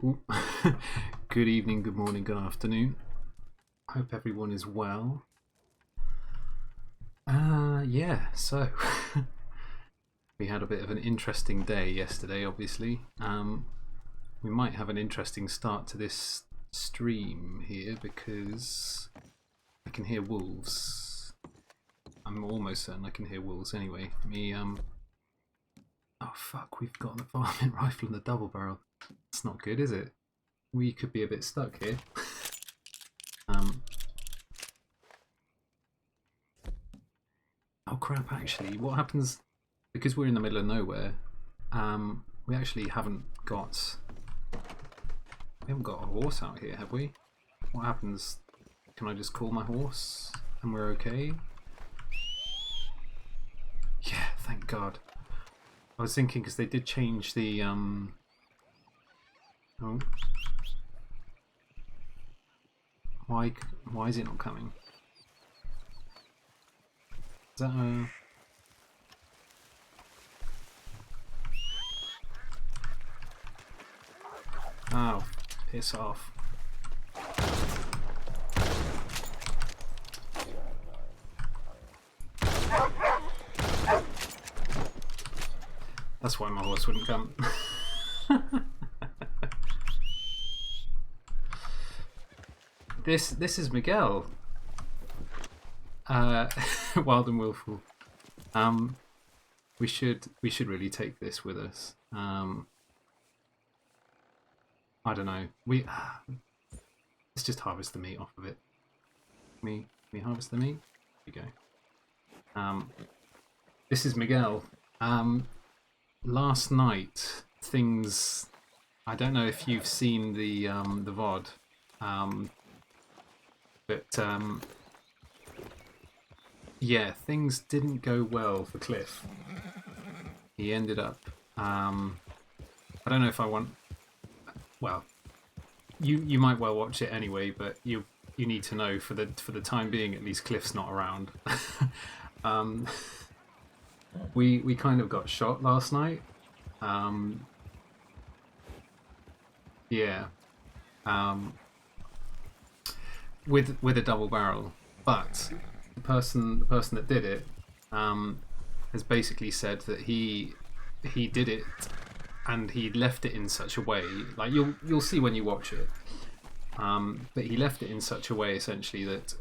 Ooh. Good evening, good morning, good afternoon. Hope everyone is well. Yeah, so we had a bit of an interesting day yesterday, obviously. We might have an interesting start to this stream here because I can hear wolves. I'm almost certain I can hear wolves anyway. Oh fuck, we've got the varmint rifle and the double barrel. That's not good, is it? We could be a bit stuck here. Oh crap, actually, what happens, because we're in the middle of nowhere, we actually haven't got a horse out here, have we? What happens? Can I just call my horse and we're okay? Yeah, thank God. I was thinking, because they did change the, oh. Why is it not coming? Is that a... Oh, piss off. That's why my horse wouldn't come. This is Miguel. Wild and Willful. We should really take this with us. I don't know. Let's just harvest the meat off of it. We harvest the meat. Here we go. This is Miguel. Last night, things. I don't know if you've seen the VOD, but yeah, things didn't go well for Cliff. He ended up. I don't know if I want. Well, you might well watch it anyway, but you need to know for the time being, at least, Cliff's not around. We kind of got shot last night. Yeah. With a double barrel, but the person that did it has basically said that he did it and he left it in such a way, like you'll see when you watch it, but he left it in such a way essentially that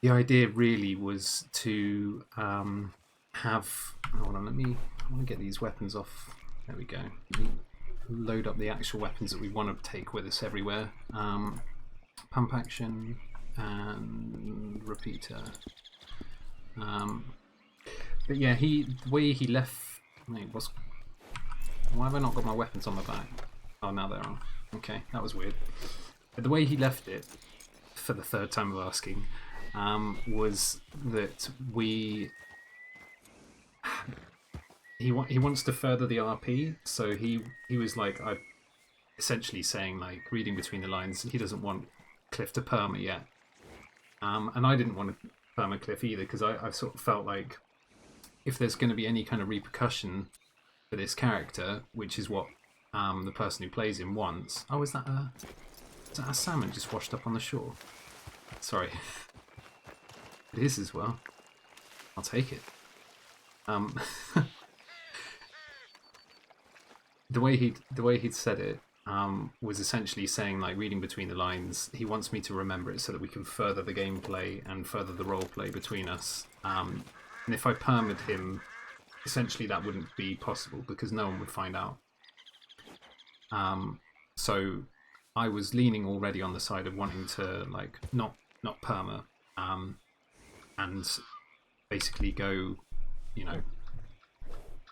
the idea really was to have. Hold on, I want to get these weapons off. There we go. Load up the actual weapons that we want to take with us everywhere. Pump action and repeater. But yeah, the way he left. Wait, why have I not got my weapons on my back? Oh, now they're on. Okay, that was weird. But the way he left it, for the third time of asking, was that he wants to further the RP, so he was like, essentially saying, like, reading between the lines, he doesn't want Cliff to perma yet, and I didn't want to perma Cliff either, because I sort of felt like if there's going to be any kind of repercussion for this character, which is what the person who plays him wants. Oh, is that a salmon just washed up on the shore? Sorry. It is as well. I'll take it. The way he'd said it was essentially saying, like, reading between the lines, he wants me to remember it so that we can further the gameplay and further the roleplay between us. And if I permed him, essentially that wouldn't be possible because no one would find out. So I was leaning already on the side of wanting to, like, not perma, and basically go,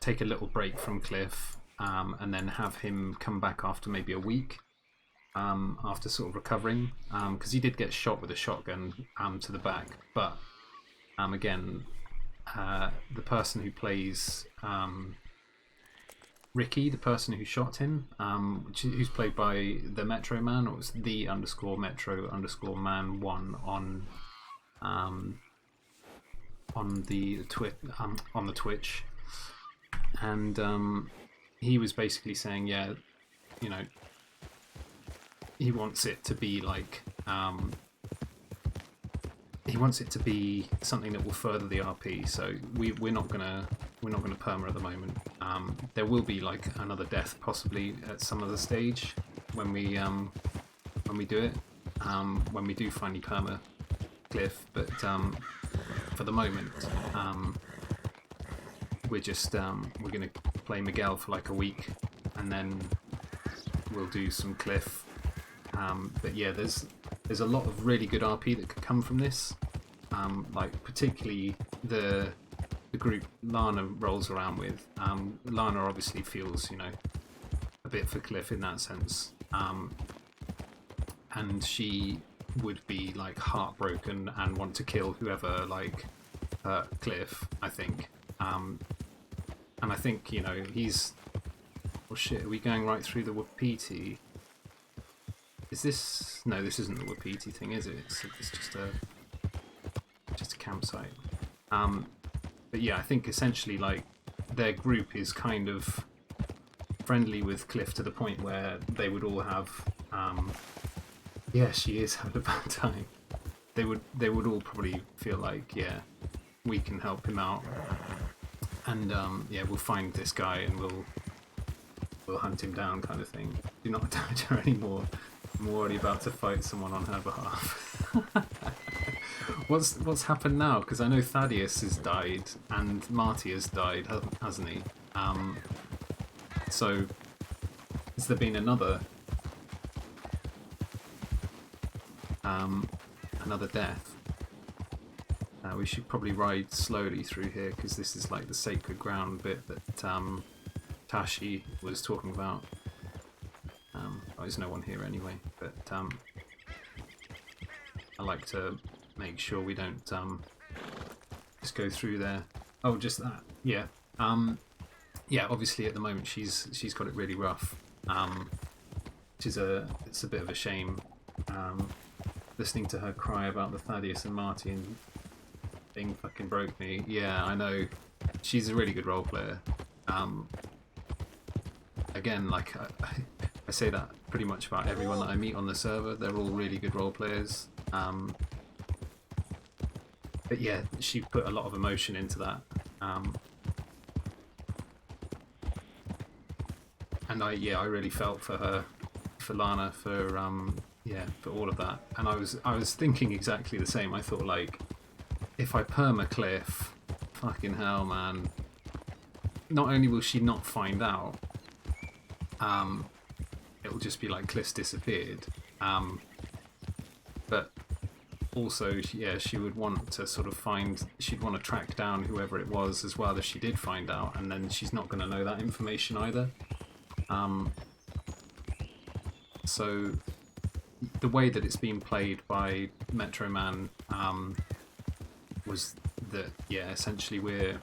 take a little break from Cliff, and then have him come back after maybe a week, after sort of recovering, because he did get shot with a shotgun to the back. But again, the person who plays Ricky, the person who shot him, who's played by the Metro Man, or it's the _Metro_Man1 on the Twitch, and he was basically saying, yeah, you know, he wants it to be like he wants it to be something that will further the RP. So we're not gonna perma at the moment. There will be like another death possibly at some other stage when we do it, when we do finally perma Cliff. But for the moment, we're just we're gonna play Miguel for like a week, and then we'll do some Cliff. But yeah, there's a lot of really good RP that could come from this. Like particularly the group Lana rolls around with. Lana obviously feels, you know, a bit for Cliff in that sense, and she would be like heartbroken and want to kill whoever like hurt Cliff, I think. And I think, you know, he's... Oh shit, are we going right through the Wapiti? Is this... No, this isn't the Wapiti thing, is it? It's just a campsite. But yeah, I think essentially like their group is kind of friendly with Cliff to the point where they would all have... yeah, she is having a bad time. They would all probably feel like, yeah, we can help him out. And yeah, we'll find this guy and we'll hunt him down, kind of thing. Do not damage her anymore. I'm already about to fight someone on her behalf. What's happened now? Because I know Thaddeus has died and Marty has died, hasn't he? So has there been another death? We should probably ride slowly through here because this is like the sacred ground bit that Tashi was talking about. Oh, there's no one here anyway, but I like to make sure we don't just go through there. Oh, just that. Yeah. Yeah. Obviously, at the moment, she's got it really rough. Which is it's a bit of a shame. Listening to her cry about the Thaddeus and Martin thing fucking broke me. Yeah, I know. She's a really good role player. Again, like I say that pretty much about everyone that I meet on the server. They're all really good role players. But yeah, she put a lot of emotion into that. And I really felt for her, for Lana, for for all of that. And I was thinking exactly the same. I thought, like, if I perma Cliff, fucking hell, man. Not only will she not find out, it'll just be like Cliff's disappeared. But also, yeah, she would want to sort of she'd want to track down whoever it was as well if she did find out, and then she's not going to know that information either. So the way that it's been played by Metro Man was that, yeah, essentially we're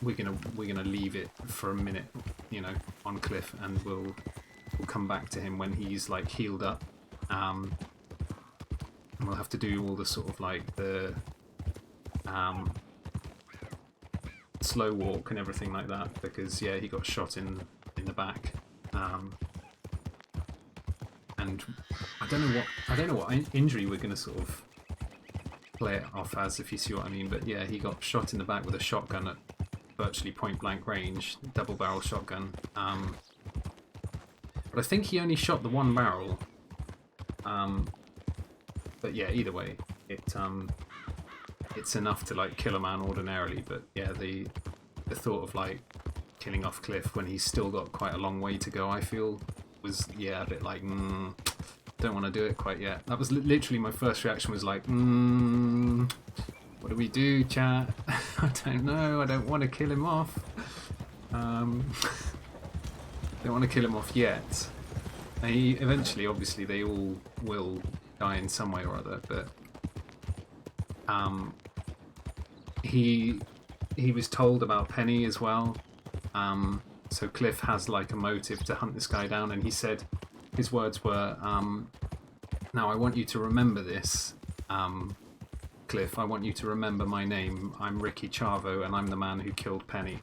gonna leave it for a minute, you know, on Cliff, and we'll come back to him when he's like healed up. And we'll have to do all the sort of like the slow walk and everything like that, because yeah, he got shot in the back. And I don't know what injury we're gonna sort of play it off as, if you see what I mean. But yeah, he got shot in the back with a shotgun at virtually point blank range, double barrel shotgun. But I think he only shot the one barrel. But yeah, either way, it's enough to like kill a man ordinarily. But yeah, the thought of like killing off Cliff when he's still got quite a long way to go, I feel, was, yeah, a bit like, don't want to do it quite yet. That was literally my first reaction, was like, what do we do, chat? I don't know. I don't want to kill him off. Don't want to kill him off yet. Eventually, obviously, they all will die in some way or other. But he was told about Penny as well. So Cliff has like a motive to hunt this guy down, and he said, his words were, now I want you to remember this, Cliff. I want you to remember my name. I'm Ricky Chavo, and I'm the man who killed Penny.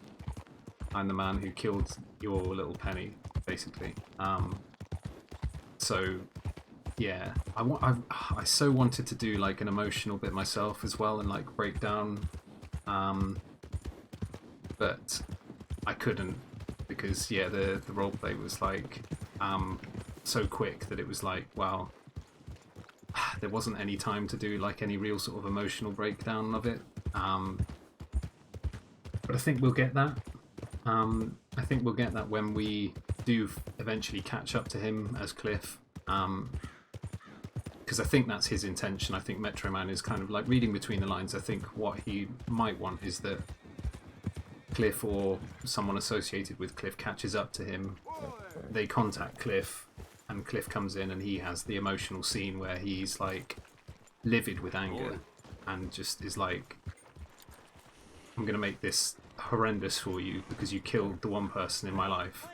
I'm the man who killed your little Penny. basically. So yeah, I so wanted to do like an emotional bit myself as well and like break down, but I couldn't because yeah, the roleplay was like so quick that it was like, wow, there wasn't any time to do like any real sort of emotional breakdown of it. But I think we'll get that. I think we'll get that when we do eventually catch up to him as Cliff. Because I think that's his intention. I think Metro Man is kind of like reading between the lines. I think what he might want is that Cliff or someone associated with Cliff catches up to him. They contact Cliff, and Cliff comes in, and he has the emotional scene where he's like livid with anger and just is like, I'm going to make this horrendous for you because you killed the one person in my life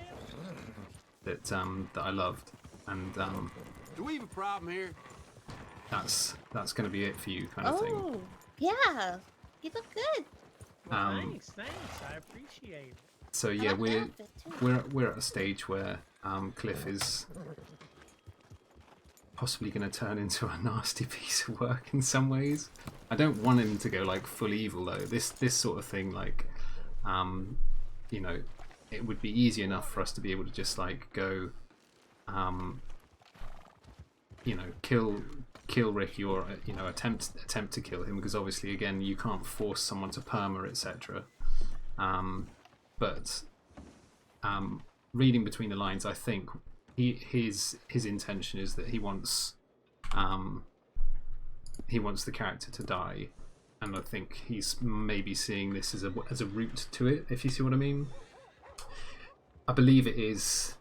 that I loved, and do we have a problem here? That's going to be it for you, kind of thing. Oh, yeah, you look good. Well, thanks, I appreciate it. So yeah, we're at a stage where Cliff is possibly going to turn into a nasty piece of work in some ways. I don't want him to go like full evil though. This sort of thing, like, you know, it would be easy enough for us to be able to just like go, you know, kill Ricky, or you know, attempt to kill him, because obviously again you can't force someone to perma, etc. But reading between the lines, I think his intention is that he wants the character to die, and I think he's maybe seeing this as a route to it, if you see what I mean. I believe it is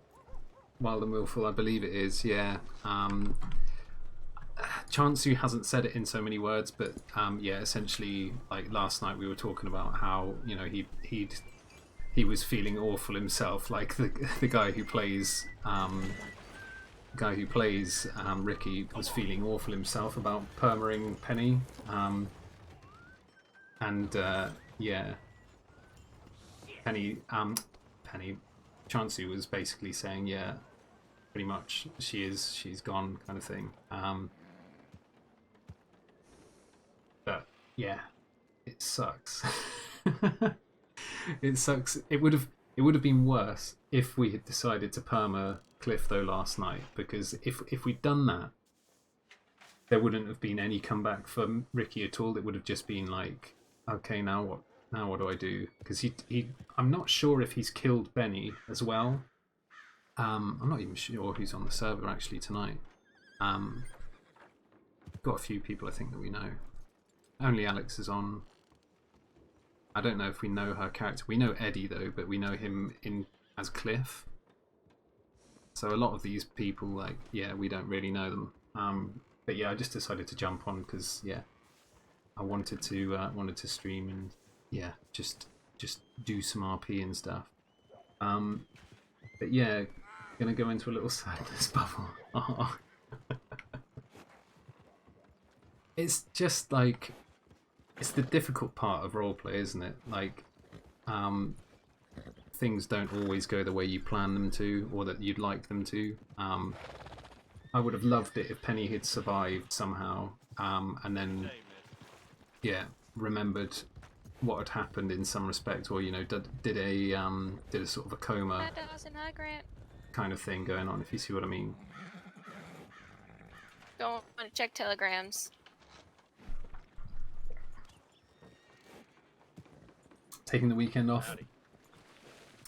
Wild and Willful. I believe it is, yeah. Chansu hasn't said it in so many words, but yeah, essentially, like last night we were talking about how, you know, he was feeling awful himself, like the guy who plays Ricky was feeling awful himself about permering Penny, and yeah, Penny Chansu was basically saying, yeah, pretty much she's gone, kind of thing. But yeah, it sucks. It sucks. It would have been worse if we had decided to perma Cliff though last night, because if we'd done that, there wouldn't have been any comeback for Ricky at all. It would have just been like, okay, now what? Now what do I do? Because I'm not sure if he's killed Benny as well. I'm not even sure who's on the server actually tonight. Got a few people I think that we know. Only Alex is on. I don't know if we know her character. We know Eddie though, but we know him as Cliff. So a lot of these people, like, yeah, we don't really know them. But yeah, I just decided to jump on because yeah, I wanted to stream and yeah, just do some RP and stuff. But yeah, gonna go into a little sadness bubble. Oh. It's just like, it's the difficult part of roleplay, isn't it? Like, things don't always go the way you plan them to, or that you'd like them to. I would have loved it if Penny had survived somehow, and then, yeah, remembered what had happened in some respect, or, you know, did a sort of a coma kind of thing going on, if you see what I mean. Don't want to check telegrams. Taking the weekend off.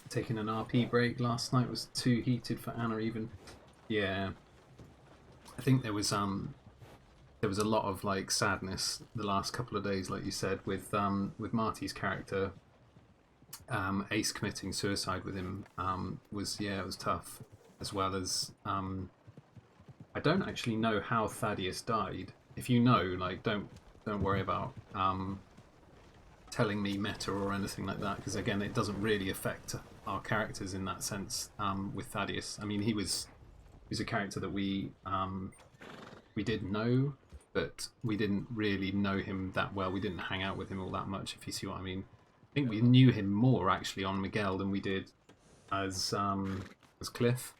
Taking an RP break. Last night was too heated for Anna even. Yeah. I think there was a lot of like sadness the last couple of days, like you said, with Marty's character. Ace committing suicide with him it was tough, as well as I don't actually know how Thaddeus died. If you know, like, don't worry about telling me meta or anything like that, because again, it doesn't really affect our characters in that sense. With Thaddeus, I mean, he was a character that we did know, but we didn't really know him that well. We didn't hang out with him all that much, if you see what I mean. I think we knew him more actually on Miguel than we did as was Cliff.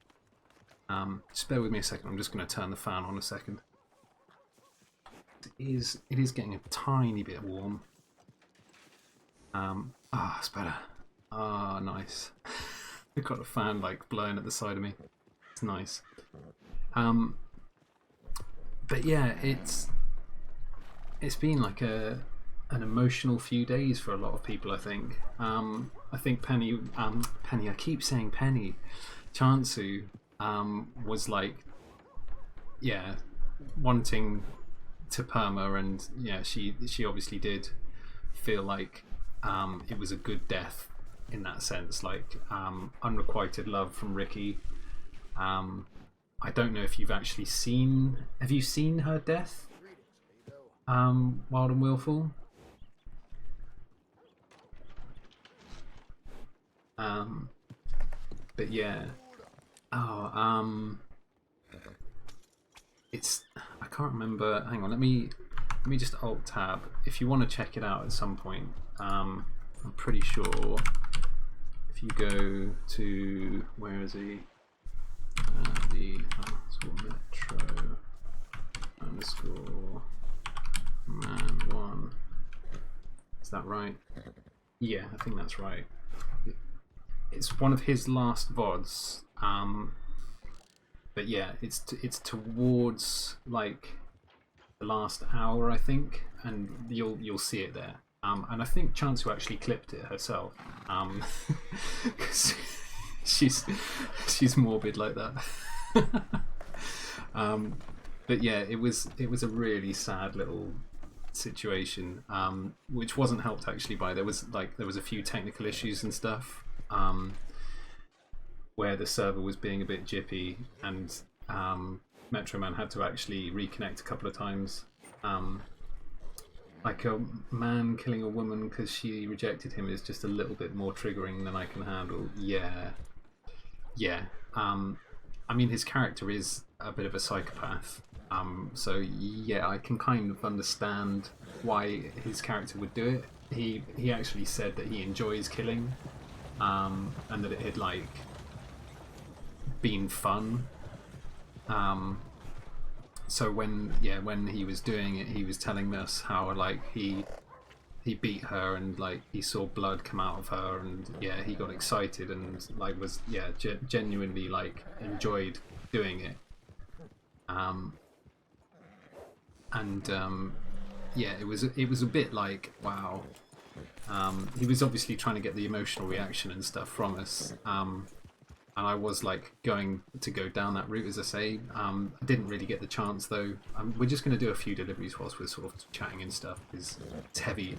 Just bear with me a second. I'm just going to turn the fan on a second. It is getting a tiny bit warm. It's better. Nice. I've got a fan like blowing at the side of me. It's nice. But yeah, it's been like an emotional few days for a lot of people. I think. I think Penny. I keep saying Penny. Chansu was like, yeah, wanting to perma, and yeah, she obviously did feel like it was a good death in that sense, like unrequited love from Ricky. I don't know if you've actually seen. Have you seen her death? Wild and Willful. But yeah. It's, I can't remember. Hang on, let me just alt tab. If you want to check it out at some point, I'm pretty sure if you go to, where is he? The metro underscore man one. Is that right? Yeah, I think that's right. It's one of his last VODs. But yeah, it's towards like the last hour, I think, and you'll see it there. And I think Chansu actually clipped it herself, because she's morbid like that. But yeah, it was a really sad little situation, which wasn't helped actually by there was a few technical issues and stuff. Where the server was being a bit jippy, and Metro Man had to actually reconnect a couple of times. Like a man killing a woman because she rejected him is just a little bit more triggering than I can handle. Yeah. I mean, his character is a bit of a psychopath. So yeah, I can kind of understand why his character would do it. He actually said that he enjoys killing, and that it had like been fun. So when he was doing it, he was telling us how like he beat her and like he saw blood come out of her, and yeah, he got excited and like was genuinely like enjoyed doing it. Yeah, it was a bit like, wow. He was obviously trying to get the emotional reaction and stuff from us. And I was like going to go down that route, as I say. I didn't really get the chance though. We're just going to do a few deliveries whilst we're sort of chatting and stuff, because it's heavy.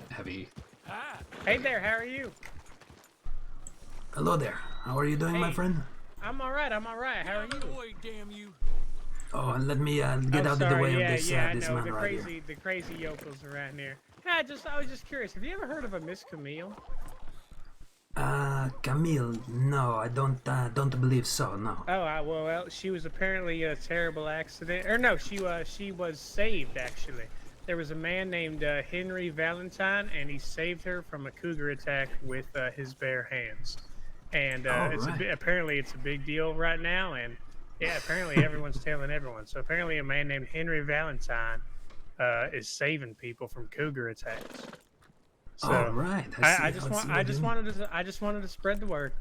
Hey there, how are you? Hello there. How are you doing, my friend? I'm alright, How are you? Boy, damn you. Oh, and let me get out of the way of this this man right here. The crazy yokels around here. Yeah, I was just curious. Have you ever heard of a Miss Camille? Camille, no, I don't believe so, no. Oh, well, she was apparently in a terrible accident. Or no, she was saved, actually. There was a man named Henry Valentine, and he saved her from a cougar attack with his bare hands. And apparently it's a big deal right now, and yeah, apparently everyone's telling everyone. So apparently a man named Henry Valentine is saving people from cougar attacks. So all right. I just wanted to spread the word.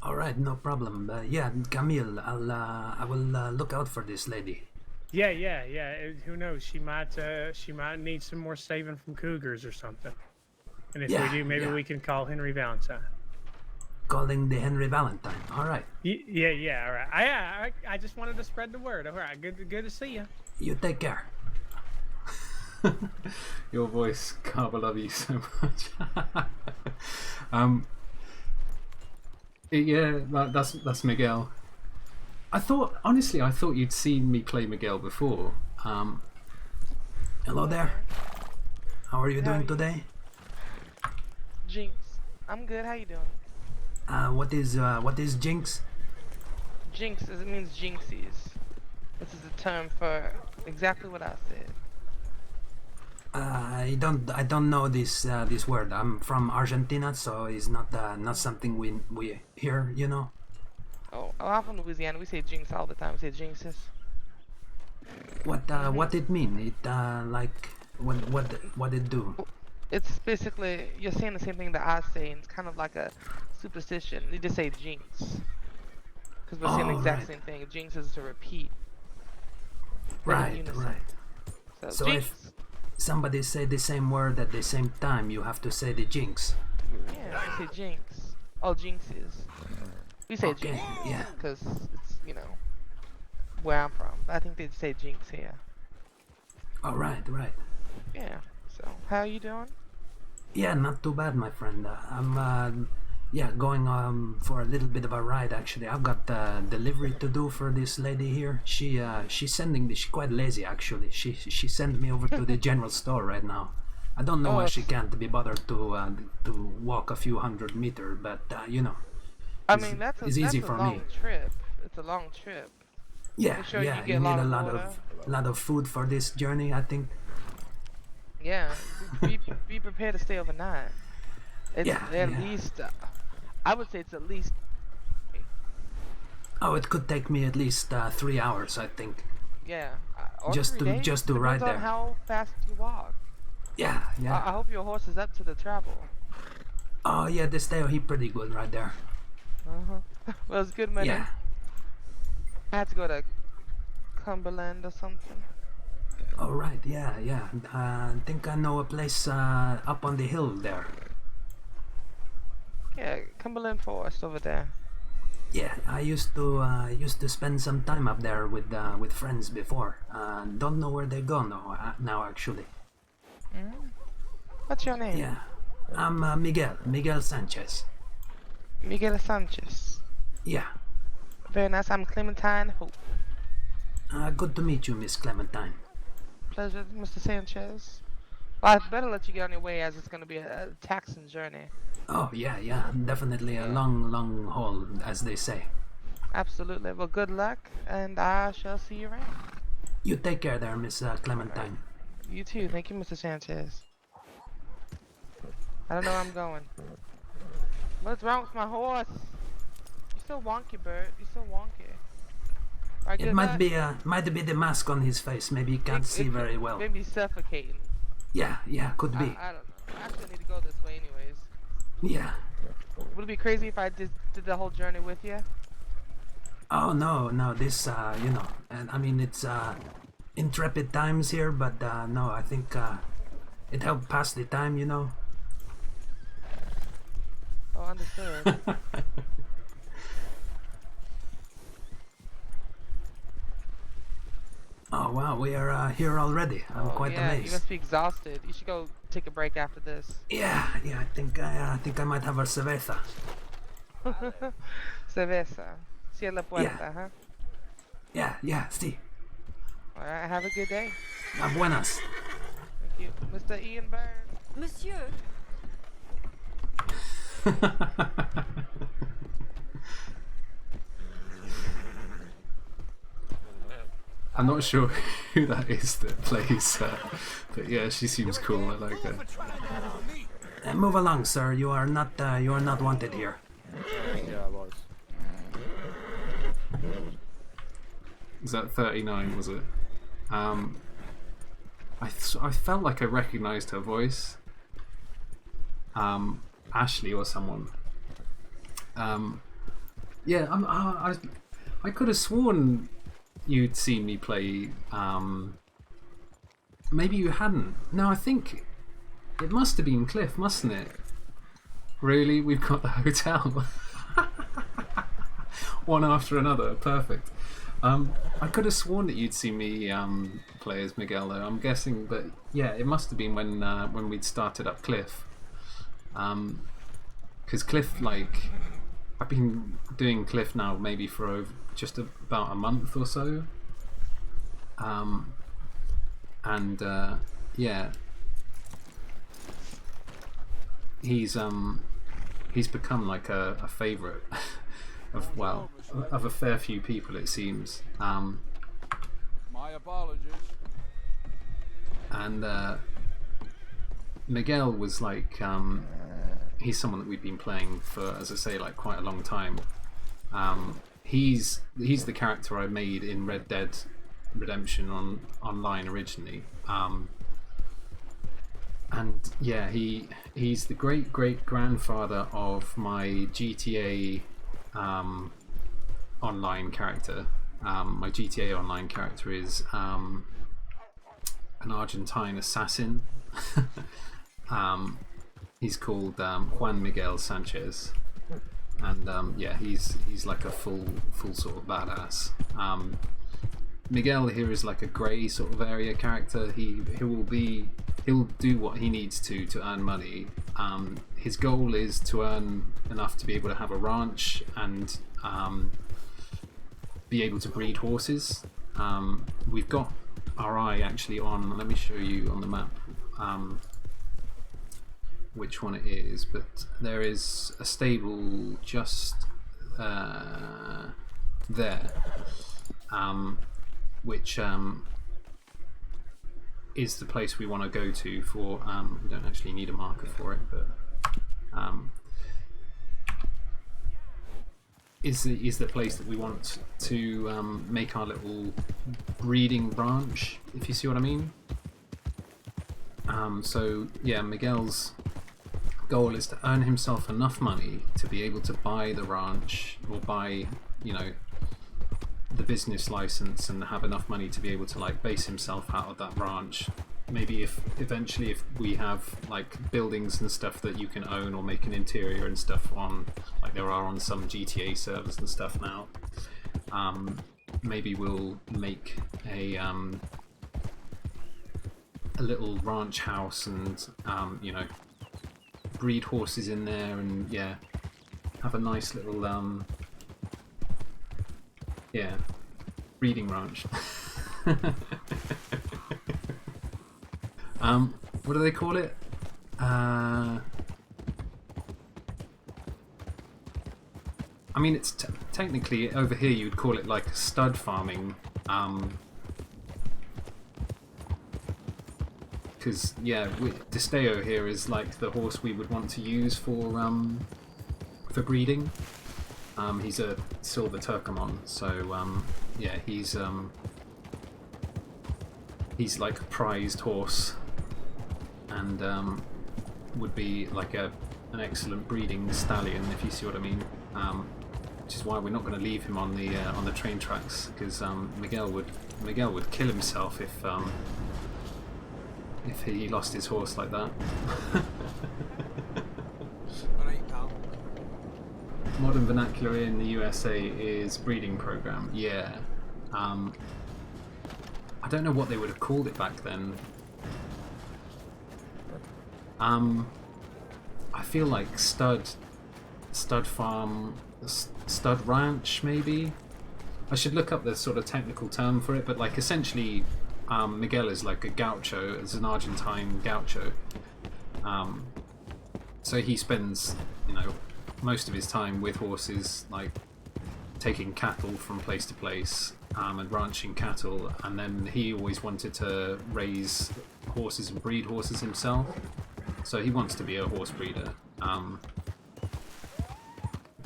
All right, no problem. Yeah, Camille, I will look out for this lady. Yeah. Who knows? She might need some more saving from cougars or something. And if we do, maybe we can call Henry Valentine. Calling the Henry Valentine. All right. Yeah. All right. I just wanted to spread the word. All right. Good to see you. You take care. Your voice, Carb, I love you so much. Yeah, that's Miguel. I thought you'd seen me play Miguel before. Hello there. How are you doing today? Jinx. I'm good. How you doing? What is Jinx? Jinx it means jinxies. This is a term for exactly what I said. I don't know this word. I'm from Argentina, so it's not something we hear, you know. Oh, I'm from Louisiana. We say jinx all the time. We say jinxes. What it mean? It like what it do? It's basically you're saying the same thing that I say, and it's kind of like a superstition. You just say jinx because we're saying the Oh, exact right. same thing. Jinx is to repeat. But in Right, unison. right. So, So jinx. if somebody say the same word at the same time, you have to say the jinx. Yeah, we say jinx. Oh, jinxes. We say Okay, jinx yeah. because it's where I'm from. But I think they say jinx here. All right, right. Yeah. So how are you doing? Yeah, not too bad, my friend. I'm yeah, going for a little bit of a ride actually. I've got delivery to do for this lady here. She's sending me. She's quite lazy actually. She sent me over to the general store right now. I don't know Oh, why she can't be bothered to walk a few hundred meters, but you know, I it's, mean it's easy that's a for long me. trip. It's a long trip. Yeah, Make sure you yeah. get You a need lot a of water. lot of food for this journey, I think. Yeah. Be prepared to stay overnight. It's Yeah, at yeah. least. I would say it's at least. Oh, it could take me at least 3 hours, I think, Yeah. Or 3 days. just to Depends ride on there. how fast you walk. Yeah, yeah. I hope your horse is up to the travel. Oh yeah, this day he pretty good right there. Well, it's good money. Yeah. I had to go to Cumberland or something. All right. Yeah, yeah. I think I know a place up on the hill there. Yeah, Cumberland Forest over there. Yeah, I used to spend some time up there with friends before. Don't know where they go now actually. What's your name? Yeah, I'm Miguel Sanchez. Miguel Sanchez. Yeah. Very nice. I'm Clementine Hope. Good to meet you, Miss Clementine. Pleasure, Mr. Sanchez. Well, I better let you get on your way as it's going to be a taxing journey. Oh yeah, yeah. Definitely a Yeah. long haul, as they say. Absolutely. Well, good luck, and I shall see you around. You take care there, Miss Clementine. You too. Thank you, Mr. Sanchez. I don't know where I'm going. What's wrong with my horse? You're so wonky, Bert. You're so wonky. Right, It good might luck. be the mask on his face. Maybe he can't see very well. Maybe suffocating. Yeah, yeah, could be. I don't know. I actually need to go this way anyways. Yeah. Would it be crazy if I just did the whole journey with you? Oh no, this you know, and I mean it's intrepid times here, but no, I think it helped pass the time, you know. Oh, understood. Oh wow, we are here already. I'm quite Yeah, you amazed. must be exhausted. You should go take a break after this. Yeah, I think I might have a cerveza. Cerveza. Cierra la puerta, huh? Yeah, sí. Alright, have a good day. Buenas. Thank you. Mr. Ian Byrne. Monsieur, I'm not sure who that is that plays, but yeah, she seems cool. I like her. Move along, sir. You are not wanted here. Yeah, I was. Is that 39? Was it? I felt like I recognised her voice. Ashley or someone. Yeah, I could have sworn you'd seen me play. Maybe you hadn't. No, I think it must have been Cliff, mustn't it? Really, we've got the hotel. One after another, perfect. I could have sworn that you'd seen me play as Miguel, though. I'm guessing, but yeah, it must have been when we'd started up Cliff. Because Cliff, like, I've been doing Cliff now maybe for just about a month or so. And yeah, he's become like a favourite of a fair few people, it seems. My apologies. And Miguel was like, he's someone that we've been playing for, as I say, like quite a long time. he's the character I made in Red Dead Redemption online originally. And yeah, he's the great grandfather of my GTA online character. My GTA online character is an Argentine assassin. He's called Juan Miguel Sanchez, and yeah, he's like a full sort of badass. Miguel here is like a grey sort of area character. He'll do what he needs to earn money. His goal is to earn enough to be able to have a ranch and be able to breed horses. We've got our eye actually on, let me show you on the map which one it is, but there is a stable just there, which is the place we want to go to for, we don't actually need a marker for it, but is the place that we want to make our little breeding ranch, if you see what I mean. So yeah, Miguel's goal is to earn himself enough money to be able to buy the ranch, or buy, you know, the business license, and have enough money to be able to like base himself out of that ranch. Maybe if eventually if we have like buildings and stuff that you can own or make an interior and stuff on, like there are on some GTA servers and stuff now, maybe we'll make a little ranch house and you know, breed horses in there, and yeah, have a nice little yeah, breeding ranch. What do they call it? I mean, it's technically over here you'd call it like stud farming, because yeah, Desteo here is like the horse we would want to use for breeding. He's a silver Turkomon, so yeah, he's like a prized horse, and would be like an excellent breeding stallion, if you see what I mean. Which is why we're not going to leave him on the train tracks, because Miguel would kill himself if he lost his horse like that. Alright, pal. Modern vernacular in the USA is breeding program. Yeah. I don't know what they would have called it back then. I feel like stud farm, stud ranch maybe. I should look up the sort of technical term for it, but like essentially Miguel is like a gaucho, is an Argentine gaucho. So he spends, you know, most of his time with horses, like taking cattle from place to place, and ranching cattle, and then he always wanted to raise horses and breed horses himself, so he wants to be a horse breeder,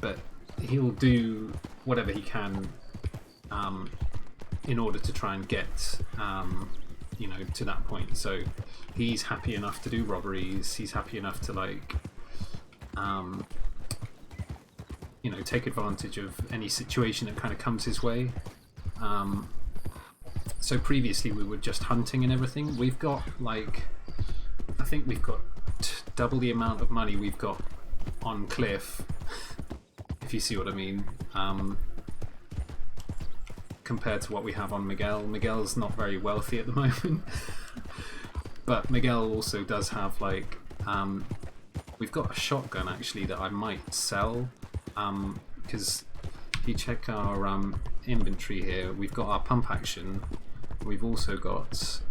but he'll do whatever he can in order to try and get you know, to that point. So he's happy enough to do robberies, he's happy enough to like you know, take advantage of any situation that kind of comes his way. So previously we were just hunting and everything. We've got like, I think we've got double the amount of money we've got on Cliff, if you see what I mean, compared to what we have on Miguel. Miguel's not very wealthy at the moment, but Miguel also does have like, we've got a shotgun actually that I might sell, because if you check our inventory here, we've got our pump action, we've also got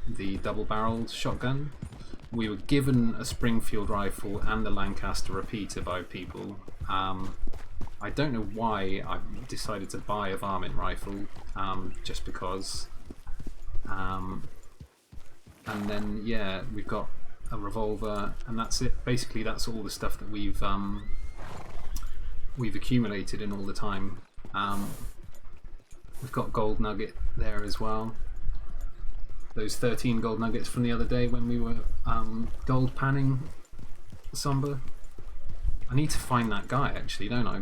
the double-barreled shotgun. We were given a Springfield rifle and the Lancaster repeater by people. I don't know why I decided to buy a varmint rifle, just because. And then yeah, we've got a revolver, and that's it. Basically, that's all the stuff that we've accumulated in all the time. We've got gold nugget there as well. Those 13 gold nuggets from the other day when we were gold panning Somber. I need to find that guy actually, don't I?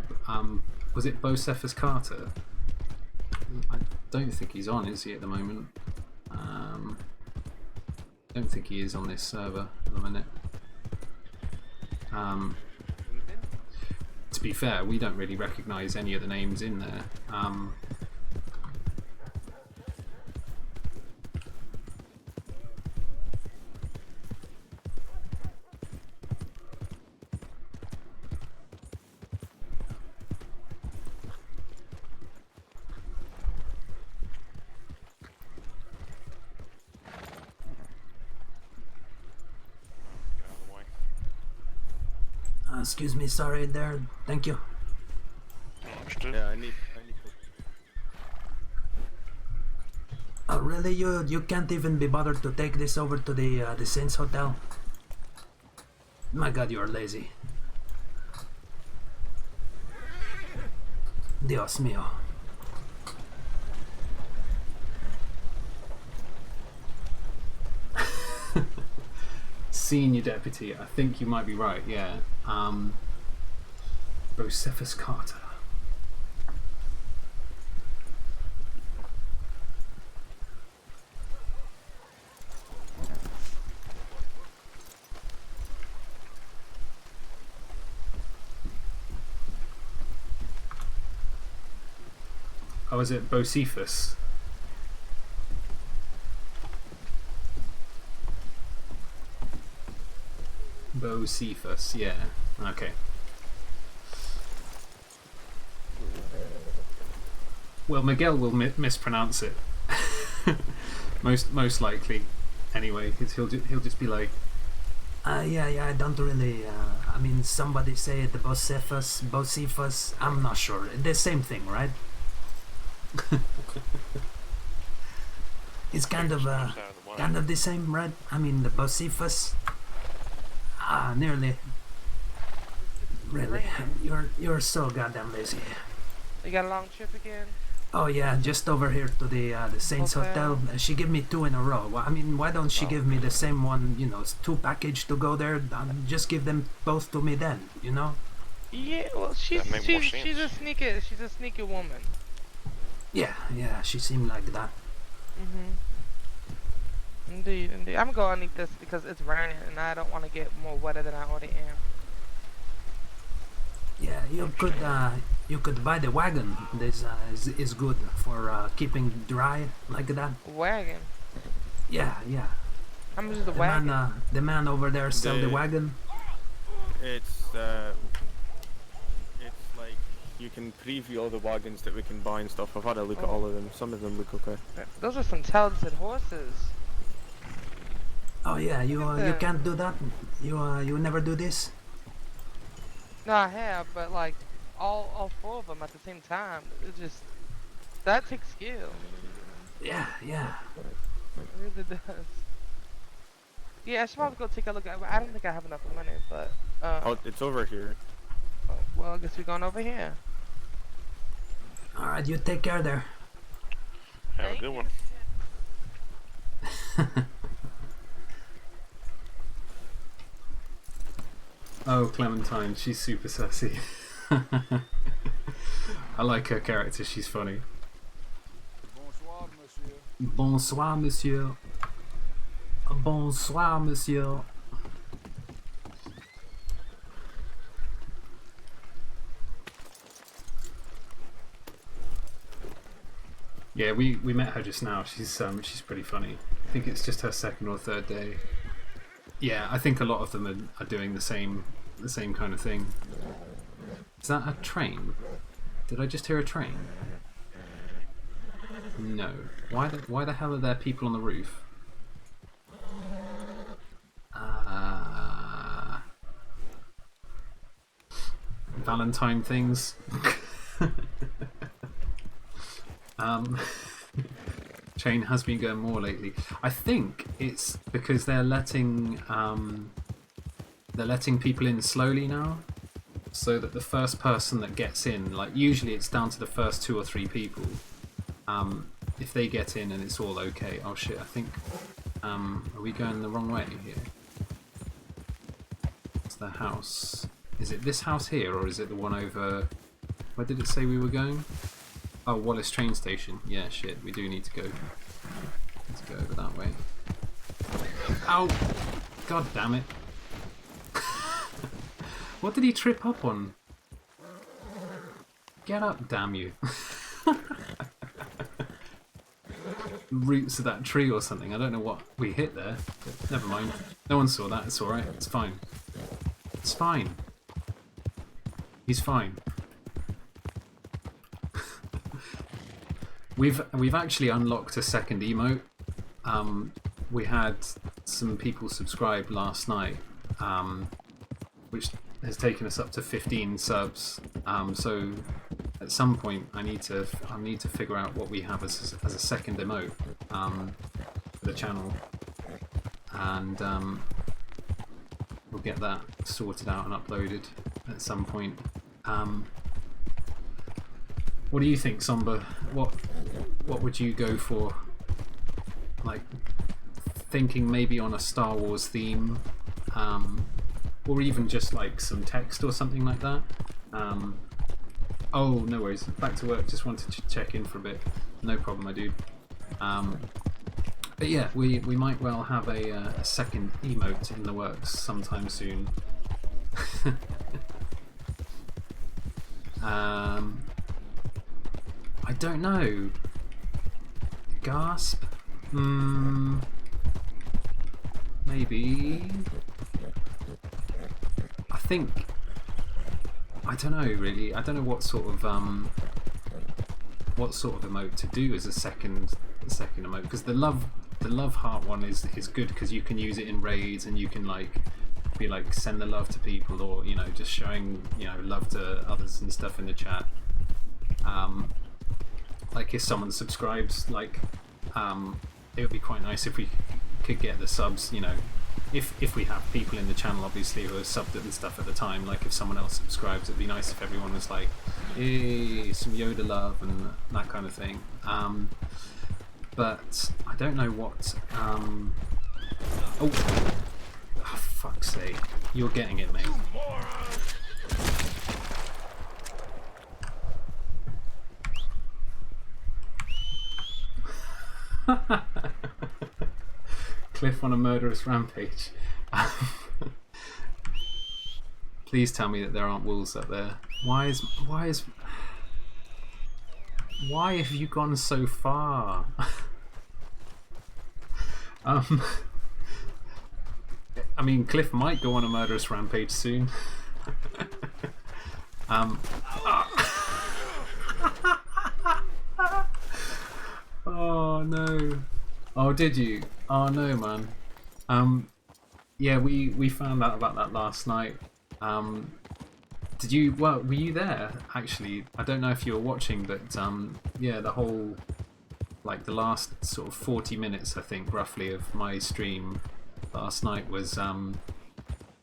Was it Bocephus Carter? I don't think he's on, is he, at the moment? Don't think he is on this server at the minute. To be fair, we don't really recognise any of the names in there. Excuse me, sorry there. Thank you. Understood. Yeah, I need Oh, really? You can't even be bothered to take this over to the Saints Hotel? My God, you are lazy. Dios mío. Senior deputy, I think you might be right. Yeah. Bocephus Carter. Oh, is it Bocephus? Bocephus, yeah. Okay. Well, Miguel will mispronounce it. most likely. Anyway, because he'll just be like, yeah, I don't really. I mean, somebody say it, Bocephus. I'm not sure. The same thing, right? It's kind of the same, right? I mean, the Bocephus. Nearly. Really, you're so goddamn lazy. You got a long trip again? Oh yeah, just over here to the Saints Hotel. She gave me 2 in a row. Well, I mean, why don't she give me the same one? You know, 2 package to go there. Just give them both to me then. You know? Yeah. Well, she's That make more a sneaky woman. Yeah, she seemed like that. Indeed. I'm going to eat this because it's raining and I don't want to get more wetter than I already am. Yeah, you could buy the wagon. This is good for keeping dry like that. Wagon? Yeah. How much is the wagon? The man over there sell the wagon. It's like you can preview all the wagons that we can buy and stuff. I've had a look at all of them. Some of them look okay. Those are some talented horses. Oh yeah, you can't do that. You never do this. No, I have, but like all 4 of them at the same time. That takes skill. Yeah. It really does. Yeah, I should probably go take a look at it. I don't think I have enough money, but Oh, it's over here. well, I guess we're going over here. All right, you take care there. Have a good one. Oh, Clementine, she's super sassy. I like her character, she's funny. Bonsoir, monsieur. Bonsoir, monsieur. Bonsoir, monsieur. Yeah, we met her just now. She's pretty funny. I think it's just her 2nd or 3rd day. Yeah, I think a lot of them are doing the same kind of thing. Is that a train? Did I just hear a train? No. Why the hell are there people on the roof? Valentine things. Chain has been going more lately. I think it's because they're letting people in slowly now. so that the first person that gets in, like usually it's down to the first 2 or 3 people. If they get in and it's all okay. Oh shit! I think are we going the wrong way here? It's the house. Is it this house here or is it the one over? Where did it say we were going? Oh, Wallace train station. Yeah, shit. We do need to go. Let's go over that way. Ow! God damn it! What did he trip up on? Get up, damn you! Roots of that tree or something. I don't know what we hit there, but never mind. No one saw that. It's alright. It's fine. It's fine. He's fine. We've actually unlocked a second emote. We had some people subscribe last night, which has taken us up to 15 subs. So at some point, I need to figure out what we have as a second emote for the channel, and we'll get that sorted out and uploaded at some point. What do you think, Somber? What would you go for? Like, thinking maybe on a Star Wars theme, or even just like some text or something like that. Oh, no worries. Back to work. Just wanted to check in for a bit. No problem, my dude. But yeah, we might well have a second emote in the works sometime soon. I don't know. Gasp? Maybe. I don't know really. I don't know what sort of emote to do as a second emote, because the love heart one is good because you can use it in raids and you can be like send the love to people, or just showing love to others and stuff in the chat. Like if someone subscribes, it would be quite nice if we could get the subs, if we have people in the channel obviously who are subbed and stuff at the time. Like if someone else subscribes, it'd be nice if everyone was like, hey, some Yoda love and that kind of thing. But I don't know what oh, fuck's sake, you're getting it, mate. Cliff on a murderous rampage. Please tell me that there aren't wolves up there. Why have you gone so far? I mean, Cliff might go on a murderous rampage soon. Oh no. Oh, did you? Oh no, man. Yeah, we found out about that last night. Did you? Well, were you there? Actually, I don't know if you were watching, but yeah, the whole the last sort of 40 minutes, I think, roughly, of my stream last night was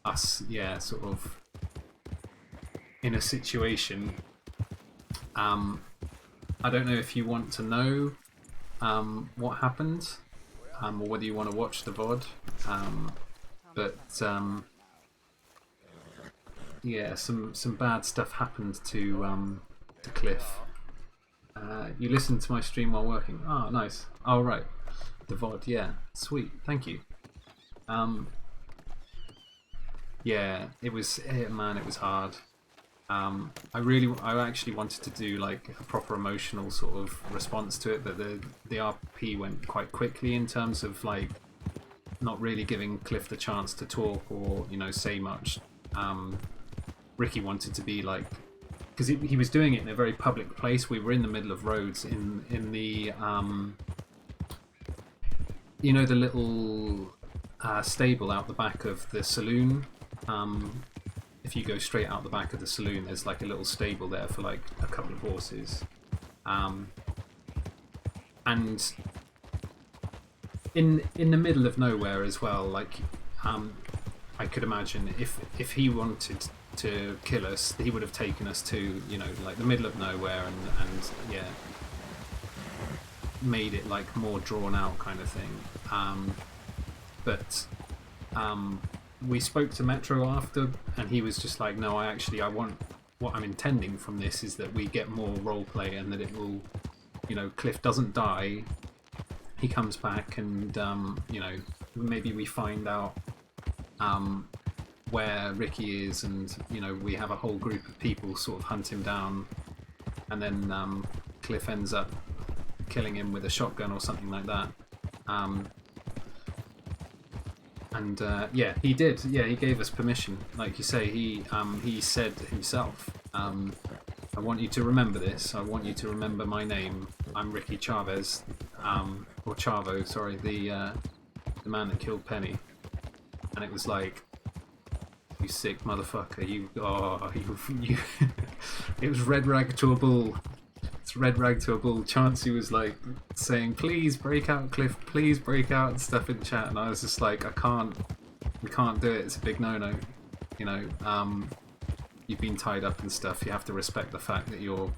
us, yeah, sort of in a situation. I don't know if you want to know what happened, or whether you want to watch the VOD, but yeah, some bad stuff happened to Cliff. You listened to my stream while working. Oh, nice. Oh, right. The VOD, yeah. Sweet. Thank you. Yeah, it was, man, it was hard. I actually wanted to do a proper emotional sort of response to it, but the RP went quite quickly in terms of not really giving Cliff the chance to talk or say much. Ricky wanted to be because he was doing it in a very public place. We were in the middle of roads in the the little stable out the back of the saloon. If you go straight out the back of the saloon, there's a little stable there for a couple of horses, and in the middle of nowhere as well. I could imagine if he wanted to kill us, he would have taken us to, you know, like the middle of nowhere and yeah, made it like more drawn out kind of thing. But we spoke to Metro after, and he was just like, no, I want, what I'm intending from this is that we get more roleplay, and that it will, you know, Cliff doesn't die, he comes back, and you know, maybe we find out where Ricky is, and you know, we have a whole group of people sort of hunt him down, and then Cliff ends up killing him with a shotgun or something like that. And yeah, he did. Yeah, he gave us permission. Like you say, he said himself, I want you to remember this. I want you to remember my name. I'm Ricky Chavez, or Chavo, sorry, the man that killed Penny. And it was like, you sick motherfucker, you it was red rag to a bull. It's red rag to a bull. Chancey was like saying, please break out, Cliff, please break out, and stuff in chat, and I was just like, we can't do it, it's a big no-no, you know. You've been tied up and stuff, you have to respect the fact that you're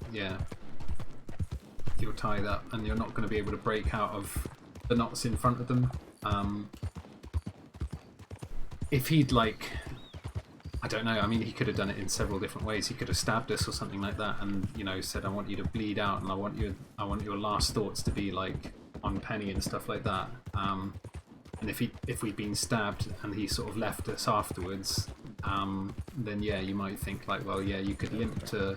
tied up, and you're not going to be able to break out of the knots in front of them. If he'd like, I don't know, I mean, he could have done it in several different ways. He could have stabbed us or something like that, and, you know, said, I want you to bleed out, and I want your last thoughts to be like on Penny and stuff like that. And if we'd been stabbed and he sort of left us afterwards, then yeah, you might think like, well, yeah, you could limp to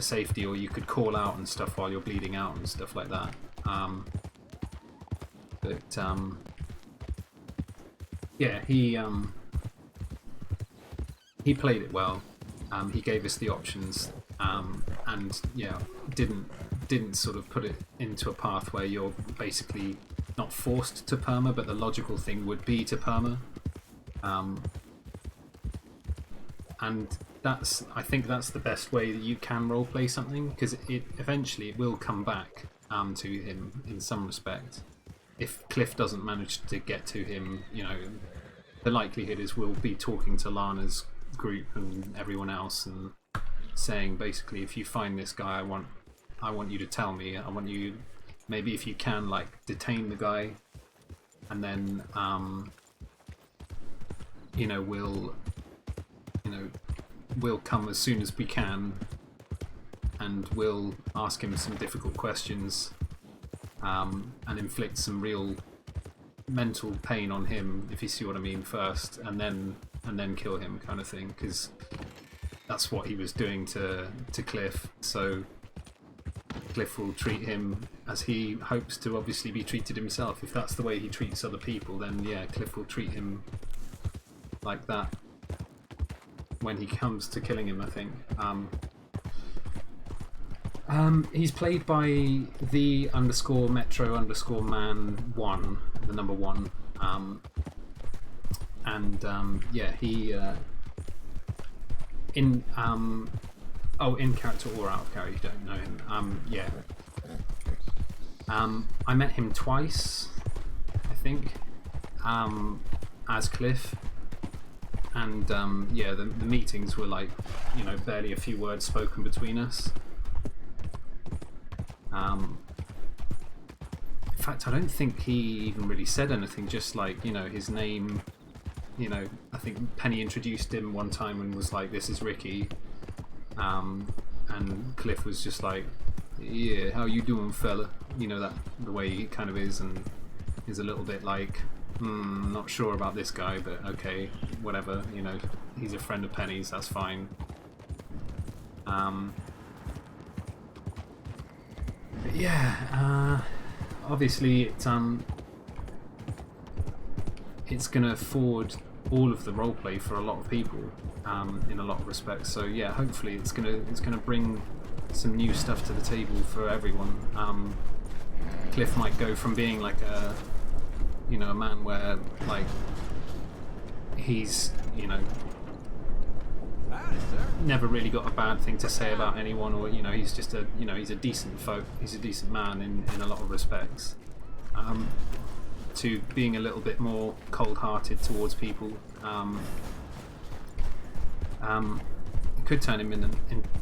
safety, or you could call out and stuff while you're bleeding out and stuff like that. But yeah, he played it well. He gave us the options, and yeah, didn't sort of put it into a path where you're basically not forced to perma, but the logical thing would be to perma. And I think that's the best way that you can roleplay something, because it eventually it will come back to him in some respect. If Cliff doesn't manage to get to him, you know, the likelihood is we'll be talking to Lana's group and everyone else and saying basically, if you find this guy, I want you to tell me. I want you, maybe if you can, like, detain the guy, and then you know, we'll come as soon as we can, and we'll ask him some difficult questions, and inflict some real mental pain on him, if you see what I mean, first, and then kill him, kind of thing, because that's what he was doing to Cliff. So Cliff will treat him as he hopes to obviously be treated himself. If that's the way he treats other people, then yeah, Cliff will treat him like that when he comes to killing him, I think. He's played by the _metro_man1, the number 1. Yeah, he in character or out of character, you don't know him. Yeah. I met him twice, I think, as Cliff, and yeah, the meetings were like, you know, barely a few words spoken between us. In fact, I don't think he even really said anything, just like, you know, his name, you know, I think Penny introduced him one time and was like, this is Ricky, and Cliff was just like, yeah, how you doing, fella? You know, that the way he kind of is, and is a little bit like, not sure about this guy, but okay, whatever, you know, he's a friend of Penny's, that's fine. But yeah, obviously it's gonna forward all of the roleplay for a lot of people, in a lot of respects. So yeah, hopefully it's gonna bring some new stuff to the table for everyone. Cliff might go from being like a, you know, a man where like he's, you know, never really got a bad thing to say about anyone, or, you know, he's just a, you know, he's a decent man in a lot of respects, to being a little bit more cold-hearted towards people. could turn him in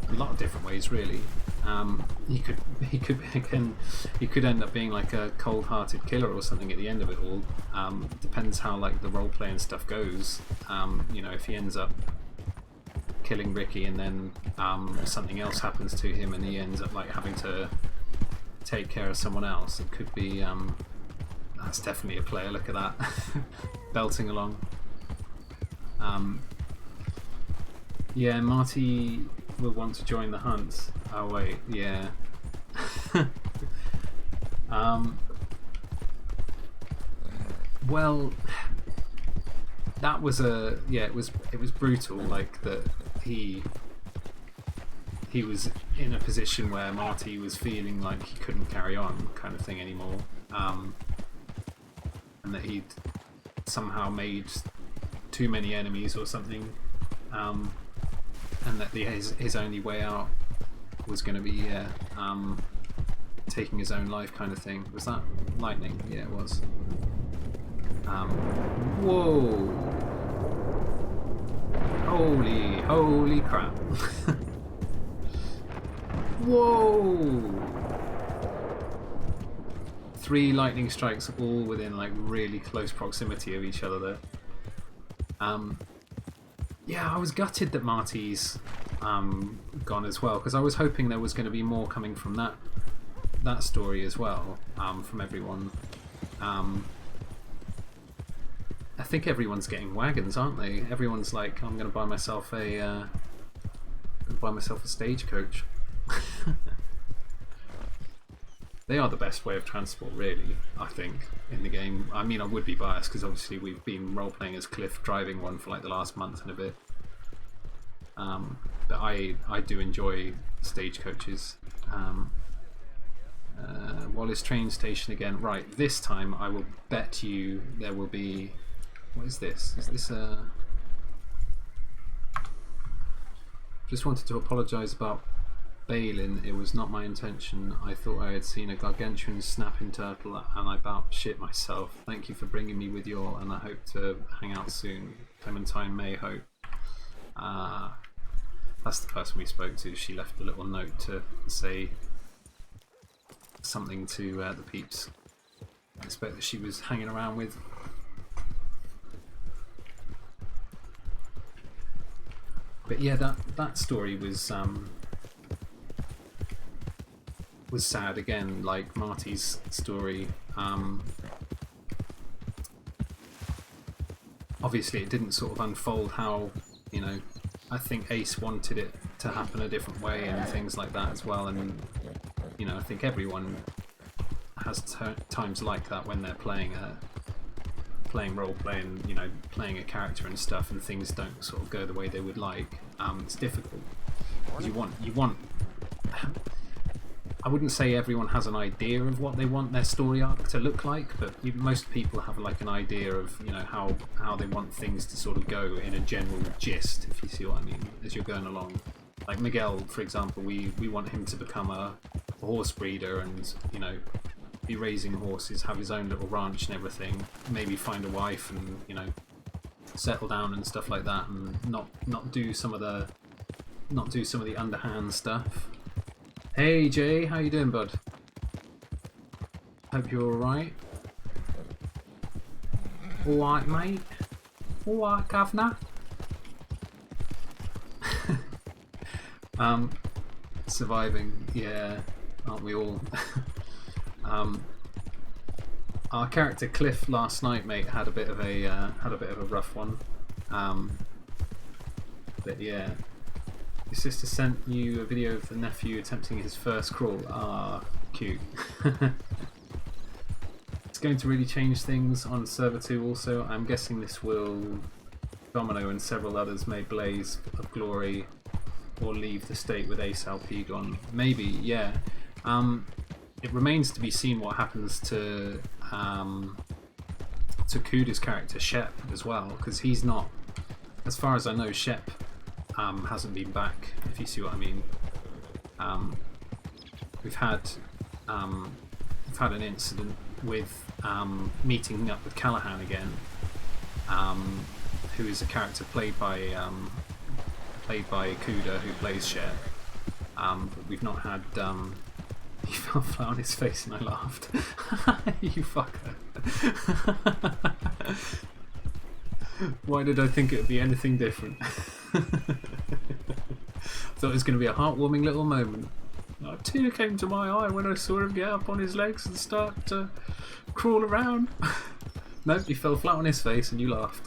a lot of different ways, really. He could end up being like a cold-hearted killer or something at the end of it all. Depends how like the role play and stuff goes. You know, if he ends up killing Ricky and then something else happens to him and he ends up like having to take care of someone else, it could be that's definitely a player. Look at that. Belting along. Yeah, Marty will want to join the hunt. Oh wait, yeah. Well, that was it was brutal, like that he was in a position where Marty was feeling like he couldn't carry on kind of thing anymore, and that he'd somehow made too many enemies or something, and that his only way out was going to be taking his own life kind of thing. Was that lightning? Yeah, it was. Whoa! Holy crap! Whoa! 3 lightning strikes all within like really close proximity of each other there. Yeah, I was gutted that Marty's gone as well, because I was hoping there was going to be more coming from that story as well, from everyone. I think everyone's getting wagons, aren't they? Everyone's like, I'm going to buy myself a stagecoach. They are the best way of transport, really, I think, in the game. I mean, I would be biased because obviously we've been role-playing as Cliff driving one for like the last month and a bit. But I do enjoy stagecoaches. Wallace train station again. Right, this time I will bet you there will be... What is this? Is this a... Just wanted to apologise about Balin. It was not my intention. I thought I had seen a gargantuan snapping turtle and I about shit myself. Thank you for bringing me with you all, and I hope to hang out soon. Clementine May Hope. That's the person we spoke to. She left a little note to say something to the peeps. I expect that she was hanging around with. But yeah, that story was sad again, like Marty's story. Obviously it didn't sort of unfold how, you know, I think Ace wanted it to happen a different way and things like that as well, and you know, I think everyone has times like that when they're playing role playing, you know, playing a character and stuff, and things don't sort of go the way they would like. It's difficult because you want I wouldn't say everyone has an idea of what they want their story arc to look like, but most people have like an idea of, you know, how they want things to sort of go in a general gist, if you see what I mean, as you're going along. Like Miguel, for example, we want him to become a horse breeder and, you know, be raising horses, have his own little ranch and everything, maybe find a wife and, you know, settle down and stuff like that, and not do some of the underhand stuff. Hey Jay, how you doing, bud? Hope you're alright. Alright, mate. Alright, governor. Surviving, yeah, aren't we all? Our character Cliff last night, mate, had a bit of a rough one. But yeah. Your sister sent you a video of the nephew attempting his first crawl. Ah, cute. It's going to really change things on server 2 also. I'm guessing this will... Domino and several others may blaze of glory or leave the state with Ace LP gone. Maybe, yeah. It remains to be seen what happens to Kuda's character, Shep, as well, because he's not... As far as I know, Shep hasn't been back, if you see what I mean. We've had an incident with meeting up with Callahan again, who is a character played by played by Kuda, who plays Cher. But we've not had. He fell flat on his face and I laughed. You fucker. Why did I think it would be anything different? Thought it was going to be a heartwarming little moment. A tear came to my eye when I saw him get up on his legs and start to crawl around. Nope, he fell flat on his face and you laughed.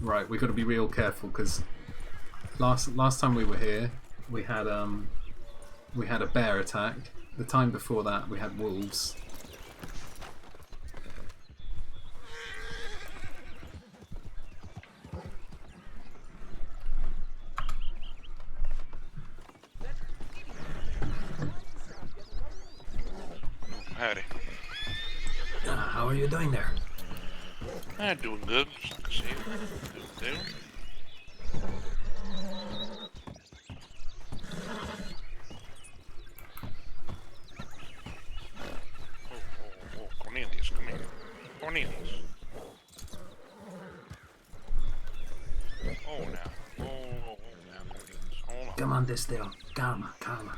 Right, we've got to be real careful because last time we were here, we had a bear attack. The time before that, we had wolves. Howdy. How are you doing there? I'm doing good. Just like I said. Doing good. Oh, Cornelius, come here. Cornelius. Oh, now. Oh, now, Cornelius. Hold on. Come on, this deal. Calma, calma.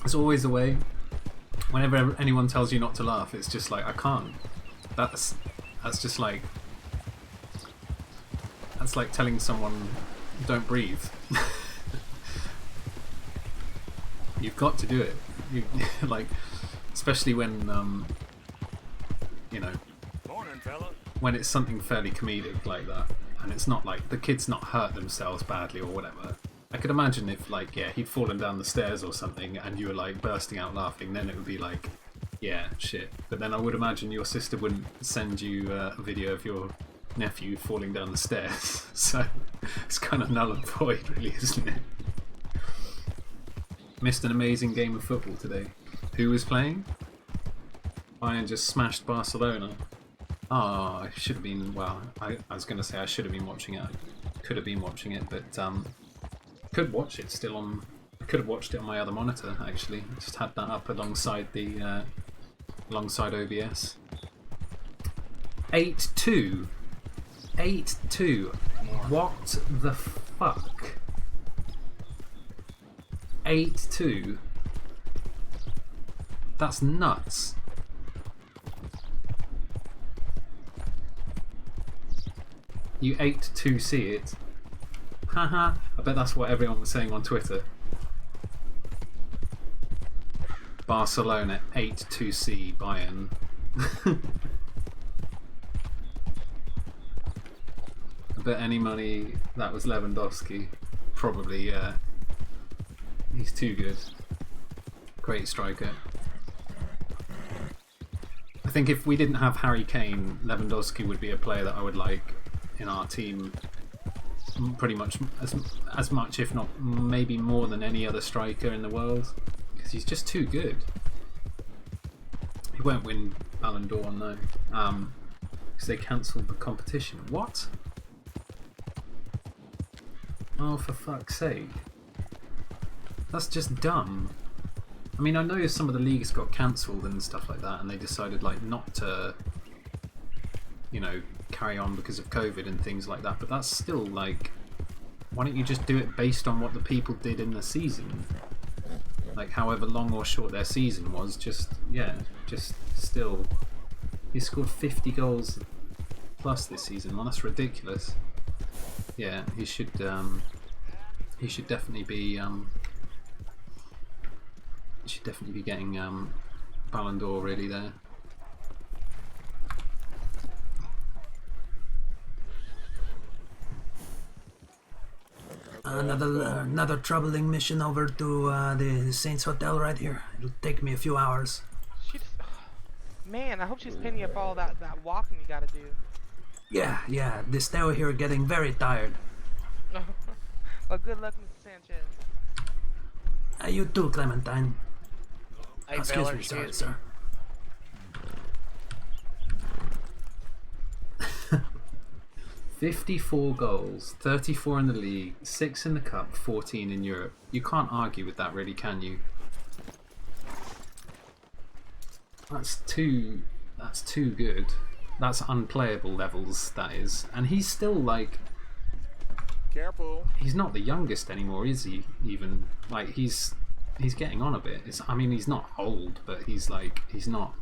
It's always the way. Whenever anyone tells you not to laugh, it's just like, I can't. That's just like, that's like telling someone don't breathe. You've got to do it. You, like, especially when you know, when it's something fairly comedic like that, and it's not like the kid's not hurt themselves badly or whatever. I could imagine if, like, yeah, he'd fallen down the stairs or something and you were, like, bursting out laughing, then it would be like, yeah, shit. But then I would imagine your sister wouldn't send you a video of your nephew falling down the stairs. So it's kind of null and void, really, isn't it? Missed an amazing game of football today. Who was playing? Bayern just smashed Barcelona. Oh, I should have been, well, I was going to say I should have been watching it. I could have been watching it, but could watch it still on. I could have watched it on my other monitor actually. Just had that up alongside the alongside OBS. 8-2, 8-2. What the fuck? 8-2. That's nuts. You 8-2C it. Haha, I bet that's what everyone was saying on Twitter. Barcelona 8-2C Bayern. I bet any money that was Lewandowski. Probably, yeah. He's too good. Great striker. I think if we didn't have Harry Kane, Lewandowski would be a player that I would like in our team. Pretty much as much, if not maybe more than any other striker in the world, because he's just too good. He won't win Ballon d'Or, no, because they cancelled the competition. What? Oh, for fuck's sake! That's just dumb. I mean, I know some of the leagues got cancelled and stuff like that, and they decided like not to, you know, carry on because of COVID and things like that, but that's still like, why don't you just do it based on what the people did in the season? Like however long or short their season was, just, yeah, just still. He scored 50 goals plus this season. Well, that's ridiculous. Yeah, he should definitely be getting Ballon d'Or really there. Another troubling mission over to the Saints Hotel right here. It'll take me a few hours. She just, man, I hope she's paying you up all that walking you gotta do. Yeah. The stairway here getting very tired. Well, good luck, Mr. Sanchez. You too, Clementine. Hey, Excuse Miller, me, sorry, excuse me. sir. 54 goals, 34 in the league, 6 in the cup, 14 in Europe. You can't argue with that, really, can you? That's too good. That's unplayable levels, that is. And he's still like, Careful. he's not the youngest anymore, is he? Even like he's getting on a bit. I mean, he's not old, but he's not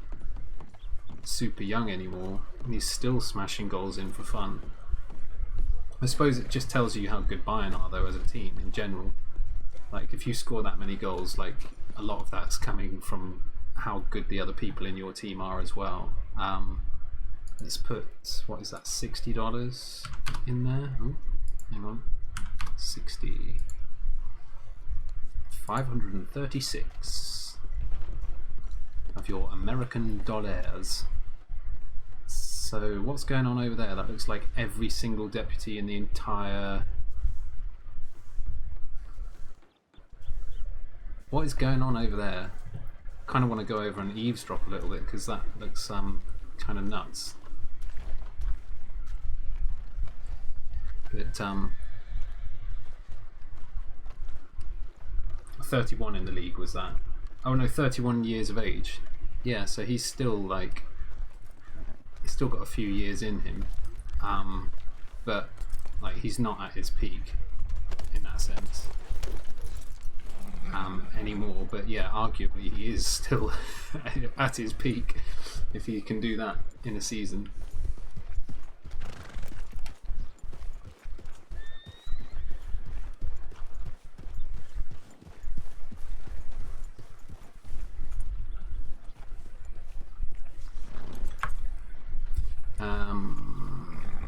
super young anymore, and he's still smashing goals in for fun. I suppose it just tells you how good Bayern are, though, as a team in general. Like, if you score that many goals, like, a lot of that's coming from how good the other people in your team are as well. Let's put, what is that, $60 in there? Oh, hang on. 60. 536 of your American dollars. So what's going on over there? That looks like every single deputy in the entire... What is going on over there? Kind of want to go over and eavesdrop a little bit, because that looks kind of nuts. But 31 in the league was that. Oh no, 31 years of age. Yeah, so he's still like... He's still got a few years in him. But like he's not at his peak in that sense anymore. But yeah, arguably he is still at his peak if he can do that in a season.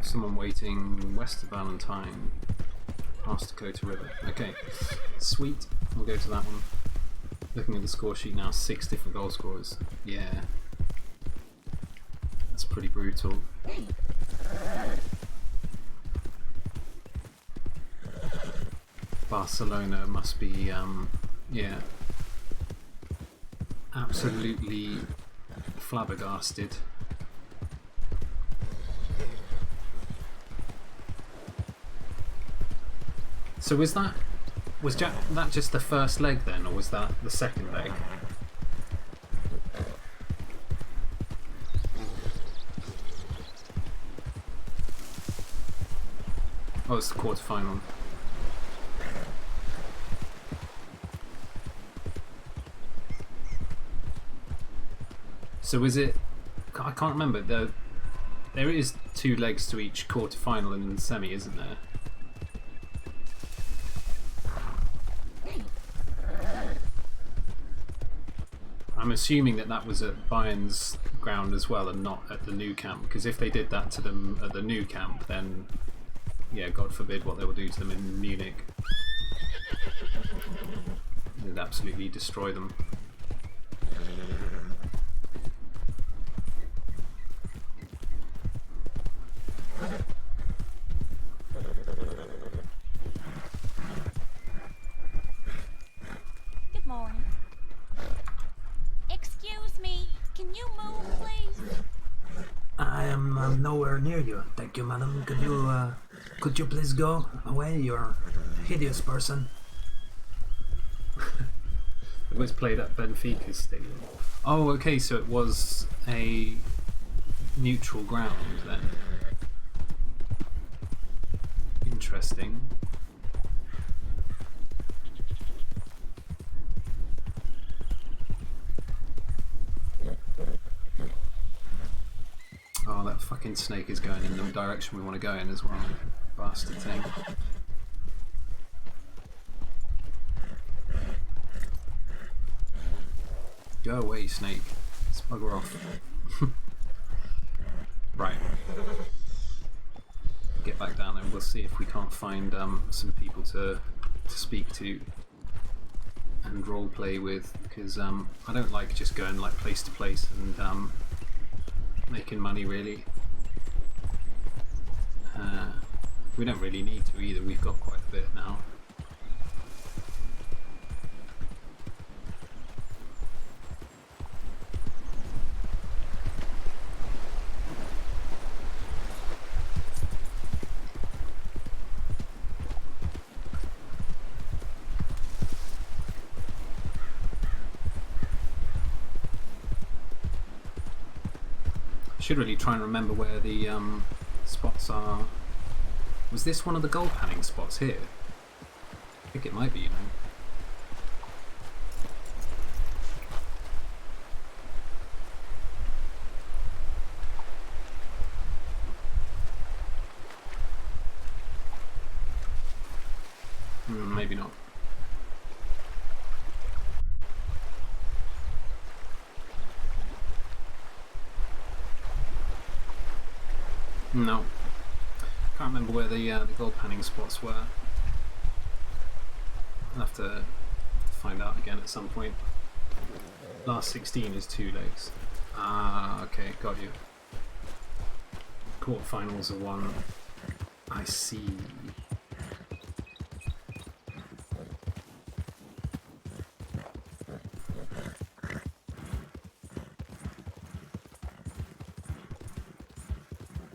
Someone waiting west of Valentine, past Dakota River. Okay, sweet. We'll go to that one. Looking at the score sheet now, 6 different goal scorers. Yeah, that's pretty brutal. Barcelona must be, yeah, absolutely flabbergasted. So was that just the first leg then, or was that the second leg? Oh, it's the quarterfinal. So is it? I can't remember. There is 2 legs to each quarterfinal and semi, isn't there? I'm assuming that was at Bayern's ground as well and not at the new camp, because if they did that to them at the new camp, then yeah, God forbid what they will do to them in Munich. It'd absolutely destroy them. Good morning. Excuse me, can you move, please? I am nowhere near you. Thank you, madam. Could you please go away? You're a hideous person. It was played at Benfica's stadium. Oh, okay, so it was a neutral ground then. Interesting. Oh, that fucking snake is going in the direction we want to go in as well. Bastard thing. Go away, snake. Let's bugger off. Right. Get back down and we'll see if we can't find some people to to speak to and role play with, because I don't like just going like place to place and making money really. We don't really need to either, we've got quite a bit now. Should really try and remember where the spots are. Was this one of the gold panning spots here? I think it might be, you know. Maybe not. No. Can't remember where the gold panning spots were. I'll have to find out again at some point. Last 16 is 2 legs. Ah, okay, got you. Quarterfinals are 1. I see.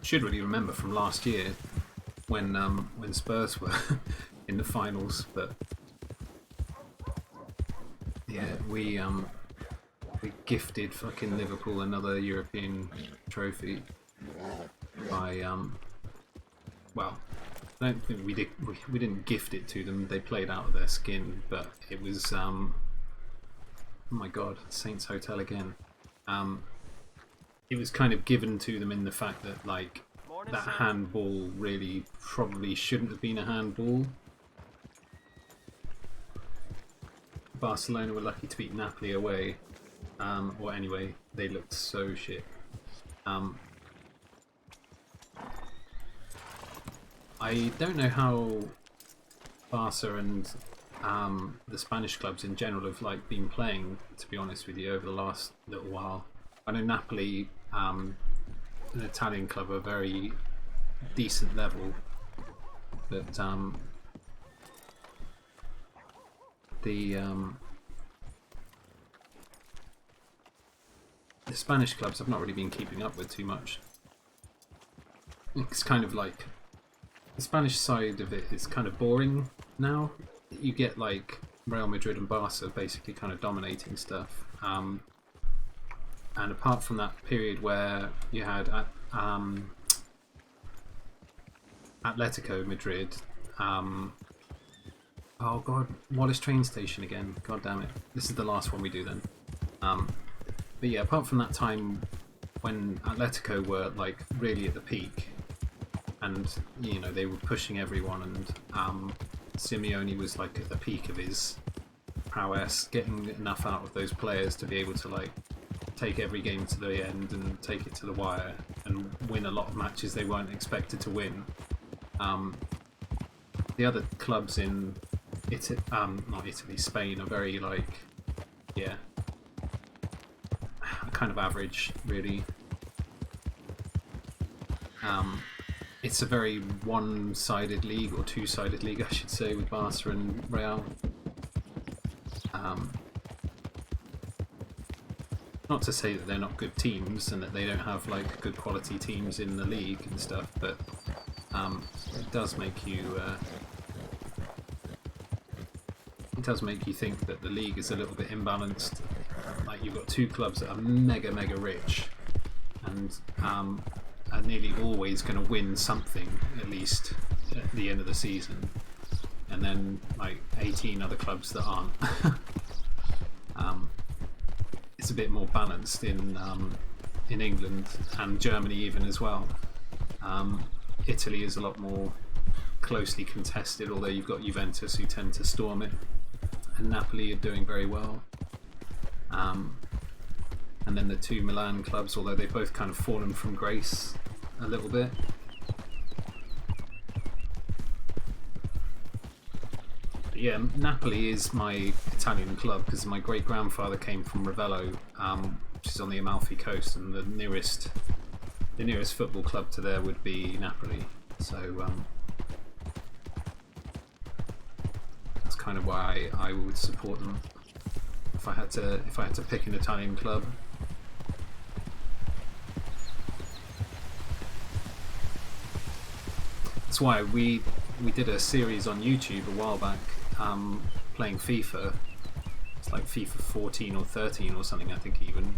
Should really remember from last year when Spurs were in the finals, but yeah, we gifted fucking Liverpool another European trophy by well, I don't think we didn't gift it to them. They played out of their skin, but it was oh my god, Saints Hotel again. It was kind of given to them in the fact that like that handball really probably shouldn't have been a handball. Barcelona were lucky to beat Napoli away, or anyway, they looked so shit. I don't know how Barca and the Spanish clubs in general have like been playing, to be honest with you, over the last little while. I know Napoli, an Italian club, are very decent level, but the Spanish clubs I've not really been keeping up with too much. It's kind of like the Spanish side of it is kind of boring now. You get like Real Madrid and Barca basically kind of dominating stuff. And apart from that period where you had Atletico Madrid, oh god, Wallace train station again, god damn it. This is the last one we do then. But yeah, apart from that time when Atletico were like really at the peak, and you know they were pushing everyone, and Simeone was like at the peak of his prowess, getting enough out of those players to be able to like take every game to the end and take it to the wire and win a lot of matches they weren't expected to win. The other clubs in not Italy, Spain are very like, yeah, kind of average really. It's a very one-sided league, or two-sided league I should say, with Barca and Real. Not to say that they're not good teams and that they don't have like good quality teams in the league and stuff, but it does make you think that the league is a little bit imbalanced. Like you've got two clubs that are mega rich and are nearly always going to win something at least at the end of the season, and then like 18 other clubs that aren't. It's a bit more balanced in England and Germany even as well. Italy is a lot more closely contested, although you've got Juventus who tend to storm it, and Napoli are doing very well. And then the two Milan clubs, although they've both kind of fallen from grace a little bit. Yeah, Napoli is my Italian club because my great grandfather came from Ravello, which is on the Amalfi Coast, and the nearest football club to there would be Napoli. So that's kind of why I would support them if I had to pick an Italian club. That's why we did a series on YouTube a while back, playing FIFA. It's like FIFA 14 or 13 or something, I think even.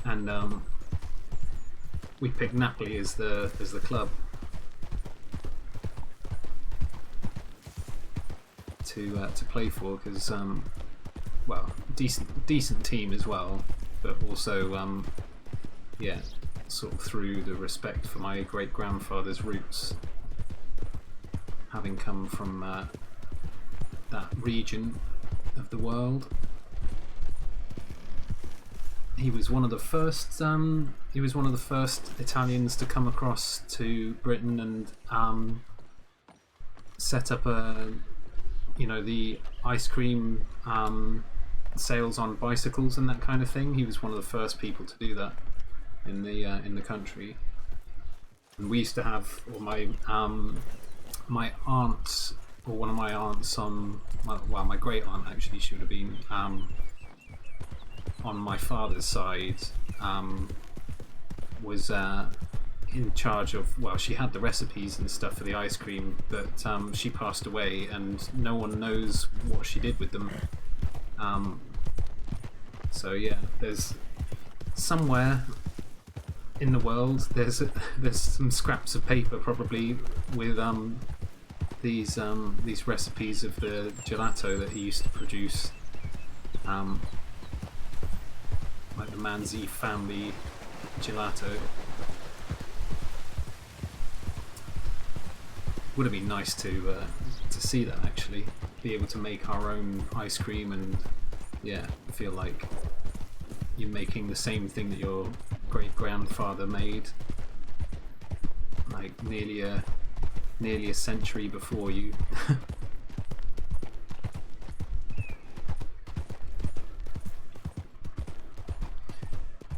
And we picked Napoli as the club to play for because well, decent team as well, but also yeah, sort of through the respect for my great grandfather's roots, having come from that region of the world. He was one of the first. He was one of the first Italians to come across to Britain and set up the ice cream sales on bicycles and that kind of thing. He was one of the first people to do that in the country. And we used to have, or my aunt, or one of my aunts my great aunt actually, she would have been on my father's side, was in charge of, well, she had the recipes and stuff for the ice cream, but she passed away and no one knows what she did with them. So yeah, there's somewhere in the world there's some scraps of paper probably with these recipes of the gelato that he used to produce, like the Manzi family gelato. Would have been nice to see that, actually, be able to make our own ice cream and yeah, feel like you're making the same thing that your great grandfather made, like nearly a century before you.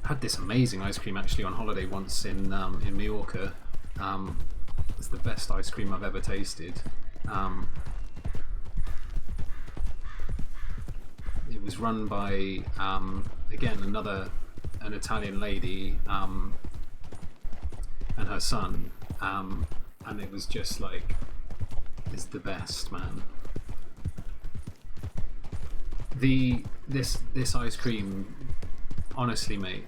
Had this amazing ice cream actually on holiday once in Mallorca. It's the best ice cream I've ever tasted. It was run by again an Italian lady and her son, and it was just like, it's the best, man. This ice cream, honestly, mate,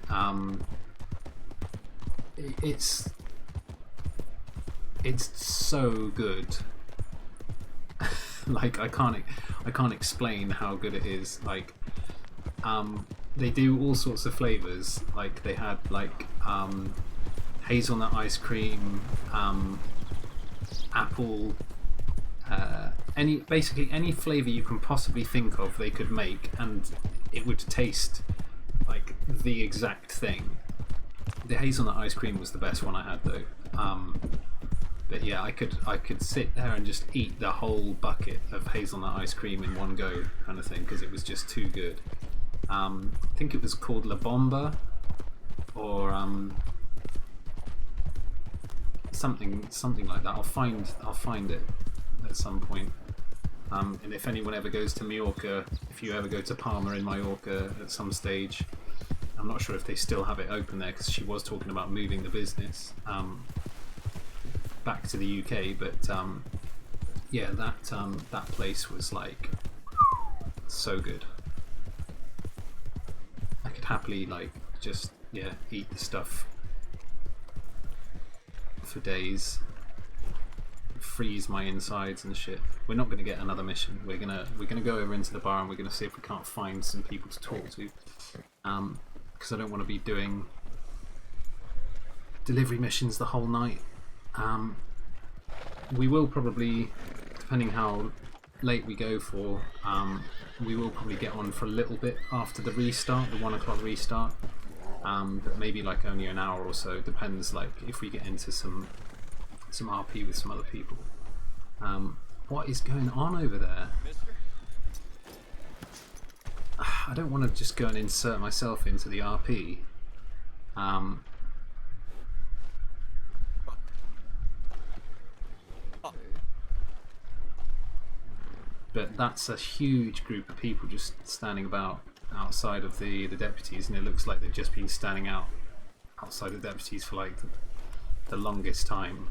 it's so good. Like I can't explain how good it is. Like they do all sorts of flavors. Like they had like hazelnut ice cream, apple, basically any flavor you can possibly think of they could make, and it would taste like the exact thing. The hazelnut ice cream was the best one I had though. But yeah, I could sit there and just eat the whole bucket of hazelnut ice cream in one go, kind of thing, because it was just too good. I think it was called La Bomba, or something like that. I'll find it at some point. And if anyone ever goes to Mallorca, if you ever go to Palma in Mallorca at some stage, I'm not sure if they still have it open there, because she was talking about moving the business back to the UK, but yeah, that place was like so good. I could happily like just eat the stuff for days, freeze my insides and shit. We're not going to get another mission. We're gonna go over into the bar and we're gonna see if we can't find some people to talk to, because I don't want to be doing delivery missions the whole night. We will probably, depending how late we go for, we will probably get on for a little bit after the restart, the 1 o'clock restart, but maybe like only an hour or so. Depends, like if we get into some RP with some other people. What is going on over there? I don't want to just go and insert myself into the RP. But that's a huge group of people just standing about outside of the deputies, and it looks like they've just been standing outside the deputies for like the longest time.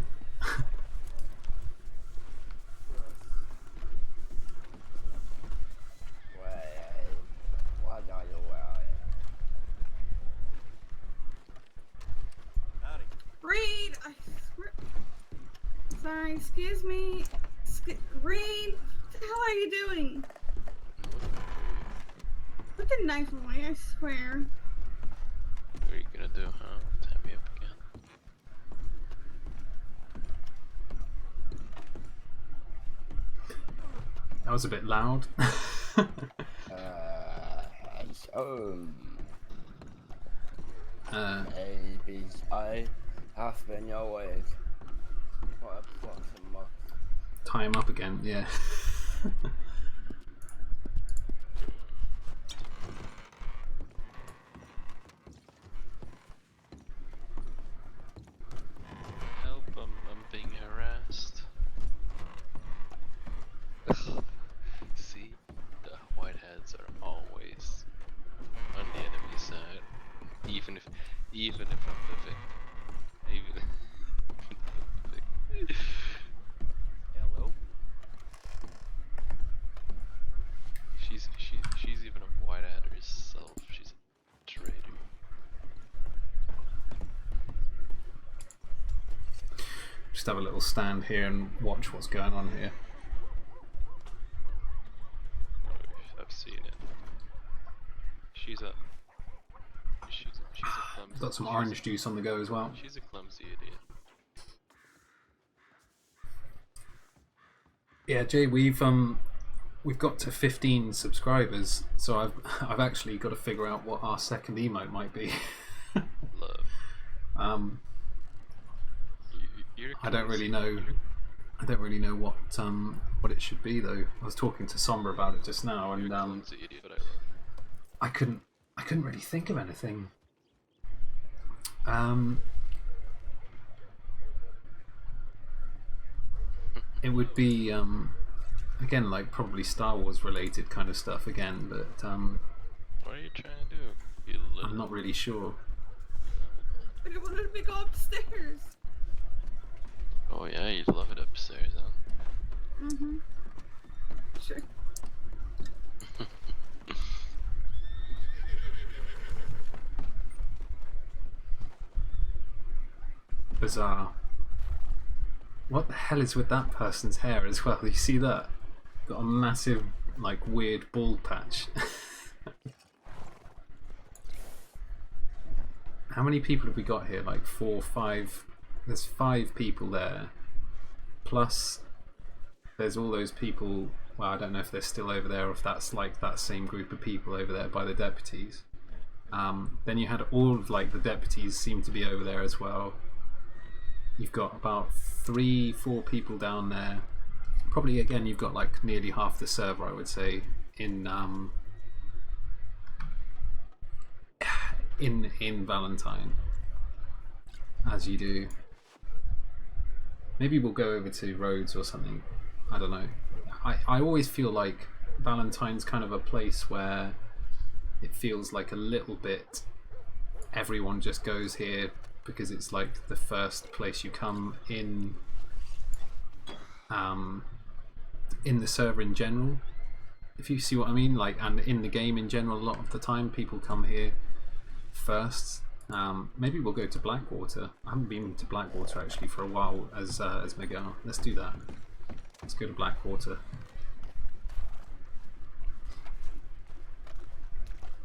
Reed! I swear. Sorry, excuse me. Reed! What the hell are you doing? Looking nice for me, I swear. What are you gonna do, huh? Tie me up again? That was a bit loud. I have been your way. What a fucking muck. Tie him up again, yeah. Help, I'm being harassed. See, the whiteheads are always on the enemy side. Even if I'm the victim. Hello? She's even a whitehead herself. She's a traitor. Just have a little stand here and watch what's going on here. I've seen it. She's a clumsy. Got some orange juice on the go as well. She's a clumsy idiot. Yeah, Jay, we've got to 15 subscribers, so I've actually got to figure out what our second emote might be. Love. I don't really know. I don't really know what it should be though. I was talking to Somber about it just now, and I couldn't really think of anything. It would be again like probably Star Wars related kind of stuff again, but what are you trying to do? I'm not really sure. I don't want to go upstairs. Oh yeah, you'd love it upstairs, huh? Mm-hmm. Sure. Bizarre. What the hell is with that person's hair as well? You see that? Got a massive, like, weird bald patch. How many people have we got here? Like 4, 5. There's 5 people there. Plus, there's all those people. Well, I don't know if they're still over there or if that's like that same group of people over there by the deputies. Then you had all of like the deputies seem to be over there as well. You've got about 3, 4 people down there. Probably again you've got like nearly half the server, I would say, in Valentine, as you do. Maybe we'll go over to Rhodes or something. I don't know. I always feel like Valentine's kind of a place where it feels like a little bit everyone just goes here because it's like the first place you come in the server in general, if you see what I mean, like, and in the game in general. A lot of the time people come here first. Maybe we'll go to Blackwater. I haven't been to Blackwater actually for a while as Miguel. Let's do that. Let's go to Blackwater.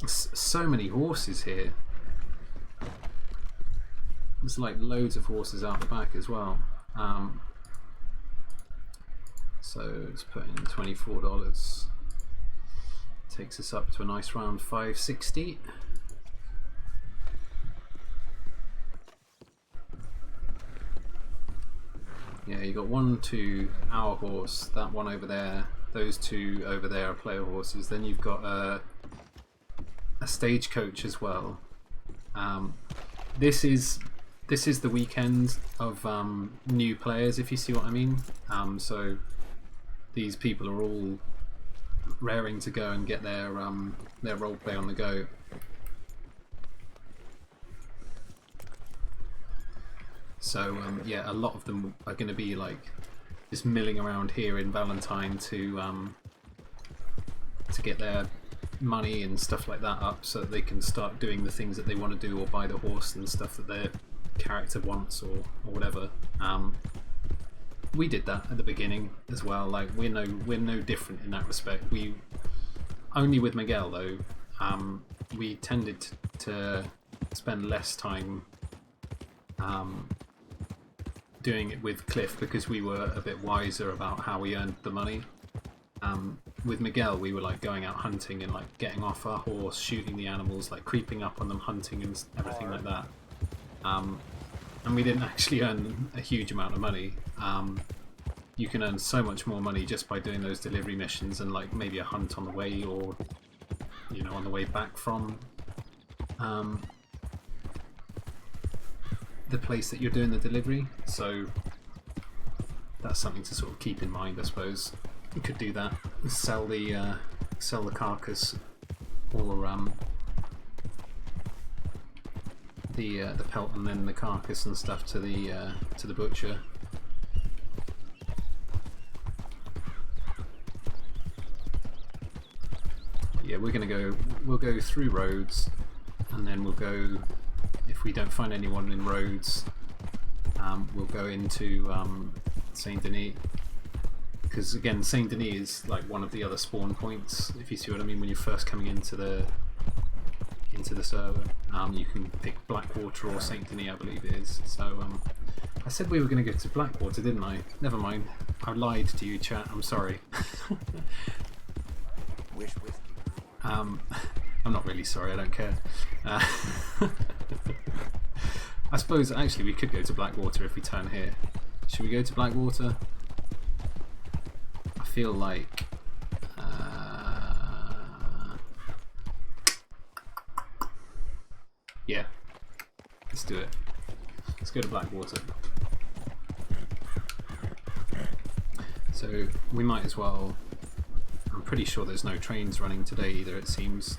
So many horses here. There's like loads of horses out the back as well. So let's put in $24. Takes us up to a nice round 560. Yeah, you got 1, 2, our horse, that one over there, those 2 over there are player horses. Then you've got a stagecoach as well. This is the weekend of new players, if you see what I mean. So these people are all raring to go and get their roleplay on the go. So yeah, a lot of them are going to be like just milling around here in Valentine to get their money and stuff like that up, so that they can start doing the things that they want to do, or buy the horse and stuff that their character wants, or whatever. We did that at the beginning as well. Like we're no different in that respect. We only with Miguel though, we tended to spend less time doing it with Cliff, because we were a bit wiser about how we earned the money. With Miguel, we were like going out hunting and like getting off our horse, shooting the animals, like creeping up on them, hunting and everything like that. And we didn't actually earn a huge amount of money. You can earn so much more money just by doing those delivery missions and like maybe a hunt on the way, or you know, on the way back from the place that you're doing the delivery. So that's something to sort of keep in mind, I suppose. You could do that. Sell the carcass, or the pelt and then the carcass and stuff to the butcher. Yeah, we'll go through roads, and then we'll go, if we don't find anyone in roads, we'll go into Saint Denis, because again Saint Denis is like one of the other spawn points, if you see what I mean, when you're first coming into the server. You can pick Blackwater or Saint Denis, I believe it is. So I said we were going to go to Blackwater, didn't I? Never mind, I lied to you, chat, I'm sorry. Wish whiskey. I'm not really sorry, I don't care. I suppose actually we could go to Blackwater if we turn here. Should we go to Blackwater? I feel like yeah, let's do it. Let's go to Blackwater. So we might as well. I'm pretty sure there's no trains running today either, it seems.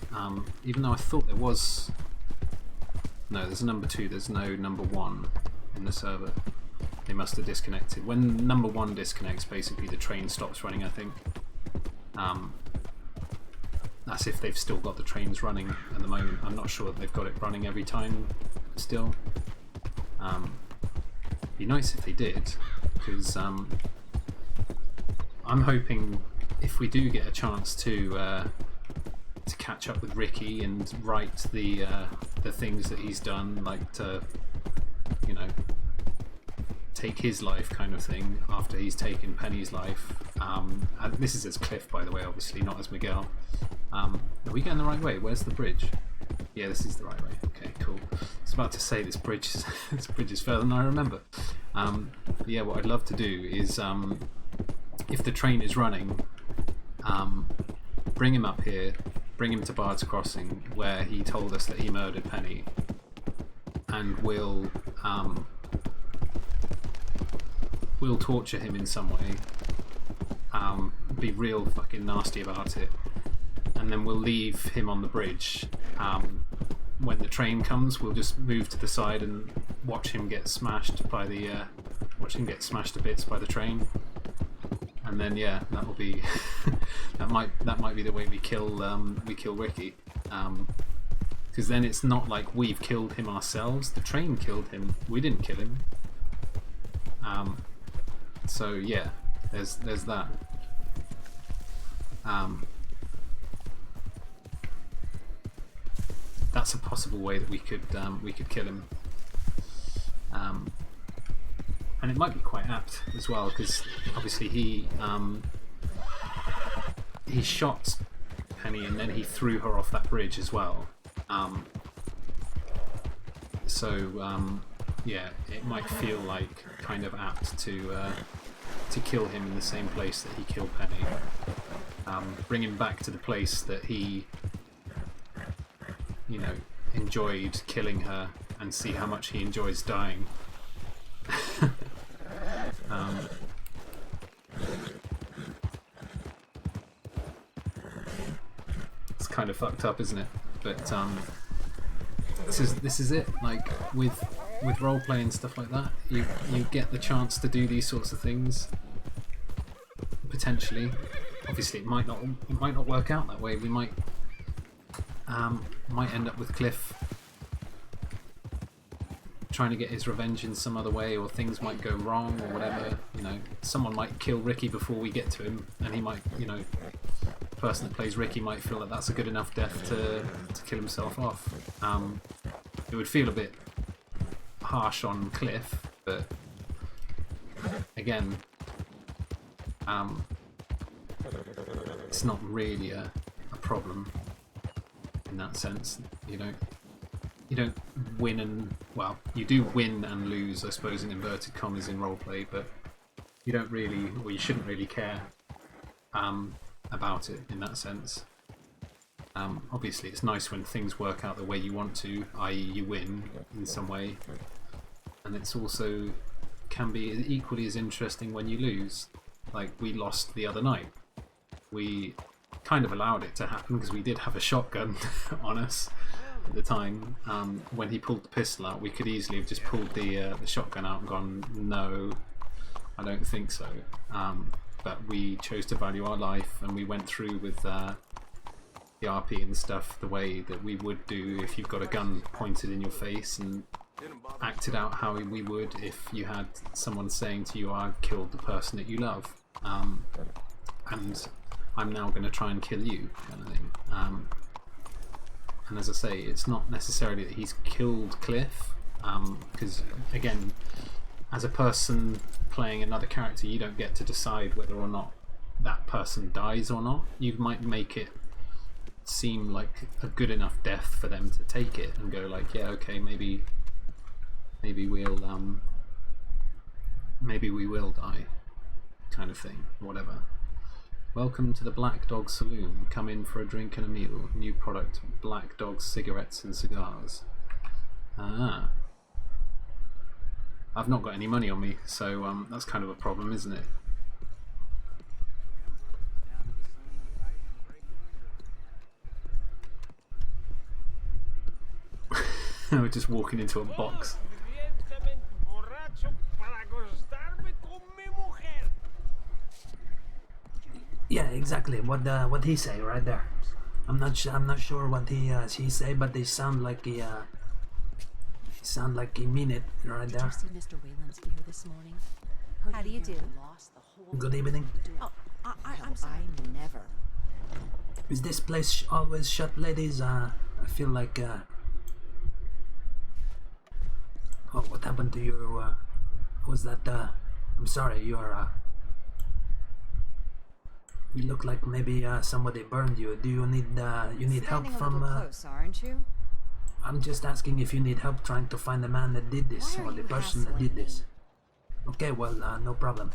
Even though I thought there was. No, there's a number 2, there's no number 1 in the server. They must have disconnected. When number 1 disconnects, basically the train stops running, I think. That's if they've still got the trains running at the moment. I'm not sure that they've got it running every time still. Be nice if they did, because I'm hoping if we do get a chance to catch up with Ricky and write the things that he's done, like to, you know, take his life kind of thing after he's taken Penny's life. And this is as Cliff, by the way, obviously, not as Miguel. Are we going the right way? Where's the bridge? Yeah, this is the right way. Okay, cool. I was about to say this bridge is further than I remember. Yeah, what I'd love to do is, if the train is running, bring him up here, bring him to Bard's Crossing, where he told us that he murdered Penny, and we'll torture him in some way, be real fucking nasty about it, and then we'll leave him on the bridge. When the train comes, we'll just move to the side and watch him get smashed to bits by the train. And then yeah, that will be that might be the way we kill Ricky, because then it's not like we've killed him ourselves. The train killed him. We didn't kill him. So yeah, there's that. That's a possible way that we could kill him. And it might be quite apt as well, because obviously he shot Penny and then he threw her off that bridge as well. So yeah, it might feel like kind of apt to kill him in the same place that he killed Penny. Bring him back to the place that he, you know, enjoyed killing her, and see how much he enjoys dying. It's kind of fucked up, isn't it? But this is it. Like with roleplay and stuff like that, you get the chance to do these sorts of things. Potentially, obviously, it might not work out that way. We might end up with Cliff trying to get his revenge in some other way, or things might go wrong, or whatever. You know, someone might kill Ricky before we get to him, and he might, you know, the person that plays Ricky might feel that that's a good enough death to kill himself off. It would feel a bit harsh on Cliff, but again, it's not really a problem in that sense. You don't win and, well, you do win and lose, I suppose, in inverted commas in roleplay, but you don't really, or you shouldn't really care about it in that sense. Obviously, it's nice when things work out the way you want to, i.e. you win in some way, and it's also can be equally as interesting when you lose. Like we lost the other night. We kind of allowed it to happen because we did have a shotgun on us at the time. When he pulled the pistol out, we could easily have just pulled the shotgun out and gone, no, I don't think so. But we chose to value our life, and we went through with the RP and stuff the way that we would do if you've got a gun pointed in your face, and acted out how we would if you had someone saying to you, I killed the person that you love, and I'm now going to try and kill you, kind of thing. And as I say, it's not necessarily that he's killed Cliff, because again, as a person playing another character, you don't get to decide whether or not that person dies or not. You might make it seem like a good enough death for them to take it and go like, yeah, okay, maybe we'll maybe we will die, kind of thing, whatever. Welcome to the Black Dog Saloon. Come in for a drink and a meal. New product, Black Dog cigarettes and cigars. Ah. I've not got any money on me, so that's kind of a problem, isn't it? We're just walking into a box. Yeah, exactly. What he say right there? I'm not sure what she say, but they sound like he mean it right there. Did you see Mr. Wayland's ear this morning? How do you do? Good evening. Oh, I'm sorry. I never. Is this place always shut, ladies? I feel like oh, what happened to your was that I'm sorry, you're you look like maybe somebody burned you. Do you need help from close, aren't you? I'm just asking if you need help trying to find the man that did this, or the person that did this. Okay, well, no problem.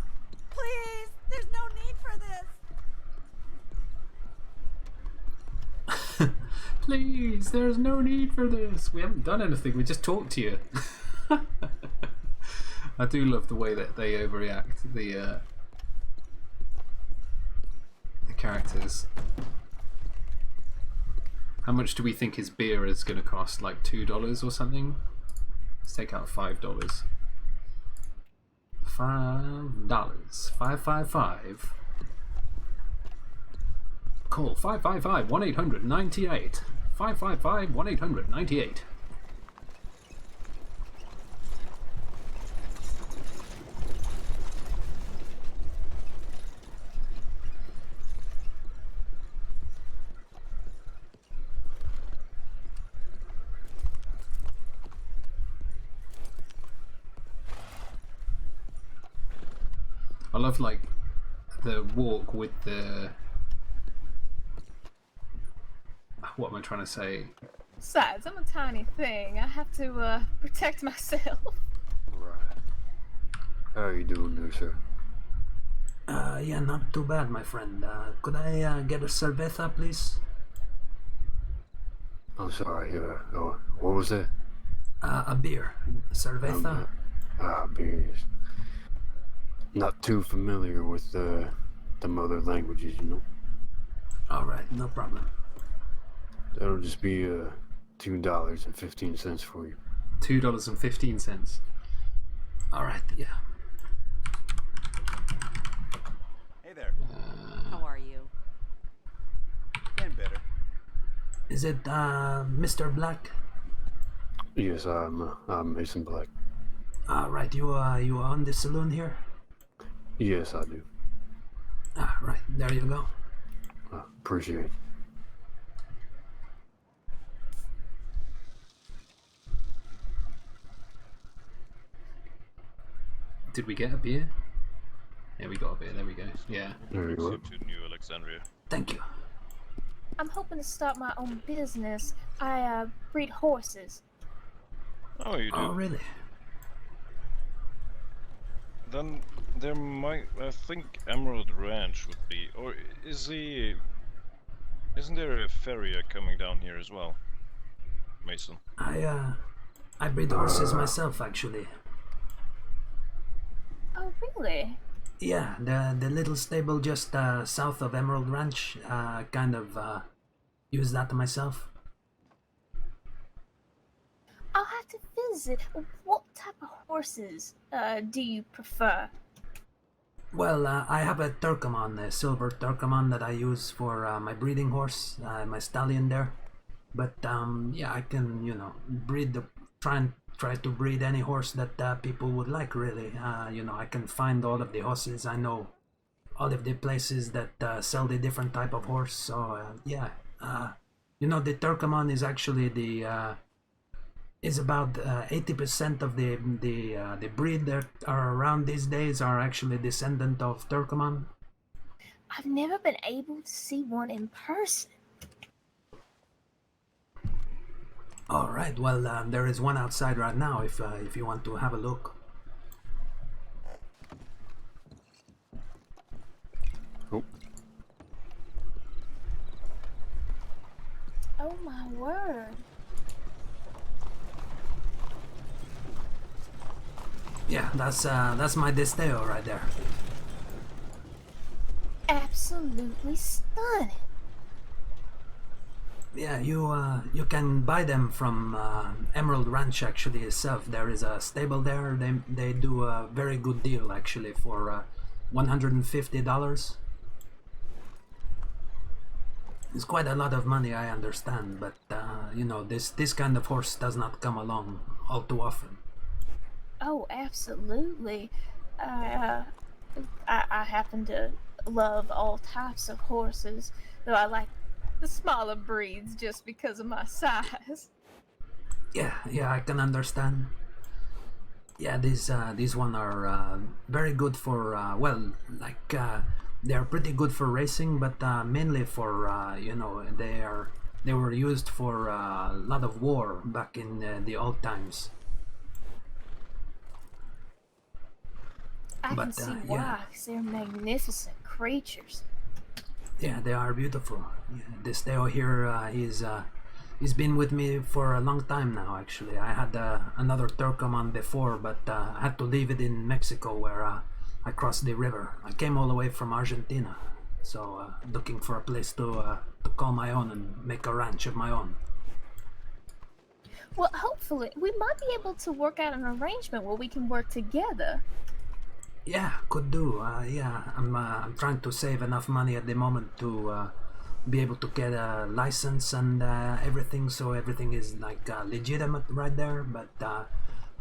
Please, there's no need for this. Please, there's no need for this. We haven't done anything, we just talked to you. I do love the way that they overreact, the characters. How much do we think his beer is going to cost? Like $2 or something? Let's take out $5. $5. 555. Call 555-1800-98. 555-1800-98. I love like the walk with the, what am I trying to say? Besides, I'm a tiny thing. I have to protect myself. How are you doing there, sir? Yeah, not too bad, my friend. Could I get a cerveza, please? I'm sorry, what was that? A beer. Cerveza? Beers. Not too familiar with the mother languages, you know. Alright, no problem. That'll just be $2.15 for you. $2.15. Alright, yeah. Hey there. How are you? Getting better. Is it Mr. Black? Yes, I'm Mason Black. Right, you own the saloon here? Yes, I do. Right, there you go. Appreciate it. Did we get a beer? Yeah, we got a beer. There we go. Yeah. There you go. To New Alexandria. Thank you. I'm hoping to start my own business. I breed horses. Oh, you do? Oh, really? Then there might, I think Emerald Ranch would be, or isn't there a farrier coming down here as well? Mason. I breed horses myself, actually. Oh, really? Yeah, the little stable just south of Emerald Ranch, kind of use that myself. I'll have to visit. What type of horses do you prefer? Well, I have a Turcoman, a silver Turcoman that I use for my breeding horse, my stallion there. But yeah, I can, you know, try to breed any horse that people would like, really. You know, I can find all of the horses. I know all of the places that sell the different type of horse. So yeah, you know, the Turcoman is actually the is about 80% of the breed that are around these days are actually descendant of Turcoman. I've never been able to see one in person. All right. Well, there is one outside right now. If you want to have a look. Oh. Oh my word! Yeah, that's my Desteo right there. Absolutely stunning. Yeah, you can buy them from Emerald Ranch actually itself. There is a stable there. They do a very good deal actually for $150. It's quite a lot of money, I understand, but you know, this kind of horse does not come along all too often. Oh, absolutely. I happen to love all types of horses, though I like the smaller breeds just because of my size. Yeah, I can understand. Yeah, these one are very good for well, like they are pretty good for racing, but mainly for you know, they were used for a lot of war back in the old times. I can see why, because they're magnificent creatures. Yeah, they are beautiful. Yeah, this Theo here, he's been with me for a long time now. Actually, I had another Turcoman before, but I had to leave it in Mexico, where I crossed the river. I came all the way from Argentina, so looking for a place to call my own and make a ranch of my own. Well, hopefully, we might be able to work out an arrangement where we can work together. Yeah, could do. Yeah, I'm trying to save enough money at the moment to be able to get a license and everything, so everything is like legitimate right there. But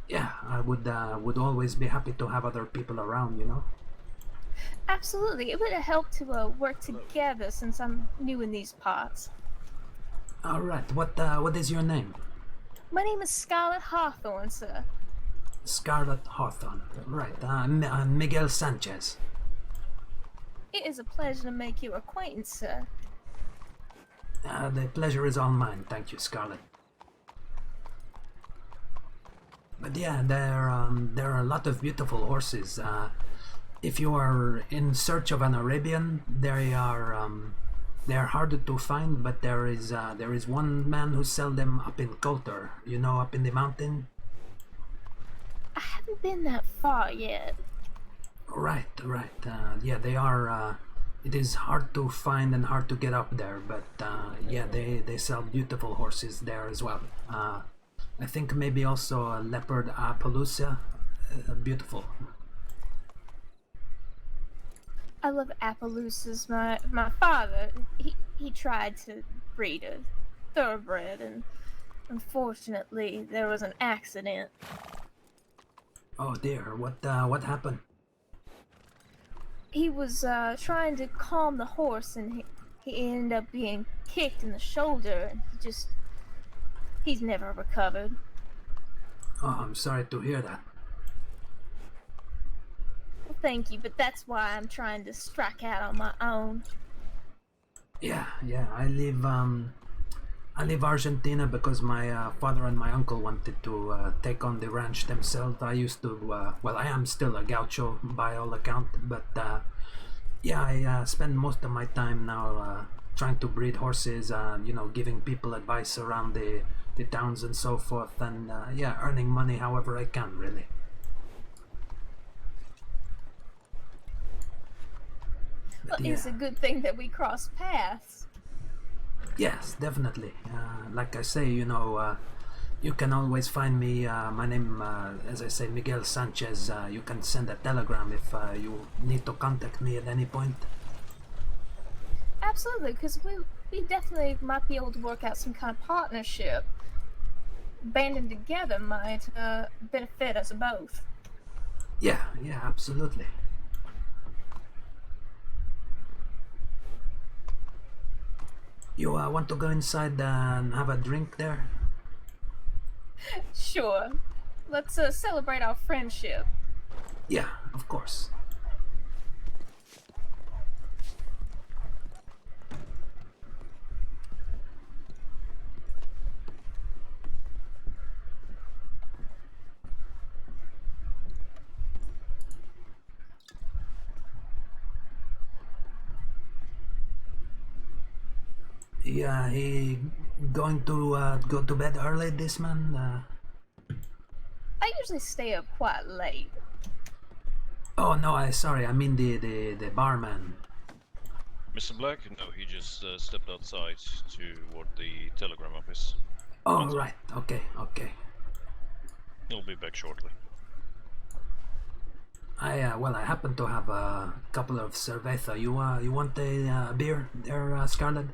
yeah, I would always be happy to have other people around, you know. Absolutely, it would help to work together since I'm new in these parts. All right, what is your name? My name is Scarlett Hawthorne, sir. Scarlett Hawthorne. Right, I'm Miguel Sanchez. It is a pleasure to make your acquaintance, sir. The pleasure is all mine. Thank you, Scarlett. But yeah, there are a lot of beautiful horses. If you are in search of an Arabian, they are harder to find. But there is one man who sells them up in Coulter. You know, up in the mountain. I haven't been that far yet. Right, right. Yeah, they are. It is hard to find and hard to get up there, but yeah, they sell beautiful horses there as well. I think maybe also a leopard Appaloosa, beautiful. I love Appaloosas. My father, he tried to breed a thoroughbred, and unfortunately there was an accident. Oh dear, what happened? He was trying to calm the horse, and he ended up being kicked in the shoulder, and he's never recovered. Oh, I'm sorry to hear that. Well, thank you, but that's why I'm trying to strike out on my own. Yeah, yeah. I leave Argentina because my father and my uncle wanted to take on the ranch themselves. I used to, well, I am still a gaucho by all account, but yeah, I spend most of my time now trying to breed horses, you know, giving people advice around the towns and so forth, and yeah, earning money however I can, really. Well, Yeah. it's a good thing that we crossed paths. Yes, definitely. Like I say, you know, you can always find me. My name, as I say, Miguel Sanchez. You can send a telegram if you need to contact me at any point. Absolutely, because we definitely might be able to work out some kind of partnership. Banding together might benefit us both. Yeah, yeah, absolutely. You want to go inside and have a drink there? Sure. Let's celebrate our friendship. Yeah, of course. Yeah, he going to go to bed early, this man? I usually stay up quite late. Oh no, sorry, I mean the barman. Mr. Black? No, he just stepped outside toward the telegram office. Oh right, okay, okay. He'll be back shortly. Well, I happen to have a couple of cerveza. You want a beer there, Scarlet?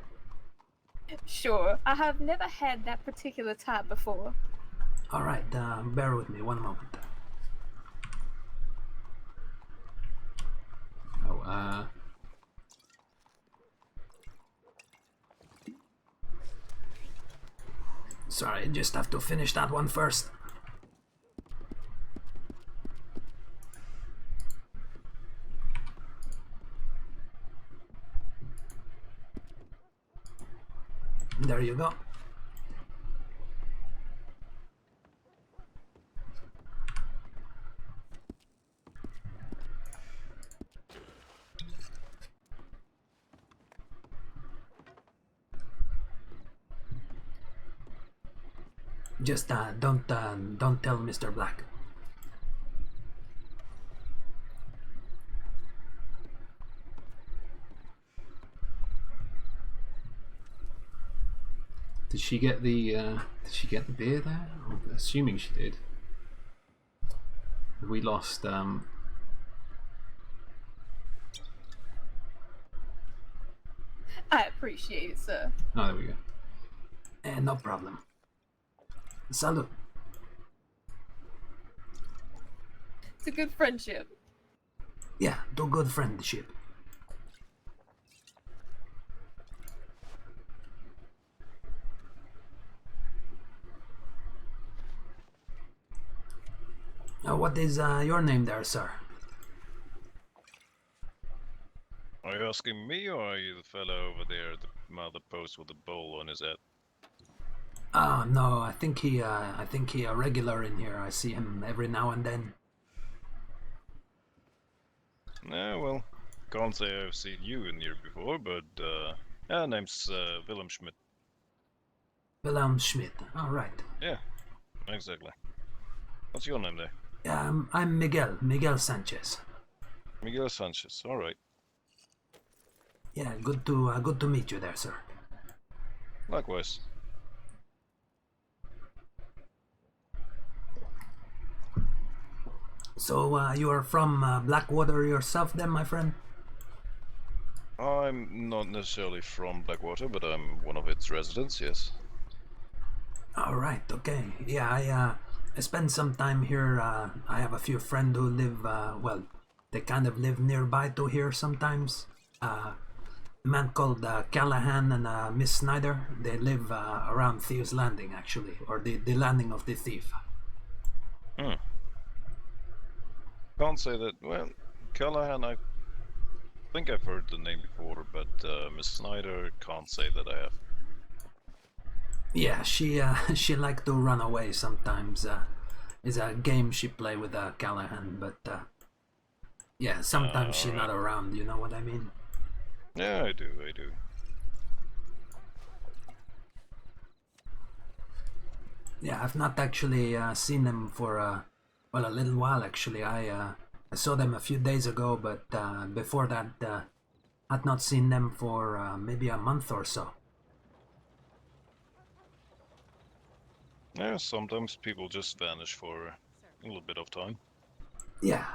Sure. I have never had that particular type before. All right, bear with me one moment. Oh, Sorry, just have to finish that one first. There you go. Just don't tell Mr. Black. did she get the beer there? I'm assuming she did. We lost. I appreciate it, sir. Oh, there we go. No problem. Salud. It's a good friendship. Yeah, do good friendship. What is your name there, sir? Are you asking me, or are you the fellow over there, the mother post with the bowl on his head? Oh no, I think he a regular in here. I see him every now and then. Yeah, well, can't say I've seen you in here before, but yeah, name's Willem Schmidt. Wilhelm Schmidt. All right. Yeah, exactly. What's your name there? I'm Miguel Sanchez. Miguel Sanchez. All right. Yeah, good to meet you there, sir. Likewise. So you are from Blackwater yourself, then, my friend? I'm not necessarily from Blackwater, but I'm one of its residents. Yes. All right. Okay. Yeah, I spend some time here. I have a few friends who live. Well, they kind of live nearby to here sometimes. A man called Callahan and Miss Snyder. They live around Thieves Landing, actually, or the landing of the thief. Hmm. Can't say that. Well, Callahan, I think I've heard the name before, but Miss Snyder, can't say that I have. Yeah, she like to run away sometimes. It's a game she play with Callahan, but yeah, sometimes she's not around. You know what I mean? Yeah, I do. Yeah, I've not actually seen them for well, a little while actually. I saw them a few days ago, but before that, I'd not seen them for maybe a month or so. Yeah, sometimes people just vanish for a little bit of time. Yeah.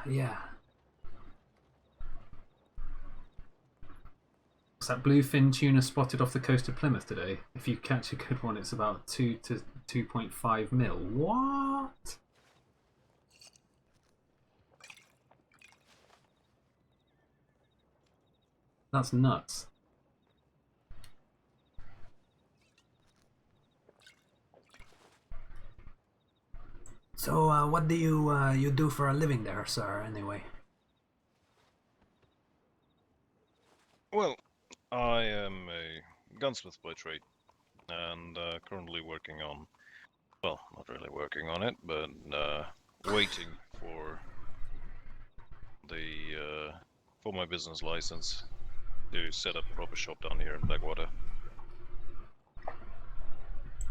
Was that bluefin tuna spotted off the coast of Plymouth today? If you catch a good one, it's about 2 to 2.5 mil. What? That's nuts. So what do you do for a living there, sir? Anyway. Well, I am a gunsmith by trade, and currently working on, well, not really working on it, but waiting for the for my business license to set up a proper shop down here in Blackwater.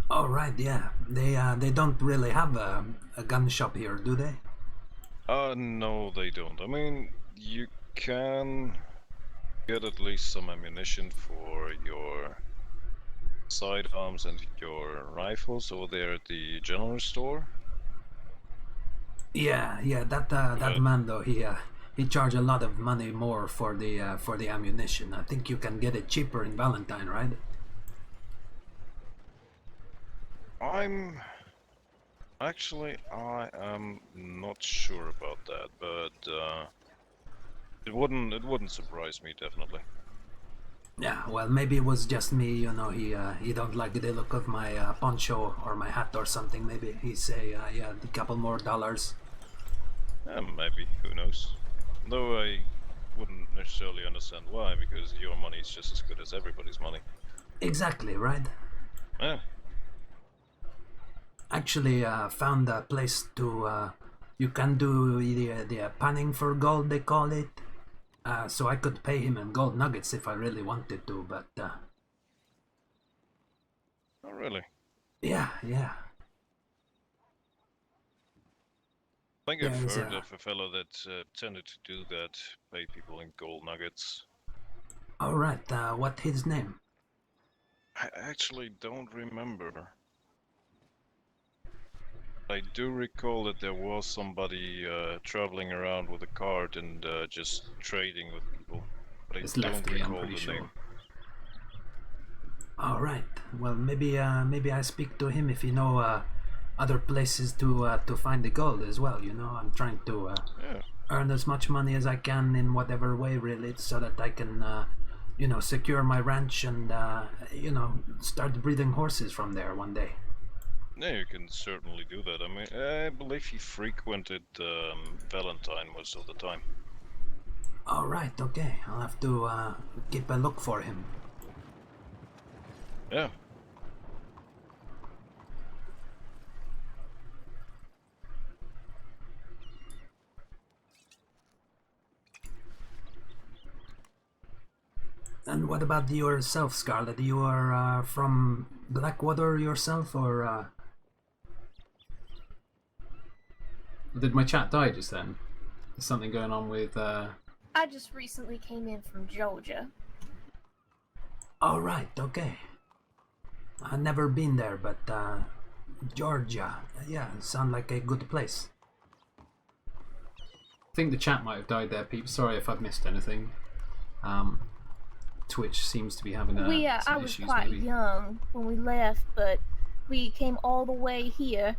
All right, yeah. They don't really have a gun shop here, do they? No, they don't. I mean, you can get at least some ammunition for your sidearms and your rifles over there at the general store. Yeah. That man though, he charge a lot of money more for the ammunition. I think you can get it cheaper in Valentine, right? I am not sure about that, but it wouldn't surprise me, definitely. Yeah, well, maybe it was just me. You know, he don't like the look of my poncho or my hat or something. Maybe he say, yeah, a couple more dollars. Maybe, who knows? Though I wouldn't necessarily understand why, because your money is just as good as everybody's money. Exactly, right? Yeah. Actually, found a place to you can do the panning for gold, they call it. So I could pay him in gold nuggets if I really wanted to, but Oh, really? yeah. I think I've heard of a fellow that tended to do that, pay people in gold nuggets. Alright, what his name? I actually don't remember. I do recall that there was somebody traveling around with a cart and just trading with people, but It's I don't Lefty, I'm recall pretty the sure. name. Alright, well maybe I speak to him if you know other places to find the gold as well, you know. I'm trying to earn as much money as I can in whatever way really, so that I can you know, secure my ranch and you know, start breeding horses from there one day. Yeah, you can certainly do that. I mean, I believe he frequented Valentine most of the time. Alright, okay, I'll have to keep a look for him. Yeah. And what about yourself, Scarlet? You are from Blackwater yourself, or? Did my chat die just then? Is something going on with? I just recently came in from Georgia. All right, okay. I've never been there, but Georgia, yeah, sound like a good place. I think the chat might have died there, Pete. Sorry if I've missed anything. Twitch seems to be having some I was issues, quite maybe. young when we left, but we came all the way here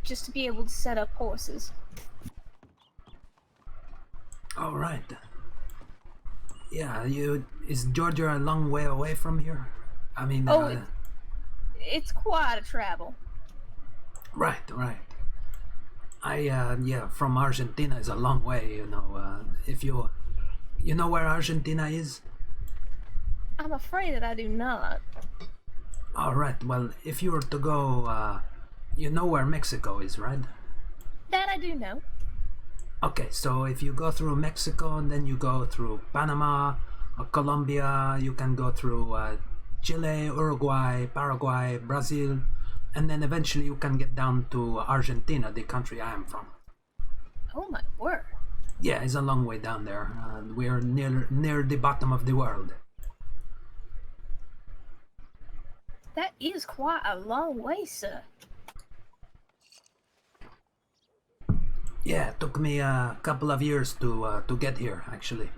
just to be able to set up horses. All right. Yeah, is Georgia a long way away from here? I mean, it's quite a travel. Right. Yeah, from Argentina is a long way, you know. If you know where Argentina is? I'm afraid that I do not. All right, well, if you were to go, you know where Mexico is, right? That I do know. Okay, so if you go through Mexico and then you go through Panama or Colombia, you can go through Chile, Uruguay, Paraguay, Brazil, and then eventually you can get down to Argentina, the country I am from. Oh my word. Yeah, it's a long way down there. We're near the bottom of the world. That is quite a long way, sir. Yeah, it took me a couple of years to get here, actually.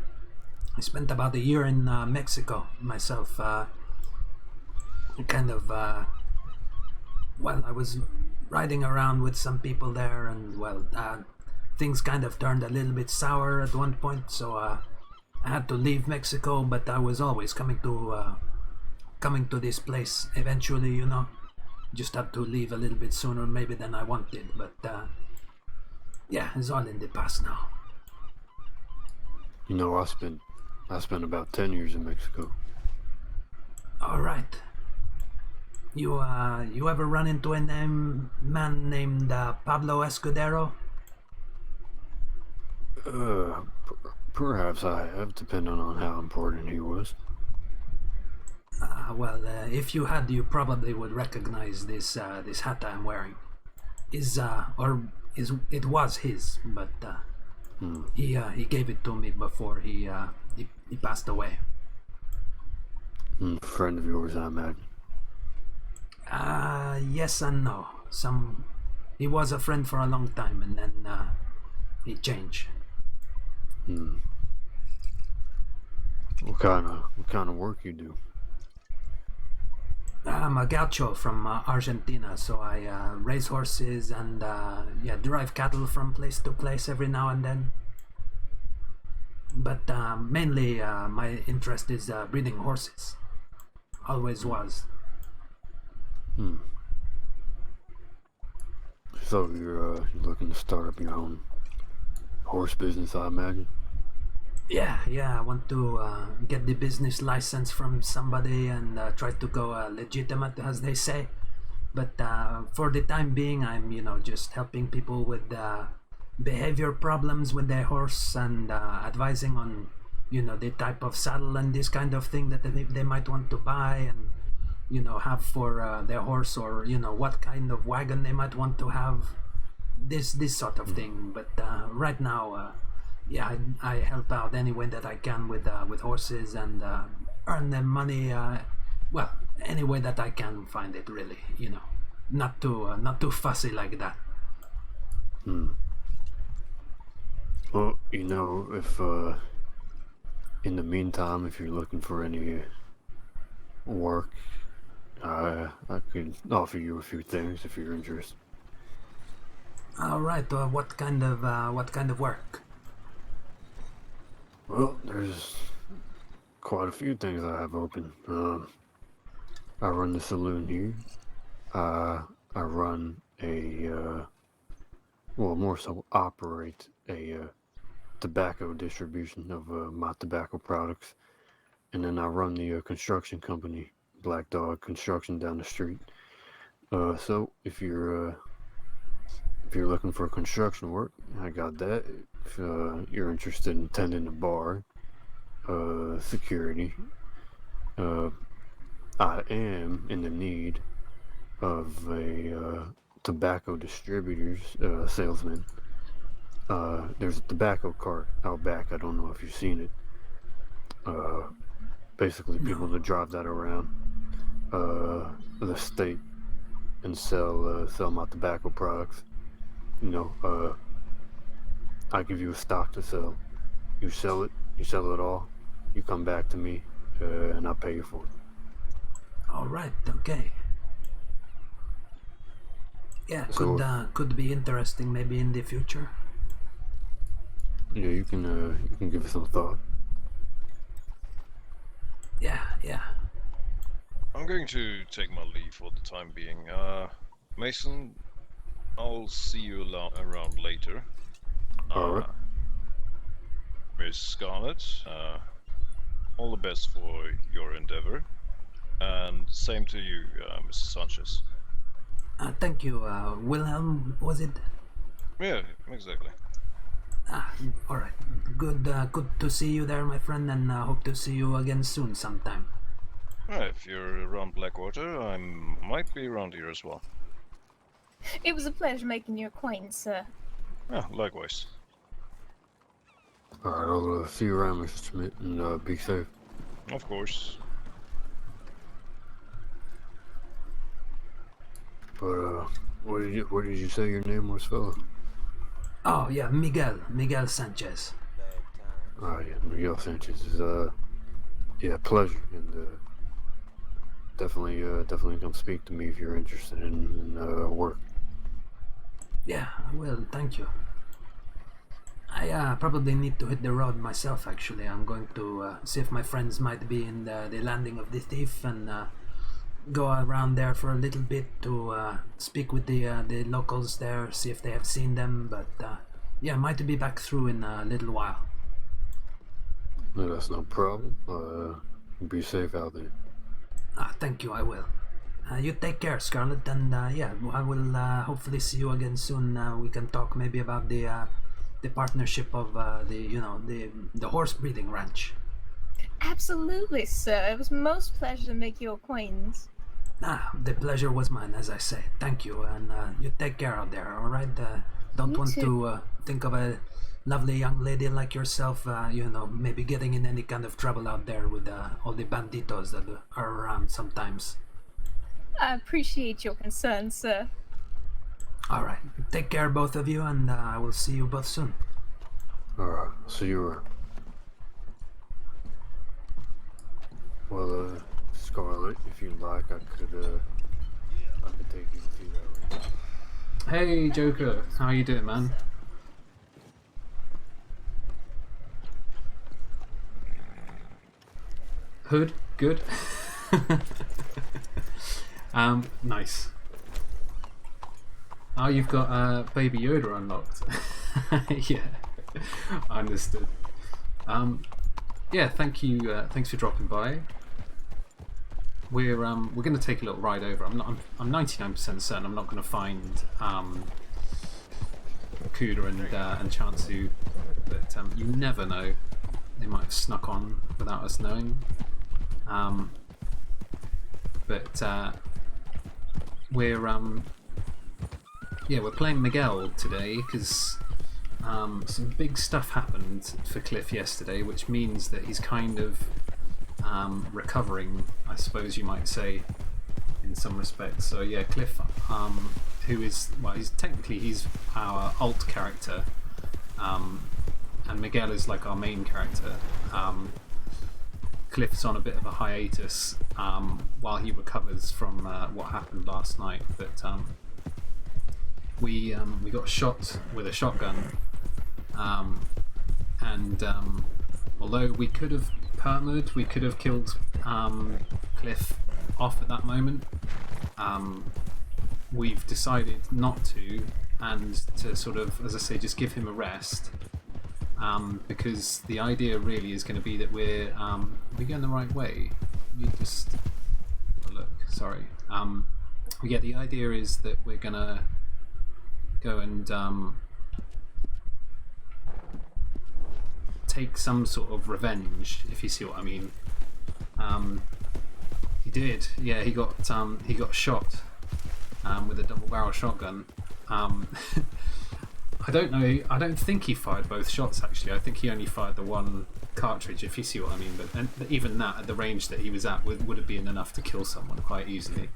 I spent about a year in Mexico myself. Well, I was riding around with some people there, and well, things kind of turned a little bit sour at one point, so I had to leave Mexico, but I was always coming to this place eventually, you know. Just had to leave a little bit sooner maybe than I wanted, but yeah, it's all in the past now. You know, I spent about 10 years in Mexico. All right. You ever run into a man named Pablo Escudero? Perhaps I have, depending on how important he was. Well, if you had, you probably would recognize this hat I'm wearing. It was his, but he gave it to me before he passed away. Friend of yours, I imagine. Yes and no. He was a friend for a long time, and then he changed. What kind of work you do? I'm a gaucho from Argentina, so I raise horses and drive cattle from place to place every now and then. But mainly my interest is breeding horses. Always was. So you're looking to start up your own horse business, I imagine? Yeah, I want to get the business license from somebody and try to go legitimate, as they say. But for the time being, I'm, just helping people with behavior problems with their horse and advising on, the type of saddle and this kind of thing that they might want to buy and, have for their horse, or, what kind of wagon they might want to have. This sort of thing. But right now, I help out any way that I can with horses and earn them money. Well, any way that I can find it, really. Not too fussy like that. Well, if in the meantime, if you're looking for any work, I could offer you a few things if you're interested. All right. What kind of work? Well, there's quite a few things I have open. I run the saloon here. I run more so operate a tobacco distribution of my tobacco products, and then I run the construction company, Black Dog Construction, down the street. So if you're looking for construction work, I got that. If you're interested in tending the bar, security, I am in the need of a tobacco distributor's salesman. There's a tobacco cart out back. I don't know if you've seen it. Basically, people that drive that around the state and sell my tobacco products. You know, I give you a stock to sell. You sell it all. You come back to me, and I pay you for it. All right. Okay. Yeah, So, could be interesting maybe in the future. yeah, you can give it some thought. Yeah. I'm going to take my leave for the time being. Mason, I'll see you around later. Alright. Miss Scarlett, all the best for your endeavor. And same to you, Mr. Sanchez. Thank you, Wilhelm, was it? Yeah, exactly. All right. Good to see you there, my friend, and hope to see you again soon sometime. If you're around Blackwater, I might be around here as well. It was a pleasure making your acquaintance, sir. Yeah, likewise. Alright, I'll see you around, Mr. Schmidt, and be safe. Of course. But what did you say your name was, fella? Oh yeah, Miguel Sanchez. Oh yeah, Miguel Sanchez is yeah, pleasure, and definitely come speak to me if you're interested in work. Yeah, I will. Thank you. I probably need to hit the road myself. Actually, I'm going to see if my friends might be in the landing of the thief and go around there for a little bit to speak with the locals there, see if they have seen them. But yeah, might be back through in a little while. No, that's no problem. Be safe out there. Thank you. I will. You take care, Scarlett, and yeah, I will hopefully see you again soon. We can talk maybe about the partnership of the horse breeding ranch. Absolutely, sir. It was most pleasure to make your acquaintance. The pleasure was mine, as I say. Thank you, and you take care out there, all right? Don't You want too. to think of a lovely young lady like yourself, maybe getting in any kind of trouble out there with all the banditos that are around sometimes. I appreciate your concern, sir. All right, take care, both of you, and I will see you both soon. Alright, see you around. Well, Scarlett, if you'd like, I could take you to see that. Hey, Joker, how you doing, man? Hood, good. Nice. Oh, you've got Baby Yoda unlocked. Yeah, I understood. Yeah, thank you. Thanks for dropping by. We're going to take a little ride over. I'm 99% certain I'm not going to find Kuda and Chansu, but you never know. They might have snuck on without us knowing. But we're playing Miguel today because some big stuff happened for Cliff yesterday, which means that he's kind of recovering, I suppose you might say, in some respects. So yeah, Cliff, who is, well, he's our alt character, and Miguel is like our main character. Cliff's on a bit of a hiatus while he recovers from what happened last night, but we got shot with a shotgun, and although we could have permaed, we could have killed Cliff off at that moment, we've decided not to, and to sort of, as I say, just give him a rest, because the idea really is going to be that we're going the right way. You just look, sorry. Yeah, the idea is that we're gonna go and take some sort of revenge, if you see what I mean. did. Yeah, he got shot with a double barrel shotgun. I don't know. I don't think he fired both shots. Actually, I think he only fired the one cartridge. If you see what I mean. But even that, at the range that he was at, would have been enough to kill someone quite easily.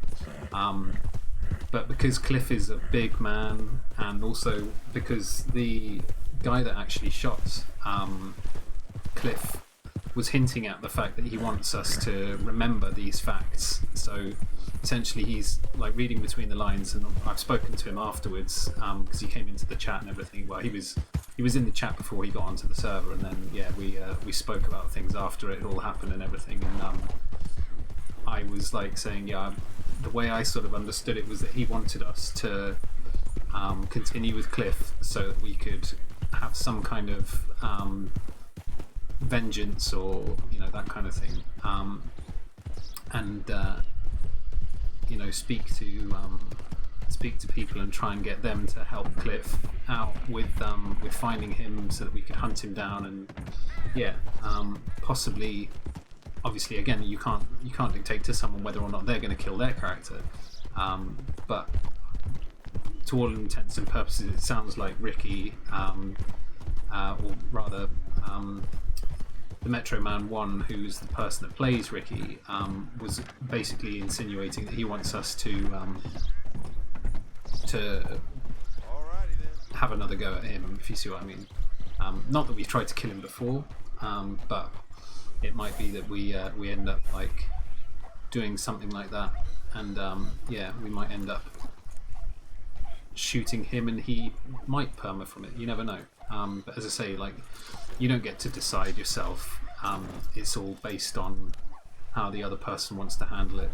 But because Cliff is a big man, and also because the guy that actually shot Cliff was hinting at the fact that he wants us to remember these facts. So essentially he's like reading between the lines, and I've spoken to him afterwards because he came into the chat and everything. Well, he was in the chat before he got onto the server, and then we spoke about things after it all happened and everything. And I was like saying, the way I sort of understood it was that he wanted us to continue with Cliff so that we could have some kind of vengeance, or that kind of thing, and speak to people and try and get them to help Cliff out with finding him so that we could hunt him down, and possibly, obviously, again, you can't dictate to someone whether or not they're going to kill their character, but to all intents and purposes it sounds like Ricky, or rather the Metro Man 1, who's the person that plays Ricky, was basically insinuating that he wants us to have another go at him, if you see what I mean. Not that we've tried to kill him before, but it might be that we end up like doing something like that, and we might end up shooting him, and he might perma from it. You never know. But as I say, like, you don't get to decide yourself. It's all based on how the other person wants to handle it.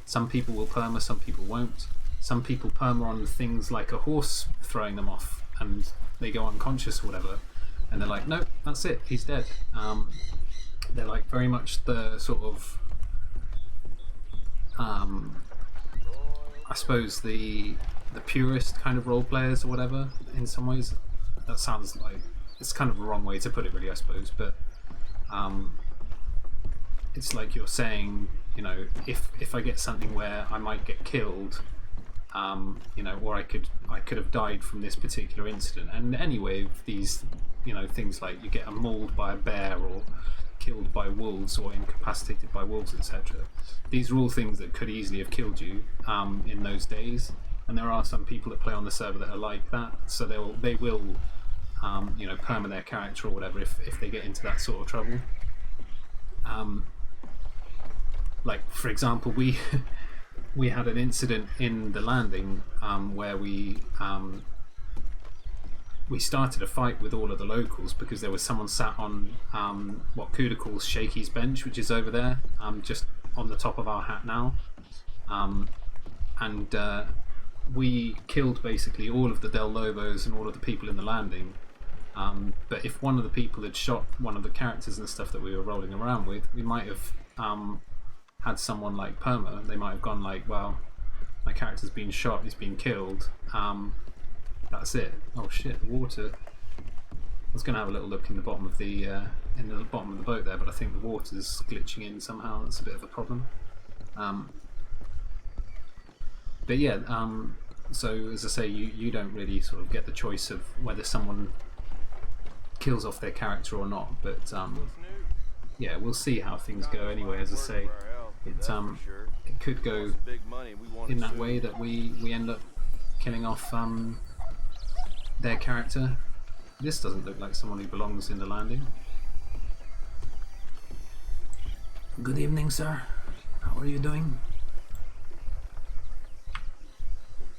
Some people will perma, some people won't. Some people perma on things like a horse throwing them off, and they go unconscious or whatever, and they're like, nope, that's it, he's dead. They're like very much the sort of, I suppose the purest kind of role players or whatever, in some ways. That sounds like it's kind of a wrong way to put it, really, I suppose, but it's like you're saying, if I get something where I might get killed, or I could have died from this particular incident. And anyway, these, things like you get mauled by a bear, or killed by wolves, or incapacitated by wolves, etc. These are all things that could easily have killed you in those days. And there are some people that play on the server that are like that, so they will perma their character or whatever if they get into that sort of trouble. Like, for example, we had an incident in the landing where we started a fight with all of the locals because there was someone sat on what Kuda calls Shakey's bench, which is over there, just on the top of our hat now, and we killed basically all of the Del Lobos and all of the people in the landing. But if one of the people had shot one of the characters and stuff that we were rolling around with, we might have had someone like perma. They might have gone like, well, my character's been shot, he's been killed, that's it. Oh shit, the water. I was going to have a little look in the bottom of the boat there, but I think the water's glitching in somehow. That's a bit of a problem. But yeah, so as I say, you don't really sort of get the choice of whether someone kills off their character or not, but yeah, we'll see how things go anyway. As I say, it could go in that way that we end up killing off their character. This doesn't look like someone who belongs in the landing. Good evening, sir. How are you doing?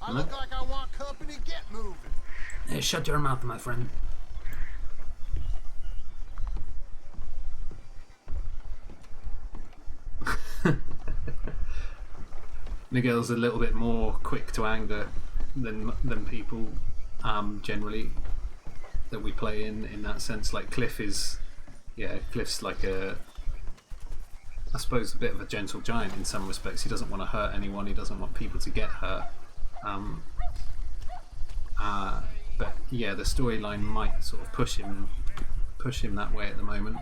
I look like I want company. Get moving. Hey, shut your mouth, my friend. Miguel's a little bit more quick to anger than people generally that we play in that sense. Like Cliff is, Cliff's like I suppose a bit of a gentle giant in some respects. He doesn't want to hurt anyone. He doesn't want people to get hurt. But yeah, the storyline might sort of push him that way at the moment.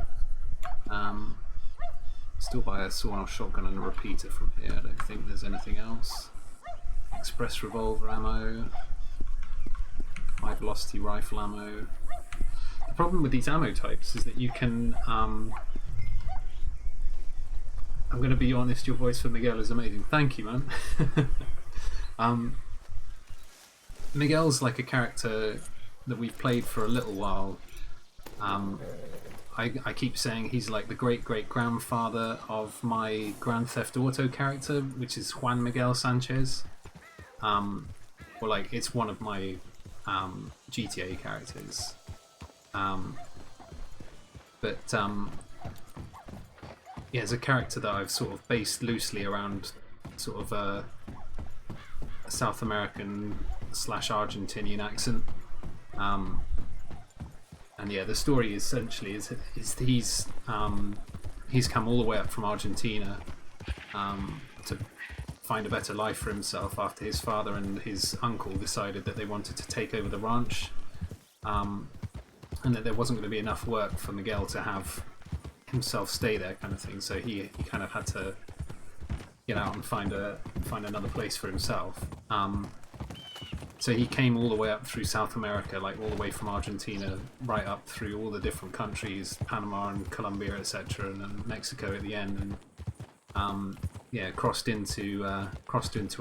Still buy a sawn-off shotgun and a repeater from here. I don't think there's anything else. Express revolver ammo. High velocity rifle ammo. The problem with these ammo types is that you can... I'm going to be honest, your voice for Miguel is amazing. Thank you, man. Miguel's like a character that we've played for a little while. I keep saying he's like the great-great-grandfather of my Grand Theft Auto character, which is Juan Miguel Sanchez. Or like, it's one of my GTA characters. Yeah, as a character that I've sort of based loosely around sort of a South American / Argentinian accent. And yeah, the story essentially is he's come all the way up from Argentina to find a better life for himself after his father and his uncle decided that they wanted to take over the ranch, and that there wasn't going to be enough work for Miguel to have himself stay there, kind of thing. So he kind of had to get out and find another place for himself. So he came all the way up through South America, like all the way from Argentina, right up through all the different countries, Panama and Colombia, etc., and then Mexico at the end, and yeah, crossed into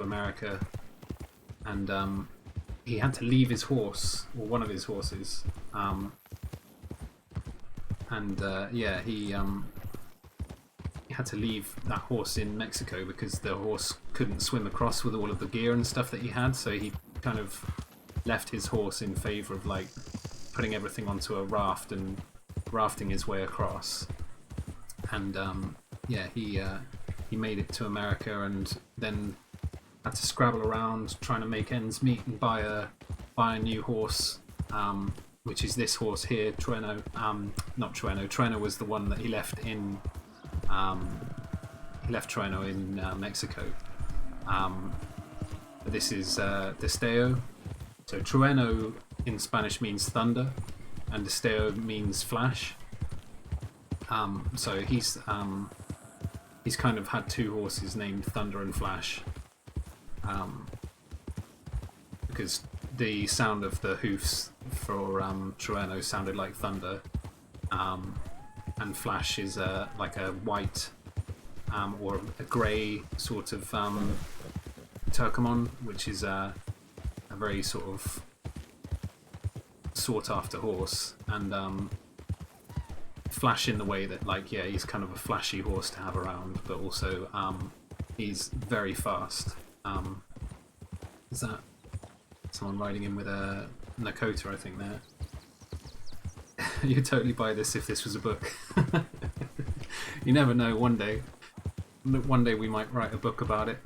America, and he had to leave his horse, or one of his horses, yeah, he had to leave that horse in Mexico because the horse couldn't swim across with all of the gear and stuff that he had, so he kind of left his horse in favor of like putting everything onto a raft and rafting his way across. And yeah, he made it to America and then had to scrabble around trying to make ends meet and buy a new horse, which is this horse here, Trueno. Not Trueno. Trueno was the one that he left in. He left Trueno in Mexico. This is Destello. So Trueno in Spanish means thunder, and Destello means flash. So he's kind of had two horses named Thunder and Flash, because the sound of the hoofs for Trueno sounded like thunder, and Flash is like a white or a grey sort of Turkomon, which is a very sort of sought after horse, and Flash in the way that, like, yeah, he's kind of a flashy horse to have around, but also he's very fast. Is that someone riding in with a Nakota, I think, there? You'd totally buy this if this was a book. You never know, one day we might write a book about it.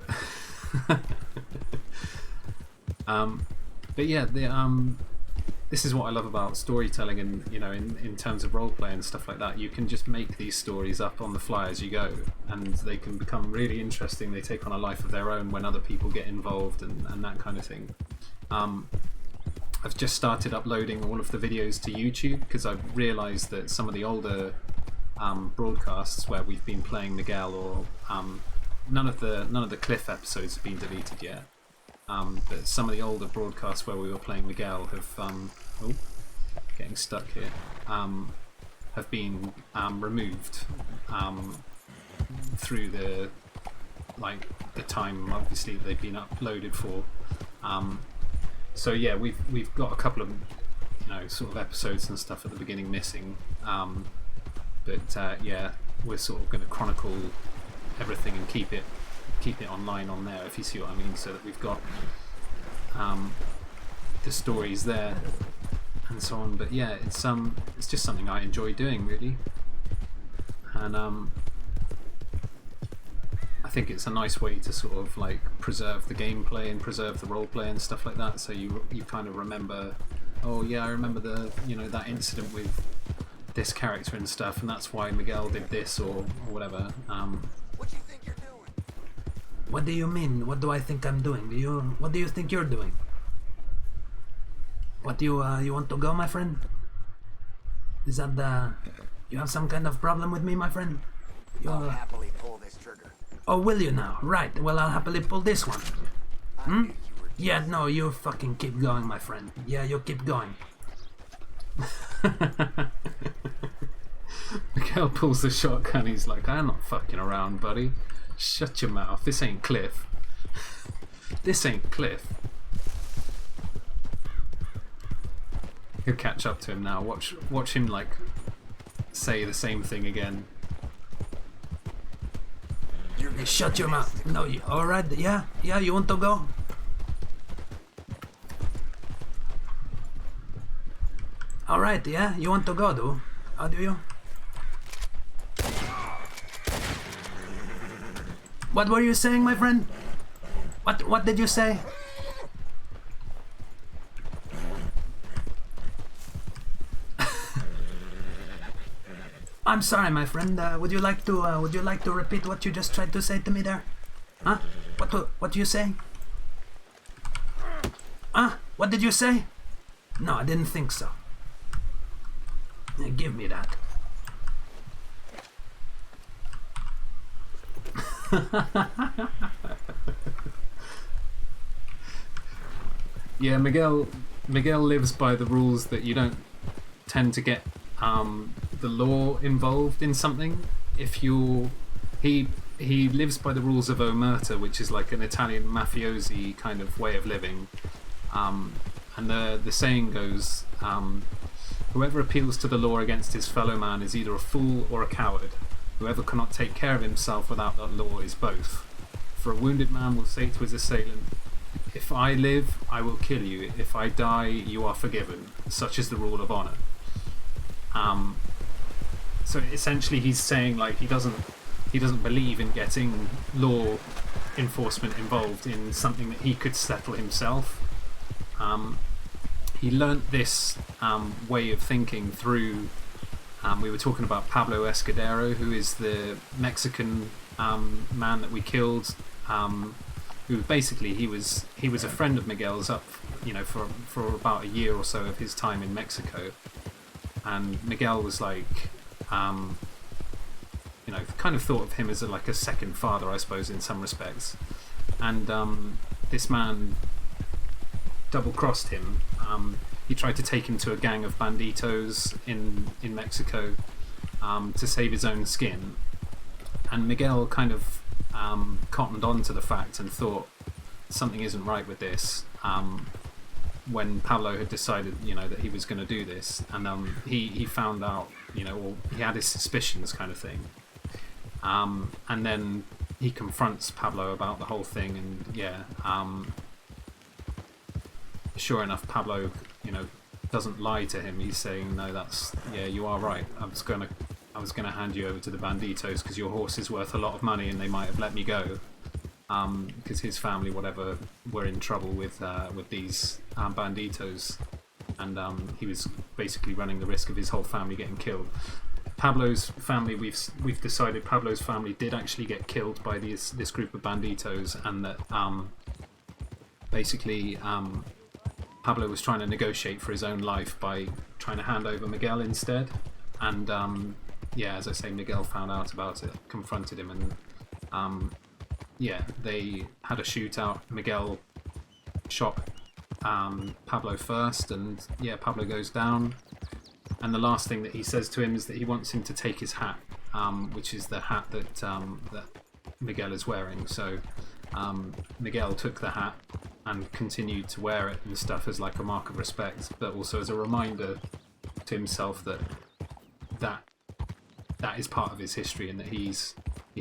But yeah, this is what I love about storytelling, and you know, in terms of roleplay and stuff like that, you can just make these stories up on the fly as you go, and they can become really interesting. They take on a life of their own when other people get involved, and that kind of thing. I've just started uploading all of the videos to YouTube because I've realised that some of the older broadcasts where we've been playing Miguel, or none of the Cliff episodes have been deleted yet. But some of the older broadcasts where we were playing Miguel have getting stuck here, have been removed through the time obviously they've been uploaded for. So yeah, we've got a couple of, you know, sort of episodes and stuff at the beginning missing, but yeah, we're sort of going to chronicle everything and keep it online on there, if you see what I mean, so that we've got the stories there and so on. But yeah, it's just something I enjoy doing, really, and I think it's a nice way to sort of like preserve the gameplay and preserve the roleplay and stuff like that. So you kind of remember, oh yeah, I remember that incident with this character and stuff, and that's why Miguel did this or whatever. What do you think you're doing? What do you mean? What do I think I'm doing? What do you think you're doing? What do you want to go, my friend? Is that you have some kind of problem with me, my friend? I'll happily pull this trigger. Oh, will you now? Right, well, I'll happily pull this one. Hmm? Yeah, no, you fucking keep going, my friend. Yeah, you keep going. Miguel pulls the shotgun. He's like, I'm not fucking around, buddy. Shut your mouth. This ain't Cliff. This ain't Cliff. He'll catch up to him now. Watch him, like, say the same thing again. Hey, shut your mouth. No, you, all right? Yeah, you want to go? All right, yeah, you want to go, do? How do you? What were you saying, my friend? What did you say? I'm sorry, my friend. Would you like to repeat what you just tried to say to me there? Huh? What you say? Huh? What did you say? No, I didn't think so. Give me that. Yeah, Miguel lives by the rules that you don't tend to get the law involved in something. If you he lives by the rules of omerta, which is like an Italian mafiosi kind of way of living. And the saying goes, whoever appeals to the law against his fellow man is either a fool or a coward. Whoever cannot take care of himself without that law is both. For a wounded man will say to his assailant, if I live, I will kill you. If I die, you are forgiven. Such is the rule of honor. So essentially he's saying, like, he doesn't believe in getting law enforcement involved in something that he could settle himself. He learnt this way of thinking through, we were talking about Pablo Escudero, who is the Mexican man that we killed, who basically he was a friend of Miguel's up, for about a year or so of his time in Mexico. And Miguel was like, kind of thought of him as a second father, I suppose, in some respects. And this man double-crossed him. He tried to take him to a gang of banditos in Mexico to save his own skin. And Miguel kind of cottoned on to the fact and thought something isn't right with this. When Pablo had decided, that he was going to do this, and he found out, or he had his suspicions, kind of thing. And then he confronts Pablo about the whole thing, and sure enough, Pablo, doesn't lie to him. He's saying, no, you are right. I was gonna hand you over to the banditos because your horse is worth a lot of money, and they might have let me go. Because his family, whatever, were in trouble with these banditos, and he was basically running the risk of his whole family getting killed. Pablo's family, we've decided Pablo's family did actually get killed by this group of banditos, and that basically Pablo was trying to negotiate for his own life by trying to hand over Miguel instead. And as I say, Miguel found out about it, confronted him, and they had a shootout. Miguel shot Pablo first, and Pablo goes down. And the last thing that he says to him is that he wants him to take his hat, which is the hat that Miguel is wearing. So Miguel took the hat and continued to wear it and stuff as like a mark of respect, but also as a reminder to himself that is part of his history, and that he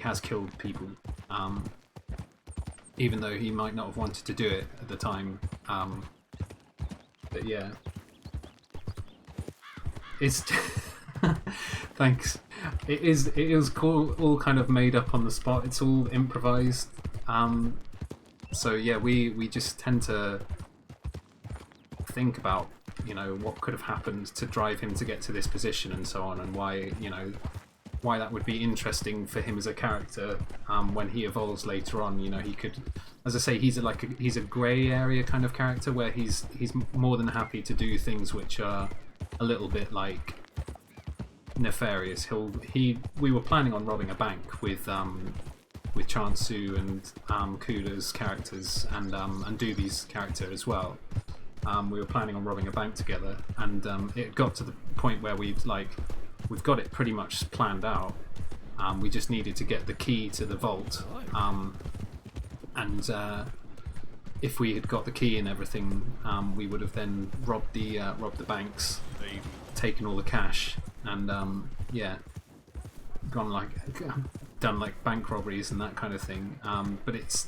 has killed people. Even though he might not have wanted to do it at the time. But yeah. It's... Thanks. It is cool, all kind of made up on the spot. It's all improvised. So yeah, we just tend to think about, what could have happened to drive him to get to this position and so on, and why, why that would be interesting for him as a character when he evolves later on. He could, as I say, he's a grey area kind of character where he's more than happy to do things which are a little bit like nefarious. We were planning on robbing a bank with Chansu and Kula's characters and Doobie's character as well. We were planning on robbing a bank together, and it got to the point where we've got it pretty much planned out. We just needed to get the key to the vault, and if we had got the key and everything, we would have then robbed the banks, taken all the cash, and done like bank robberies and that kind of thing. But it's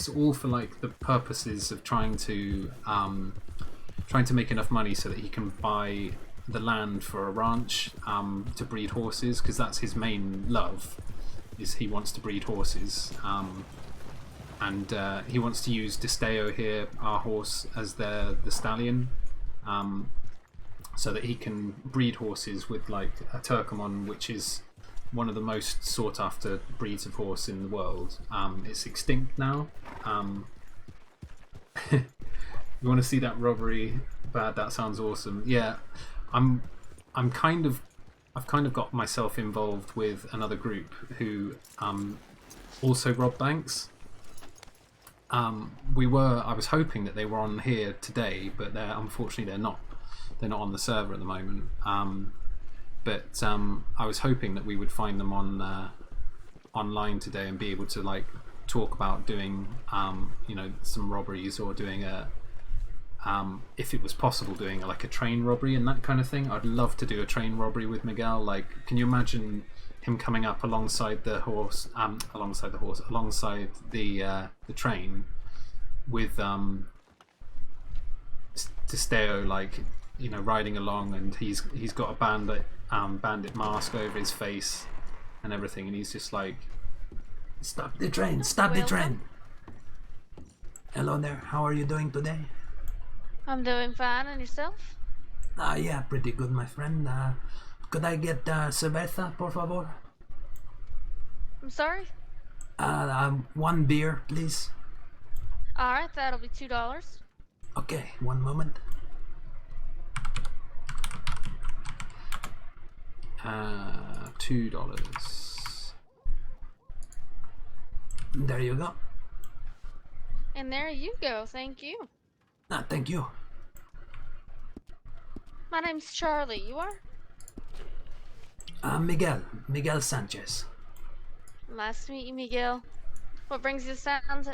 all for like the purposes of trying to make enough money so that he can buy the land for a ranch to breed horses, because that's his main love, is he wants to breed horses, and he wants to use Desteo here, our horse, as the stallion, so that he can breed horses with like a Turkomon, which is one of the most sought after breeds of horse in the world. It's extinct now. You want to see that robbery? Bad. That sounds awesome. Yeah, I've kind of got myself involved with another group who also rob banks. I was hoping that they were on here today, but unfortunately they're not. They're not on the server at the moment. But I was hoping that we would find them on online today and be able to like talk about doing some robberies, or doing if it was possible, doing like a train robbery and that kind of thing. I'd love to do a train robbery with Miguel. Like, can you imagine him coming up alongside the train with Desteo, like, riding along, and he's got a bandit mask over his face and everything, and he's just like, stop the train, stop the train. Hello there, how are you doing today? I'm doing fine, and yourself? Yeah, pretty good, my friend. Could I get cerveza, por favor? I'm sorry? One beer, please. Alright, that'll be $2. Okay, one moment. $2. There you go. And there you go, thank you. Thank you. My name's Charlie, you are? Miguel Sanchez. Nice to meet you, Miguel. What brings you to sounds...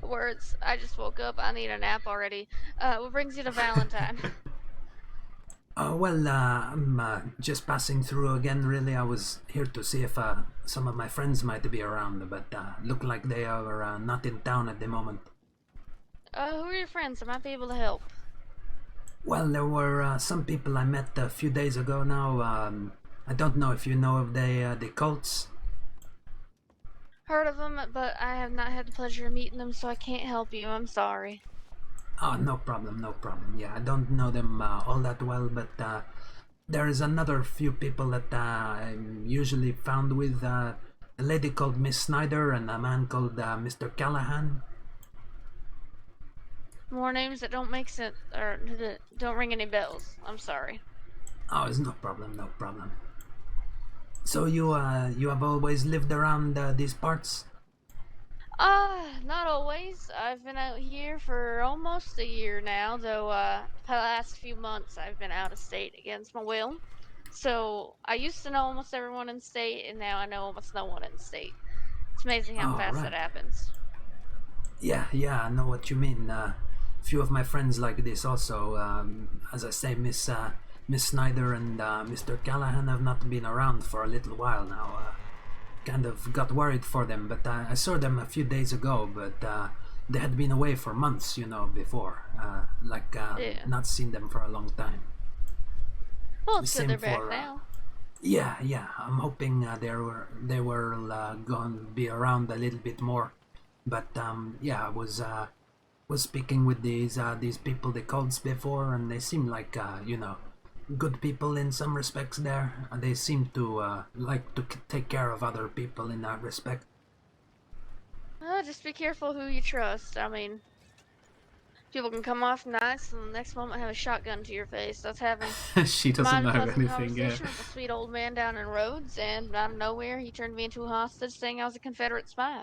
Words. I just woke up, I need a nap already. What brings you to Valentine? I'm just passing through again, really. I was here to see if some of my friends might be around, but look like they are not in town at the moment. Who are your friends? I might be able to help. Well, there were some people I met a few days ago now. I don't know if you know of the Colts. Heard of them, but I have not had the pleasure of meeting them, so I can't help you. I'm sorry. Oh, no problem, no problem. Yeah, I don't know them all that well, but there is another few people that I'm usually found with. A lady called Miss Snyder and a man called Mr. Callahan. More names that don't make sense, or don't ring any bells. I'm sorry. Oh, it's no problem, no problem. So you have always lived around these parts? Not always. I've been out here for almost a year now, though the last few months I've been out of state against my will. So I used to know almost everyone in state, and now I know almost no one in state. It's amazing how fast that happens. Yeah, I know what you mean. A few of my friends like this also. As I say, Miss Snyder and Mr. Callahan have not been around for a little while now. Kind of got worried for them, but I saw them a few days ago, but they had been away for months, before. Not seen them for a long time. Well, it's good they're back now. Yeah, I'm hoping they were going to be around a little bit more. But I was speaking with these people, the Colts, before, and they seem like good people in some respects there. They seem to like to take care of other people in that respect. Just be careful who you trust. I mean, People can come off nice, and the next moment have a shotgun to your face. That's having She doesn't mild know pleasant anything. Yeah. conversation with a sweet old man down in Rhodes, and out of nowhere, he turned me into a hostage, saying I was a Confederate spy.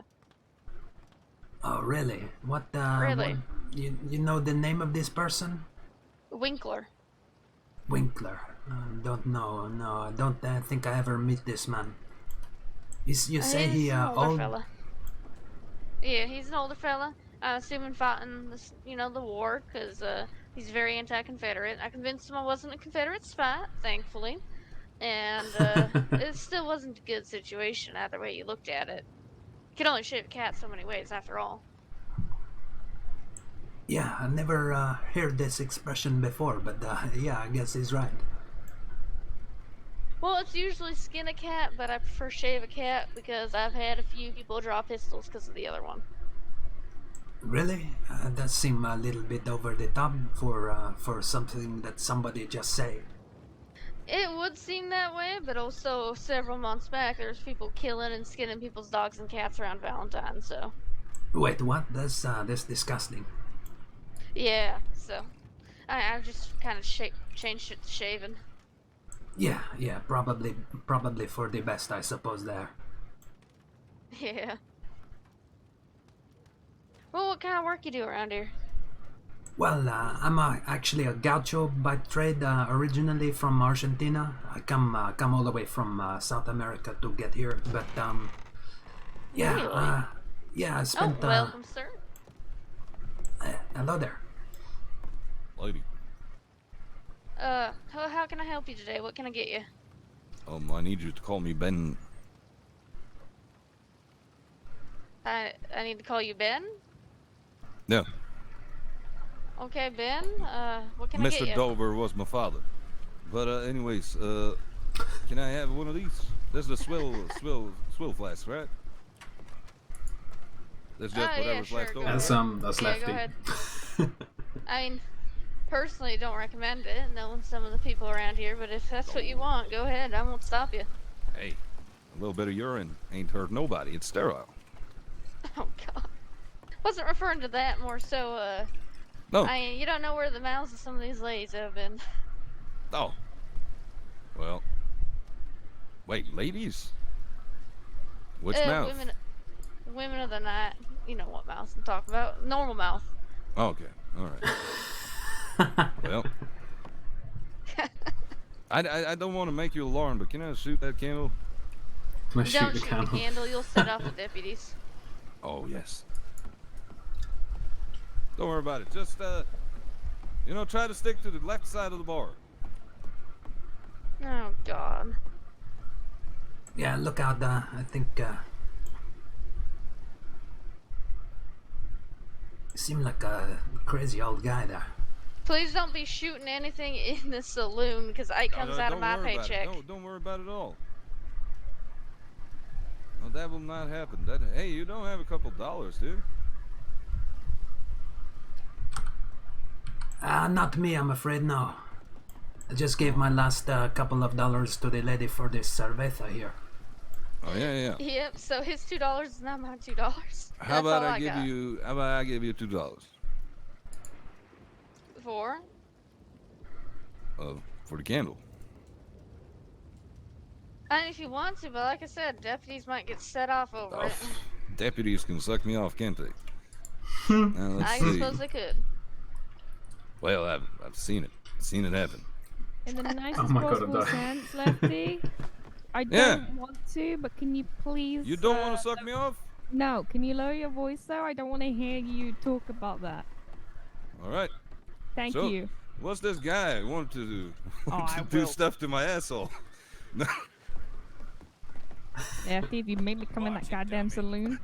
Oh, really? What? Really? What, you know the name of this person? Winkler. Winkler. Don't know. No, I don't think I ever meet this man. You say He's he an older old? fella. Yeah, he's an older fella. I assume in fighting this, the war, because he's very anti-Confederate. I convinced him I wasn't a Confederate spy, thankfully, and it still wasn't a good situation either way you looked at it. You can only shave a cat so many ways, after all. Yeah, I never heard this expression before, but yeah, I guess he's right. Well, it's usually skin a cat, but I prefer shave a cat because I've had a few people draw pistols because of the other one. Really? That seemed a little bit over the top for something that somebody just said. It would seem that way, but also several months back, there was people killing and skinning people's dogs and cats around Valentine's, so... Wait, what? That's disgusting. Yeah, so... I've just kind of changed it to shaving. Yeah, probably for the best, I suppose, there. Yeah. Well, what kind of work you do around here? Well, I'm actually a gaucho by trade, originally from Argentina. I come all the way from South America to get here, but yeah, Really? yeah, I spent. Oh, welcome, sir. Hello there. Lady. How can I help you today? What can I get you? I need you to call me Ben. I need to call you Ben? Yeah. Okay, Ben. What can I get Mr. you? Dover was my father. But anyways, can I have one of these? This is a swill flask, right? That's just yeah, whatever's sure, left go over. ahead. That's Yeah, lefty. go ahead. I mean, personally, don't recommend it, knowing some of the people around here. But if that's what you want, go ahead. I won't stop you. Hey, a little bit of urine ain't hurt nobody. It's sterile. Oh God. Wasn't referring to that, more so. No. You don't know where the mouths of some of these ladies have been. Oh. Well. Wait, ladies? Which mouth? Women of the night. You know what mouth I'm talking about. Normal mouth. Okay. All right. Well. I don't want to make you alarmed, but can I shoot that candle? Can I shoot Don't the shoot candle? the candle. You'll set off the deputies. Oh, yes. Don't worry about it. Just, try to stick to the left side of the bar. Oh God. Yeah, look out. I think you seem like a crazy old guy there. Please don't be shooting anything in the saloon, because it comes out of my paycheck. Don't worry about it at all. No, that will not happen. Hey, you don't have a couple dollars, dude? Not me, I'm afraid, no. I just gave my last couple of dollars to the lady for this cerveza here. Oh, yeah. Yep, so his $2 is not my $2. How about I got. give you $2? For? For the candle. I mean, if you want to, but like I said, deputies might get set off over it. Deputies can suck me off, can't they? Now, let's I see. suppose they could. Well, I've seen it. Seen it happen. In the nicest Oh my God, possible I'm dying. sense, Lefty. I don't want to, but can you please... You don't want to suck me off? No, can you lower your voice though? I don't want to hear you talk about that. All right. Thank So, you. What's this guy wanted to do? I do will. stuff to my asshole. Lefty, if you made me come in that goddamn saloon.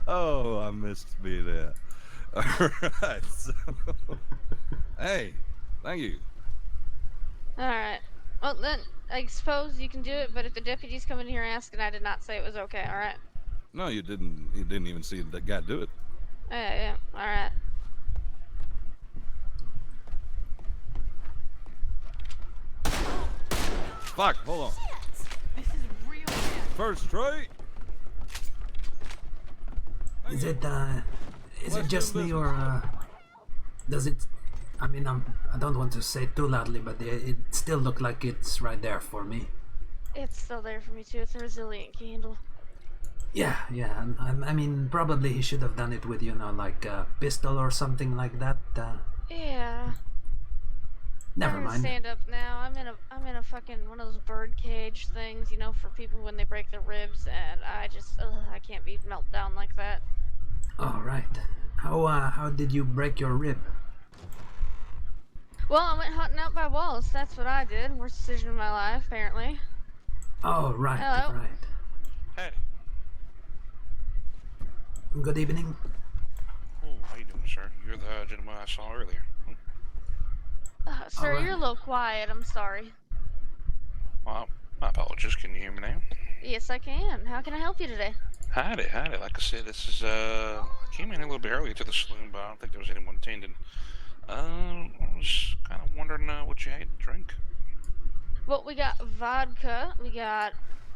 Oh, I missed me there. All right. So, hey, thank you. Alright. Well, then, I suppose you can do it, but if the deputies come in here asking, I did not say it was okay, alright? No, you didn't. You didn't even see that guy do it. Yeah, alright. Fuck, hold on. This is real bad. First straight. Is it Is it just me, or does it? I mean, I don't want to say too loudly, but it still look like it's right there for me. It's still there for me too. It's a resilient candle. Yeah, and I mean, probably he should have done it with, like a pistol or something like that. Yeah. Never I'm gonna mind. stand up now. I'm in a fucking one of those bird cage things, for people when they break their ribs, and I can't be melt down like that. All right. How did you break your rib? Well, I went hunting out by walls. That's what I did. Worst decision of my life, apparently. Oh, right, Hello. right. Hey. Good evening. Oh, how you doing, sir? You're the gentleman I saw earlier. Sir, Alright. you're a little quiet. I'm sorry. Well, my apologies. Can you hear me now? Yes, I can. How can I help you today? Howdy. Like I said, this is, I came in a little bit early to the saloon, but I don't think there was anyone attending. I was kind of wondering what you had to drink. Well, we got vodka, we got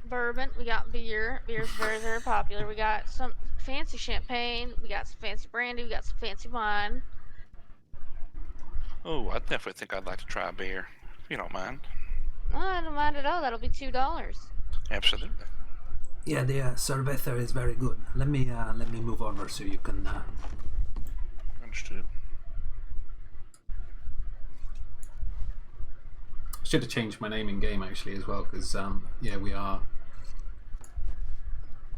bourbon, we got beer. Beer's very, very popular. We got some fancy champagne, we got some fancy brandy, we got some fancy wine. Oh, I definitely think I'd like to try a beer, if you don't mind. Oh, I don't mind at all. That'll be $2. Absolutely. Yeah, the cerveza is very good. Let me move over so you can. Understood. Should have changed my name in game actually as well, because yeah, we are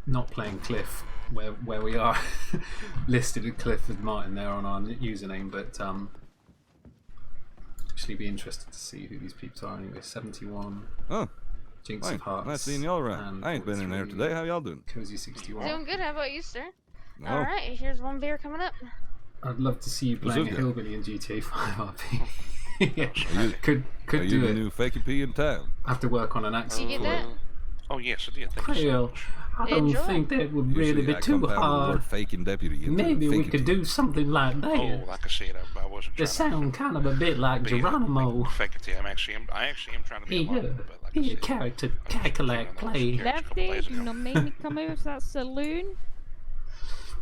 not playing Cliff where we are listed at Cliff with Martin there on our username, but actually be interested to see who these peeps are anyway. 71. Oh. Jinx Hi. of Hearts. Nice seeing y'all around. I ain't been in there today. How y'all doing? Cozy 61. Doing good. How about you, sir? No. All right. Here's one beer coming up. I'd love to see you playing a Bazooka. hillbilly in GTA 5 RP. Yeah, could Are you do the it. new fakey pee in town? I have to work on an accent You get for it. that? Oh, yes, I did. Thank you so Well, much. I don't Enjoy. think that would Usually really be I too compound the hard. word faking deputy into Maybe we fakey could pee. do something like that. Oh, like I said, I wasn't They trying sound kind of a bit like to be Geronimo. fake it to you. I actually am trying to be Yeah, alone, but like I yeah, said, character, Cackalack play. Lefty, you know, made me come over to that saloon.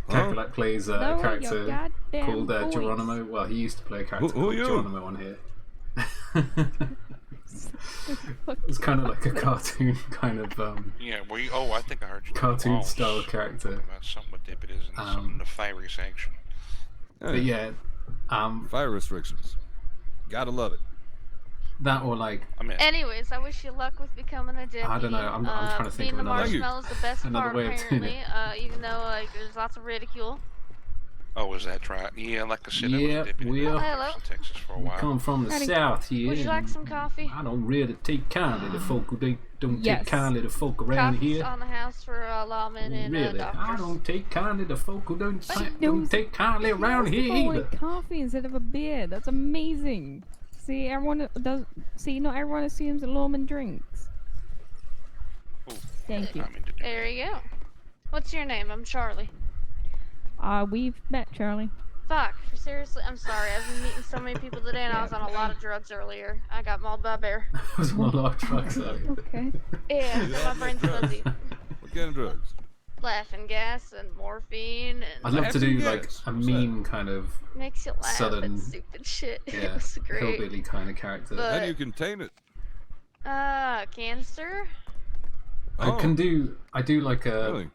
Cackalack plays a Lower your character goddamn called voice. Geronimo. Well, he used to play a character Who are called you? Geronimo on here. It's kind of like a cartoon kind of yeah, I think I heard you. cartoon talking style about character. something with deputies and some nefarious action. But yeah, Fire restrictions. Gotta love it. that or like Anyways, I wish you luck with becoming a deputy. I don't know. I'm trying to think being of the another. marshmallow's the best another part, way of doing apparently. Even though there's lots of ridicule. Oh, is that right? Yeah, like I said, I was Yeah, a deputy we in Hello. Texas for a We while. come from the Howdy. south here. Would you like and some coffee? I don't really take kindly to folk who don't Yes. take kindly to folk around Coffee's here. on the house for lawmen and Really, I doctors. don't take kindly to folk who don't take kindly He around wants to here go either. with coffee instead of a beer. That's amazing. See, everyone does. See, not everyone assumes that lawman drinks. Thank you. There you go. What's your name? I'm Charlie. We've met Charlie. Fuck. Seriously, I'm sorry. I've been meeting so many people today, and I was on a lot of drugs earlier. I got mauled by a bear. I was on a lot of drugs earlier. Okay. Yeah, so my brain's fuzzy. What kind of drugs? Laughing gas and morphine and I'd love to do Laughing like gas. a What's mean kind of makes you laugh southern, and stupid shit. yeah, It was great. hillbilly kind of character. But- How do you contain it? Canister? I do like a Really?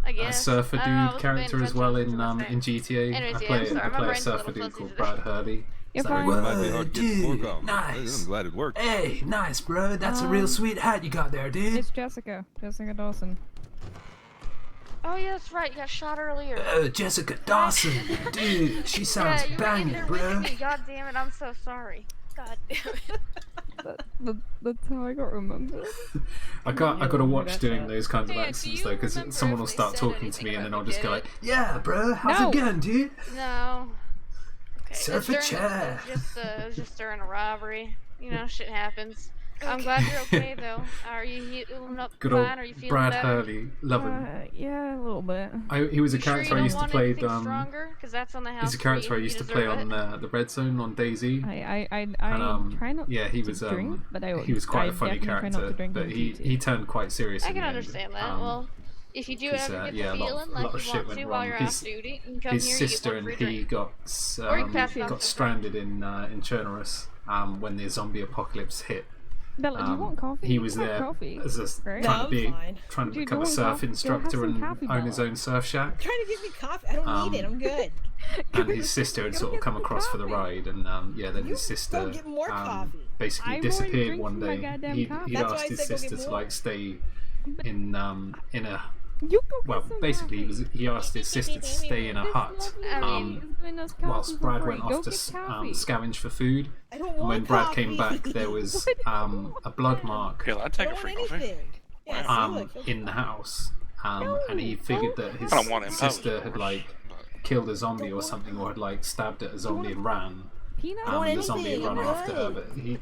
I a guess. surfer I don't know, dude what's character been as well intentional in GTA. Anyways, I yeah, play, I'm sorry, I my play a brain's a surfer little dude fuzzy called today. Brad Hurley. You're It's fine. like, Might be hard to get the dude, pork off. nice. I'm glad it worked. Hey, nice, bro. That's a real sweet hat you got there, dude. It's Jessica. Jessica Dawson. Oh yeah, that's right. You got shot earlier. Jessica Dawson, dude. She sounds yeah, you were in banging, there bro. with me. God damn it, I'm so sorry. God damn it. That's how I got remembered. I gotta watch that's doing it. those kinds of Hey, do accents you though, because remember someone if will they start said talking to me anything and then about I'll the just go date? like, Yeah, bro. How's No. it going, dude? No. Okay. Surfer it was chat. it was just during a robbery. You know, shit happens. I'm glad you're okay though. Are you healing up good fine? old Are you feeling Brad better? Hurley, love him. Yeah, a little bit. He was a You sure character you I don't used to want play. anything stronger? 'Cause that's on the house He's a character I free, used you to play deserve on the Red Zone on DayZ. I And, try not yeah, he to was drink, but he was quite I a funny definitely try not to character, drink but in he GT. turned quite serious. I in can the end. understand that. Well, If you do 'Cause, ever get yeah, the feeling a like lot of you shit want went to while wrong. you're off duty, you can come His here, you get sister one and free he drink. got Or you can pass it off got to a stranded in Chernobyl when the zombie apocalypse hit. Bella, do you want coffee? He You was can have there coffee, as right? trying to Dude, become a don't surf coffee. Go have instructor some and coffee, own his Bella. own surf shack. Trying to give me coffee. I don't need it. I'm good. And his sister had sort of come across for the ride, and yeah, then his sister Go get more coffee. basically I've already disappeared drank one from my day. goddamn He'd coffee. That's why asked I his said go sister get to more. like stay in a You go get well, some basically coffee. he asked his sister to stay in a This hut lovely lady is giving us coffee whilst for Brad free. went Go off to get coffee. scavenge for food. I don't And when want Brad coffee. came back, there was a blood mark Hell, I'd take a free coffee. Yeah, see, look. in the house, and he figured that his I don't want to impose, sister of had course, like killed a zombie or something, or had like stabbed at a zombie and ran. Peanut? And the zombie had run after her, but he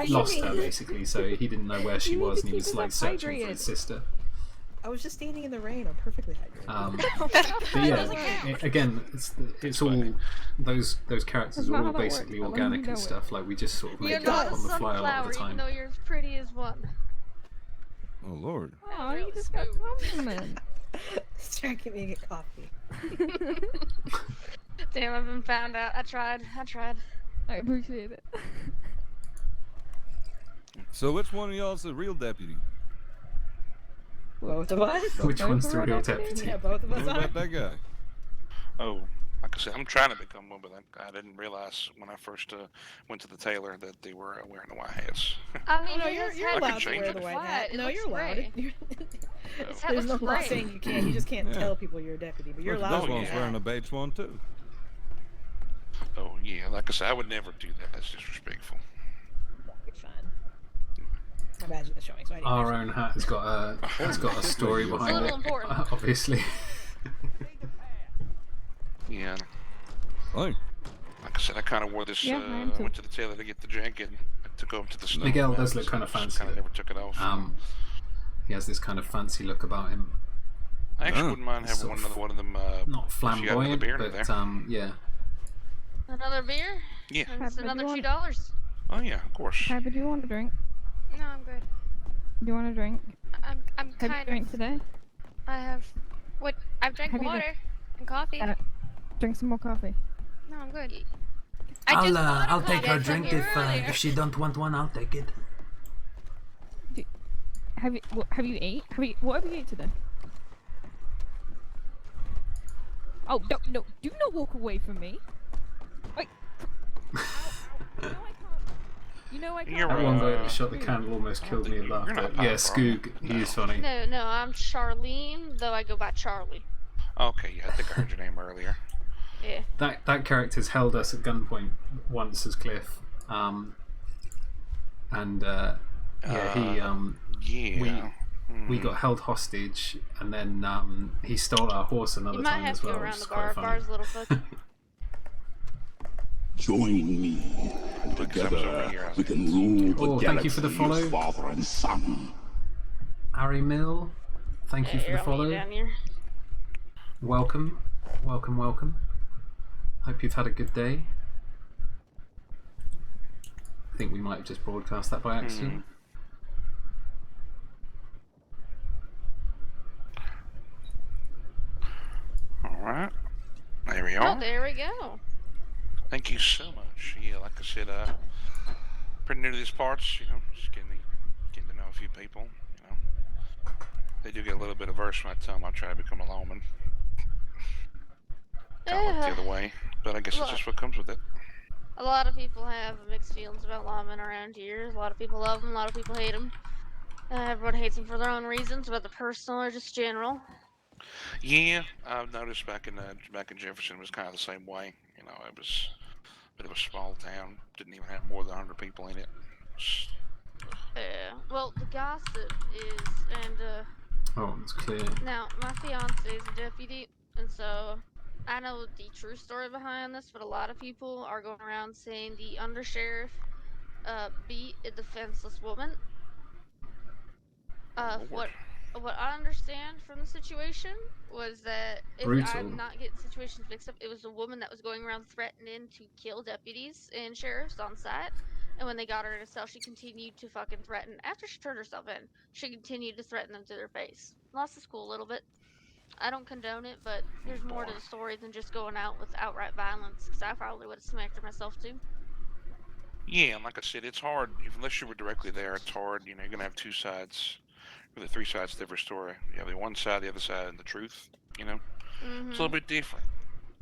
lost her basically, so he didn't know where she was, and he was like searching for his sister. I was just standing in the rain. I'm perfectly hydrated. But yeah, again, it's all those characters That's are not all how that basically works. I'll let organic you know and it. stuff. Like we just sort of You're make it up not a on the fly a lot sunflower, of the even time. though you're as pretty as one. Oh Lord. Oh, you just got compliment. Just trying to get me to get coffee. Damn, I've been found out. I tried. I appreciate it. So which one of y'all's the real deputy? Both of us? Which one's the real deputy? Yeah, both of us What are. about that guy? Oh, like I said, I'm trying to become one, but I didn't realize when I first went to the tailor that they were wearing the white hats. I mean, No, his you're head allowed looks to wear the white flat. hat. It No, looks you're allowed. gray. His head There's no looks law gray. saying you can't. You just can't Yeah. tell people you're a deputy, but you're Look, allowed this to wear one's a wearing hat. a beige one too. Oh yeah, like I said, I would never do that. That's disrespectful. You're fine. My badge is showing, so I didn't Our actually- own hat has got a story It's a behind little it, important. obviously. Yeah. Oh. Like I said, I kind of wore this. Yeah, mine too. Went to the tailor to get the jacket. I took over to the snow. Miguel man, does look so kind of I just fancy. Kind of never took it off. He has this kind of fancy look about him. I actually Oh. wouldn't mind having Sort of one of them. Not if you got another flamboyant, beer in but there. yeah. Another beer? Yeah. That's Pepper, do another you want- $2. Oh yeah, of course. Pepper, do you want a drink? No, I'm good. Do you want a drink? I'm Have you kind drank of. today? I have. What? I've drank Have you water and coffee. Drink some more coffee. No, I'm good. I'll take her coffee drink from you earlier. if she don't want one. I'll take it. Have you ate? What have you ate today? Oh no! Do not walk away from me. Wait. You know I can't. You're That one guy right. that shot the candle almost killed me at You're laughter. not Yeah, bad, Skoog, he is funny. No, I'm Charlene, though I go by Charlie. Okay, yeah, I think I heard your name earlier. Yeah. That character's held us at gunpoint once as Cliff, and Yeah. we got held hostage, and then he stole our horse another You might time have as to well, go which around is the quite bar. funny. Bar's a little fuzzy. Join me. Together we can rule the Oh, galaxy thank you for the follow. as father and son. Ari Mill, thank you for the follow. Down here. Welcome. Hope you've had a good day. I think we might have just broadcast that by accident. Alright. There we Oh, are. there we go. Thank you so much. Yeah, like I said, pretty new to these parts, just getting to know a few people, They do get a little bit of verse when I tell them I try to become a lawman. Kind of look the other way, but I guess it's just what comes with it. A lot of people have mixed feelings about lawmen around here. A lot of people love them, a lot of people hate them. Everyone hates them for their own reasons, whether personal or just general. Yeah, I've noticed back in Jefferson it was kind of the same way. It was a bit of a small town. Didn't even have more than 100 people in it. Yeah. Well, the gossip is, Oh, it's clear. now my fiance is a deputy, and so I know the true story behind this, but a lot of people are going around saying the undersheriff beat a defenseless woman. What I understand from the situation was that if Brutal. I'm not getting situations mixed up, it was a woman that was going around threatening to kill deputies and sheriffs on site, And when they got her to sell, she continued to fucking threaten. After she turned herself in, she continued to threaten them to their face. Lost the school a little bit. I don't condone it, but there's more to the story than just going out with outright violence, because I probably would have smacked her myself too. Yeah, and like I said, it's hard. Unless you were directly there, it's hard. You know, you're gonna have two sides, really three sides to every story. You have the one side, the other side, and the truth. You know, it's a little bit different.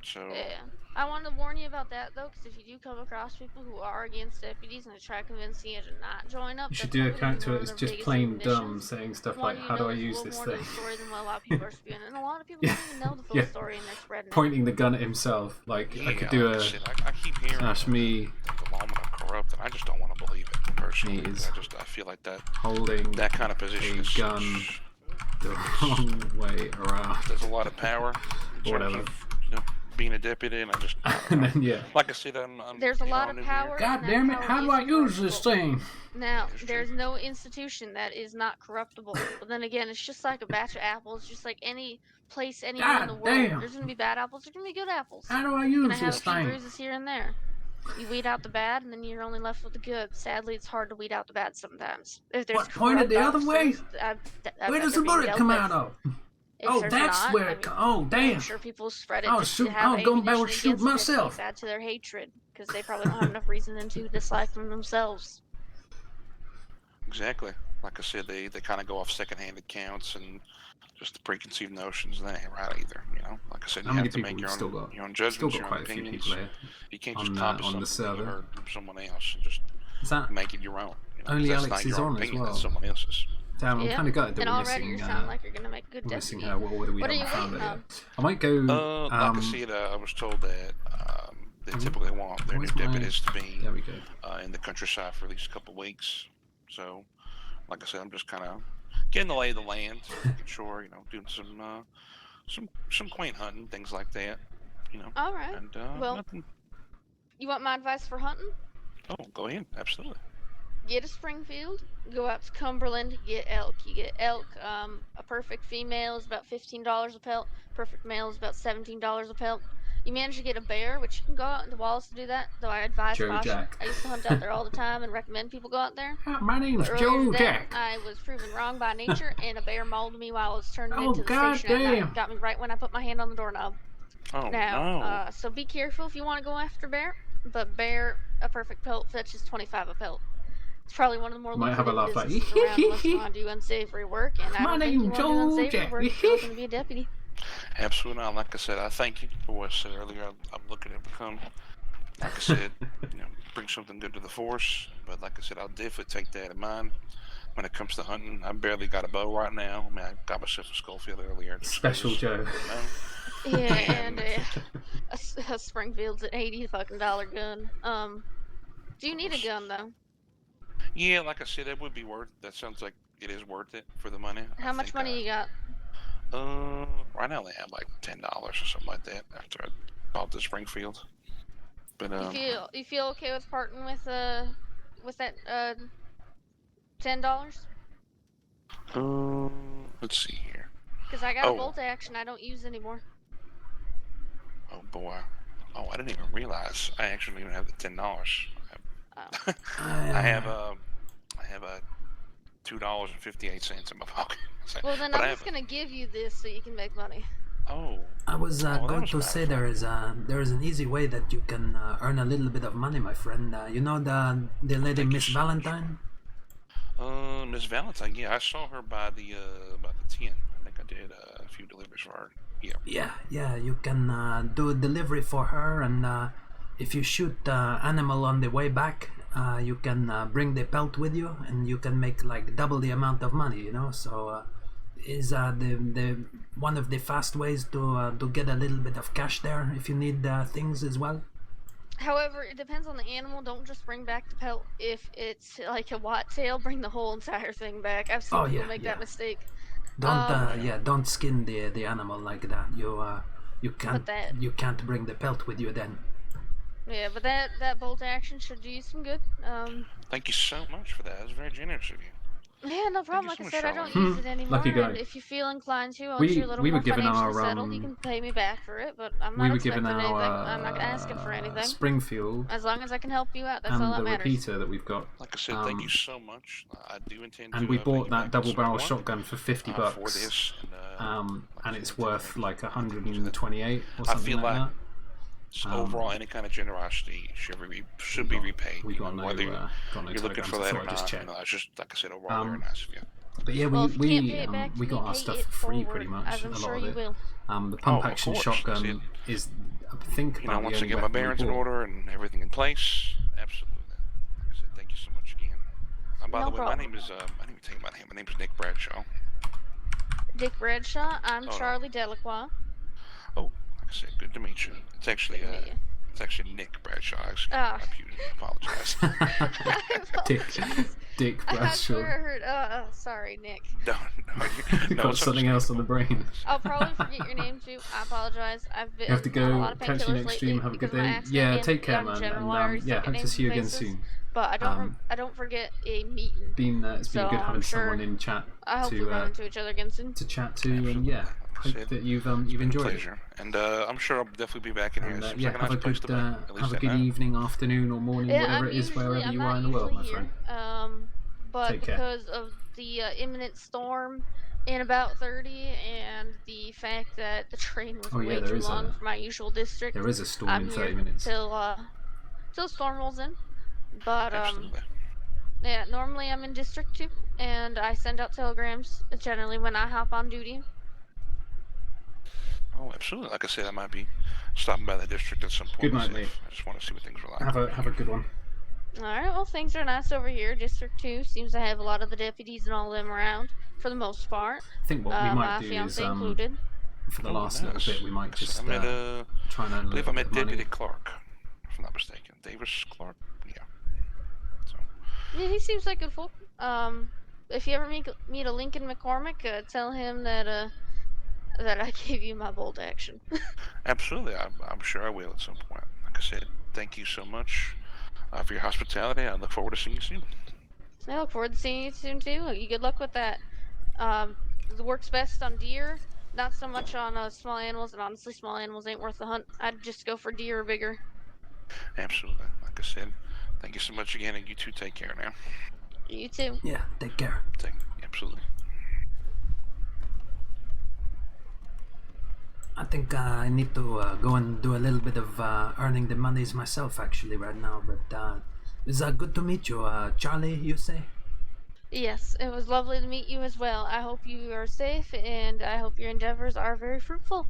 So Yeah. I wanted to warn you about that, though, because if you do come across people who are against deputies and they try convincing you to not join up, You should that's do a probably going to be character one of that's their just biggest plain dumb, ammunitions. saying stuff One, like, you "How know do I there's a use little this more thing?" to the story than what a lot of people are spewing, and a lot of people don't even know the full Yeah. story and they're spreading it. Pointing the gun at himself, like yeah, I could do like a. I said, I keep hearing Gosh, me that the lawmen are corrupt, and I just don't want to believe it personally. is I feel like that holding that kind of position a is gun the wrong way around. There's a lot of power in Or terms whatever. of, you know, being a deputy, and I just And then yeah. like I said, I'm There's a you know, lot I'm of new here. power. God and that damn it! power How do is I use this corruptible. thing? Now, there's no institution that is not corruptible. But then again, it's just like a batch of apples, just like any place anywhere in the God world. damn. There's gonna be bad apples, there's gonna be good apples. How do I You're use gonna have this a few thing? bruises here and there. You weed out the bad, and then you're only left with the good. Sadly, it's hard to weed out the bad sometimes. If there's What, pointed the other way? Where does the bullet come out of? If Oh, there's that's not, where I it mean, Oh, damn. I'm sure people spread it I was just shoot- to I have was going back ammunition and shoot against the myself. deputies, add to their hatred, because they probably don't have enough reason to dislike them themselves. Exactly. Like I said, they kind of go off secondhand accounts and just the preconceived notions, and that ain't right either. You know, like I said, you How many have to people make we've still got? your own Still judgments, got your own quite a few opinions. people here You can't on just the- copy on the something that you server. heard from someone else and just Is that make it your own. You know, 'cause only that's Alex not is your own on as opinion, well? that's someone else's. Damn, I'm Yeah. kind of gutted that And we're already missing. you sound like you're gonna make a good we're deputy. missing her. What we What are you haven't found waiting her on? yet. I might go. Like I said, I was told that they typically want their new where's my- deputies to be There we go. in the countryside for at least a couple of weeks. So, like I said, I'm just kind of getting the lay of the land, making sure, you know, doing some quaint hunting, things like that. You know. All right. And Well, nothing. you want my advice for hunting? Oh, go ahead, absolutely. Get a Springfield, go out to Cumberland, get elk. You get elk. A perfect female is about $15 a pelt. Perfect male is about $17 a pelt. You manage to get a bear, which you can go out into Wallace to do that, though I advise Joe caution. Jack. I used to hunt out there all the time and recommend people go out there. My name's But earlier Joe today, Jack. I was proven wrong by nature, and a bear mauled me while I was turning Oh, into the station at goddamn. night. Got me right when I put my hand on the doorknob. Oh, Now, no. so be careful if you want to go after bear, but bear, a perfect pelt, fetches 25 a pelt. It's probably one of the more Might have a lucrative laugh like, businesses around unless you want to do unsavory work, and I My don't think you name's want to do Joe unsavory Jack. work if you're looking to be a deputy. Absolutely not. Like I said, I thank you for what I said earlier. I'm looking to become, like I said, you know, bring something good to the force. But like I said, I'll definitely take that in mind when it comes to hunting. I barely got a bow right now. I mean, I got myself a Schofield earlier. just Special 'cause, Joe. you know. Yeah, and a Springfield's an $80 fucking gun. Do you need a gun though? Yeah, like I said, that would be worth. That sounds like it is worth it for the money. How much money you got? Right now they have like $10 or something like that after I bought the Springfield. But You feel okay with parting with that $10? let's see here. Because I got a Oh. bolt action I don't use anymore. Oh boy. Oh, I didn't even realize I actually don't even have the $10. I have a $2.58 in my pocket. So- Well, then but I I'm have just gonna give you this so you can make money. Oh. I was that going was to a say matter there is an easy way that you can earn a little bit of money, my friend. You know the lady Miss Valentine? Miss Valentine, yeah, I saw her by the 10. I think I did a few deliveries for her. Yeah. Yeah. You can do a delivery for her, and if you shoot animal on the way back, you can bring the pelt with you, and you can make like double the amount of money. You know, so is the one of the fast ways to get a little bit of cash there if you need things as well. However, it depends on the animal. Don't just bring back the pelt. If it's like a whitetail, bring the whole entire thing back. I've seen Oh, people yeah, make that mistake. Don't skin the animal like that. You can't bring the pelt with you then. Yeah, but that bolt action should do you some good. Thank you so much for that. That was very generous of you. Yeah, no problem. Like I said, I don't Charlie. use it anymore. Lucky guy. And if you feel inclined to, once We- you're a little we were more given financially our, settled, you can pay me back for it. But I'm we not were expecting given anything. our I'm not asking for anything. Springfield As long as I can help you out, that's all and that the matters. repeater that we've got. Like I said, thank you so much. I do intend to. And we pay bought you that back double at some barrel point, shotgun for 50 for bucks. this, And it's worth like 128 or I something feel like that. overall, any kind of generosity should be repaid. We got no, whether got no you're looking telegrams, for so that I or just not. checked. You know, it's just like I said, overall very nice of you. But yeah, Well, if you can't pay it back to we me, got our pay stuff it for free forward, pretty much. as A I'm lot sure of you it. will. The pump of action course, shotgun is, I think, You know, about once the I only get my weapon we bearings in bought. order and everything in place, absolutely. Like I said, thank you so much again. By No the way, problem. my name is I didn't even tell you my name. My name is Nick Bradshaw. Dick Bradshaw. I'm Oh, no. Charlie Delacroix. Oh, like I said, good to meet you. It's actually it's actually Nick Bradshaw. I apologize. Dick I Bradshaw. swear I heard. Sorry, Nick. No, You got something else on the brain. I'll probably forget your name too. I apologize. I've been You have to on a go. lot of Catch you painkillers next stream. lately Have a good because of my day. accident, Yeah, and take care, in man. general, I And already yeah, forget hope to names see you and again faces, soon. But I don't forget a meeting. It's been So good having I'm sure someone in chat I hope we run into each other again soon. to chat to, and yeah, hope that you've enjoyed it. Pleasure. And I'm sure I'll definitely be back in here. And, It seems yeah, like a have a nice place good to be. At least have a at good night. evening, afternoon, or morning, Yeah, whatever I'm it is, usually, wherever I'm you not are in the world, my usually friend. here. But Take care. because of the imminent storm in about 30 and the fact that the train was Oh, yeah, way there too is long a- for my usual district, there is a storm I'm in here 30 minutes. till the storm rolls in. But Absolutely. yeah, normally I'm in District 2 and I send out telegrams generally when I hop on duty. Oh, absolutely. Like I said, I might be stopping by the district at some point. Good night, to see mate. I just want to see what things are like. Have a good one. Alright, well, things are nice over here. District 2 seems to have a lot of the deputies and all of them around, for the most part. I think what we might my do is fiance included. for the Oh, last little nice. bit, we might just I met, try and earn I a believe little I bit met of money. Deputy Clark, if I'm not mistaken. Davis Clark? Yeah. Yeah, he seems like good folk. If you ever meet a Lincoln McCormick, tell him that that I gave you my bold action. Absolutely. I'm sure I will at some point. Like I said, thank you so much for your hospitality. I look forward to seeing you soon. I look forward to seeing you soon too. You good luck with that. It works best on deer, not so much on small animals. And honestly, small animals ain't worth the hunt. I'd just go for deer or bigger. Absolutely. Like I said, thank you so much again, and you two take care now. You too. Yeah, take care. Absolutely. I think I need to go and do a little bit of earning the monies myself actually right now, but it's good to meet you, Charlie, you say? Yes, it was lovely to meet you as well. I hope you are safe, and I hope your endeavors are very fruitful.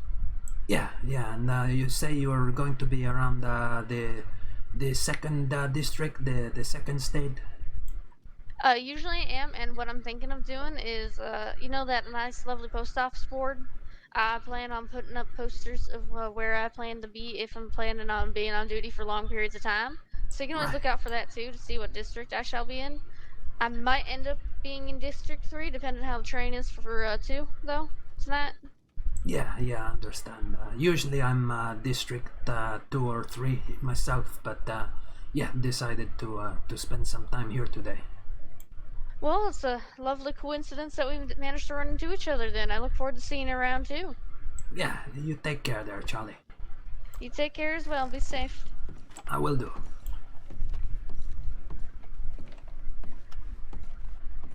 Yeah, and you say you're going to be around the second district, the second state? Usually I am, and what I'm thinking of doing is, you know that nice, lovely post office board? I plan on putting up posters of where I plan to be if I'm planning on being on duty for long periods of time. So you can always look out for that too to see what district I shall be in. I might end up being in District 3, depending on how the train is for 2, though, tonight. Yeah, I understand. Usually I'm District 2 or 3 myself, but yeah, decided to spend some time here today. Well, it's a lovely coincidence that we managed to run into each other then. I look forward to seeing you around too. Yeah, you take care there, Charlie. You take care as well. Be safe. I will do.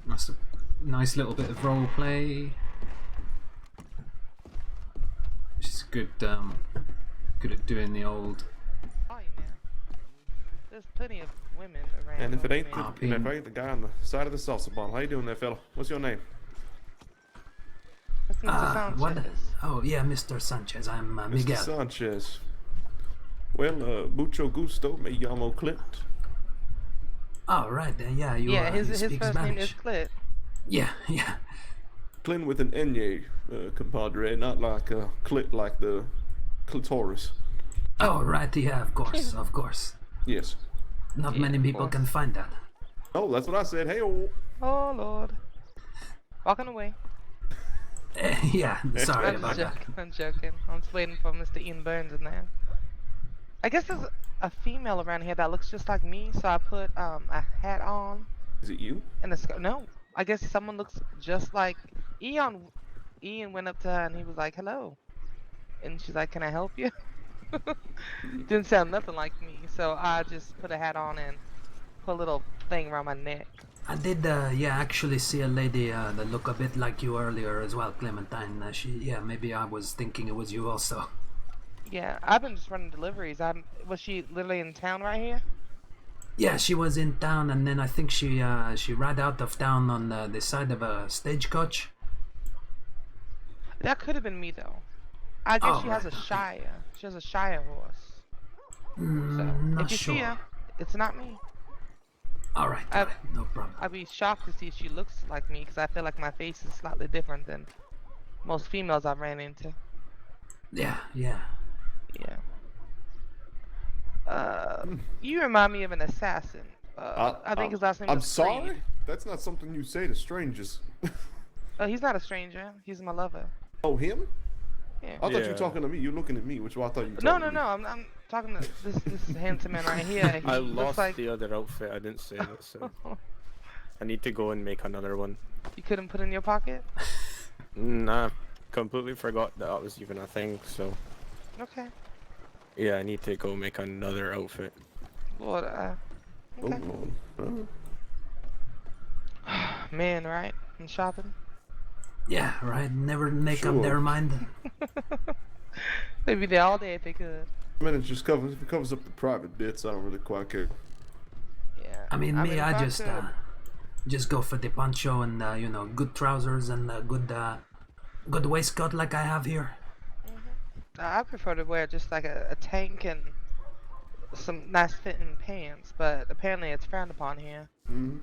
That's a nice little bit of role play. She's good at doing the old. Oh, man. There's plenty of women around. And if it ain't RP. the guy on the side of the salsa bottle, how you doing there, fella? What's your name? That's Mr. Sanchez. What? Oh, yeah, Mr. Sanchez. I'm Miguel. Mr. Sanchez. Well, mucho gusto. Me llamo Clint. Oh, right. Yeah, you. Yeah, his you speak first Spanish. name is Clit. Yeah. Clint with an N, compadre, not like clit like the clitoris. Oh, right. Yeah, of course. Yes. Not many people can find that. Oh, that's what I said. Hey, oh. Oh, Lord. Walking away. Yeah, sorry about that. I'm joking. I'm just waiting for Mr. Ian Burns in there. I guess there's a female around here that looks just like me, so I put a hat on. Is it you? And a scarf. No, I guess someone looks just like Ian. Ian went up to her and he was like, "Hello," and she's like, "Can I help you?" Didn't sound nothing like me, so I just put a hat on and put a little thing around my neck. I did, actually see a lady that looked a bit like you earlier as well, Clementine. Maybe I was thinking it was you also. Yeah, I've been just running deliveries. Was she literally in town right here? Yeah, she was in town, and then I think she ride out of town on the side of a stagecoach. That could have been me though. I guess she has a Shire. She has a Shire horse. So Not if you sure. see her, it's not me. All right, no problem. I'd be shocked to see if she looks like me because I feel like my face is slightly different than most females I've ran into. Yeah. You remind me of an assassin. I think his last name I'm was sorry? Creed. That's not something you say to strangers. He's not a stranger. He's my lover. Oh, him? Yeah. I thought you were talking to me. You're looking at me, which is why I thought you were No. talking to me. I'm talking to this handsome man right here. He I looks lost like the other outfit. I didn't save it, so I need to go and make another one. you couldn't put in your pocket. Nah, completely forgot that was even a thing. So Okay. yeah, I need to go make another outfit. Lord, okay. Oh, Man, right? And shopping. Yeah, right. Never make up their mind. They'd be there all day if they could. I mean, it just covers up the private bits. I don't really quite care. Yeah. I mean, if I I just could- just go for the poncho and good trousers and good waistcoat like I have here. I prefer to wear just like a tank and some nice fitting pants, but apparently it's frowned upon here. Mm-hmm.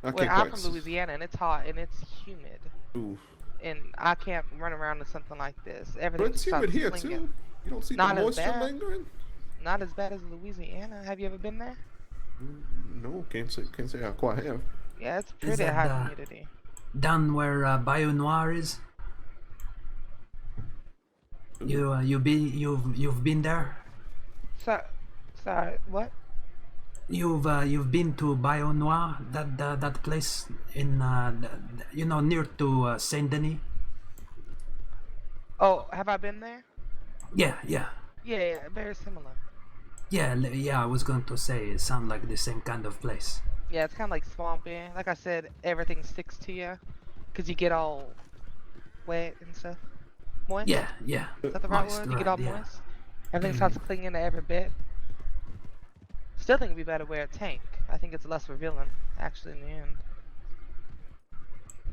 Well, I'm from Louisiana and it's hot and it's humid. Ooh. And I can't run around in something like this. But Everything it's humid here slinging. too. You don't see Not the as moisture bad. lingering? Not as bad as Louisiana. Have you ever been there? No, can't say I quite have. Yeah, it's Is pretty that, high humidity. Down where Bayou Noir is. You've been there? Sorry, what? You've been to Bayou Noir, that place in near to Saint Denis. Oh, have I been there? Yeah. Yeah, very similar. Yeah. I was going to say it sounds like the same kind of place. Yeah, it's kind of like swampy. Like I said, everything sticks to you because you get all wet and stuff. Moist? Yeah. Is that the right Moist, word? You get all yeah. moist? Everything starts clinging to every bit. Still think it'd be better to wear a tank. I think it's less revealing, actually, in the end.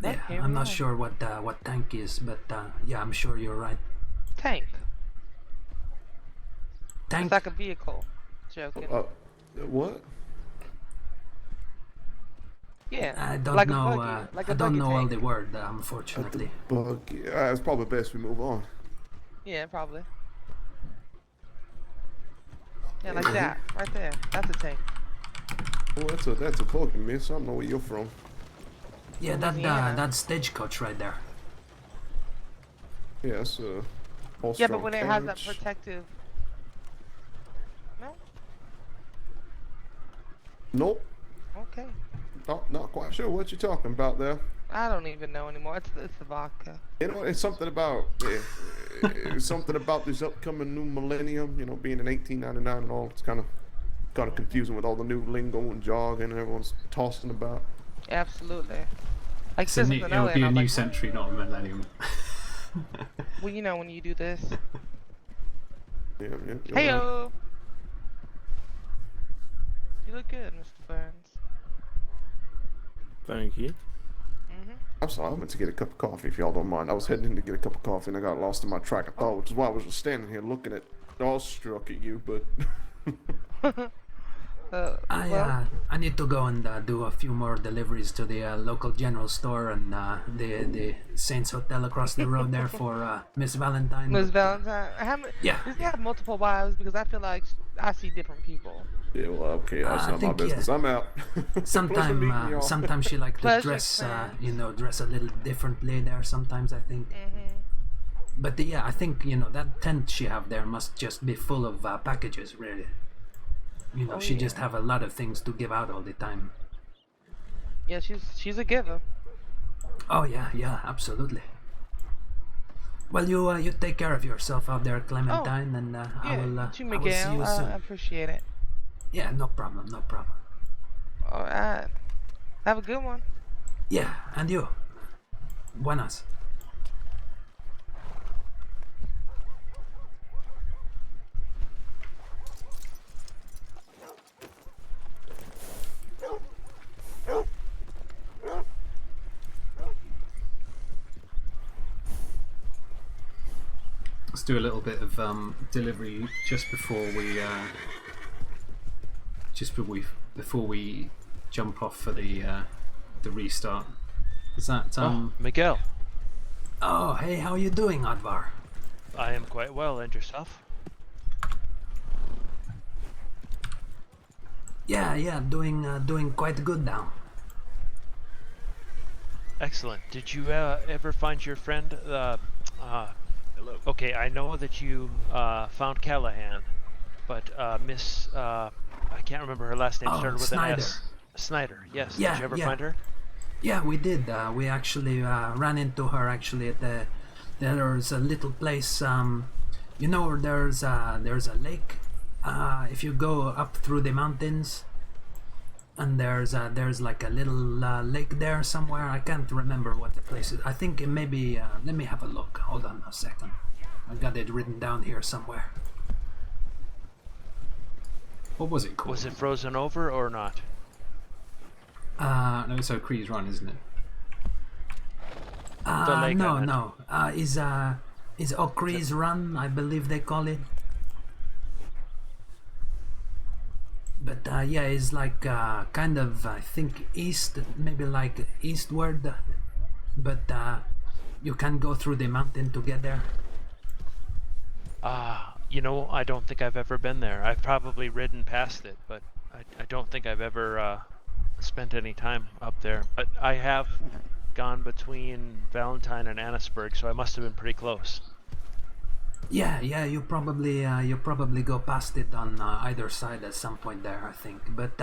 But Yeah, here I'm we not are. sure what tank is, but yeah, I'm sure you're right. Tank. Tank? It's like a vehicle. Joking. What? Yeah. I don't like know. A buggy, like a I don't buggy know all tank. the word, unfortunately. Bug. Yeah, it's probably best we move on. Yeah, probably. Yeah, like that, right there. That's a tank. Oh, that's a bug, miss. I don't know where you're from. Yeah, Louisiana. that stagecoach right there. Yeah, it's Yeah, but when it has that protective. No. Nope. Okay. Not quite sure what you're talking about there. I don't even know anymore. It's the vodka. You know, it's something about this upcoming new millennium. You know, being in 1899 and all. It's kind of confusing with all the new lingo and jargon and everyone's tossing about. Absolutely. Like It would be a new century, not a millennium. Well, you know when you do this. Yeah. Heyo. You look good, Mr. Burns. Thank you. I'm sorry, I went to get a cup of coffee, if y'all don't mind. I was heading in to get a cup of coffee and I got lost in my track of thought, which is why I was just standing here looking at, awestruck at you, but... I need to go and do a few more deliveries to the local general store and the Saints Hotel across the road there for Miss Valentine. Miss Valentine. Yeah. Does he have multiple wives? Because I feel like I see different people. Yeah, well, okay, that's not my business. yeah. I'm out. Sometimes she like to Pleasure, dress, friends. dress a little differently there. Sometimes I think. But yeah, I think that tent she have there must just be full of packages, really. She just have a lot of things to give out all the time. Yeah, she's a giver. Oh yeah, absolutely. Well, you take care of yourself out there, Clementine, and Yeah, I you too, will see Miguel. you soon. I appreciate it. Yeah, no problem, no problem. All right. Have a good one. Yeah, and you. Buenas. Let's do a little bit of delivery just before we before we jump off for the restart. Is that Miguel? Oh, hey, how you doing, Advar? I am quite well, and yourself? Yeah, doing quite good now. Excellent. Did you ever find your friend? Hello. Okay, I know that you found Callahan, but Miss I can't remember her last name. Started with Snyder. an S. Snyder. Yes. Yeah, Did you ever yeah. find her? Yeah, we did. We actually ran into her actually at there's a little place. You know, there's a lake. If you go up through the mountains, and there's like a little lake there somewhere. I can't remember what the place is. I think it maybe. Let me have a look. Hold on a second. I got it written down here somewhere. What was it called? Was it frozen over or not? No, it's O'Cree's Run, isn't it? lake, No. Is O'Cree's Run? I believe they call it. But yeah, it's like kind of, I think, east, maybe like eastward. But you can go through the mountain to get there. You know, I don't think I've ever been there. I've probably ridden past it, but I don't think I've ever spent any time up there. But I have gone between Valentine and Annisburg, so I must have been pretty close. Yeah, you probably go past it on either side at some point there, I think. But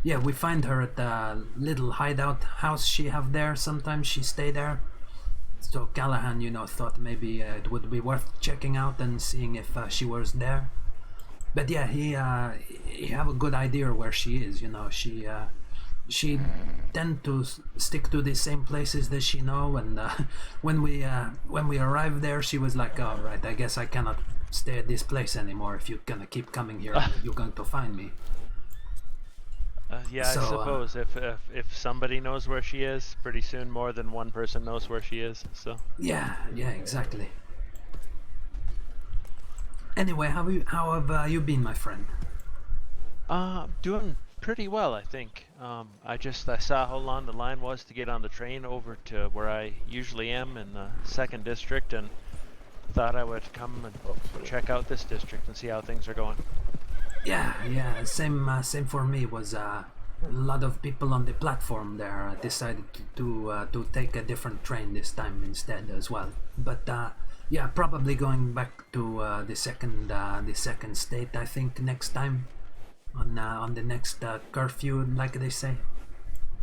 yeah, we find her at the little hideout house she have there. Sometimes she stay there. So Callahan, you know, thought maybe it would be worth checking out and seeing if she was there. But yeah, he have a good idea where she is. You know, she tend to stick to the same places that she know. And when we arrived there, she was like, "All right, I guess I cannot stay at this place anymore. If you're gonna keep coming here, you're going to find me." Yeah, So, I suppose if somebody knows where she is, pretty soon more than one person knows where she is. So Yeah, exactly. Anyway, how have you been, my friend? doing pretty well, I think. I saw how long the line was to get on the train over to where I usually am in the 2nd district, and thought I would come and check out this district and see how things are going. Yeah, same for me. Was a lot of people on the platform there decided to take a different train this time instead as well. But yeah, probably going back to the second state, I think, next time on the next curfew, like they say.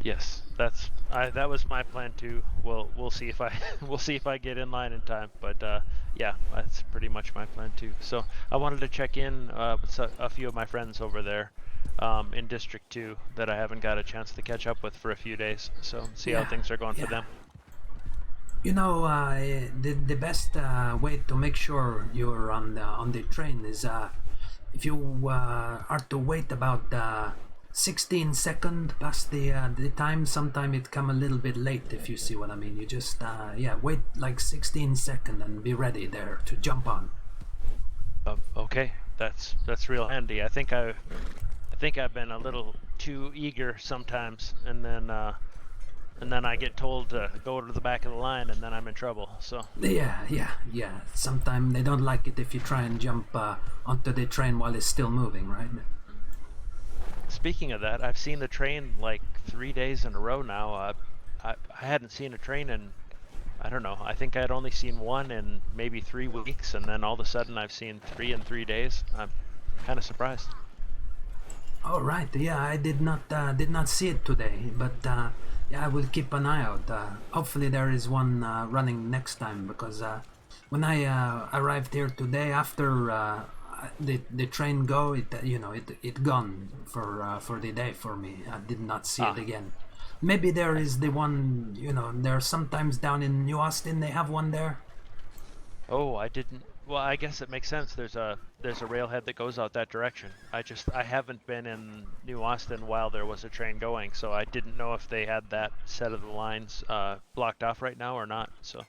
Yes, that was my plan too. We'll see if I get in line in time, but yeah, that's pretty much my plan too. So I wanted to check in with a few of my friends over there in District 2 that I haven't got a chance to catch up with for a few days. So see how things are going for them. You know, the best way to make sure you're on the train is if you are to wait about 16 seconds past the time. Sometime it come a little bit late, if you see what I mean. You just wait like 16 seconds and be ready there to jump on. Okay, that's real handy. I think I've been a little too eager sometimes, and then I get told to go to the back of the line, and then I'm in trouble. So Yeah. Sometimes they don't like it if you try and jump onto the train while it's still moving, right? Speaking of that, I've seen the train like 3 days in a row now. I hadn't seen a train in, I don't know, I think I had only seen one in maybe 3 weeks, and then all of a sudden I've seen 3 in 3 days. I'm kind of surprised. Oh right, yeah, I did not see it today, but yeah, I will keep an eye out. Hopefully there is one running next time, because when I arrived here today, after the train go, it gone for the day for me. I did not see it again. Maybe there is the one, there's sometimes down in New Austin they have one there. Oh, I didn't. Well, I guess it makes sense. There's a railhead that goes out that direction. I haven't been in New Austin while there was a train going, so I didn't know if they had that set of the lines blocked off right now or not. So.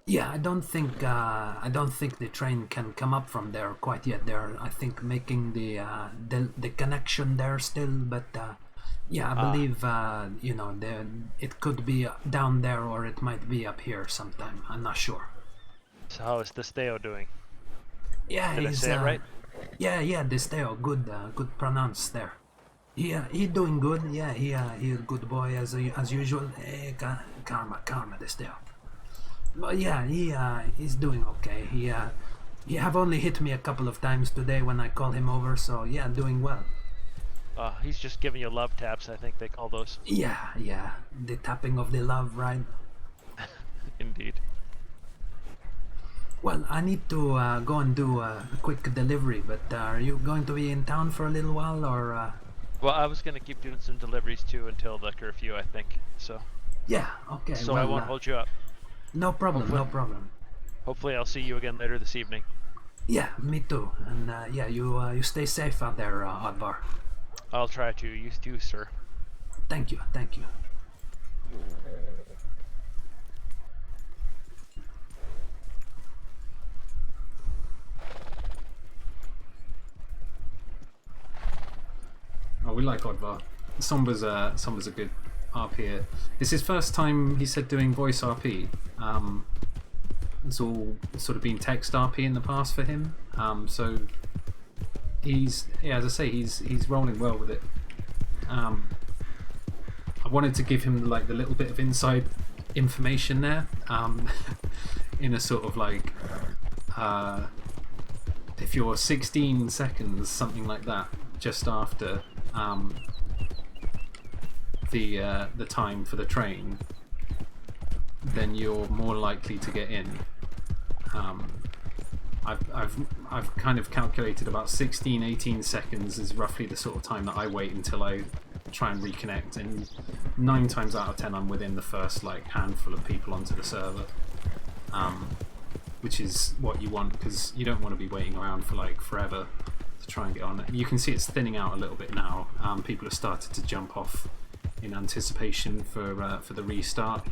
Yeah, I don't think the train can come up from there quite yet. They're, I think, making the connection there still, but yeah, I believe it could be down there or it might be up here sometime. I'm not sure. So how is Desteo doing? Yeah, Did I say it right? Yeah, Desteo, good pronounce there. He doing good. Yeah, he a good boy as usual. Hey, karma, Desteo. But yeah, he's doing okay. He have only hit me a couple of times today when I call him over. So yeah, doing well. He's just giving you love taps, I think they call those. Yeah, the tapping of the love, right? Indeed. Well, I need to go and do a quick delivery, but are you going to be in town for a little while, or? Well, I was going to keep doing some deliveries too until the curfew, I think, so. Yeah, okay. So well, I won't hold you up. No problem, no problem. Hopefully I'll see you again later this evening. Yeah, me too. And yeah, you stay safe out there, Oddvar. I'll try to. You too, sir. Thank you. Oh, we like Oddvar. Sombra's a good RP. It's his first time, he said, doing voice RP. It's all sort of been text RP in the past for him. So he's, yeah, as I say, he's rolling well with it. I wanted to give him like the little bit of inside information there, in a sort of like, if you're 16 seconds, something like that, just after the time for the train, then you're more likely to get in. I've kind of calculated about 18 seconds is roughly the sort of time that I wait until I try and reconnect, and 9 times out of 10 I'm within the first like handful of people onto the server, which is what you want, because you don't want to be waiting around for like forever to try and get on. You can see it's thinning out a little bit now. People have started to jump off in anticipation for the restart.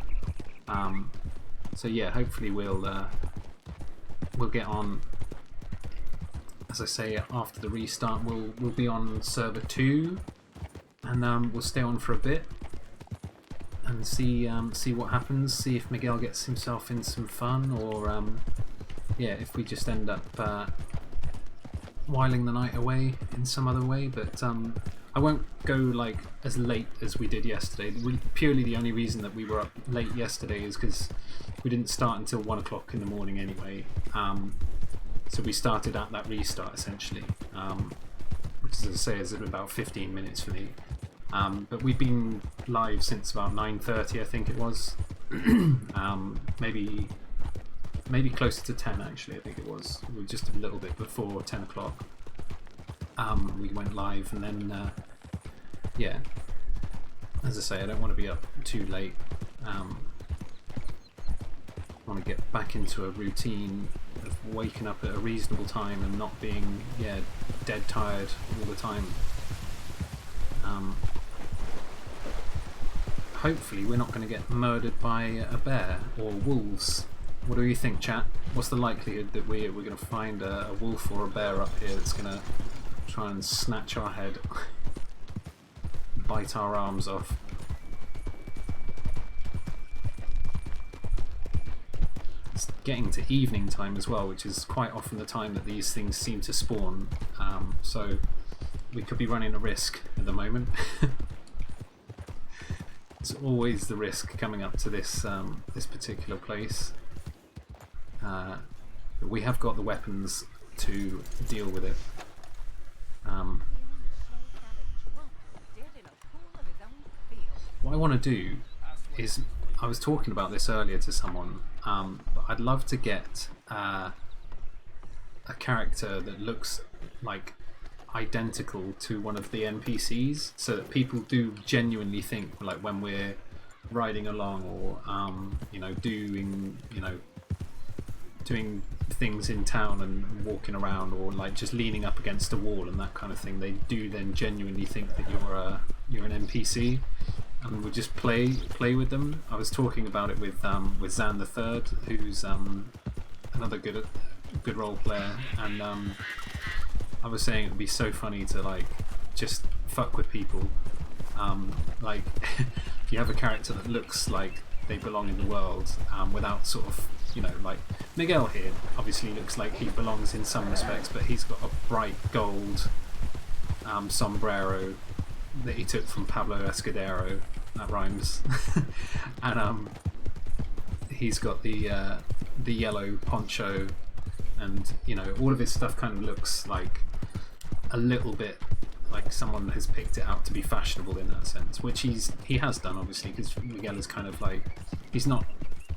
So yeah, hopefully we'll get on. As I say, after the restart, we'll be on server 2, and we'll stay on for a bit and see what happens. See if Miguel gets himself in some fun, or yeah, if we just end up whiling the night away in some other way. But I won't go like as late as we did yesterday. Purely the only reason that we were up late yesterday is because we didn't start until 1 o'clock in the morning anyway. So we started at that restart essentially, which, as I say, is about 15 minutes for me. But we've been live since about 9:30, I think it was. Maybe closer to 10 actually, I think it was. We were just a little bit before 10 o'clock. We went live, and then yeah, as I say, I don't want to be up too late. I want to get back into a routine of waking up at a reasonable time and not being dead tired all the time. Hopefully we're not going to get murdered by a bear or wolves. What do you think, chat? What's the likelihood that we're going to find a wolf or a bear up here that's going to try and snatch our head, bite our arms off? It's getting to evening time as well, which is quite often the time that these things seem to spawn, so we could be running a risk at the moment. There's always the risk coming up to this this particular place. But we have got the weapons to deal with it. What I want to do is I was talking about this earlier to someone. But I'd love to get a character that looks like identical to one of the NPCs, so that people do genuinely think, like, when we're riding along or doing things in town and walking around, or like just leaning up against a wall and that kind of thing, they do then genuinely think that you're an NPC, and we just play with them. I was talking about it with Zan the Third, who's another good role player, and I was saying it would be so funny to like just fuck with people. Like if you have a character that looks like they belong in the world, without sort of, like Miguel here obviously looks like he belongs in some respects, but he's got a bright gold sombrero that he took from Pablo Escudero. That rhymes. And he's got the yellow poncho, and all of his stuff kind of looks like a little bit like someone has picked it out to be fashionable in that sense, which he has done, obviously, because Miguel is kind of like, he's not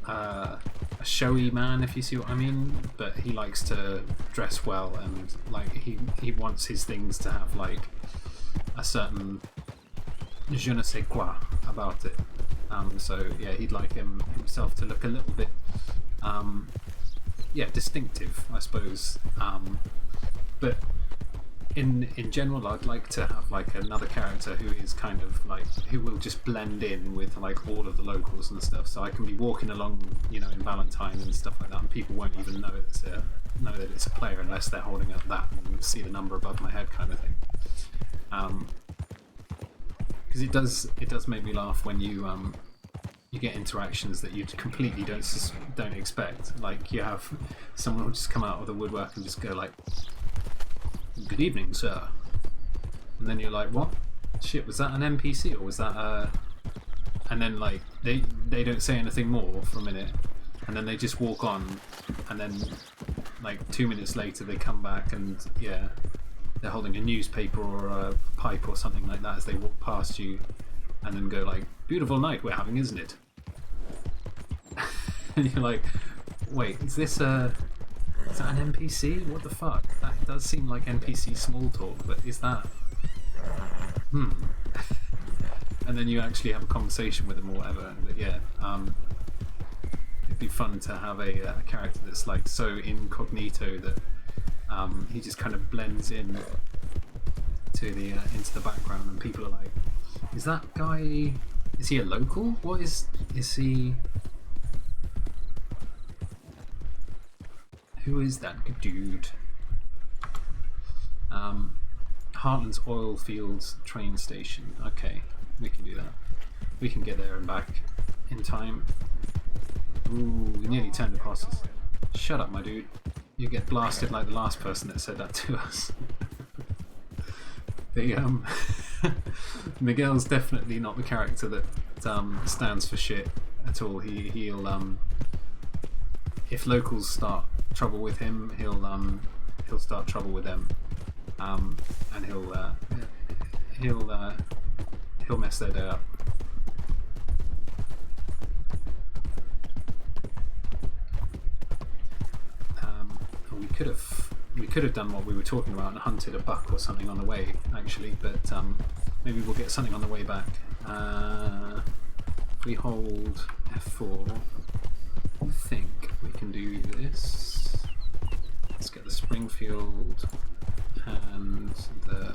a showy man, if you see what I mean, but he likes to dress well, and like he wants his things to have like a certain je ne sais quoi about it. So yeah, he'd like himself to look a little bit distinctive, I suppose. But in general, I'd like to have like another character who is kind of like, who will just blend in with like all of the locals and stuff, so I can be walking along, in Valentine and stuff like that, and people won't even know that it's a player unless they're holding up that and see the number above my head, kind of thing. Because it does make me laugh when you get interactions that you completely don't expect. Like you have someone will just come out of the woodwork and just go like, "Good evening, sir," and then you're like, "What? Shit, was that an NPC or was that And then like they don't say anything more for a minute, and then they just walk on, and then like 2 minutes later they come back and they're holding a newspaper or a pipe or something like that as they walk past you, and then go like, "Beautiful night we're having, isn't it?" And you're like, "Wait, is that an NPC? What the fuck? That does seem like NPC small talk, but is that... And then you actually have a conversation with them or whatever. But yeah, it'd be fun to have a character that's like so incognito that he just kind of blends in to the into the background, and people are like, "Is that guy? Is he a local? What is he? Who is that dude?" Heartland's oil fields train station. Okay, we can do that. We can get there and back in time. Ooh, we nearly turned across this. Shut up, my dude. You get blasted like the last person that said that to us. Miguel's definitely not the character that stands for shit at all. He'll if locals start trouble with him, he'll start trouble with them, and he'll mess their day up. We could have done what we were talking about and hunted a buck or something on the way, actually, but maybe we'll get something on the way back. If we hold F4, I think we can do this. Let's get the Springfield and the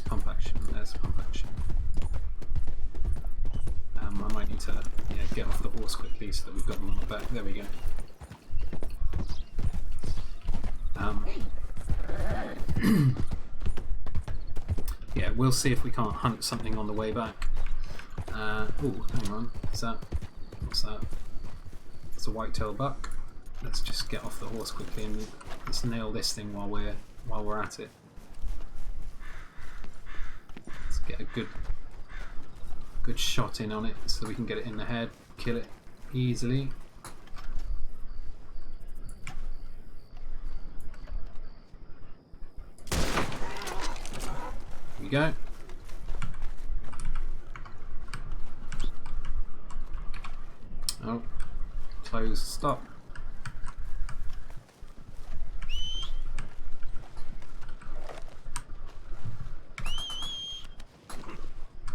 pump action. There's pump action. I might need to get off the horse quickly so that we've got them on the back. There we go. Yeah, we'll see if we can't hunt something on the way back. Oh, hang on. What's that? It's a white-tailed buck. Let's just get off the horse quickly and let's nail this thing while we're at it. Let's get a good shot in on it so we can get it in the head, kill it easily. Here we go. Oh, close, stop.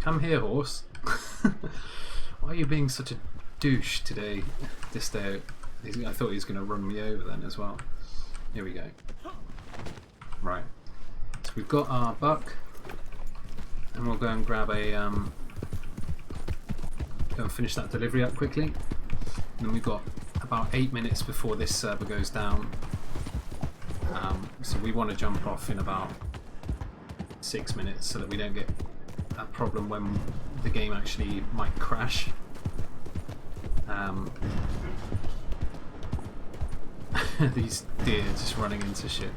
Come here, horse. Why are you being such a douche today? This day, I thought he was going to run me over then as well. Here we go. Right. So we've got our buck, and we'll go and grab a go and finish that delivery up quickly. And then we've got about 8 minutes before this server goes down. So we want to jump off in about 6 minutes so that we don't get a problem when the game actually might crash. These deer just running into shit.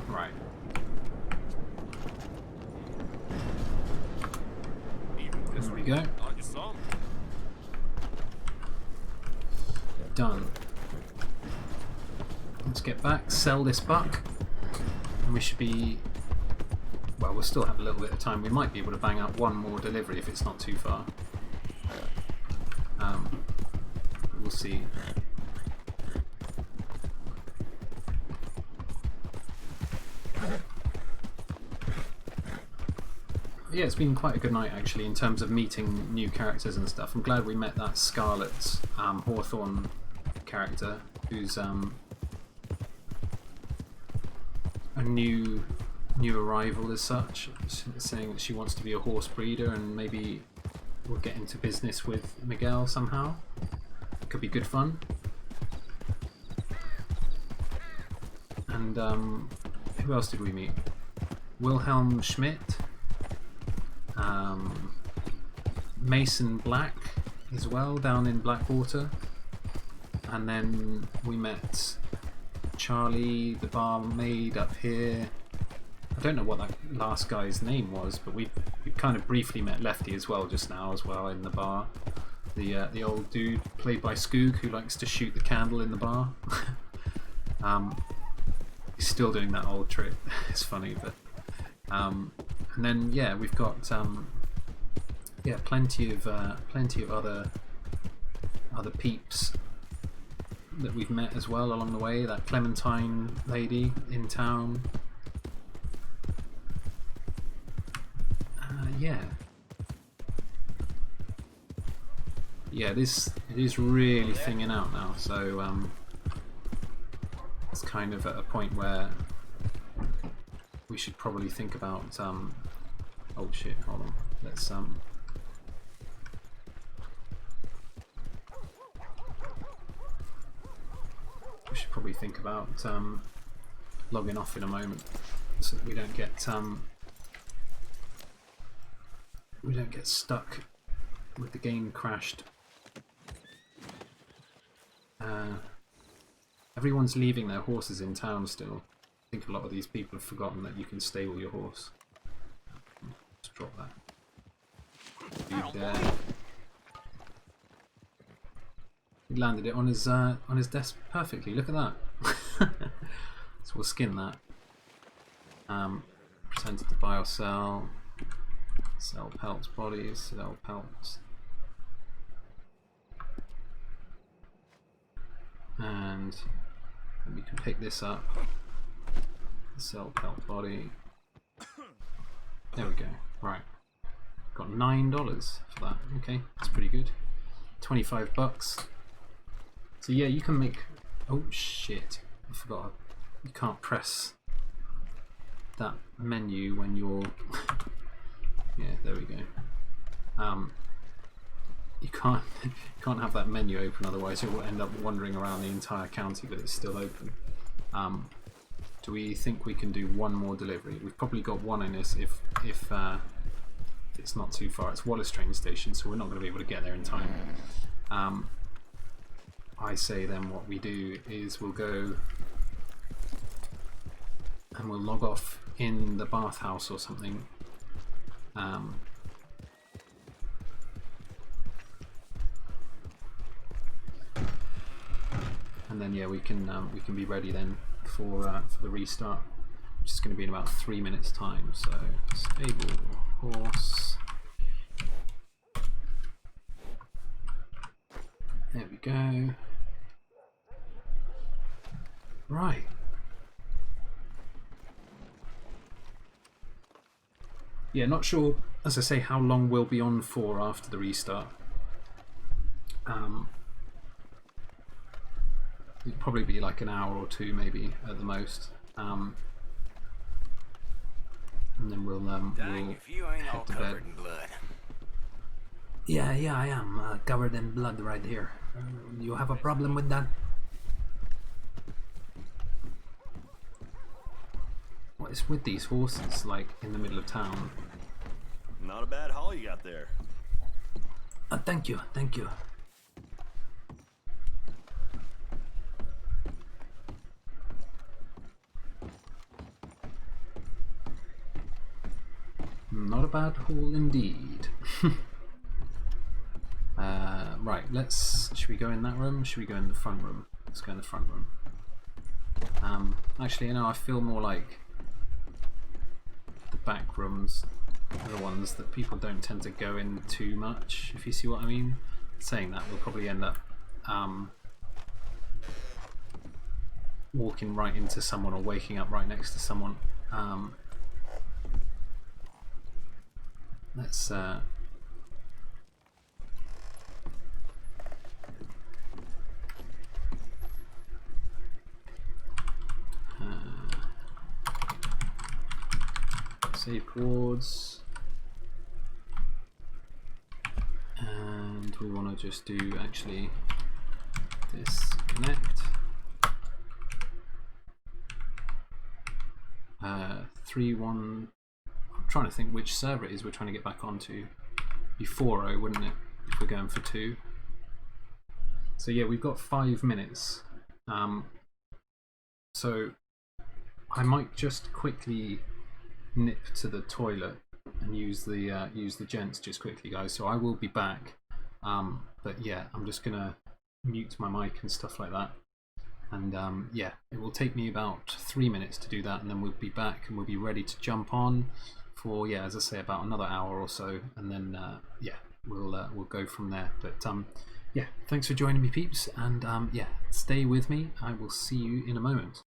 Right. There we go. Done. Let's get back, sell this buck, and we should be... Well, we'll still have a little bit of time. We might be able to bang out one more delivery if it's not too far. We'll see. Yeah, it's been quite a good night actually in terms of meeting new characters and stuff. I'm glad we met that Scarlet Hawthorne character who's a new arrival as such, saying that she wants to be a horse breeder and maybe we'll get into business with Miguel somehow. Could be good fun. And who else did we meet? Wilhelm Schmidt, Mason Black as well down in Blackwater, and then we met Charlie the barmaid up here. I don't know what that last guy's name was, but we kind of briefly met Lefty as well just now as well in the bar. The old dude played by Skoog who likes to shoot the candle in the bar. He's still doing that old trick. It's funny, but and then yeah, we've got yeah, plenty of other peeps that we've met as well along the way. That Clementine lady in town. Yeah, it is really thinging out now, so it's kind of at a point where we should probably think about oh shit, hold on, let's we should probably think about logging off in a moment so that we don't get stuck with the game crashed. Everyone's leaving their horses in town still. I think a lot of these people have forgotten that you can stable your horse. Let's drop that. Dude there. He landed it on his desk perfectly. Look at that. So we'll skin that. Pretended to buy or sell. Sell pelts, bodies, sell pelts. And we can pick this up. Sell pelt body. There we go. Right. Got $9 for that. Okay, that's pretty good. 25 bucks. So yeah, you can make... Oh shit. I forgot. You can't press that menu when you're... Yeah, there we go. You can't have that menu open, otherwise it will end up wandering around the entire county, but it's still open. Do we think we can do one more delivery? We've probably got one in this if it's not too far. It's Wallace train station, so we're not going to be able to get there in time. I say then what we do is we'll go and we'll log off in the bathhouse or something. And then yeah, we can be ready then for the restart. which is going to be in about 3 minutes time. So stable horse. There we go. Right. Yeah, not sure, as I say, how long we'll be on for after the restart. It'll probably be like an hour or two, maybe at the most. And then we'll If you ain't all head to bed. covered in blood. Yeah, I am covered in blood right here. You have a problem with that? What is with these horses, like, in the middle of town? Not a bad haul you got there. Thank you, thank you. Not a bad haul indeed. Right, should we go in that room? Should we go in the front room? Let's go in the front room. Actually, you know, I feel more like the back rooms are the ones that people don't tend to go in too much, if you see what I mean. Saying that, we'll probably end up walking right into someone or waking up right next to someone. Let's save rewards, and we want to just do actually disconnect 3-1. I'm trying to think which server it is we're trying to get back onto. Be 4-0, wouldn't it, if we're going for 2? So yeah, we've got 5 minutes. So I might just quickly nip to the toilet and use the gents just quickly, guys. So I will be back. But yeah, I'm just gonna mute my mic and stuff like that. And yeah, it will take me about 3 minutes to do that, and then we'll be back and we'll be ready to jump on for, yeah, as I say, about another hour or so, and then yeah, we'll go from there. But yeah, thanks for joining me, peeps, and yeah, stay with me. I will see you in a moment.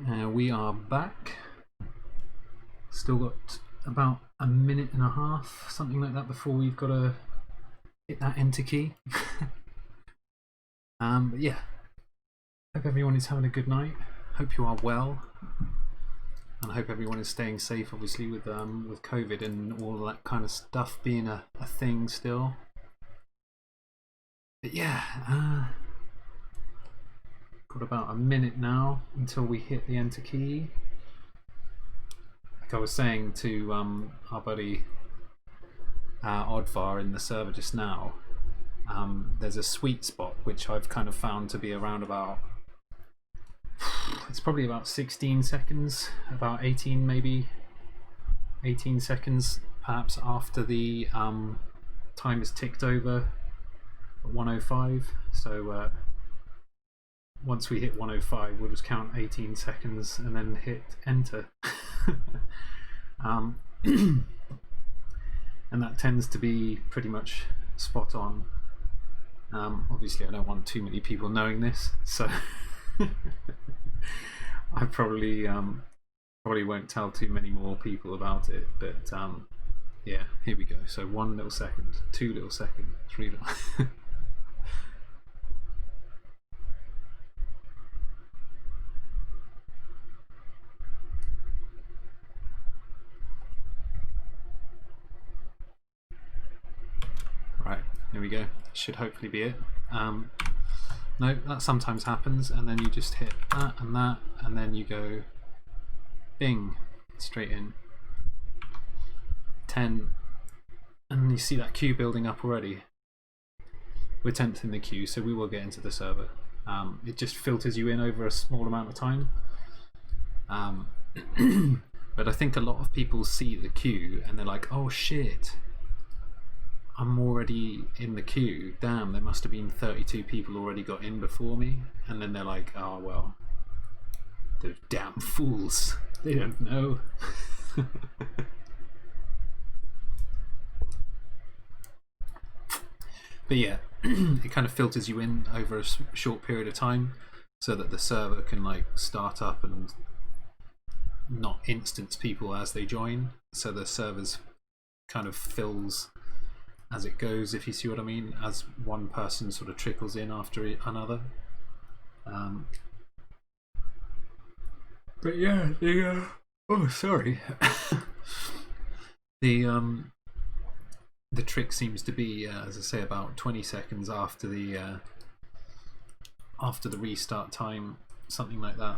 We are back. Still got about a minute and a half, something like that, before we've got to hit that enter key. But yeah, hope everyone is having a good night. Hope you are well, and I hope everyone is staying safe. Obviously, with COVID and all that kind of stuff being a thing still. But yeah, got about a minute now until we hit the enter key. Like I was saying to our buddy Oddvar in the server just now, there's a sweet spot which I've kind of found to be around about, it's probably about 16 seconds, about 18 maybe, 18 seconds perhaps after the time is ticked over at 105. So once we hit 105, we'll just count 18 seconds and then hit enter. And that tends to be pretty much spot on. Obviously I don't want too many people knowing this, so I probably won't tell too many more people about it, but yeah, here we go. So 1 little second, 2 little second, 3 little Right, here we go. Should hopefully be it. No, that sometimes happens, and then you just hit that, and then you go bing, straight in. 10, and you see that queue building up already. We're 10th in the queue, so we will get into the server. It just filters you in over a small amount of time. But I think a lot of people see the queue and they're like, oh shit, I'm already in the queue. Damn, there must have been 32 people already got in before me. And then they're like, oh well, those damn fools. They don't know. But yeah, it kind of filters you in over a short period of time so that the server can like start up and not instance people as they join. So the server's kind of fills as it goes, if you see what I mean, as one person sort of trickles in after another. But yeah, oh sorry. The trick seems to be, as I say, about 20 seconds after the restart time, something like that.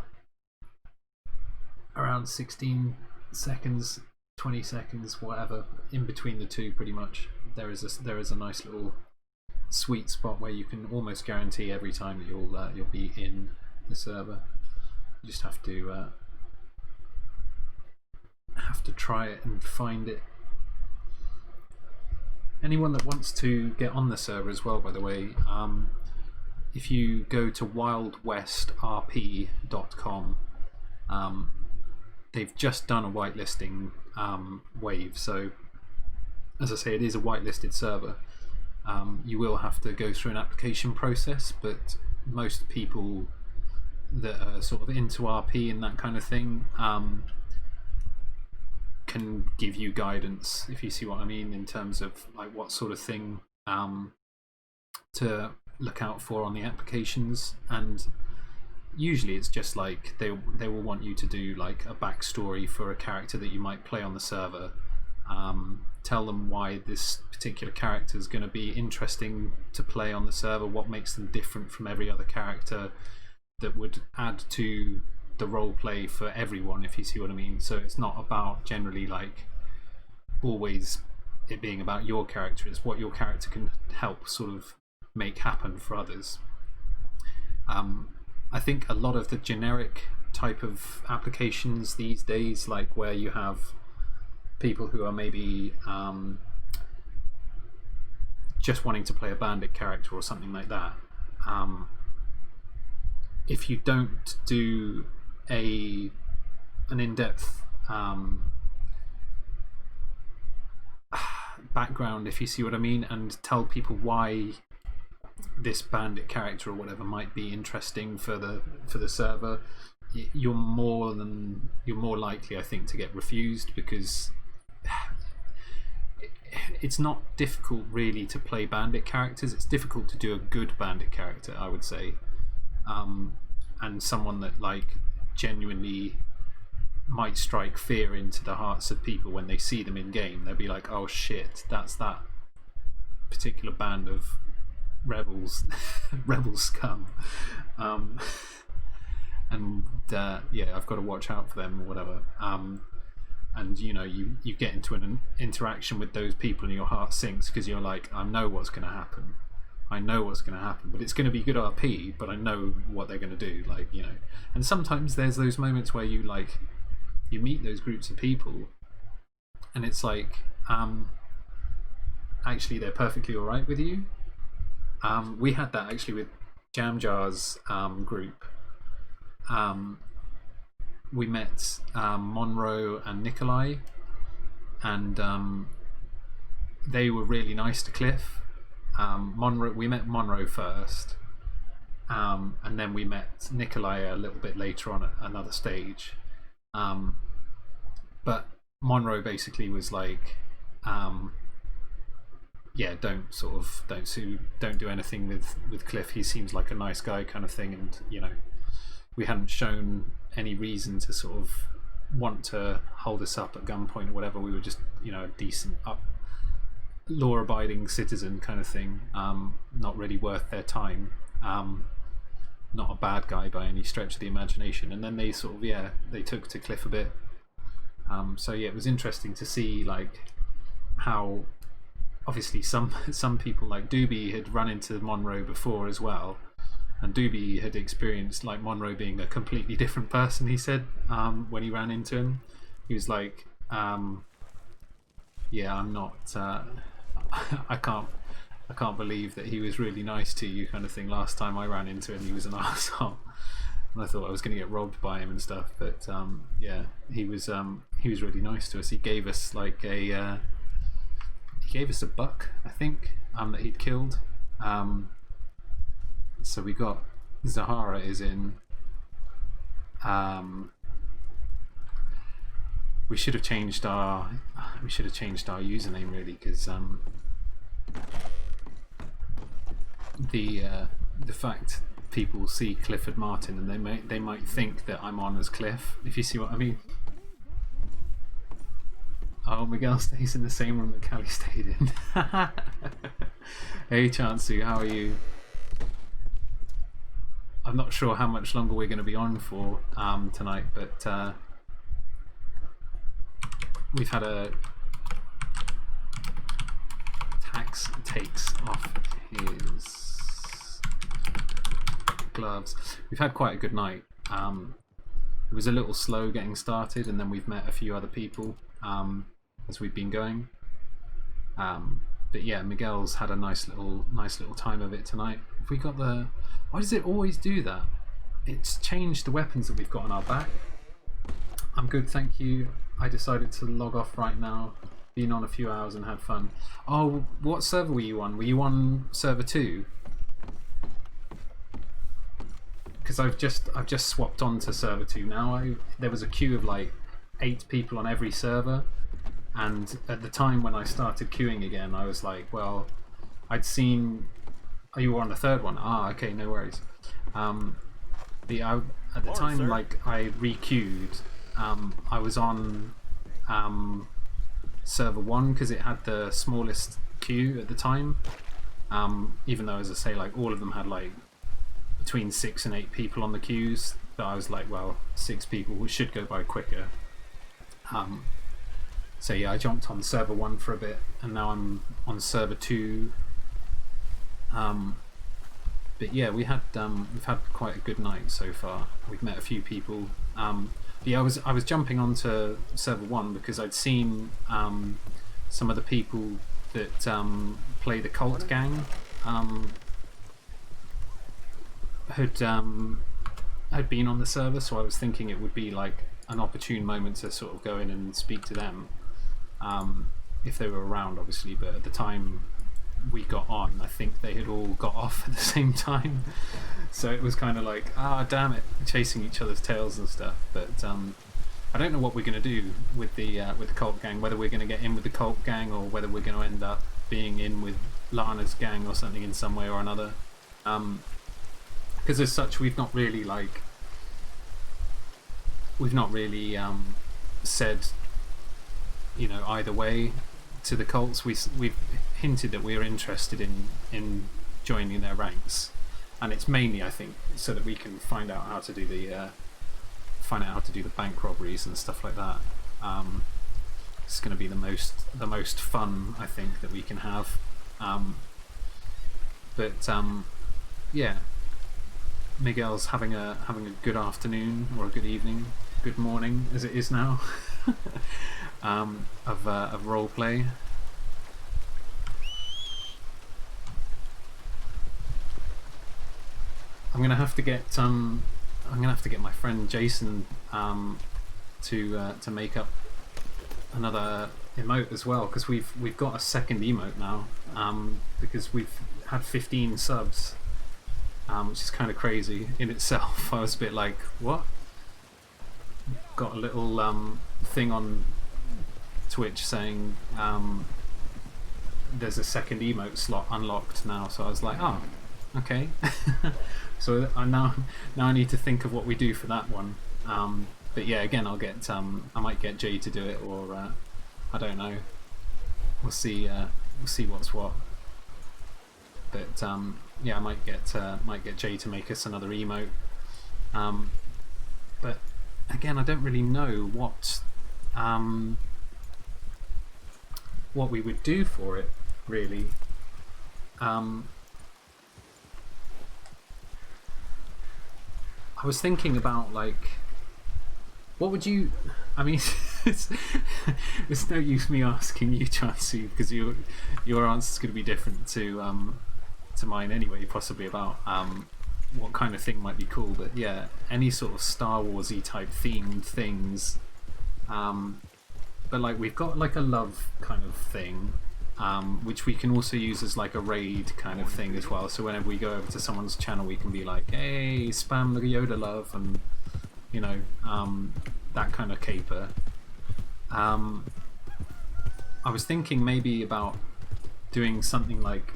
Around 16 seconds, 20 seconds, whatever, in between the two, pretty much. There is a nice little sweet spot where you can almost guarantee every time that you'll be in the server. You just have to try it and find it. Anyone that wants to get on the server as well, by the way, if you go to WildWestRP.com, they've just done a whitelisting wave. So, as I say, it is a whitelisted server. You will have to go through an application process, but most people that are sort of into RP and that kind of thing can give you guidance, if you see what I mean, in terms of like what sort of thing to look out for on the applications. And usually it's just like they will want you to do like a backstory for a character that you might play on the server. Tell them why this particular character is going to be interesting to play on the server, what makes them different from every other character that would add to the role play for everyone, if you see what I mean. So it's not about generally like always it being about your character, it's what your character can help sort of make happen for others. I think a lot of the generic type of applications these days, like where you have people who are maybe just wanting to play a bandit character or something like that, if you don't do an in-depth background, if you see what I mean, and tell people why this bandit character or whatever might be interesting for the server, you're more likely, I think, to get refused, because it's not difficult really to play bandit characters. It's difficult to do a good bandit character, I would say, and someone that like genuinely might strike fear into the hearts of people when they see them in game. They'll be like, oh shit, that's that particular band of rebels rebel scum, and yeah, I've got to watch out for them or whatever. And you know, you get into an interaction with those people and your heart sinks, because you're like, I know what's going to happen, but it's going to be good RP, but I know what they're going to do, like, you know. And sometimes there's those moments where you like, you meet those groups of people and it's like, actually they're perfectly all right with you. We had that actually with Jam Jar's group. We met Monroe and Nikolai, and they were really nice to Cliff. We met Monroe first, and then we met Nikolai a little bit later on at another stage. But Monroe basically was like, yeah, don't do anything with Cliff. He seems like a nice guy, kind of thing. And you know, we hadn't shown any reason to sort of want to hold us up at gunpoint or whatever. We were just, you know, a decent, law-abiding citizen kind of thing. Not really worth their time. Not a bad guy by any stretch of the imagination. And then they sort of, yeah, they took to Cliff a bit. So yeah, it was interesting to see like how obviously some people like Doobie had run into Monroe before as well, and Doobie had experienced like Monroe being a completely different person. He said when he ran into him, he was like, yeah, I'm not I can't believe that he was really nice to you, kind of thing. Last time I ran into him, he was an arsehole. And I thought I was going to get robbed by him and stuff, but yeah, he was really nice to us. He gave us like a buck, I think, that he'd killed. So we got Zahara is in. We should have changed our username really, because the fact people see Clifford Martin and they might think that I'm on as Cliff, if you see what I mean. Oh, Miguel stays in the same room that Callie stayed in. Hey Chansu, how are you? I'm not sure how much longer we're going to be on for tonight, but we've had a Tax takes off his gloves. We've had quite a good night. It was a little slow getting started, and then we've met a few other people as we've been going. But yeah, Miguel's had a nice little time of it tonight. Have we got the? Why does it always do that? It's changed the weapons that we've got on our back. I'm good, thank you. I decided to log off right now. Been on a few hours and had fun. Oh, what server were you on? Were you on server 2? Because I've just swapped on to server 2 now. There was a queue of like 8 people on every server, and at the time when I started queuing again, I was like, well, I'd seen. Oh, you were on the 3rd one. Ah, okay, no worries. At the time, like I re-queued, I was on server 1 because it had the smallest queue at the time. Even though, as I say, like all of them had like between 6 and 8 people on the queues, but I was like, well, 6 people should go by quicker. So yeah, I jumped on server 1 for a bit, and now I'm on server 2. But yeah, we've had quite a good night so far. We've met a few people. Yeah, I was jumping onto server 1 because I'd seen some of the people that play the cult gang had been on the server, so I was thinking it would be like an opportune moment to sort of go in and speak to them if they were around, obviously. But at the time, we got on, I think they had all got off at the same time. So it was kind of like, ah, damn it, chasing each other's tails and stuff. But I don't know what we're going to do with the cult gang. Whether we're going to get in with the cult gang or whether we're going to end up being in with Lana's gang or something in some way or another. Because as such, we've not really said, you know, either way to the cults. We've hinted that we're interested in joining their ranks, and it's mainly, I think, so that we can find out how to do the bank robberies and stuff like that. It's going to be the most fun, I think, that we can have. Yeah, Miguel's having a good afternoon or a good evening, good morning as it is now, of roleplay. I'm gonna have to get my friend Jason to make up another emote as well, because we've got a second emote now, because we've had 15 subs, which is kind of crazy in itself. I was a bit like, what? Got a little thing on Twitch saying there's a second emote slot unlocked now, so I was like, oh, okay. So now I need to think of what we do for that one. But yeah, again, I'll get I might get Jay to do it, or I don't know. We'll see what's what. But yeah, I might get Jay to make us another emote. But again, I don't really know what we would do for it, really. I was thinking about, like, what would you... I mean, there's no use me asking you, Chansey, because your answer's going to be different to mine anyway, possibly, about what kind of thing might be cool. But yeah, any sort of Star Wars-y type themed things. But like, we've got like a love kind of thing, which we can also use as like a raid kind of thing as well. So whenever we go over to someone's channel, we can be like, hey, spam the Yoda love, and you know, that kind of caper. I was thinking maybe about doing something like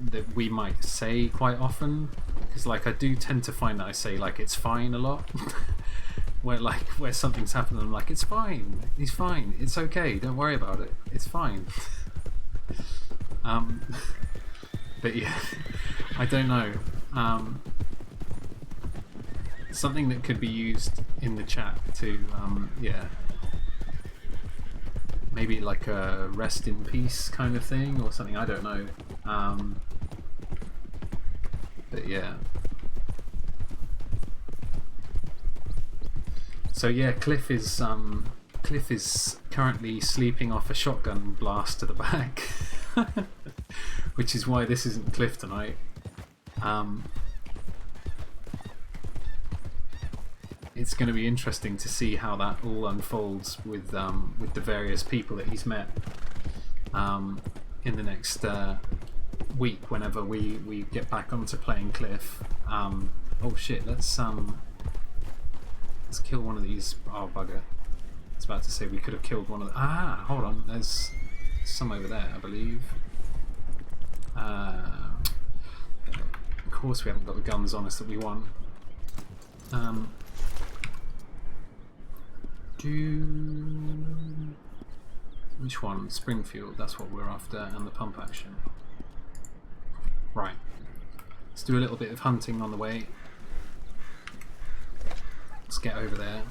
that we might say quite often, because like I do tend to find that I say like it's fine a lot. where something's happened, I'm like, it's fine, he's fine, it's okay, don't worry about it, it's fine. But yeah, I don't know. Something that could be used in the chat to, yeah, maybe like a rest in peace kind of thing or something, I don't know. But yeah. So yeah, Cliff is currently sleeping off a shotgun blast to the back, which is why this isn't Cliff tonight. It's going to be interesting to see how that all unfolds with the various people that he's met in the next week, whenever we get back onto playing Cliff. Oh shit! Let's kill one of these. Oh bugger! I was about to say we could have killed one of the... Ah, hold on. There's some over there, I believe. Of course, we haven't got the guns on us that we want. Which one? Springfield, that's what we're after, and the pump action. Right. Let's do a little bit of hunting on the way. Let's get over there.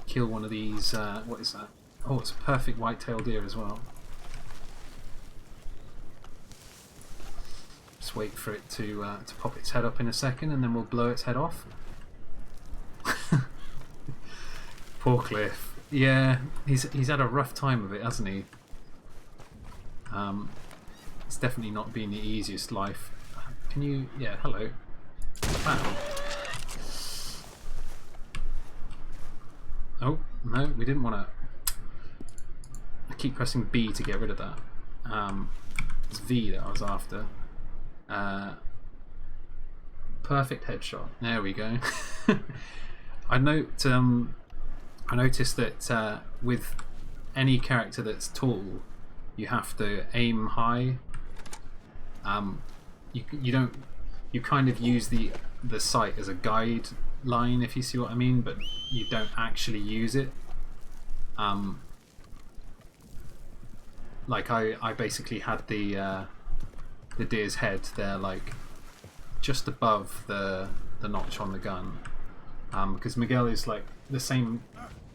Kill one of these, what is that? Oh, it's a perfect white-tailed deer as well. Just wait for it to pop its head up in a second, and then we'll blow its head off. Poor Cliff. Yeah, he's had a rough time of it, hasn't he? It's definitely not been the easiest life. Can you... Yeah, hello. Wow. Oh, no, we didn't want to... I keep pressing B to get rid of that. It's V that I was after. Perfect headshot. There we go. I noticed that with any character that's tall, you have to aim high. You kind of use the sight as a guideline, if you see what I mean, but you don't actually use it. Like I basically had the deer's head there, like just above the notch on the gun, because Miguel is like the same.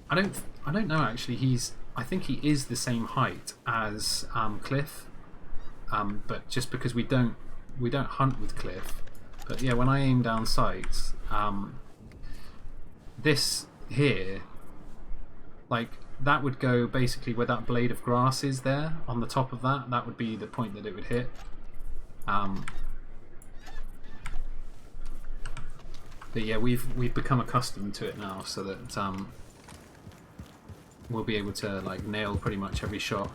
I don't know actually. I think he is the same height as Cliff, but just because we don't hunt with Cliff. But yeah, when I aim down sights, this here, like that would go basically where that blade of grass is there on the top of that. That would be the point that it would hit. But yeah, we've become accustomed to it now, so that we'll be able to like nail pretty much every shot.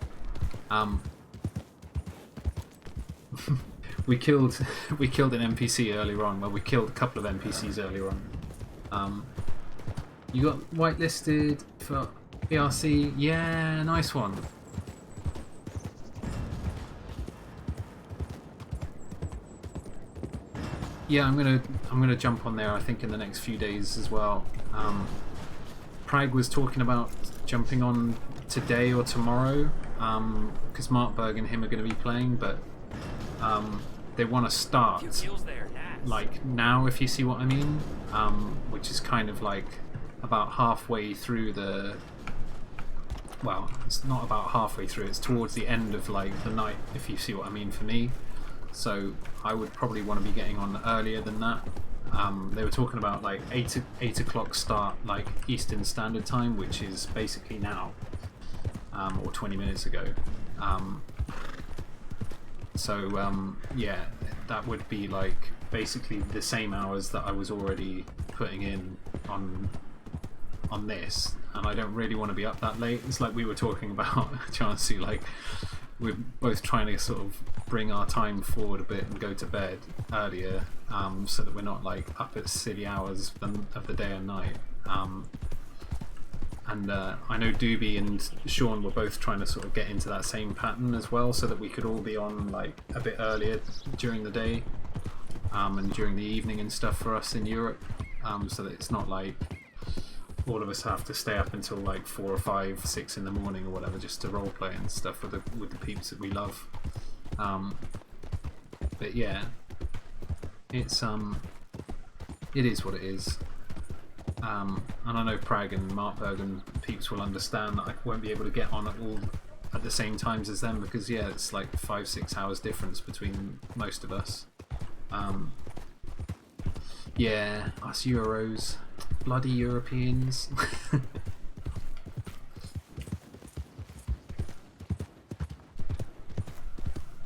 we killed an NPC earlier on. Well, we killed a couple of NPCs earlier on. You got whitelisted for ERC. Yeah, nice one. Yeah, I'm gonna jump on there. I think in the next few days as well. Prague was talking about jumping on today or tomorrow, because Markberg and him are going to be playing, but they want to start like now, if you see what I mean, which is kind of like about halfway through the. Well, it's not about halfway through. It's towards the end of like the night, if you see what I mean. For me. So I would probably want to be getting on earlier than that. They were talking about like 8 o'clock start, like Eastern Standard Time, which is basically now, or 20 minutes ago. Yeah, that would be like basically the same hours that I was already putting in on this, and I don't really want to be up that late. It's like we were talking about, Chancey, like we're both trying to sort of bring our time forward a bit and go to bed earlier, so that we're not like up at silly hours of the day and night. And I know Doobie and Sean were both trying to sort of get into that same pattern as well, so that we could all be on like a bit earlier during the day, and during the evening and stuff for us in Europe, so that it's not like all of us have to stay up until like 4 or 5, 6 in the morning or whatever just to roleplay and stuff with the peeps that we love. But yeah, it's it is what it is. And I know Prague and Markberg and peeps will understand that I won't be able to get on at the same times as them, because yeah, it's like 5-6 hours difference between most of us. Yeah, us Euros. Bloody Europeans.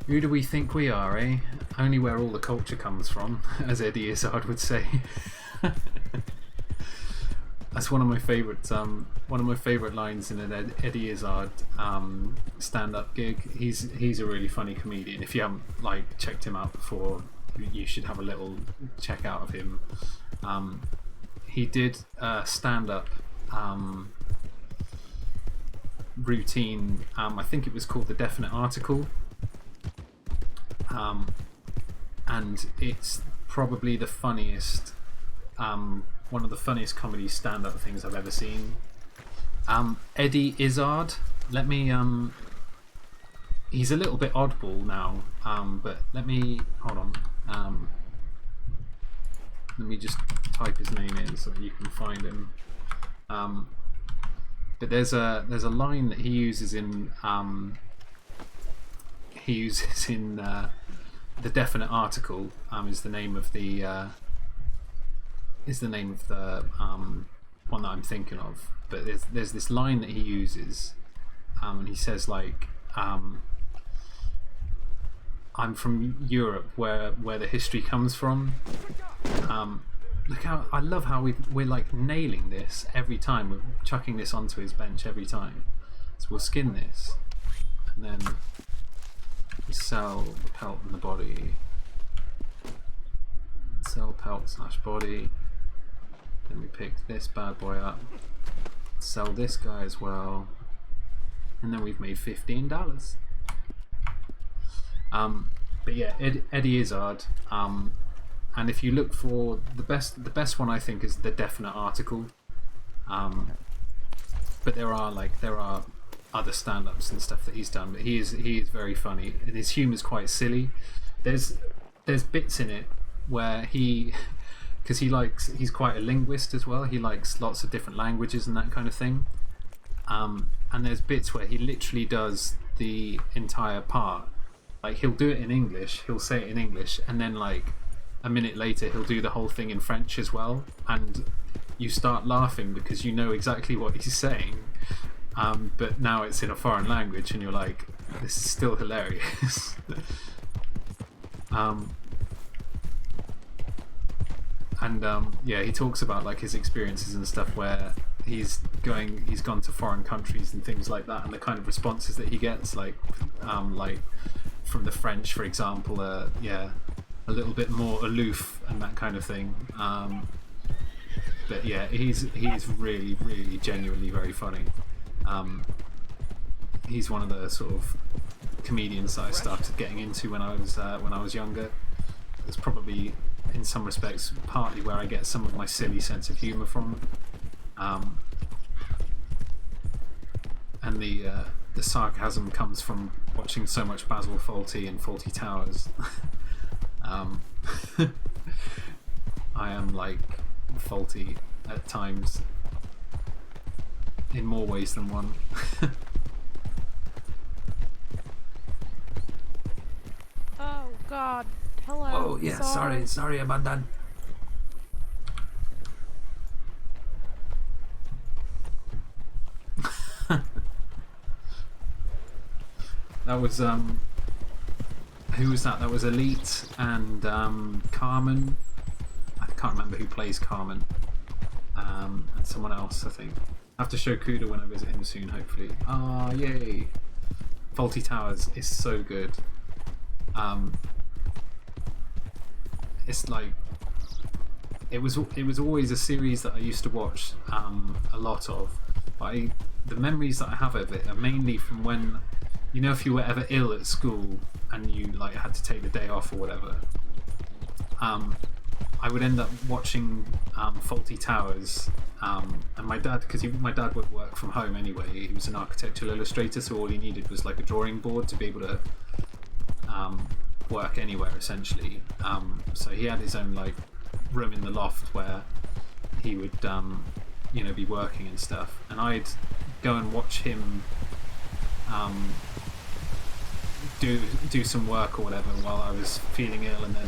Who do we think we are, eh? Only where all the culture comes from, as Eddie Izzard would say. That's one of my favourite lines in an Eddie Izzard stand-up gig. He's a really funny comedian. If you haven't like checked him out before, you should have a little check out of him. He did a stand-up routine. I think it was called The Definite Article, and it's probably the funniest, one of the funniest comedy stand-up things I've ever seen. Eddie Izzard. Let me. He's a little bit oddball now, but let me hold on. Let me just type his name in so that you can find him. But there's a line that he uses in The Definite Article. Is the name of the one that I'm thinking of. But there's this line that he uses, and he says like, I'm from Europe, where the history comes from. Look how I love how we're like nailing this every time. We're chucking this onto his bench every time. So we'll skin this, and then We sell the pelt and the body. Sell pelt / body. Then we pick this bad boy up. Sell this guy as well. And then we've made $15. But yeah, Eddie Izzard. And if you look for the best one, I think is the Definite article. But there are other stand-ups and stuff that he's done. But he is very funny, and his humour's quite silly. There's bits in it where because he's quite a linguist as well. He likes lots of different languages and that kind of thing. And there's bits where he literally does the entire part. Like, he'll do it in English, he'll say it in English, and then like a minute later he'll do the whole thing in French as well, and you start laughing because you know exactly what he's saying, but now it's in a foreign language and you're like, this is still hilarious. Yeah, he talks about like his experiences and stuff where he's gone to foreign countries and things like that, and the kind of responses that he gets, like from the French, for example, a little bit more aloof and that kind of thing. But yeah, he's really, really genuinely very funny. He's one of the sort of comedians that I started getting into when I was younger. It's probably, in some respects, partly where I get some of my silly sense of humour from. And the sarcasm comes from watching so much Basil Fawlty and Fawlty Towers. I am like Fawlty at times, in more ways than one. Oh God! Hello. Oh yeah, sorry about that. That was who was that? That was Elite and Carmen. I can't remember who plays Carmen. And someone else, I think. I have to show Kuda when I visit him soon, hopefully. Ah, yay! Fawlty Towers is so good. It's like it was always a series that I used to watch a lot of. But the memories that I have of it are mainly from when, you know, if you were ever ill at school and you like had to take the day off or whatever, I would end up watching Fawlty Towers, and my dad, because my dad would work from home anyway, he was an architectural illustrator, so all he needed was like a drawing board to be able to work anywhere essentially. So he had his own like room in the loft where he would you know, be working and stuff, and I'd go and watch him do some work or whatever while I was feeling ill, and then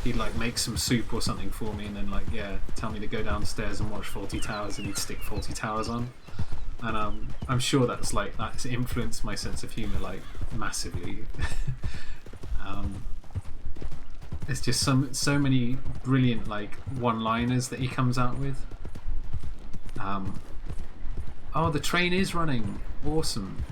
he'd like make some soup or something for me, and then like tell me to go downstairs and watch Fawlty Towers, and he'd stick Fawlty Towers on, and I'm sure that's influenced my sense of humour like massively. There's just so many brilliant like one-liners that he comes out with. Oh, the train is running! Awesome.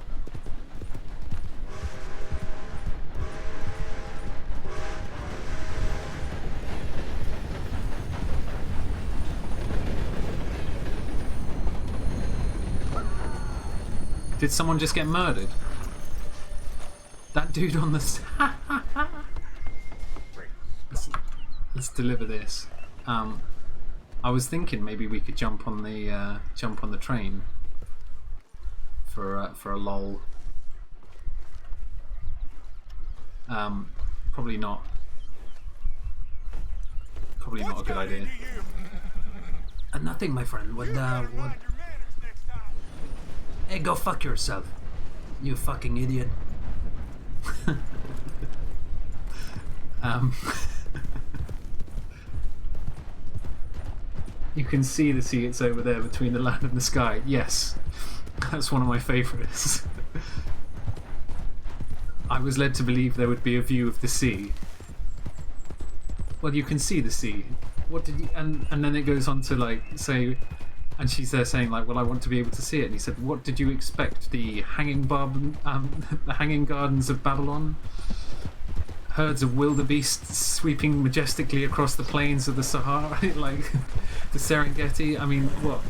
Did someone just get murdered? That dude on the... Let's deliver this. I was thinking maybe we could jump on the train for a lol. Probably not. Probably not a good idea. Nothing, my friend. What? Hey, go fuck yourself, you fucking idiot. You can see the sea, it's over there between the land and the sky. Yes, that's one of my favourites. I was led to believe there would be a view of the sea. Well, you can see the sea. What did you... And then it goes on to like say, And she's there saying like, "Well, I want to be able to see it." And he said, "What did you expect? The the hanging gardens of Babylon? Herds of wildebeests sweeping majestically across the plains of the Sahara, like the Serengeti? I mean, what?"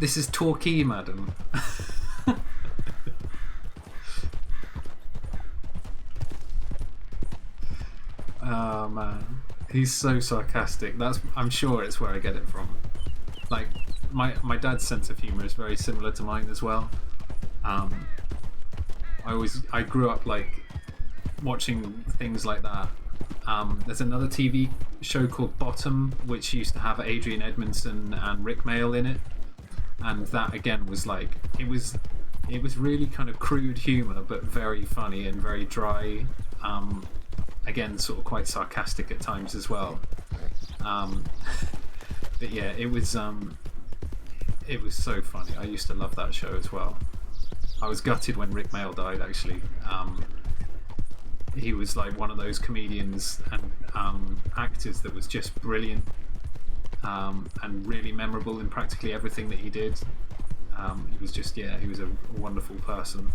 This is Torquay, madam. Oh man, he's so sarcastic. I'm sure it's where I get it from. Like my dad's sense of humor is very similar to mine as well. I grew up like watching things like that. There's another TV show called Bottom, which used to have Adrian Edmondson and Rick Mayall in it, and that again was like it was really kind of crude humor, but very funny and very dry. Again, sort of quite sarcastic at times as well. But yeah, it was so funny. I used to love that show as well. I was gutted when Rick Mayall died, actually. He was like one of those comedians and actors that was just brilliant and really memorable in practically everything that he did. He was just, yeah, he was a wonderful person.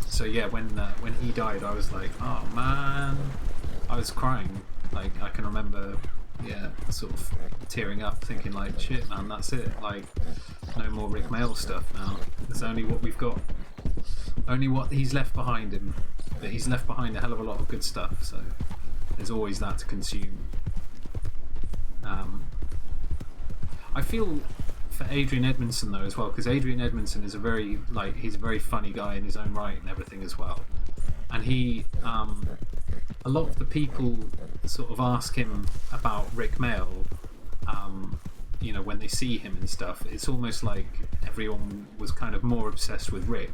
So yeah, when he died, I was like, oh man, I was crying. Like I can remember, yeah, sort of tearing up, thinking like, shit, man, that's it. Like, no more Rick Mayall stuff now. It's only what we've got, only what he's left behind him. But he's left behind a hell of a lot of good stuff. So there's always that to consume. I feel for Adrian Edmondson though as well, because Adrian Edmondson is he's a very funny guy in his own right and everything as well, and he a lot of the people sort of ask him about Rick Mayall, you know, when they see him and stuff. It's almost like everyone was kind of more obsessed with Rick,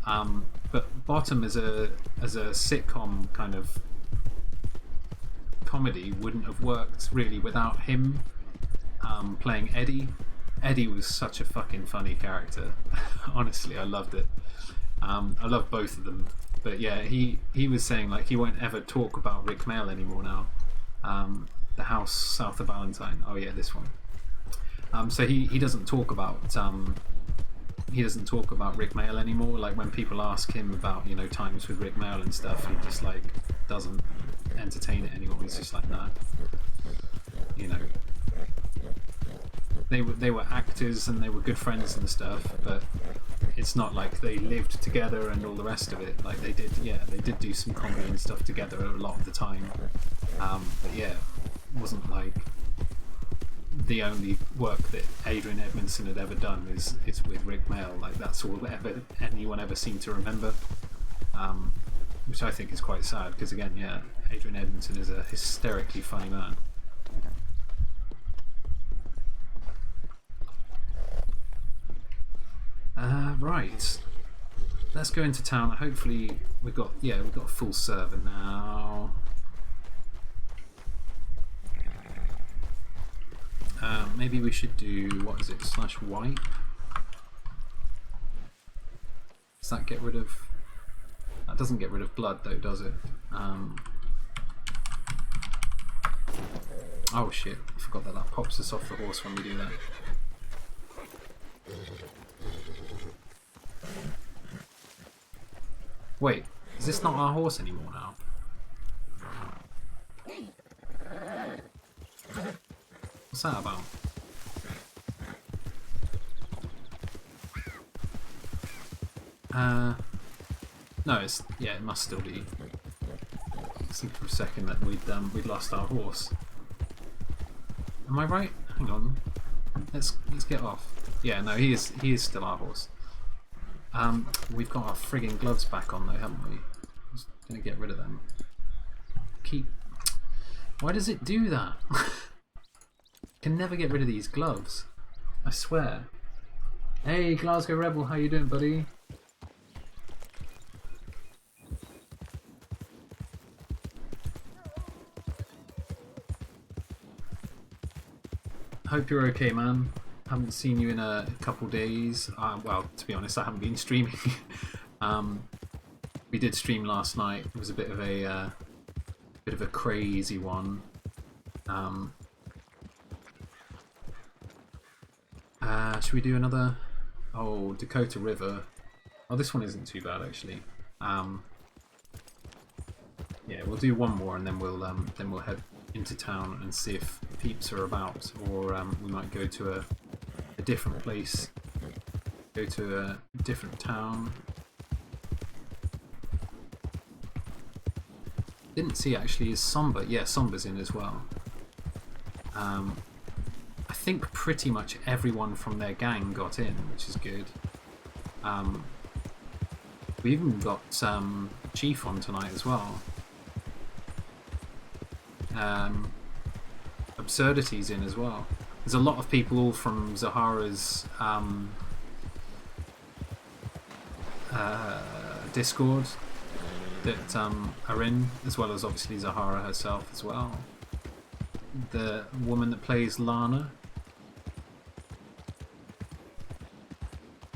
but Bottom as a sitcom kind of comedy wouldn't have worked really without him playing Eddie. Eddie was such a fucking funny character. Honestly, I loved it. I love both of them. But yeah, he was saying like he won't ever talk about Rick Mayall anymore now. The house south of Valentine. Oh yeah, this one. So he doesn't talk about Rick Mayall anymore. Like when people ask him about, you know, times with Rick Mayall and stuff, he just like doesn't entertain it anymore. He's just like, nah. You know. They were actors and they were good friends and stuff, but it's not like they lived together and all the rest of it. Like they did do some comedy and stuff together a lot of the time. But yeah, it wasn't like the only work that Adrian Edmondson had ever done is with Rick Mayall. Like that's all anyone ever seemed to remember. Which I think is quite sad because again, yeah, Adrian Edmondson is a hysterically funny man. Right, let's go into town. Hopefully we've got a full server now. Maybe we should do, what is it, /wipe? Does that get rid of, that doesn't get rid of blood though, does it? Oh shit, I forgot that pops us off the horse when we do that. Wait, is this not our horse anymore now? What's that about? No, it must still be. I think for a second that we'd lost our horse. Am I right? Hang on. Let's get off. Yeah, no, he is still our horse. We've got our frigging gloves back on though, haven't we? Just gonna get rid of them. Why does it do that? Can never get rid of these gloves. I swear. Hey, Glasgow Rebel, how you doing, buddy? Hope you're okay, man. Haven't seen you in a couple days. Well, to be honest, I haven't been streaming. But we did stream last night. It was a bit of a crazy one. Should we do another? Oh, Dakota River. Oh, this one isn't too bad actually. Yeah, we'll do one more and then we'll head into town and see if peeps are about, or we might go to a different place, go to a different town. Didn't see actually, is Somber? Yeah, Somber's in as well. I think pretty much everyone from their gang got in, which is good. We even got Chief on tonight as well. Absurdity's in as well. There's a lot of people all from Zahara's Discord that are in, as well as obviously Zahara herself as well. The woman that plays Lana.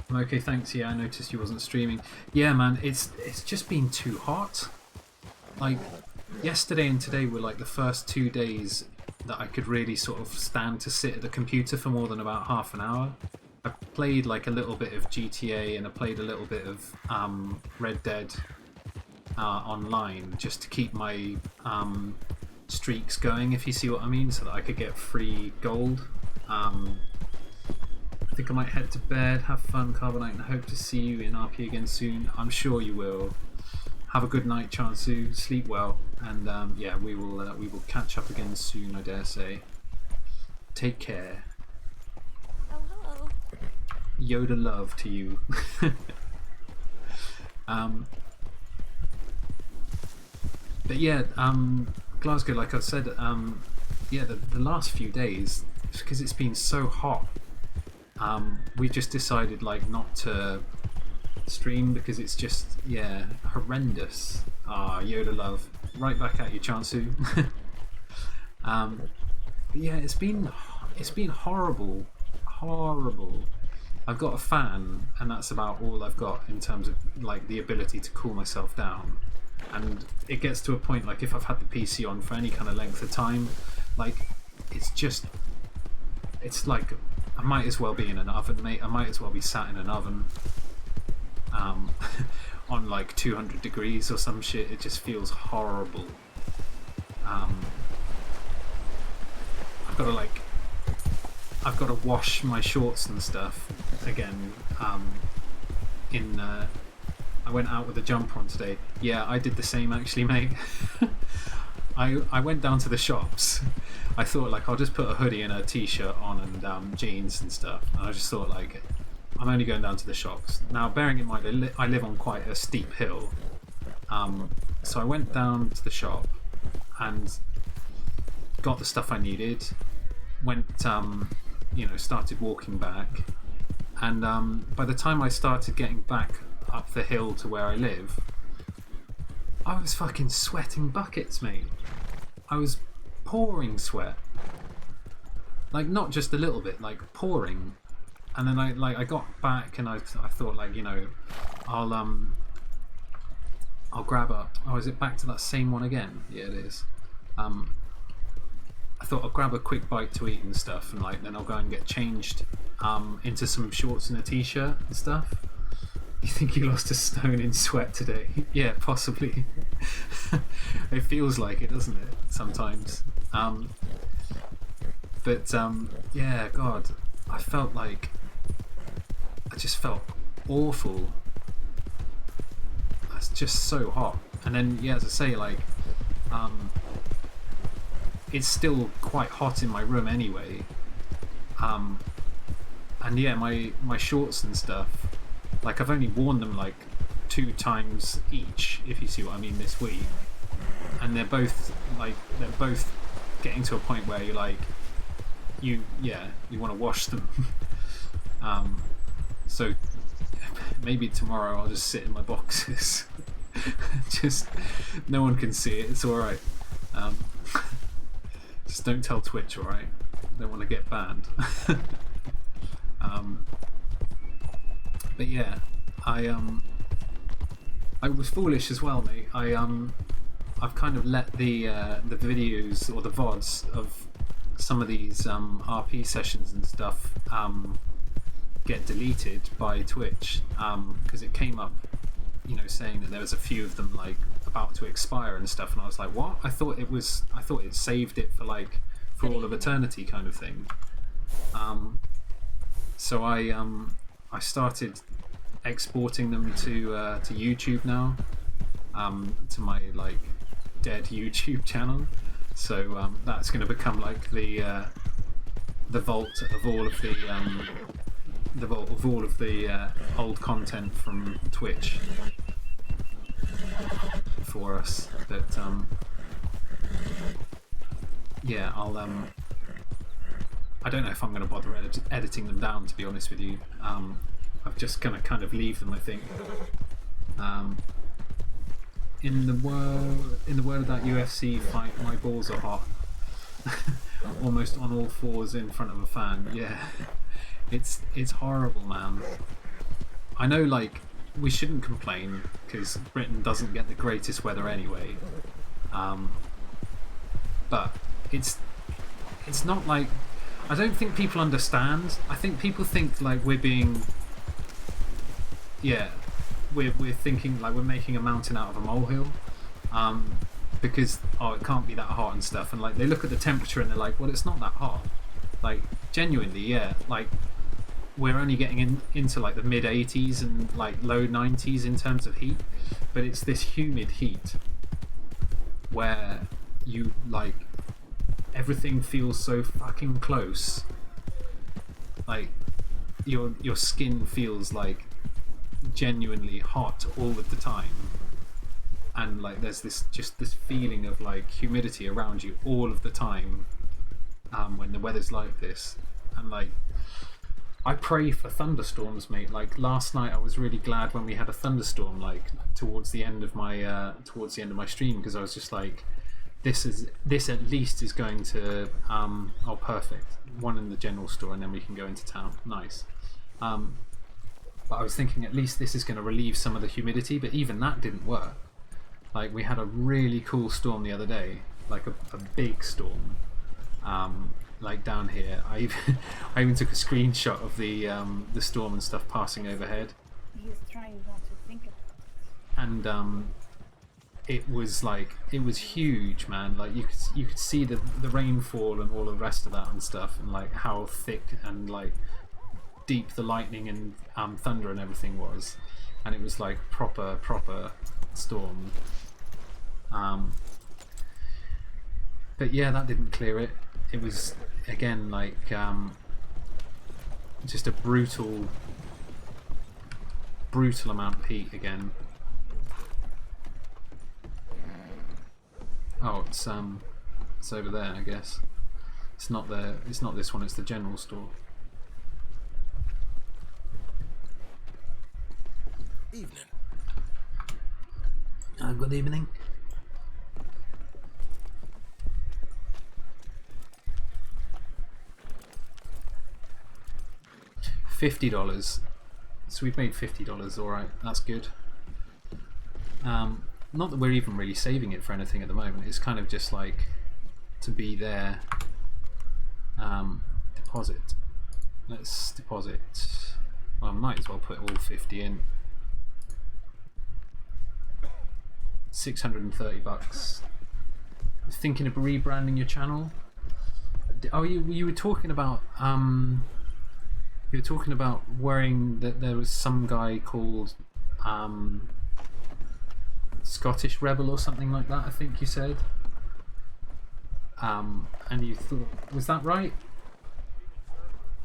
I'm okay, thanks. Yeah, I noticed you wasn't streaming. Yeah, man, it's just been too hot. Like, yesterday and today were like the first 2 days that I could really sort of stand to sit at the computer for more than about half an hour. I played like a little bit of GTA and I played a little bit of Red Dead online just to keep my streaks going, if you see what I mean, so that I could get free gold. I think I might head to bed, have fun, Carbonite, and hope to see you in RP again soon. I'm sure you will. Have a good night, Chansu. Sleep well, and yeah, we will catch up again soon, I dare say. Take care. Hello. Yoda love to you. But yeah, Glasgow, like I said, yeah, the last few days, because it's been so hot, we just decided like not to stream because it's just, yeah, horrendous. Yoda love, right back at you, Chansu. But yeah, it's been horrible. I've got a fan, and that's about all I've got in terms of like the ability to cool myself down. And it gets to a point like if I've had the PC on for any kind of length of time, like it's like I might as well be in an oven, mate. I might as well be sat in an oven on like 200 degrees or some shit. It just feels horrible. I've got to wash my shorts and stuff again. I went out with a jumper on today. Yeah, I did the same actually, mate. I went down to the shops. I thought like I'll just put a hoodie and a t-shirt on and jeans and stuff. And I just thought like I'm only going down to the shops. Now, bearing in mind I live on quite a steep hill, so I went down to the shop and got the stuff I needed. Went, you know, started walking back, and by the time I started getting back up the hill to where I live, I was fucking sweating buckets, mate. I was pouring sweat, like not just a little bit, like pouring. And then I got back and I thought like, you know, I'll grab a, oh, is it back to that same one again? Yeah, it is. I thought I'll grab a quick bite to eat and stuff, and like then I'll go and get changed into some shorts and a t-shirt and stuff. You think you lost a stone in sweat today? Yeah, possibly. It feels like it, doesn't it? Sometimes. But yeah, God, I felt like I just felt awful. It's just so hot. And then, yeah, as I say, like, it's still quite hot in my room anyway. And yeah, my shorts and stuff, like I've only worn them like 2 times each, if you see what I mean, this week. And they're both getting to a point where you're like, you want to wash them. So maybe tomorrow I'll just sit in my boxes. Just no one can see it. It's all right. Just don't tell Twitch, all right? Don't want to get banned. But yeah, I was foolish as well, mate. I've kind of let the videos or the VODs of some of these RP sessions and stuff get deleted by Twitch because it came up, you know, saying that there was a few of them like about to expire and stuff, and I was like, what? I thought it saved it for like for all of eternity kind of thing. So I started exporting them to YouTube now, to my like dead YouTube channel. So that's going to become like the vault of all of the old content from Twitch for us. But yeah, I don't know if I'm going to bother editing them down, to be honest with you. I'm just going to kind of leave them, I think. In the word of that UFC fight, my balls are hot. Almost on all fours in front of a fan. Yeah, it's horrible, man. I know, like, we shouldn't complain because Britain doesn't get the greatest weather anyway. But it's not like, I don't think people understand. I think people think like we're being, yeah, we're thinking like we're making a mountain out of a molehill, because it can't be that hot and stuff, and like they look at the temperature and they're like, well, it's not that hot. Like genuinely, yeah, like we're only getting into like the mid 80s and like low 90s in terms of heat, but it's this humid heat where you like everything feels so fucking close. Like your skin feels like genuinely hot all of the time, and like there's this feeling of like humidity around you all of the time when the weather's like this. And like I pray for thunderstorms, mate. Like last night I was really glad when we had a thunderstorm like towards the end of my stream, because I was just like, this at least is going to oh, perfect, one in the general store and then we can go into town. Nice. But I was thinking at least this is going to relieve some of the humidity, but even that didn't work. Like we had a really cool storm the other day, like a big storm, like down here. I even took a screenshot of the storm and stuff passing overhead. He's trying not to think about it. And it was huge, man. Like you could see the rainfall and all the rest of that and stuff, and like how thick and like deep the lightning and thunder and everything was, and it was like proper storm. But yeah, that didn't clear it. It was again like just a brutal amount of heat again. Oh, it's over there, I guess. It's not this one, it's the general store. Evening. Good evening. $50. So we've made $50. All right, that's good. Not that we're even really saving it for anything at the moment. It's kind of just like to be there. Deposit. Let's deposit. Well, I might as well put all 50 in. $630. Thinking of rebranding your channel? Oh, you were talking about worrying that there was some guy called Scottish Rebel or something like that, I think you said. And you thought, was that right?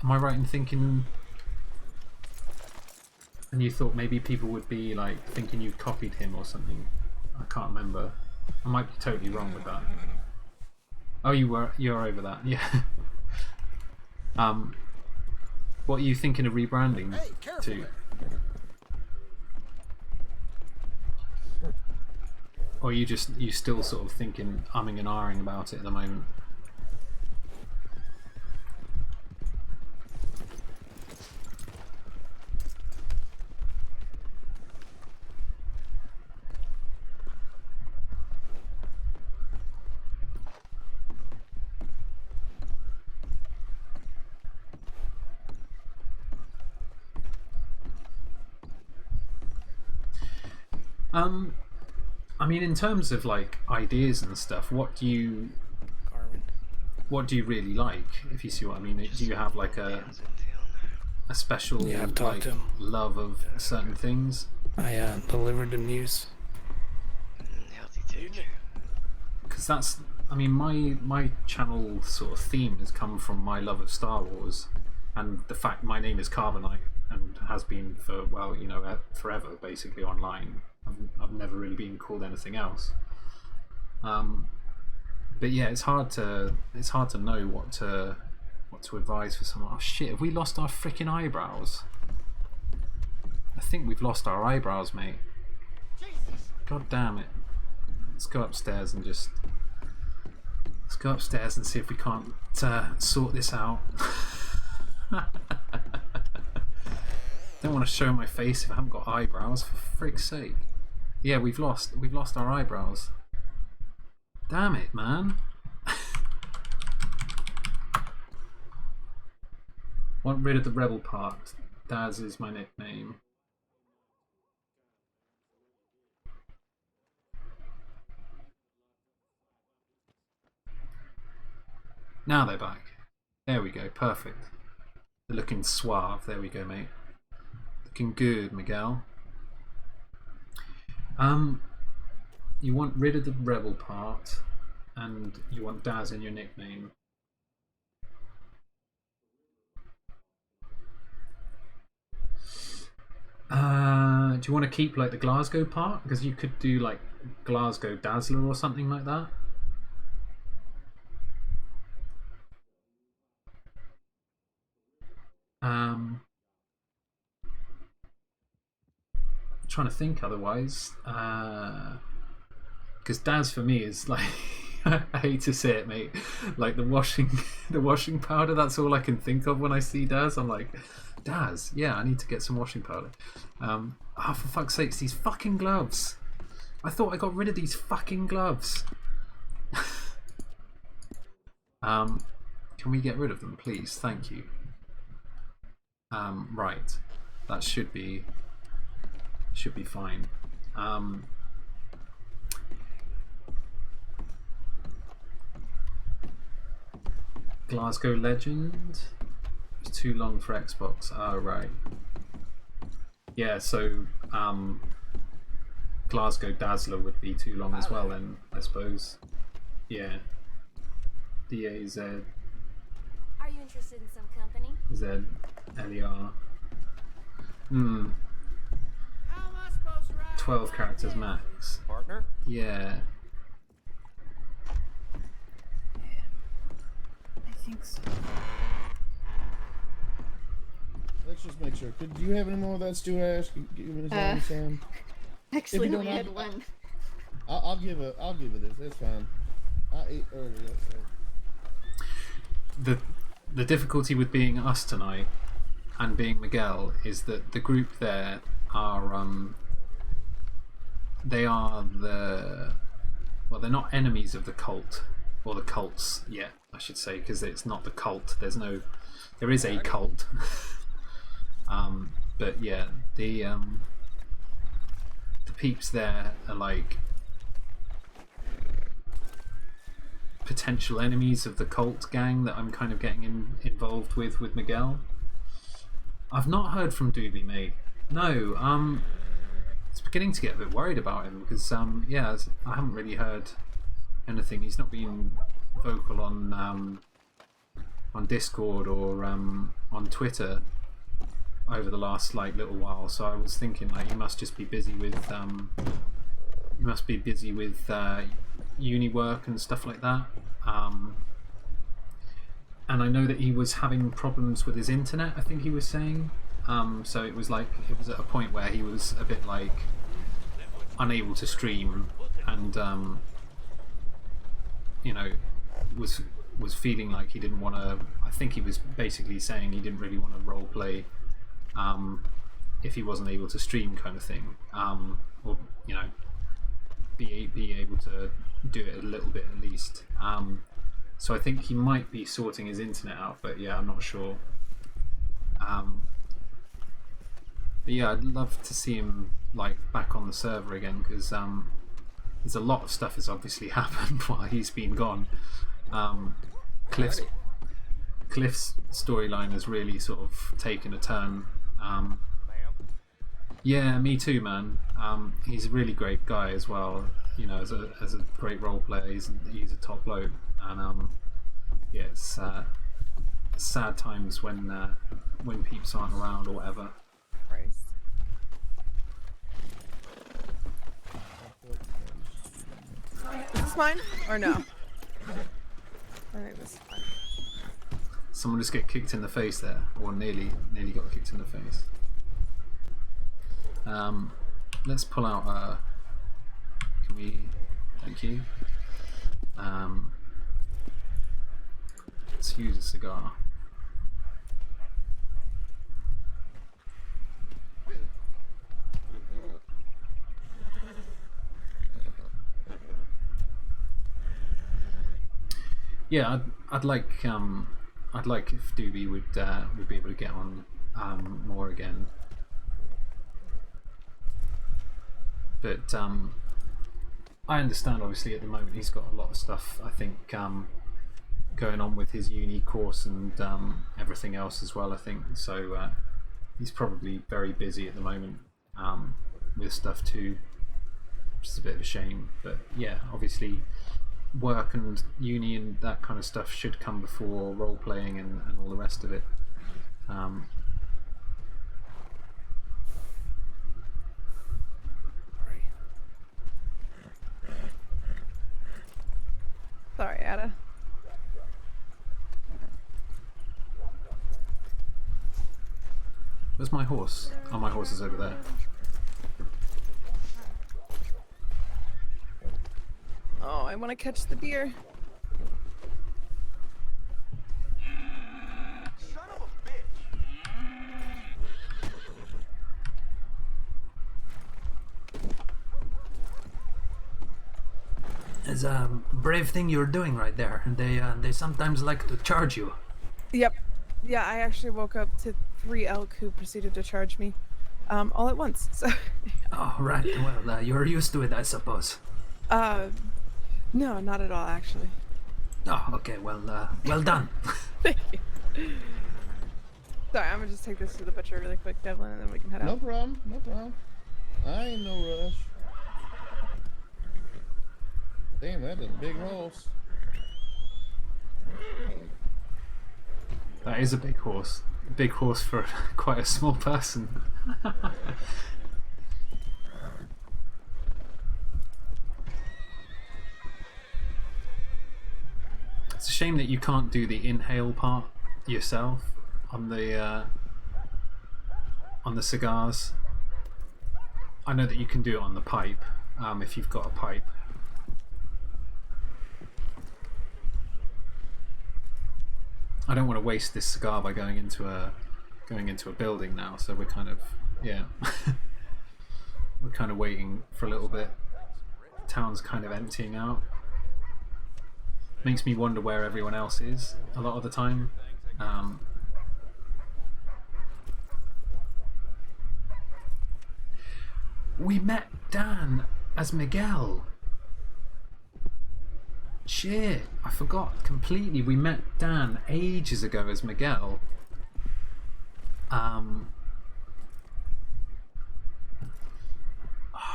Am I right in thinking? And you thought maybe people would be like thinking you copied him or something. I can't remember. I might be totally wrong with that. Oh, you're over that, yeah. What are you thinking of rebranding to? Or are you still sort of thinking, umming and ahhing about it at the moment? I mean, in terms of like ideas and stuff, what do you really like? If you see what I mean, do you have like a special I've talked like to him. love of certain things? I delivered the news. Because that's, I mean, my channel sort of theme has come from my love of Star Wars, and the fact my name is Carbonite and has been for, well, you know, forever basically online. I've never really been called anything else. But yeah, it's hard to know what to advise for someone. Oh shit! Have we lost our freaking eyebrows? I think we've lost our eyebrows, mate. God damn it! Let's go upstairs and see if we can't sort this out. Don't want to show my face if I haven't got eyebrows, for frig's sake. Yeah, we've lost our eyebrows. Damn it, man. Want rid of the rebel part. Daz is my nickname. Now they're back. There we go, perfect. They're looking suave. There we go, mate. Looking good, Miguel. You want rid of the rebel part, and you want Daz in your nickname. Do you want to keep like the Glasgow part? Because you could do like Glasgow Dazzler or something like that. I'm trying to think otherwise. Because Daz for me is like I hate to say it, mate. Like the washing powder. That's all I can think of when I see Daz. I'm like, Daz, yeah, I need to get some washing powder. Oh, for fuck's sakes, these fucking gloves. I thought I got rid of these fucking gloves. Can we get rid of them, please? Thank you. Right, that should be fine. Glasgow Legend. It's too long for Xbox. Oh, right. Yeah, so Glasgow Dazzler would be too long as well, then I suppose. Yeah. DAZ. Are you interested in some company? ZLER. 12 characters max. Partner? Yeah. I think so. Let's just make sure. Do you have any more of that stew ash? Give me this Sam. Actually, we we had one. I'll give her this. That's fine. I ate earlier. So. The difficulty with being us tonight and being Miguel is that the group there are they're not enemies of the cult, or the cults yet, I should say, because it's not the cult. There is a cult. But yeah, the peeps there are like potential enemies of the cult gang that I'm kind of getting involved with Miguel. I've not heard from Doobie, mate. No, it's beginning to get a bit worried about him because yeah, I haven't really heard anything. He's not been vocal on Discord or on Twitter over the last like little while, so I was thinking like he must just be busy with uni work and stuff like that. And I know that he was having problems with his internet, I think he was saying. So it was at a point where he was a bit like unable to stream, and you know, was feeling like he didn't want to. I think he was basically saying he didn't really want to roleplay if he wasn't able to stream, kind of thing, or you know, be able to do it a little bit at least. So I think he might be sorting his internet out, but yeah, I'm not sure. But yeah, I'd love to see him like back on the server again, because there's a lot of stuff has obviously happened while he's been gone. Cliff's storyline has really sort of taken a turn. Yeah, me too, man. He's a really great guy as well. You know, as a great role player, he's a top bloke, and yeah, it's sad times when peeps aren't around or whatever. Christ. Is this mine or no? I think this is mine. Someone just get kicked in the face there, or nearly got kicked in the face. Let's pull out. Can we? Thank you. Let's use a cigar. Yeah, I'd like if Doobie would be able to get on more again. But I understand, obviously, at the moment he's got a lot of stuff, I think, going on with his uni course and everything else as well, I think. So he's probably very busy at the moment with stuff too, which is a bit of a shame. But yeah, obviously work and uni and that kind of stuff should come before role playing and all the rest of it. Sorry, Ada. Where's my horse? Oh, my horse is over there. Oh, I want to catch the deer. It's a brave thing you're doing right there. They sometimes like to charge you. Yep. Yeah, I actually woke up to 3 elk who proceeded to charge me all at once. So. Oh, right. Well, you're used to it, I suppose. No, not at all, actually. Oh, okay. Well, well done. Thank you. Sorry, I'm gonna just take this to the butcher really quick, Devlin, and then we can head out. No problem. No problem. I ain't no rush. Damn, that's a big horse. That is a big horse. A big horse for quite a small person. It's a shame that you can't do the inhale part yourself on the cigars. I know that you can do it on the pipe if you've got a pipe. I don't want to waste this cigar by going into a building now, so we're kind of we're kind of waiting for a little bit. Town's kind of emptying out. Makes me wonder where everyone else is a lot of the time. We met Dan as Miguel. Shit, I forgot completely. We met Dan ages ago as Miguel.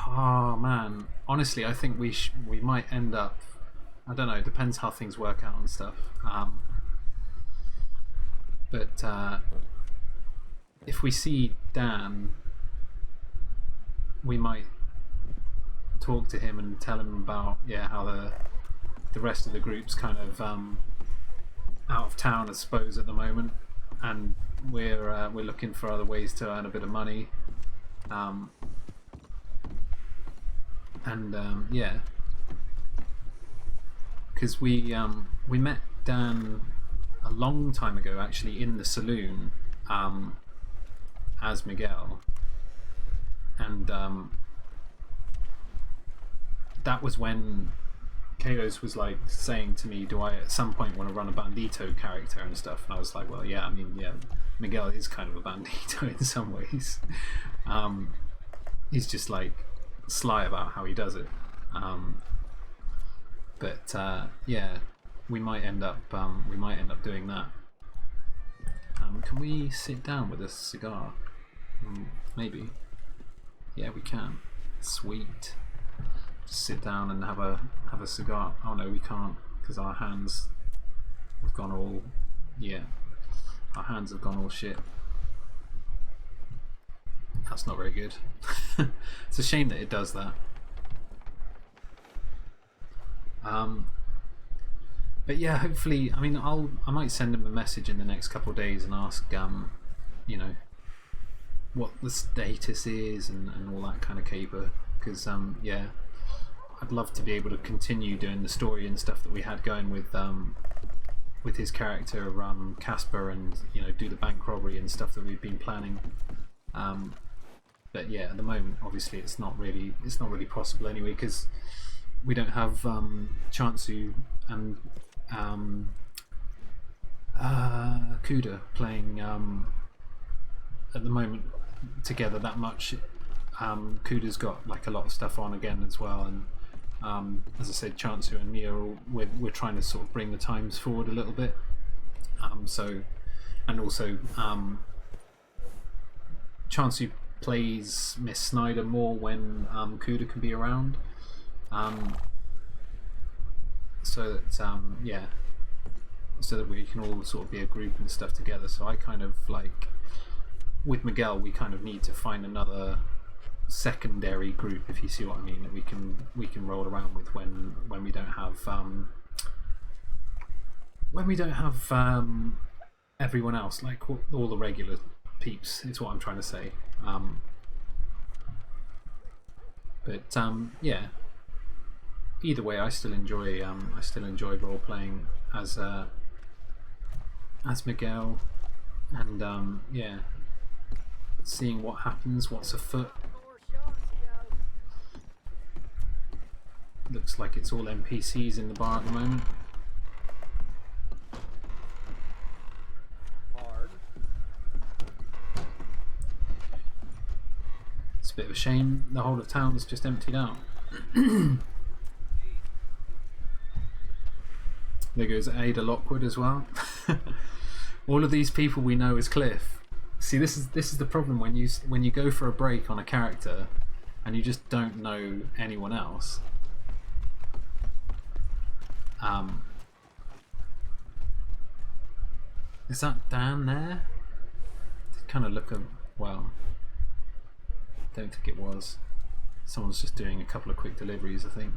Oh man, honestly, I think we might end up. I don't know. It depends how things work out and stuff. But if we see Dan, we might talk to him and tell him about how the rest of the group's kind of out of town, I suppose, at the moment, and we're looking for other ways to earn a bit of money. Because we met Dan a long time ago, actually, in the saloon as Miguel, and that was when Kalos was like saying to me, do I at some point want to run a Bandito character and stuff? And I was like, well, yeah, I mean, yeah, Miguel is kind of a Bandito in some ways. He's just like sly about how he does it. But yeah, we might end up doing that. Can we sit down with a cigar? Maybe. Yeah, we can. Sweet. Just sit down and have a cigar. Oh no, we can't because our hands have gone all. Yeah, our hands have gone all shit. That's not very good. It's a shame that it does that. But yeah, hopefully, I mean, I might send him a message in the next couple of days and ask, you know, what the status is and all that kind of caper. Because yeah, I'd love to be able to continue doing the story and stuff that we had going with his character Casper, and you know, do the bank robbery and stuff that we've been planning. But yeah, at the moment, obviously, it's not really possible anyway, because we don't have Chansu and Kuda playing at the moment together that much. Kuda's got like a lot of stuff on again as well, and as I said, Chansu and Mia we're trying to sort of bring the times forward a little bit. So, and also Chansu plays Miss Snyder more when Kuda can be around. So that yeah, so that we can all sort of be a group and stuff together. So I kind of like, with Miguel, we kind of need to find another secondary group, if you see what I mean, that we can roll around with when we don't have everyone else, like all the regular peeps, is what I'm trying to say. But yeah, either way, I still enjoy role playing as Miguel, and yeah, seeing what happens, what's afoot. Looks like it's all NPCs in the bar at the moment. It's a bit of a shame the whole of town is just emptied out. There goes Ada Lockwood as well. All of these people we know as Cliff. See, this is the problem when you go for a break on a character and you just don't know anyone else. Is that Dan there? It kind of look well. Don't think it was. Someone's just doing a couple of quick deliveries, I think.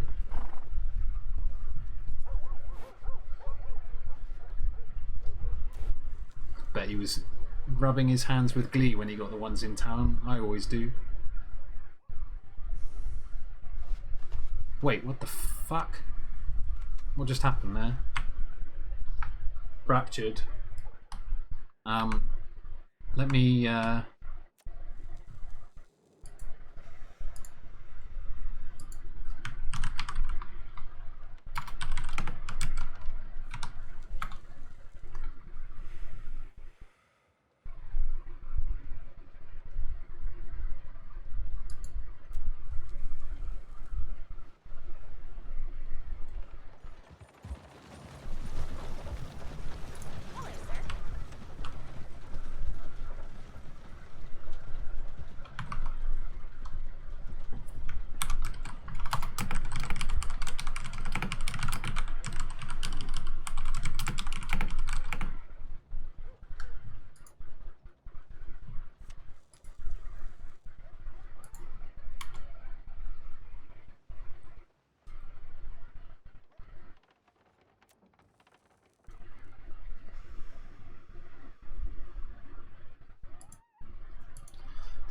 Bet he was rubbing his hands with glee when he got the ones in town. I always do. Wait, what the fuck? What just happened there? Raptured. Let me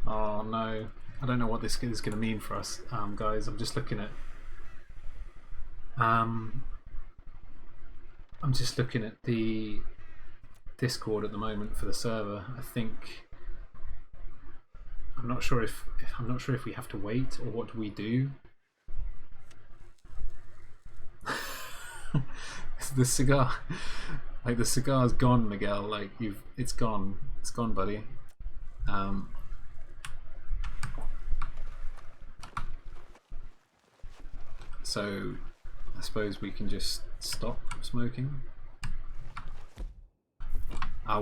oh no, I don't know what this is going to mean for us, guys. I'm just looking at the Discord at the moment for the server. I think I'm not sure if we have to wait, or what do we do? The cigar, like the cigar's gone, Miguel. Like it's gone, buddy. So I suppose we can just stop smoking.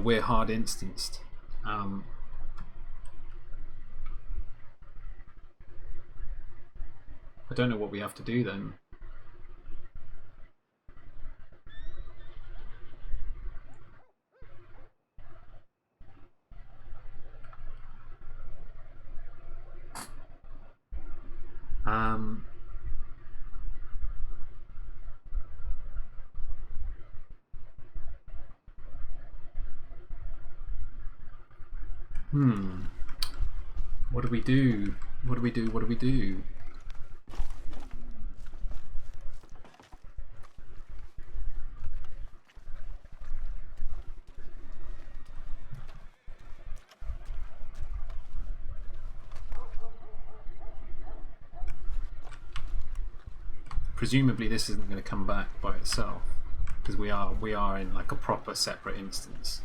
We're hard instanced. I don't know what we have to do then. What do we do? What do we do? What do we do? Presumably this isn't going to come back by itself, because we are in like a proper separate instance.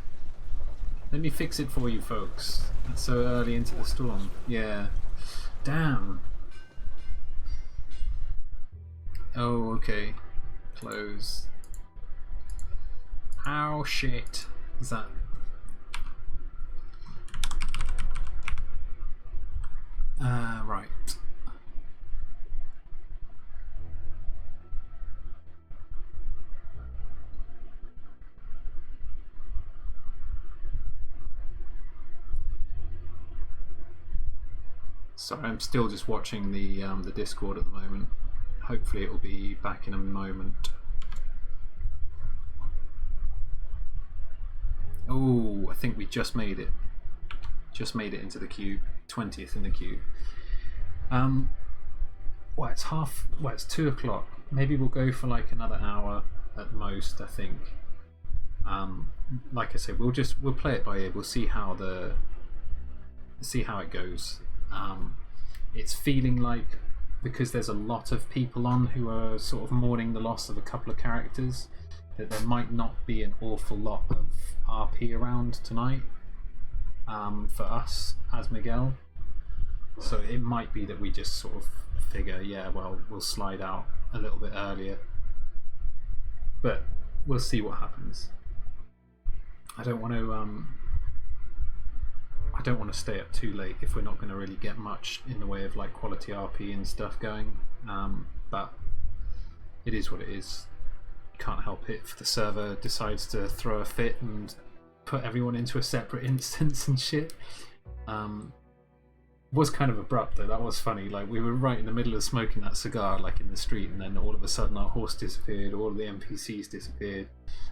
Let me fix it for you folks. It's so early into the storm. Yeah. Damn. Oh, okay. Close. Ow, shit. Is that... right. Sorry, I'm still just watching the Discord at the moment. Hopefully it will be back in a moment. Oh, I think we just made it. Just made it into the queue. 20th in the queue. Well, it's 2 o'clock. Maybe we'll go for like another hour at most, I think. Like I said, we'll play it by ear. We'll see how it goes. It's feeling like, because there's a lot of people on who are sort of mourning the loss of a couple of characters, that there might not be an awful lot of RP around tonight for us as Miguel. So it might be that we just sort of figure, yeah, well, we'll slide out a little bit earlier. But we'll see what happens. I don't want to stay up too late if we're not going to really get much in the way of like quality RP and stuff going. But it is what it is. You can't help it if the server decides to throw a fit and put everyone into a separate instance and shit. Was kind of abrupt though. That was funny. Like we were right in the middle of smoking that cigar, like in the street, and then all of a sudden our horse disappeared, all of the NPCs disappeared,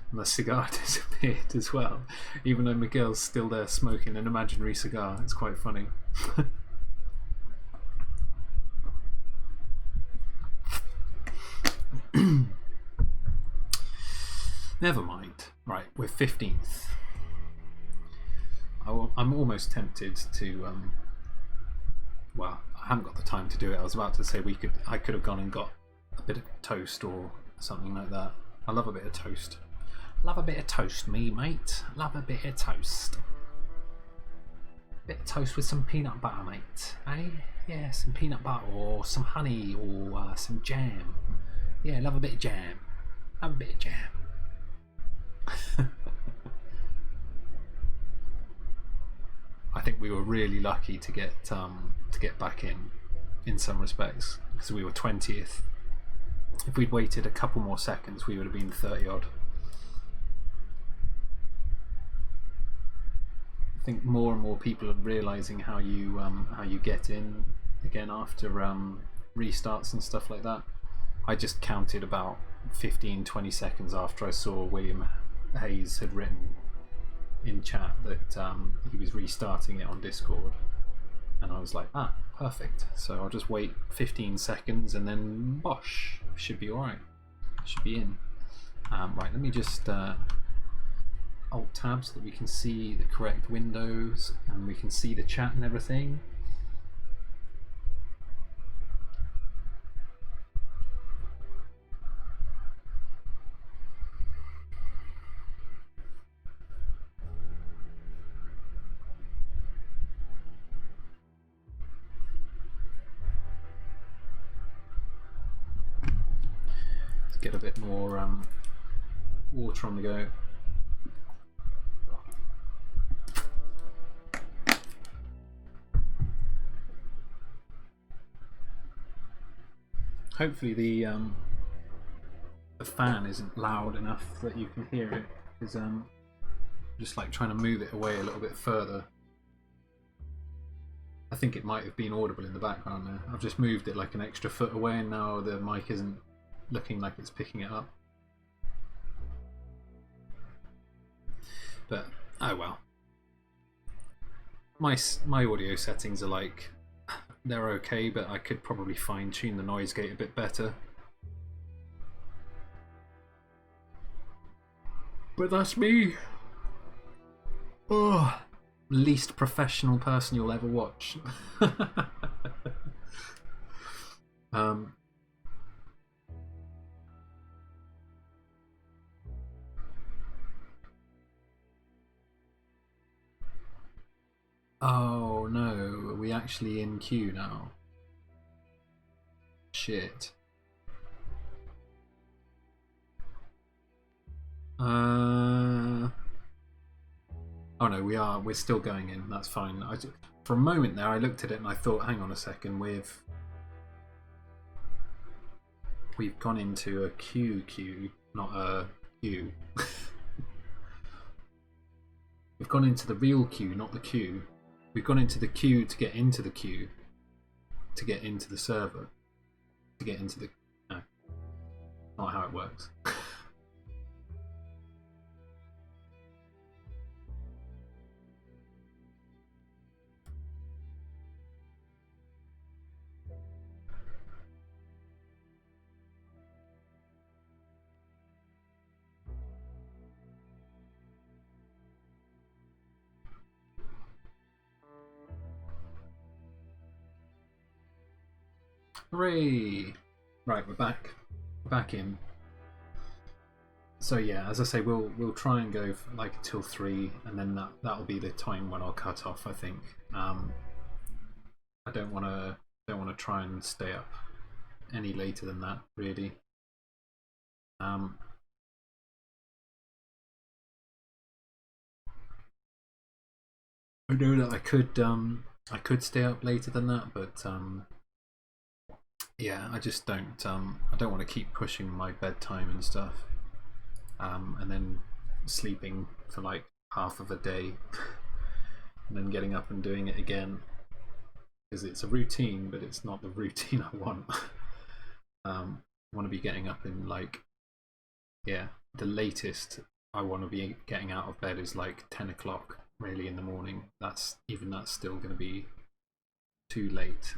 and the cigar disappeared as well. Even though Miguel's still there smoking an imaginary cigar, it's quite funny. Never mind. Right, we're 15th. I'm almost tempted to. Well, I haven't got the time to do it. I was about to say I could have gone and got a bit of toast or something like that. I love a bit of toast. Love a bit of toast, me mate. Love a bit of toast. Bit of toast with some peanut butter, mate. Eh? Yeah, some peanut butter or some honey or some jam. Yeah, love a bit of jam. Love a bit of jam. I think we were really lucky to get back in some respects, because we were 20th. If we'd waited a couple more seconds, we would have been 30 odd. I think more and more people are realizing how you get in again after restarts and stuff like that. I just counted about 15-20 seconds after I saw William Hayes had written in chat that he was restarting it on Discord, and I was like, perfect, so I'll just wait 15 seconds and then bosh, should be alright, should be in. Right, let me just alt tab so that we can see the correct windows and we can see the chat and everything. get a bit more water on the go. Hopefully the fan isn't loud enough that you can hear it, because just like trying to move it away a little bit further. I think it might have been audible in the background there. I've just moved it like an extra foot away and now the mic isn't looking like it's picking it up. But oh well. My audio settings are like, they're okay, but I could probably fine tune the noise gate a bit better. But that's me. Oh, least professional person you'll ever watch. Oh no, are we actually in queue now? Shit. Oh no, we're still going in, that's fine. For a moment there I looked at it and I thought, hang on a second, we've gone into a queue, not a queue. We've gone into the real queue, not the queue. We've gone into the queue to get into the queue, to get into the server, to get into the... No, not how it works. Hooray! Right, we're back. We're back in. So yeah, as I say, we'll try and go for like till 3, and then that'll be the time when I'll cut off. I think. I don't want to try and stay up any later than that, really. I know that I could stay up later than that, but yeah, I just don't. I don't want to keep pushing my bedtime and stuff, and then sleeping for like half of a day, and then getting up and doing it again, because it's a routine, but it's not the routine I want. I want to be getting up in like, yeah, the latest I want to be getting out of bed is like 10 o'clock, really, in the morning. That's still going to be too late,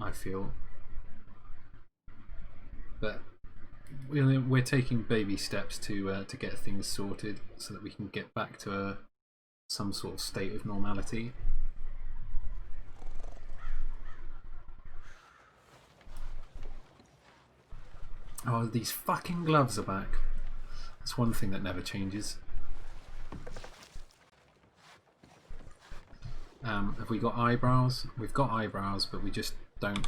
I feel. But we're taking baby steps to get things sorted so that we can get back to some sort of state of normality. Oh, these fucking gloves are back. That's one thing that never changes. Have we got eyebrows? We've got eyebrows, but we just don't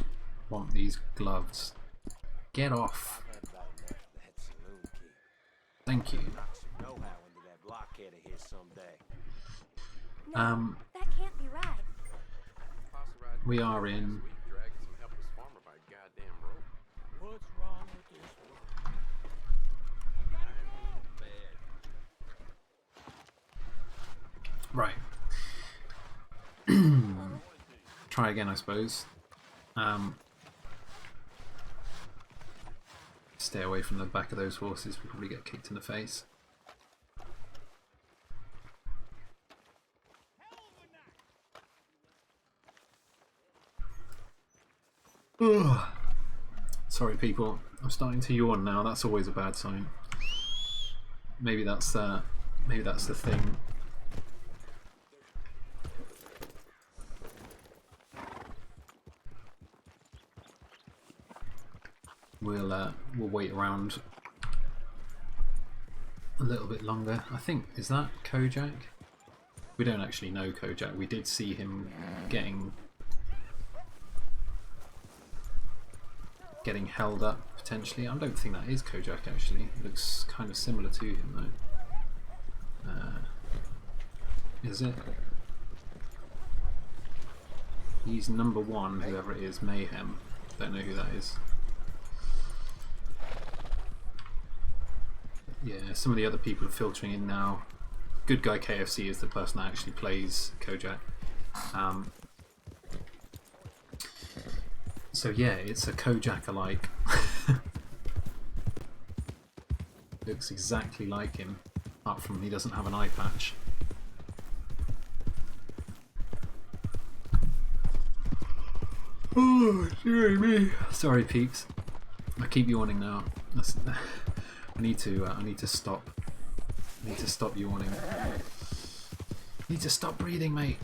want these gloves. Get off. Thank you. That can't be right. We are in. Right. Try again, I suppose. Stay away from the back of those horses, we'll probably get kicked in the face. Ugh. Sorry people, I'm starting to yawn now, that's always a bad sign. Maybe that's the thing. We'll wait around a little bit longer. I think, is that Kojak? We don't actually know Kojak. We did see him getting getting held up potentially. I don't think that is Kojak actually. It looks kind of similar to him though. Is it? He's number 1, whoever it is, Mayhem. Don't know who that is. Yeah, some of the other people are filtering in now. Good Guy KFC is the person that actually plays Kojak. So yeah, it's a Kojak-alike. Looks exactly like him, apart from he doesn't have an eye patch. Oh, dear me. Sorry, peeps. I keep yawning now. I need to stop. I need to stop yawning. I need to stop breathing, mate.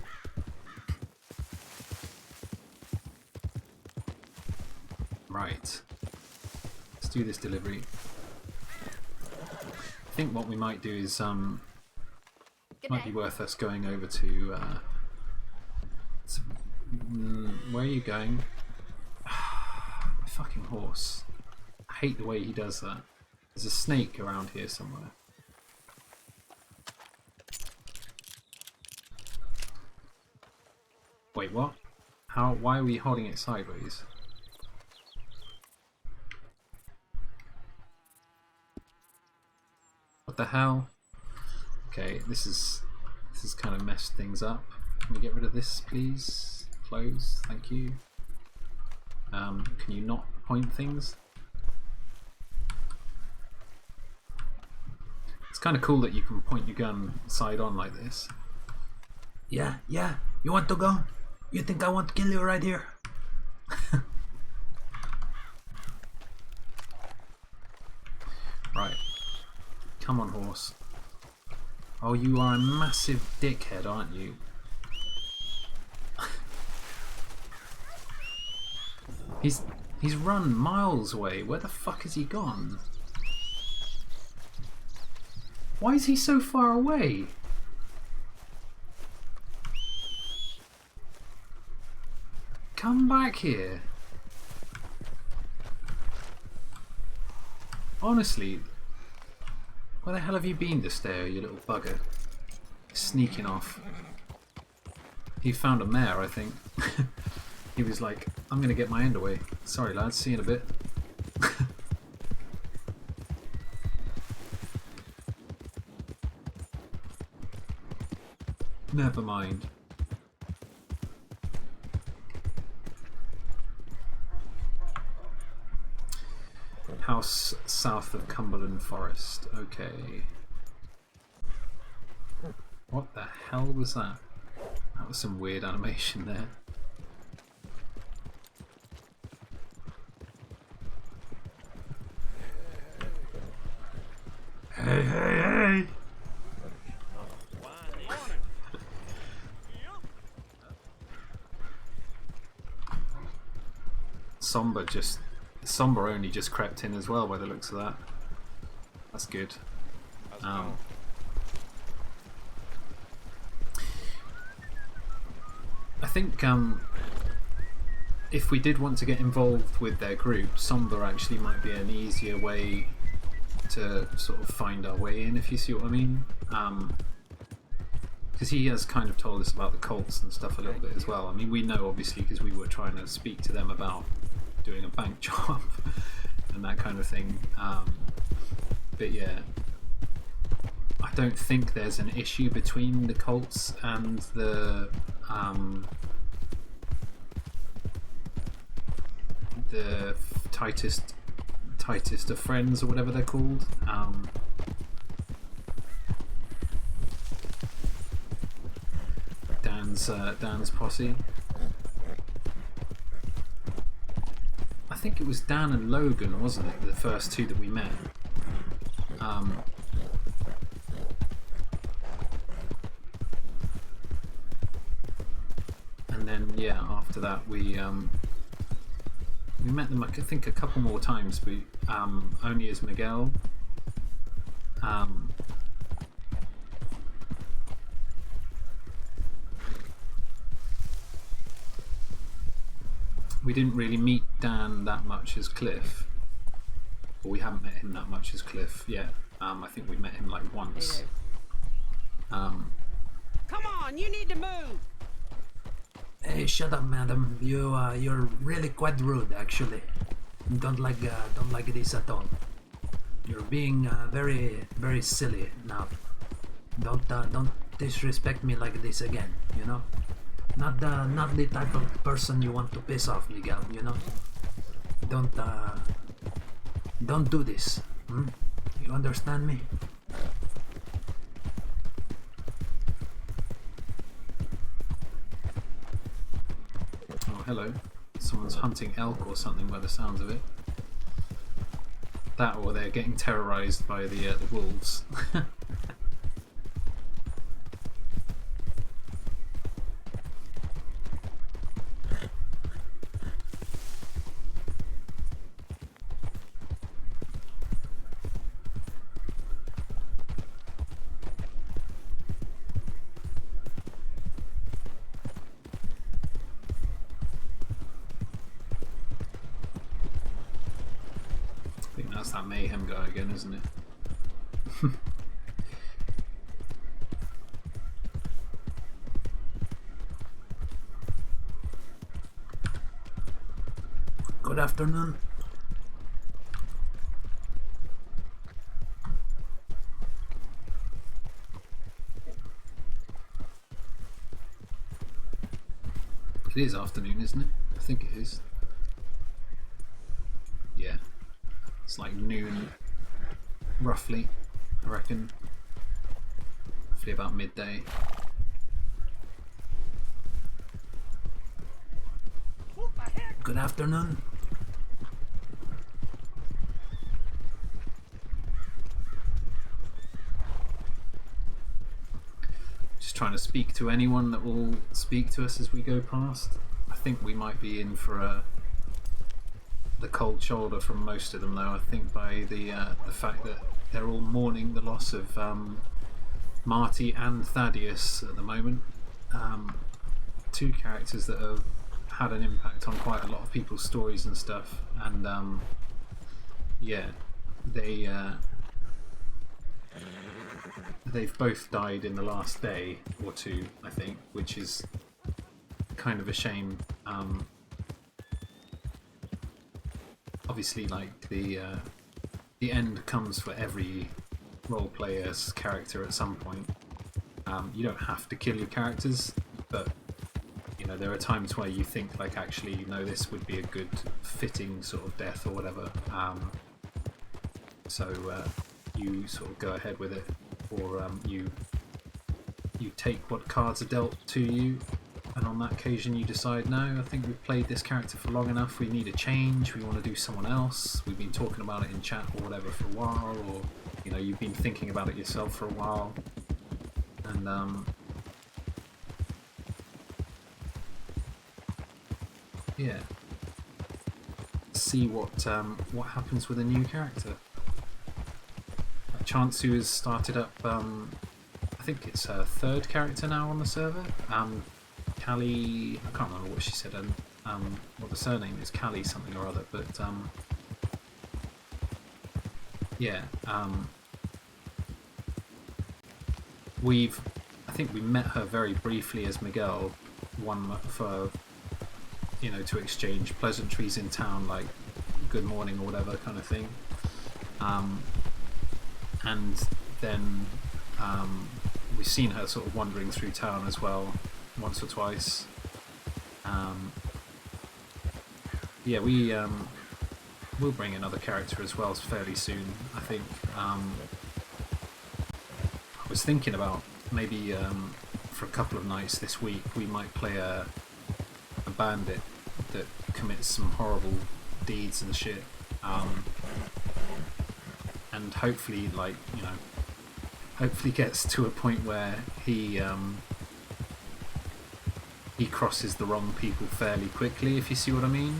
Right. Let's do this delivery. I think what we might do is might be worth us going over to where are you going? My fucking horse. I hate the way he does that. There's a snake around here somewhere. Wait, what? How? Why are we holding it sideways? What the hell? Okay, this is kind of messed things up. Can we get rid of this, please? Close, thank you. Can you not point things? It's kind of cool that you can point your gun side on like this. Yeah, you want to go? You think I want to kill you right here? Right. Come on, horse. Oh, you are a massive dickhead, aren't you? He's run miles away. Where the fuck has he gone? Why is he so far away? Come back here. Honestly, where the hell have you been, Destair, you little bugger? Sneaking off. He found a mare, I think. He was like, I'm gonna get my end away. Sorry lads, see you in a bit. Never mind. House south of Cumberland Forest. Okay. What the hell was that? That was some weird animation there. Hey, hey, hey! Somber only just crept in as well by the looks of that. That's good. I think if we did want to get involved with their group, Somber actually might be an easier way to sort of find our way in, if you see what I mean. Because he has kind of told us about the cults and stuff a little bit as well. I mean, we know obviously because we were trying to speak to them about doing a bank job and that kind of thing. But yeah, I don't think there's an issue between the cults and the tightest of friends or whatever they're called. Dan's posse. I think it was Dan and Logan, wasn't it? The first two that we met. And then yeah, after that we met them, I think, a couple more times, but only as Miguel. we didn't really meet Dan that much as Cliff. Or we haven't met him that much as Cliff yet. I think we met him like once. Come on, you need to move. Hey, shut up, madam. You're really quite rude, actually. Don't like this at all. You're being very, very silly now. Don't disrespect me like this again. You know, not the type of person you want to piss off, Miguel. You know, don't do this. Hmm? You understand me? Oh, hello. Someone's hunting elk or something by the sounds of it. That or they're getting terrorized by the wolves. That's that mayhem guy again, isn't it? Good afternoon. It is afternoon, isn't it? I think it is. Yeah. It's like noon, roughly, I reckon. Roughly about midday. Good afternoon. Just trying to speak to anyone that will speak to us as we go past. I think we might be in for the cold shoulder from most of them, though. I think by the fact that they're all mourning the loss of Marty and Thaddeus at the moment. Two characters that have had an impact on quite a lot of people's stories and stuff, and yeah, they've both died in the last day or two, I think, which is kind of a shame. Obviously, like the end comes for every role player's character at some point. You don't have to kill your characters, but you know, there are times where you think like, actually, you know, this would be a good fitting sort of death or whatever. So you sort of go ahead with it, or you take what cards are dealt to you, and on that occasion you decide, no, I think we've played this character for long enough, we need a change, we want to do someone else, we've been talking about it in chat or whatever for a while, or you know, you've been thinking about it yourself for a while, and yeah, see what happens with a new character. Chance, who has started up, I think it's her third character now on the server. Callie, I can't remember what she said, what the surname is, Callie something or other, but yeah, I think we met her very briefly as Miguel, one for, you know, to exchange pleasantries in town, like good morning or whatever kind of thing, and then we've seen her sort of wandering through town as well, once or twice. Yeah, we'll bring another character as well fairly soon, I think. I was thinking about maybe for a couple of nights this week we might play a bandit that commits some horrible deeds and shit, and hopefully, like, you know, hopefully gets to a point where he crosses the wrong people fairly quickly, if you see what I mean.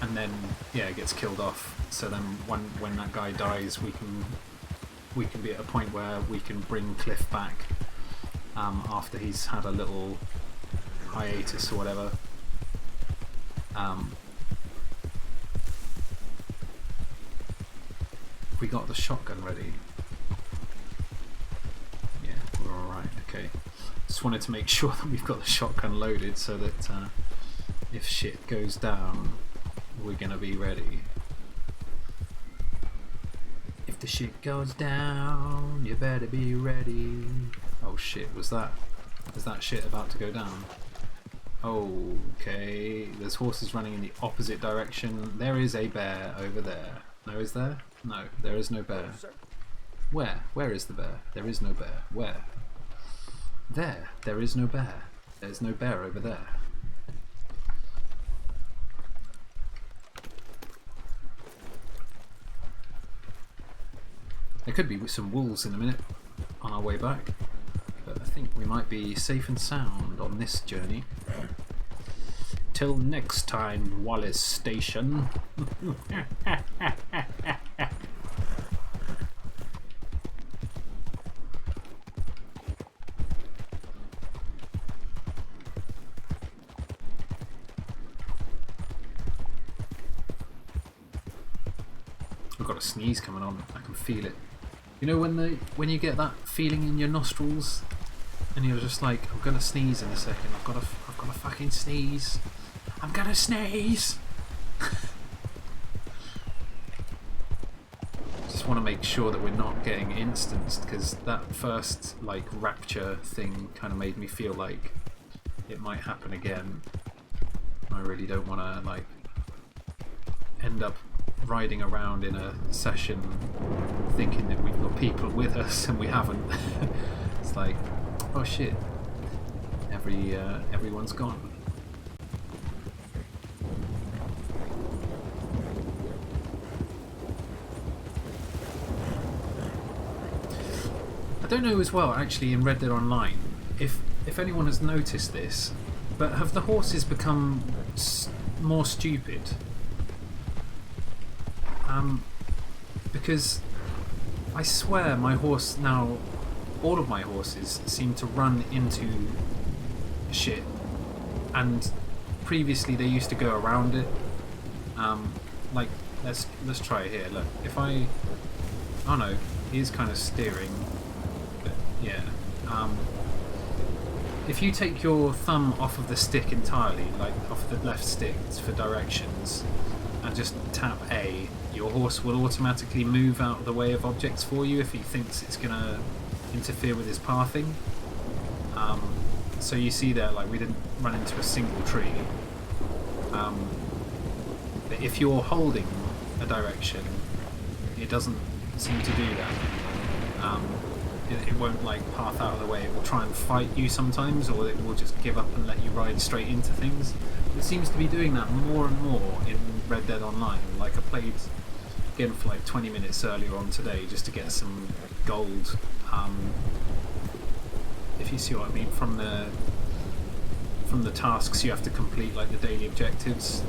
And then, yeah, gets killed off. So then, when that guy dies, we can be at a point where we can bring Cliff back after he's had a little hiatus or whatever. We got the shotgun ready. Yeah, we're alright, okay. Just wanted to make sure that we've got the shotgun loaded so that if shit goes down, we're gonna be ready. If the shit goes down, you better be ready. Oh shit, was that shit about to go down? Okay, there's horses running in the opposite direction. There is a bear over there. No, is there? No, there is no bear. Where? Where is the bear? There is no bear. Where? There. There is no bear. There's no bear over there. There could be some wolves in a minute on our way back, but I think we might be safe and sound on this journey. Till next time, Wallace Station. I've got a sneeze coming on. I can feel it. You know when you get that feeling in your nostrils, and you're just like, I'm gonna sneeze in a second. I've got to fucking sneeze. I'm gonna sneeze. Just want to make sure that we're not getting instanced, because that first like rapture thing kind of made me feel like it might happen again. I really don't want to like end up riding around in a session thinking that we've got people with us and we haven't. It's like, oh shit, everyone's gone. I don't know as well, actually, in Red Dead Online, if anyone has noticed this, but have the horses become more stupid? Because I swear my horse now, all of my horses seem to run into shit, and previously they used to go around it. Like let's try it here. Look, if I, oh no, he is kind of steering, but yeah. If you take your thumb off of the stick entirely, like off the left stick for directions, and just tap A, your horse will automatically move out of the way of objects for you if he thinks it's going to interfere with his pathing. So you see there, like, we didn't run into a single tree. But if you're holding a direction, it doesn't seem to do that. It won't like path out of the way. It will try and fight you sometimes, or it will just give up and let you ride straight into things. It seems to be doing that more and more in Red Dead Online. Like, I played again for like 20 minutes earlier on today just to get some gold. If you see what I mean, from the tasks you have to complete, like the daily objectives.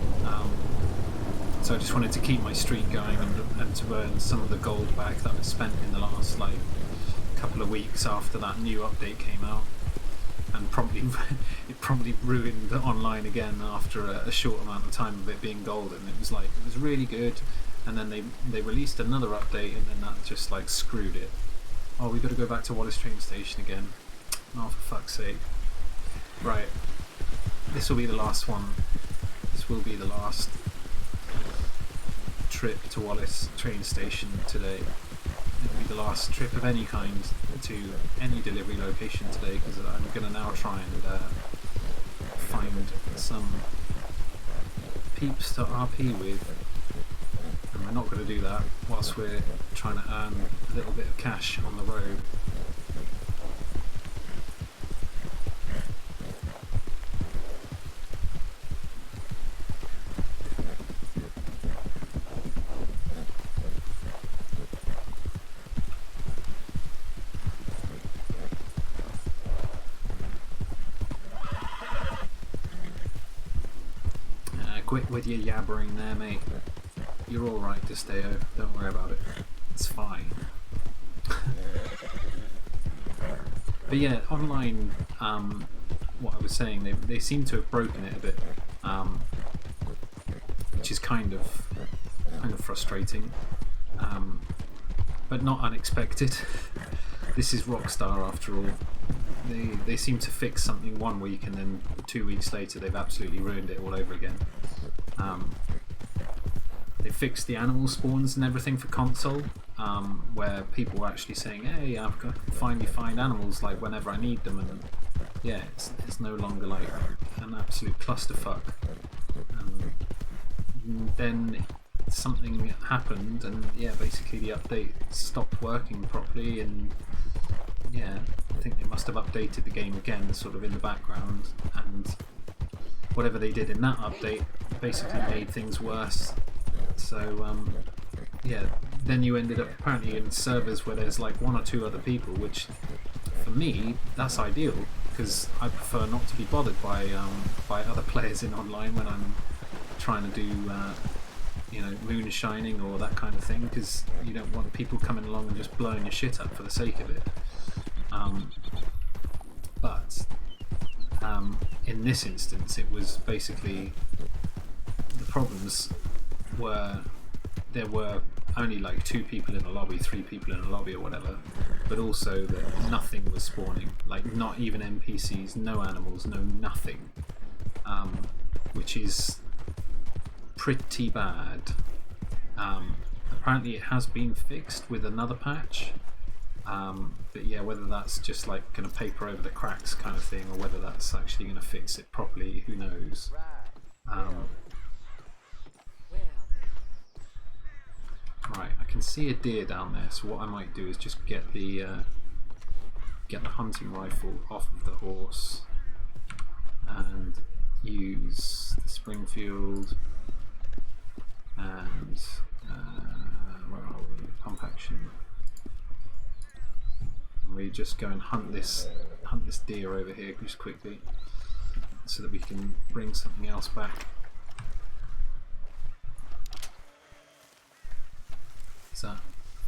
So I just wanted to keep my streak going and to earn some of the gold back that was spent in the last like couple of weeks after that new update came out, and it promptly ruined online again after a short amount of time of it being golden. It was really good, and then they released another update, and then that just like screwed it. Oh, we got to go back to Wallace train station again. Oh, for fuck's sake. Right, this will be the last one. This will be the last trip to Wallace train station today. It'll be the last trip of any kind to any delivery location today, because I'm going to now try and find some peeps to RP with, and we're not going to do that whilst we're trying to earn a little bit of cash on the road. Quit with your yabbering there, mate. You're alright, Desteo. Don't worry about it. It's fine. But yeah, online, what I was saying, they seem to have broken it a bit, which is kind of frustrating, but not unexpected. This is Rockstar after all. They seem to fix something one week and then 2 weeks later they've absolutely ruined it all over again. They fixed the animal spawns and everything for console, where people were actually saying, hey, I've got to finally find animals like whenever I need them, and yeah, it's no longer like an absolute clusterfuck. And then something happened, and yeah, basically the update stopped working properly, and yeah, I think they must have updated the game again sort of in the background, and whatever they did in that update basically made things worse. So yeah, then you ended up apparently in servers where there's like 1 or 2 other people, which for me that's ideal, because I prefer not to be bothered by other players in online when I'm trying to do you know, moonshining or that kind of thing, because you don't want people coming along and just blowing your shit up for the sake of it. But in this instance it was basically, the problems were there were only like 2 people in a lobby, 3 people in a lobby or whatever, but also that nothing was spawning, like not even NPCs, no animals, no nothing, which is pretty bad. Apparently it has been fixed with another patch, but yeah, whether that's just like going to paper over the cracks kind of thing, or whether that's actually going to fix it properly, who knows. Right, I can see a deer down there, so what I might do is just get the hunting rifle off of the horse and use the Springfield and where are we? Pump action. And we just go and hunt this deer over here just quickly, so that we can bring something else back.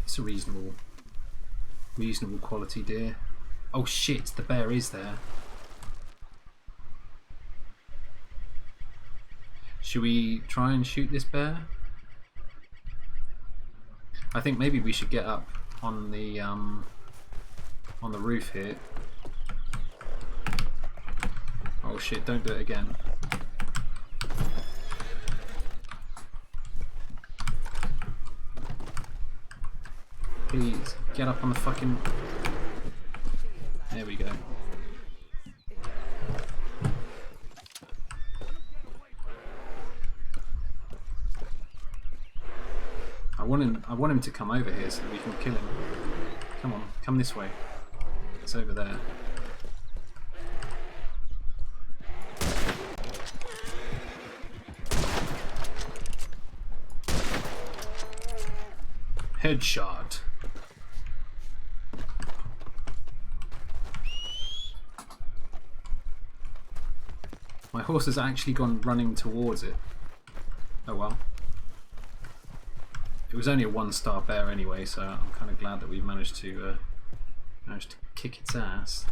It's a reasonable quality deer. Oh shit, the bear is there. Should we try and shoot this bear? I think maybe we should get up on the roof here. Oh shit, don't do it again. Please, get up on the fucking... There we go. I want him to come over here so that we can kill him. Come on, come this way. It's over there. Headshot. My horse has actually gone running towards it. Oh well. It was only a 1-star bear anyway, so I'm kind of glad that we managed to kick its ass.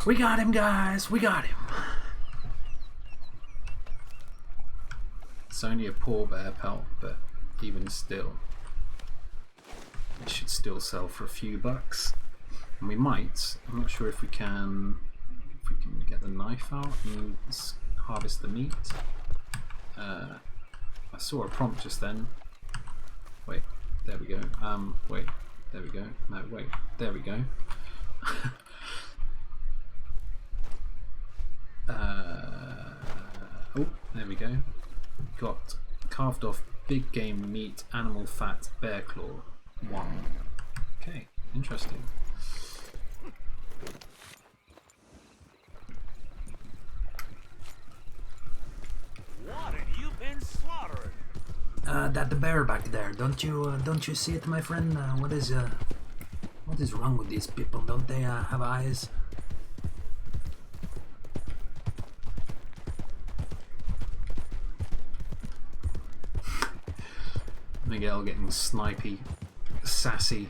We got him, guys! We got him! It's only a poor bear pelt, but even still, it should still sell for a few bucks. And we might, I'm not sure if we can get the knife out and harvest the meat. I saw a prompt just then. Wait, there we go. Wait, there we go. No, wait, there we go. Oh, there we go. Got carved off big game meat, animal fat, bear claw. 1. Okay, interesting. What have you been slaughtering? That the bear back there. Don't you see it, my friend? What is wrong with these people? Don't they have eyes? Miguel getting snipey. sassy.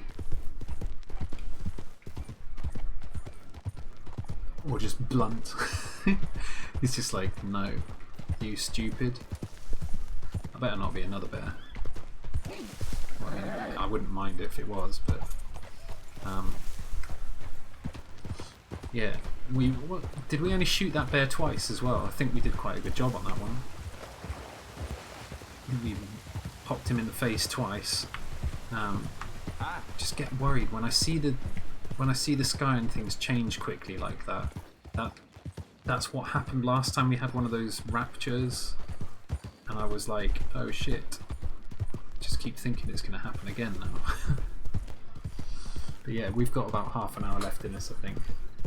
Or just blunt. He's just like, no, you stupid. I better not be another bear. Well, I mean, I wouldn't mind if it was, but yeah. Did we only shoot that bear twice as well? I think we did quite a good job on that one. We popped him in the face twice. Just get worried when I see the sky and things change quickly like that. That's what happened last time we had one of those raptures, and I was like, oh shit. Just keep thinking it's going to happen again now. But yeah, we've got about half an hour left in this, I think,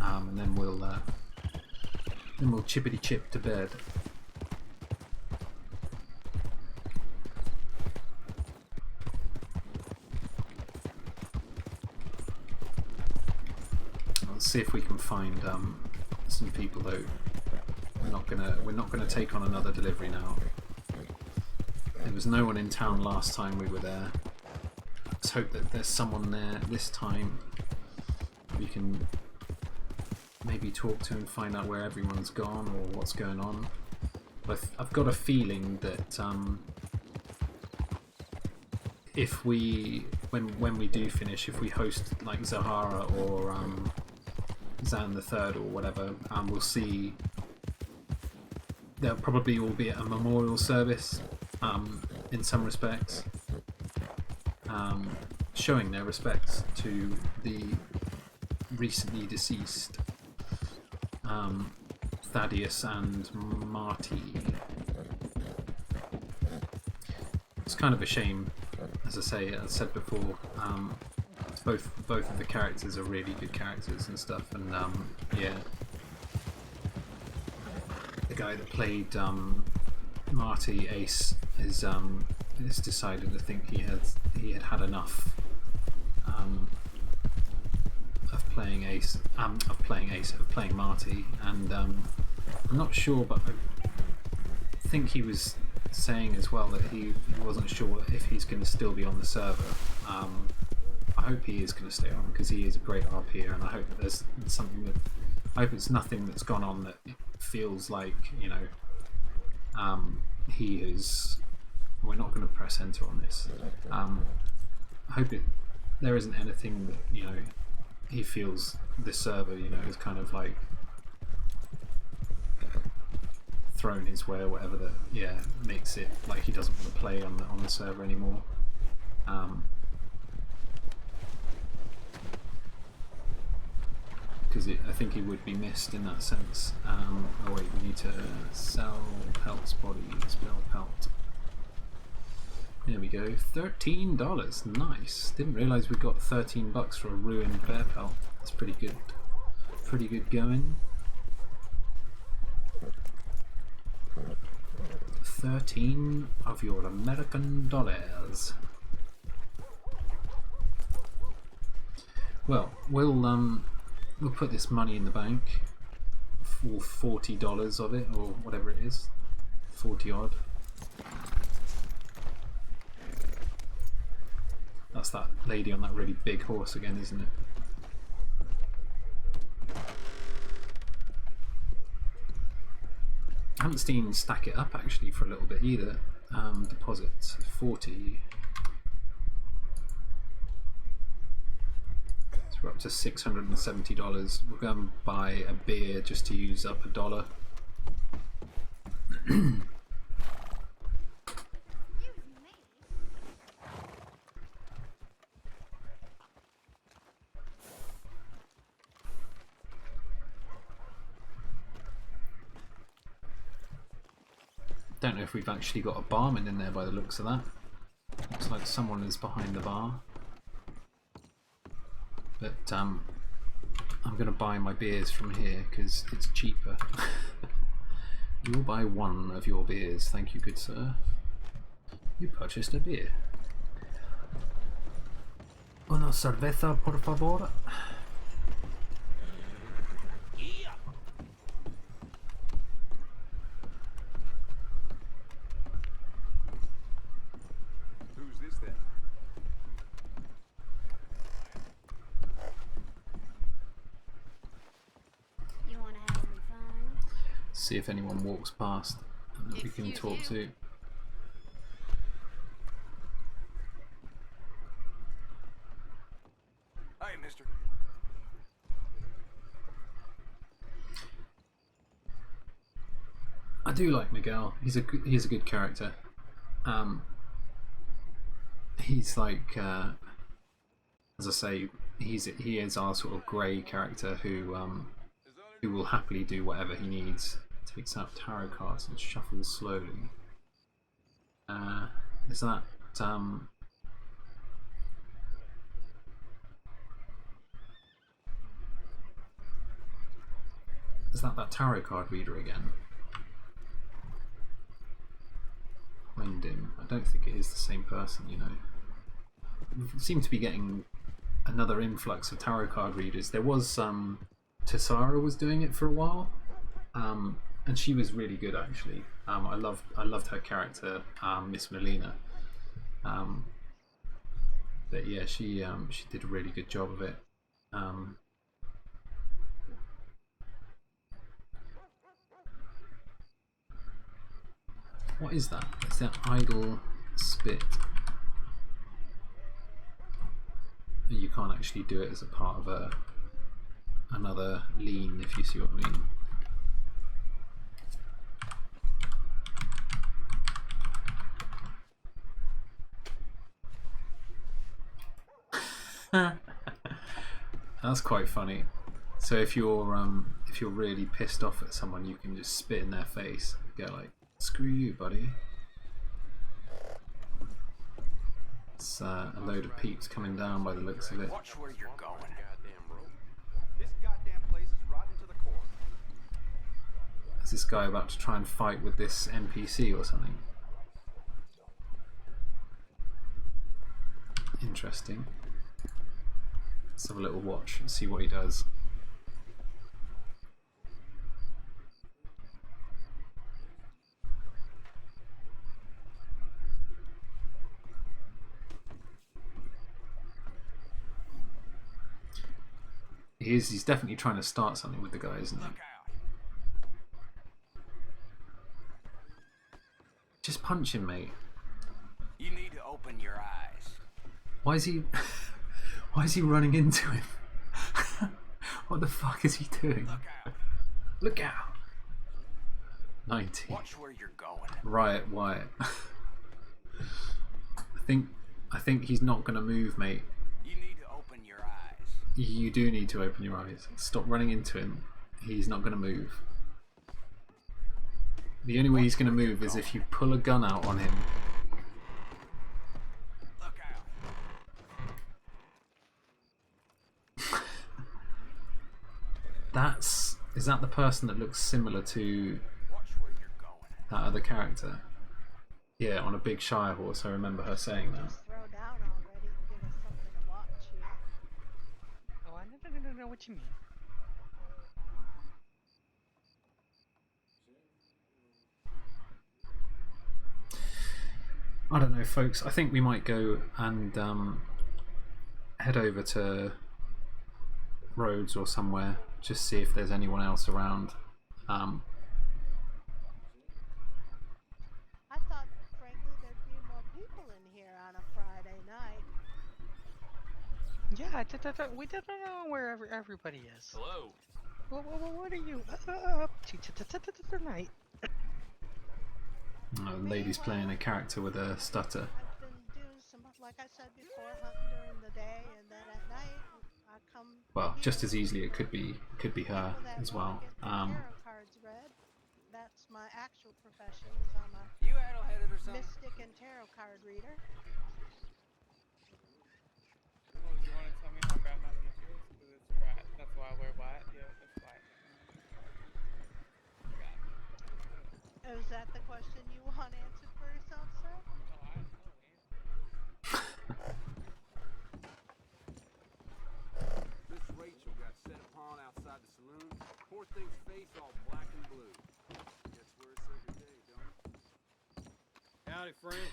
and then we'll chippity chip to bed. Let's see if we can find some people though. We're not gonna take on another delivery now. There was no one in town last time we were there. Let's hope that there's someone there this time we can maybe talk to and find out where everyone's gone or what's going on. But I've got a feeling that if we, when we do finish, if we host like Zahara or Zan the Third or whatever, we'll see there'll probably all be a memorial service in some respects, showing their respects to the recently deceased Thaddeus and Marty. It's kind of a shame, as I said before. Both of the characters are really good characters and stuff, and yeah, the guy that played Marty, Ace, has decided to think he had enough of playing Ace, of playing Marty, and I'm not sure, but I think he was saying as well that he wasn't sure if he's going to still be on the server. I hope he is going to stay on because he is a great RPer, and I hope that there's something that I hope it's nothing that's gone on that feels like, you know, he is. We're not going to press enter on this. I hope there isn't anything that, you know, he feels this server, you know, is kind of like thrown his way or whatever, that makes it like he doesn't want to play on the server anymore. Because I think he would be missed in that sense. Oh wait, we need to sell Pelt's body. Spell Pelt. There we go. $13. Nice. Didn't realise we got $13 for a ruined bear pelt. That's pretty good. Pretty good going. 13 of your American dollars. Well, we'll put this money in the bank for $40 of it, or whatever it is. 40 odd. That's that lady on that really big horse again, isn't it? I haven't seen Stack It Up actually for a little bit either. Deposits 40. So we're up to $670. We'll go and buy a beer just to use up $1. Don't know if we've actually got a barman in there by the looks of that. Looks like someone is behind the bar. But I'm going to buy my beers from here because it's cheaper. You'll buy one of your beers. Thank you, good sir. You purchased a beer. Una cerveza, por favor. See if anyone walks past that we can talk to. Hey, mister. I do like Miguel. He's a good character. He's like, as I say, he is our sort of grey character who will happily do whatever he needs. Takes out tarot cards and shuffles slowly. Is that that tarot card reader again? Find him. I don't think it is the same person, you know. We seem to be getting another influx of tarot card readers. There was Tessara was doing it for a while, and she was really good actually. I loved her character, Miss Melina. But yeah, she did a really good job of it. What is that? Is that idle spit? You can't actually do it as a part of another lean, if you see what I mean. That's quite funny. So if you're really pissed off at someone, you can just spit in their face. Go like, "Screw you, buddy." It's a load of peeps coming down by the looks of it. Watch where you're going. This goddamn place is rotten to the core. Is this guy about to try and fight with this NPC or something? Interesting. Let's have a little watch and see what he does. He's definitely trying to start something with the guy, isn't he? Just punch him, mate. You need to open your eyes. Why is he running into him? What the fuck is he doing? Look out. 90. Watch where you're going. Riot Wyatt. I think he's not gonna move, mate. You need to open your eyes. You do need to open your eyes. Stop running into him. He's not gonna move. The only way he's gonna move is if you pull a gun out on him. Is that the person that looks similar to that other character? Yeah, on a big Shire horse. I remember her saying that. Throw down already and give us something to watch here. Oh, I don't know what you mean. I don't know, folks. I think we might go and head over to Rhodes or somewhere, just see if there's anyone else around. I thought, frankly, there'd be more people in here on a Friday night. Yeah, we don't know where everybody is. Hello. What are you up to tonight? The lady's playing a character with a stutter. I've been doing some, like I said before, hunting during the day, and then at night I come. Well, just as easily it could be her as well. Tarot cards read. That's my actual profession. Is I'm a mystic and tarot card reader. Oh, you want to tell me how bad my teacher is? Because it's bad. That's why I wear white. Yeah, that's white. Is that the question you want answered for yourself, sir? Miss Rachel got set upon outside the saloon. Poor thing's face all black and blue. Gets worse every day, don't it? Howdy, friend.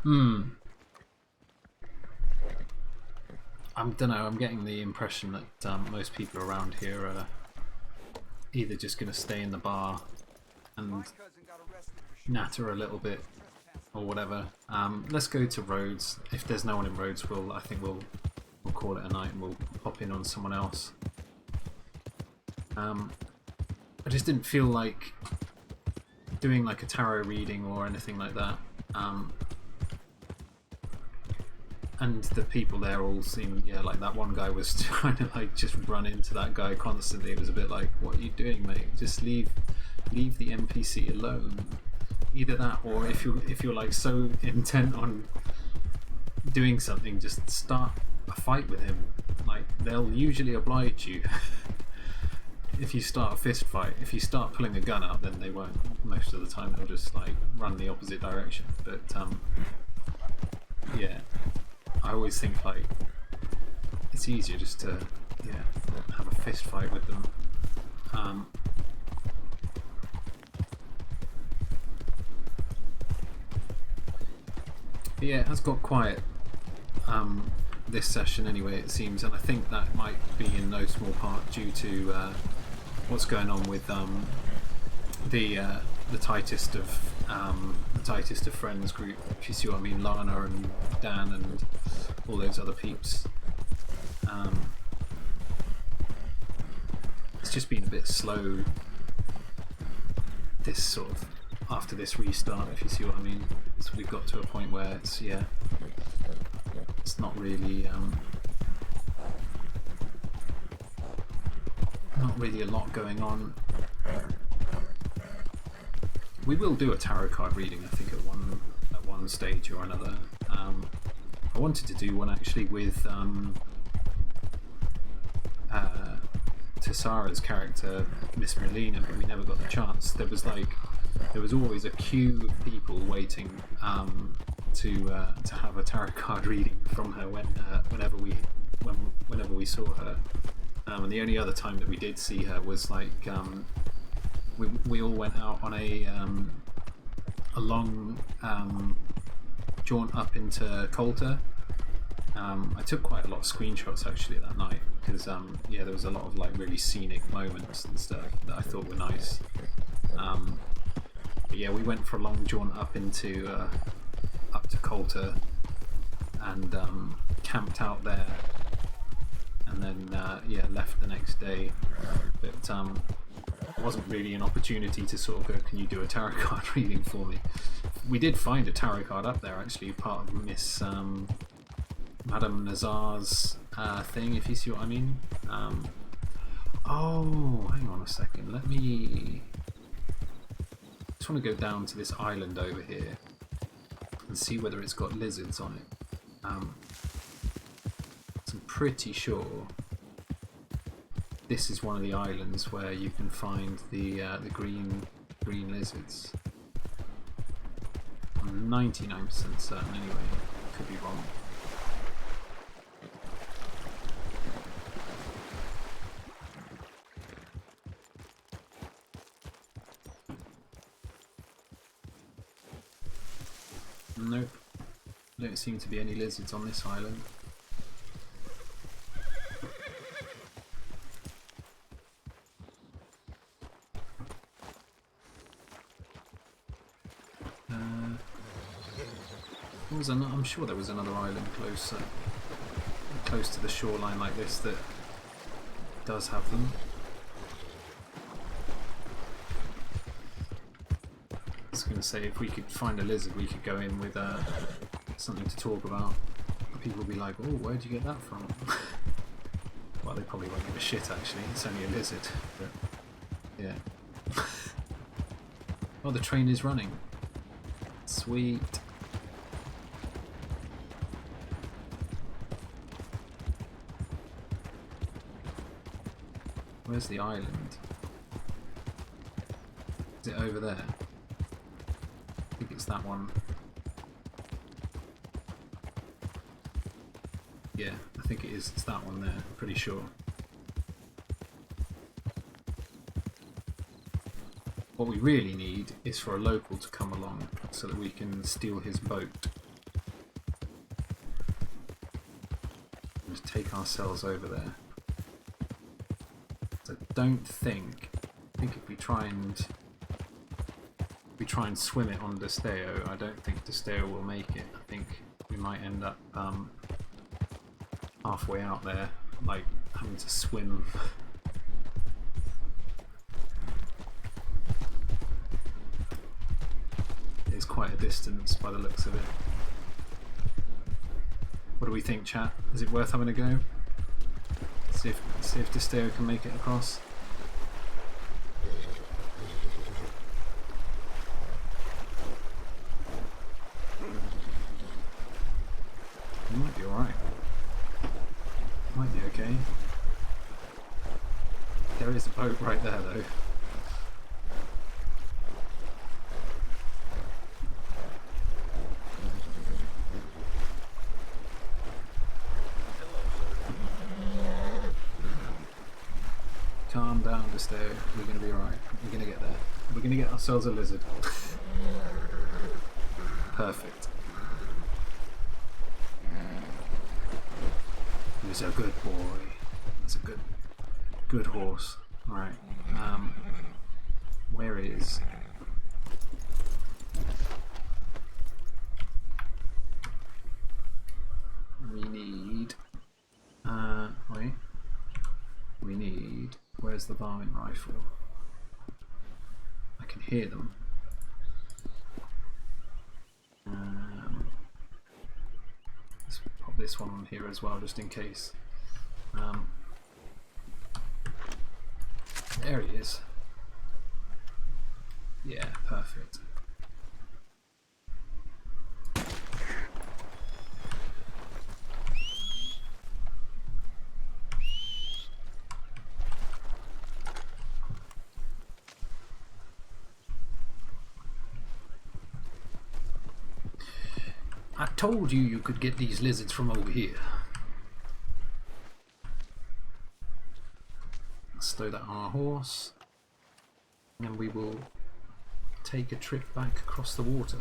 I don't know, I'm getting the impression that most people around here are either just going to stay in the bar and natter a little bit or whatever. Let's go to Rhodes. If there's no one in Rhodes, I think we'll call it a night and we'll pop in on someone else. I just didn't feel like doing like a tarot reading or anything like that. And the people there all seemed, yeah, like that one guy was trying to like just run into that guy constantly. It was a bit like, what are you doing, mate? Just leave the NPC alone. Either that, or if you're like so intent on doing something, just start a fight with him. Like, they'll usually oblige you. If you start a fist fight, if you start pulling a gun out, then they won't. Most of the time they'll just like run the opposite direction. But yeah, I always think like it's easier just to have a fist fight with them. But yeah, it has got quiet this session anyway, it seems, and I think that might be in no small part due to what's going on with the tightest of friends group, if you see what I mean, Lana and Dan and all those other peeps. It's just been a bit slow this sort of after this restart, if you see what I mean. So we've got to a point where it's it's not really a lot going on. We will do a tarot card reading, I think, at one stage or another. I wanted to do one actually with Tessara's character, Miss Melina, but we never got the chance. There was always a queue of people waiting to have a tarot card reading from her whenever we saw her. And the only other time that we did see her was like we all went out on a long jaunt up into Coulter. I took quite a lot of screenshots actually that night because there was a lot of like really scenic moments and stuff that I thought were nice. But yeah, we went for a long jaunt up to Coulter and camped out there, and then left the next day. But it wasn't really an opportunity to sort of go, can you do a tarot card reading for me? We did find a tarot card up there actually, part of Miss Madame Nazar's thing, if you see what I mean. Oh, hang on a second, let me just want to go down to this island over here and see whether it's got lizards on it. I'm pretty sure this is one of the islands where you can find the green lizards. I'm 99% certain anyway, could be wrong. Nope, don't seem to be any lizards on this island. I'm sure there was another island close to the shoreline like this that does have them. I was going to say, if we could find a lizard, we could go in with something to talk about. People will be like, oh, where'd you get that from? Well, they probably won't give a shit actually, it's only a lizard. But yeah. Oh, the train is running. Sweet. Where's the island? Is it over there? I think it's that one. Yeah, I think it is. It's that one there, I'm pretty sure. What we really need is for a local to come along so that we can steal his boat. Just take ourselves over there. So I don't think. I think if we try and swim it on Desteo, I don't think Desteo will make it. I think we might end up halfway out there, like having to swim. It's quite a distance by the looks of it. What do we think, chat? Is it worth having a go? See if Desteo can make it across. It might be alright. Might be okay. There is a boat right there though. Calm down, Desteo. We're gonna be alright. We're gonna get there. We're gonna get ourselves a lizard. Perfect. He's a good boy. That's a good horse. Alright. Where is... We need... wait. We need... Where's the varmint rifle? I can hear them. Let's pop this one on here as well, just in case. There he is. Yeah, perfect. I told you could get these lizards from over here. Let's throw that on our horse. And then we will take a trip back across the water.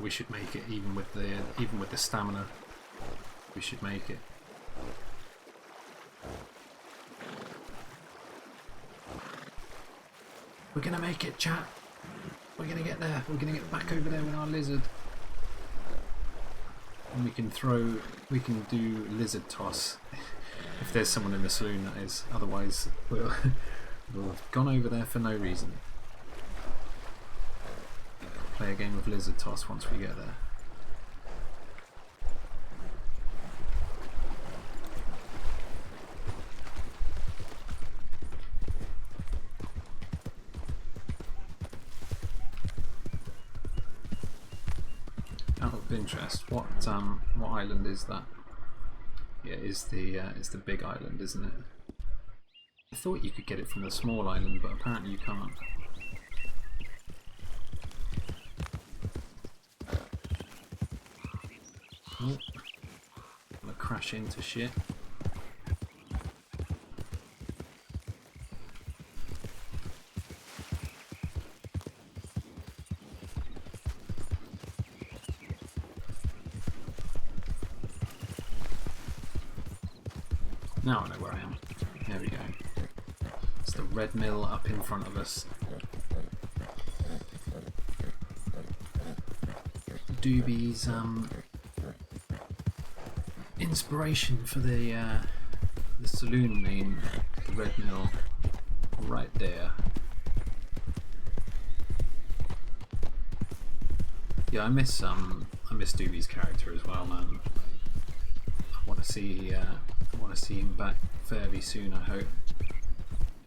We should make it even with the stamina. We should make it. We're gonna make it, chat. We're gonna get there. We're gonna get back over there with our lizard. And we can do lizard toss. If there's someone in the saloon, that is. Otherwise, we'll have gone over there for no reason. Play a game of lizard toss once we get there. Out of interest, what island is that? Yeah, it's the big island, isn't it? I thought you could get it from the small island, but apparently you can't. Oh, gonna crash into shit. Now I know where I am. There we go. It's the red mill up in front of us. Doobie's inspiration for the saloon name, the red mill, right there. Yeah, I miss Doobie's character as well, man. I want to see him back fairly soon. I hope.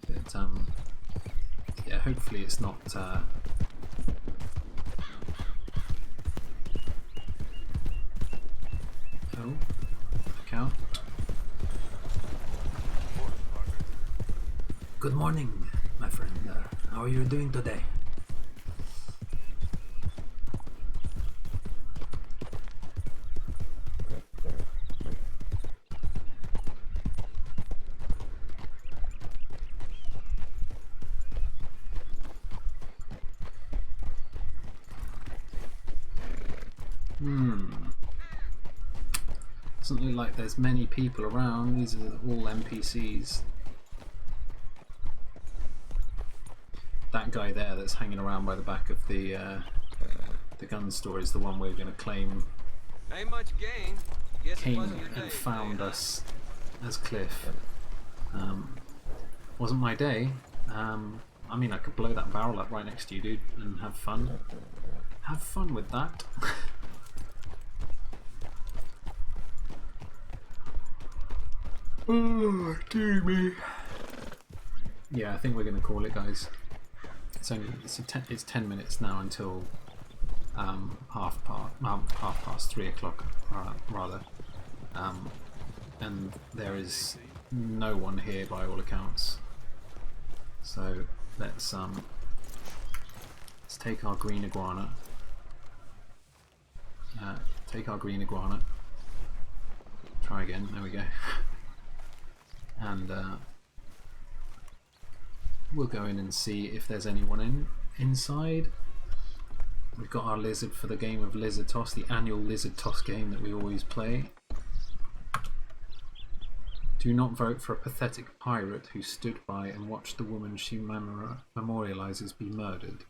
But yeah, hopefully it's not. Oh, cow. Good morning, my friend. How are you doing today? Doesn't look like there's many people around. These are all NPCs. That guy there that's hanging around by the back of the gun store is the one we're going to claim Ain't much gain. Guess it came wasn't your day and today, found huh? us as Cliff. Wasn't my day. I mean, I could blow that barrel up right next to you, dude, and have fun. Have fun with that. Oh, dear me. Yeah, I think we're going to call it, guys. It's 10 minutes now until half past 3 o'clock, rather. And there is no one here by all accounts. So let's take our green iguana. Try again. There we go. And we'll go in and see if there's anyone inside. We've got our lizard for the game of Lizard Toss, the annual Lizard Toss game that we always play. Do not vote for a pathetic pirate who stood by and watched the woman she memorializes be murdered.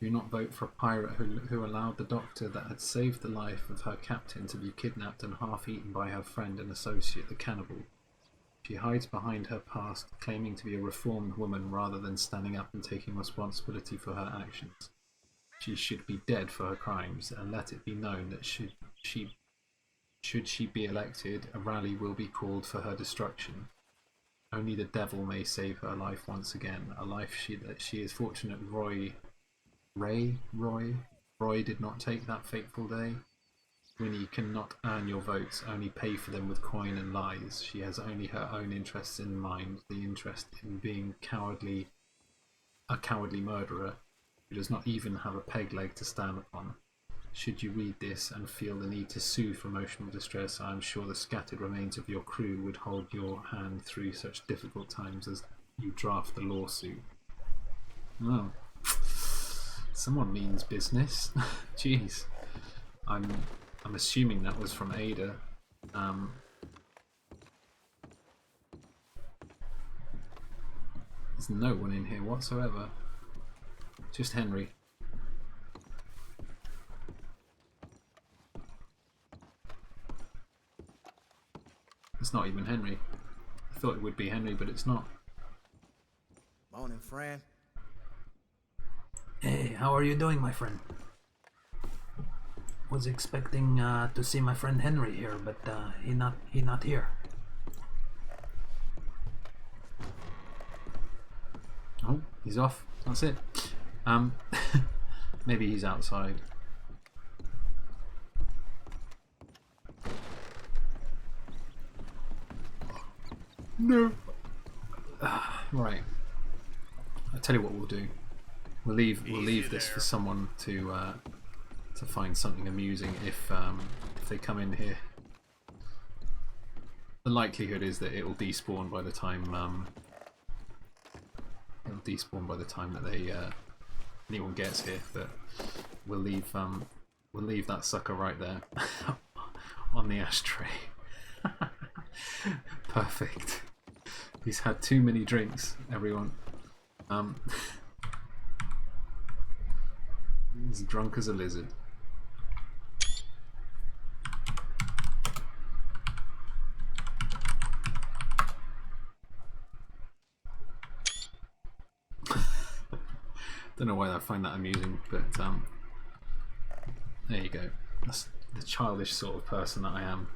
Do not vote for a pirate who allowed the doctor that had saved the life of her captain to be kidnapped and half-eaten by her friend and associate, the cannibal. She hides behind her past, claiming to be a reformed woman rather than standing up and taking responsibility for her actions. She should be dead for her crimes, and let it be known that should she be elected, a rally will be called for her destruction. Only the devil may save her life once again, a life that she is fortunate Roy did not take that fateful day. Winnie cannot earn your votes, only pay for them with coin and lies. She has only her own interests in mind, the interest in being a cowardly murderer who does not even have a peg leg to stand upon. Should you read this and feel the need to sue for emotional distress, I am sure the scattered remains of your crew would hold your hand through such difficult times as you draft the lawsuit. Oh, someone means business. Jeez, I'm assuming that was from Ada. There's no one in here whatsoever. Just Henry. It's not even Henry. I thought it would be Henry, but it's not. Morning, friend. Hey, how are you doing, my friend? Was expecting to see my friend Henry here, but he not here. Oh, he's off. That's it. Maybe he's outside. No. Right. I'll tell you what we'll do. We'll leave this for someone to find something amusing if they come in here. The likelihood is that it will despawn by the time that they anyone gets here. But we'll leave that sucker right there on the ashtray. Perfect. He's had too many drinks, everyone. He's drunk as a lizard. Don't know why I find that amusing, but there you go. That's the childish sort of person that I am.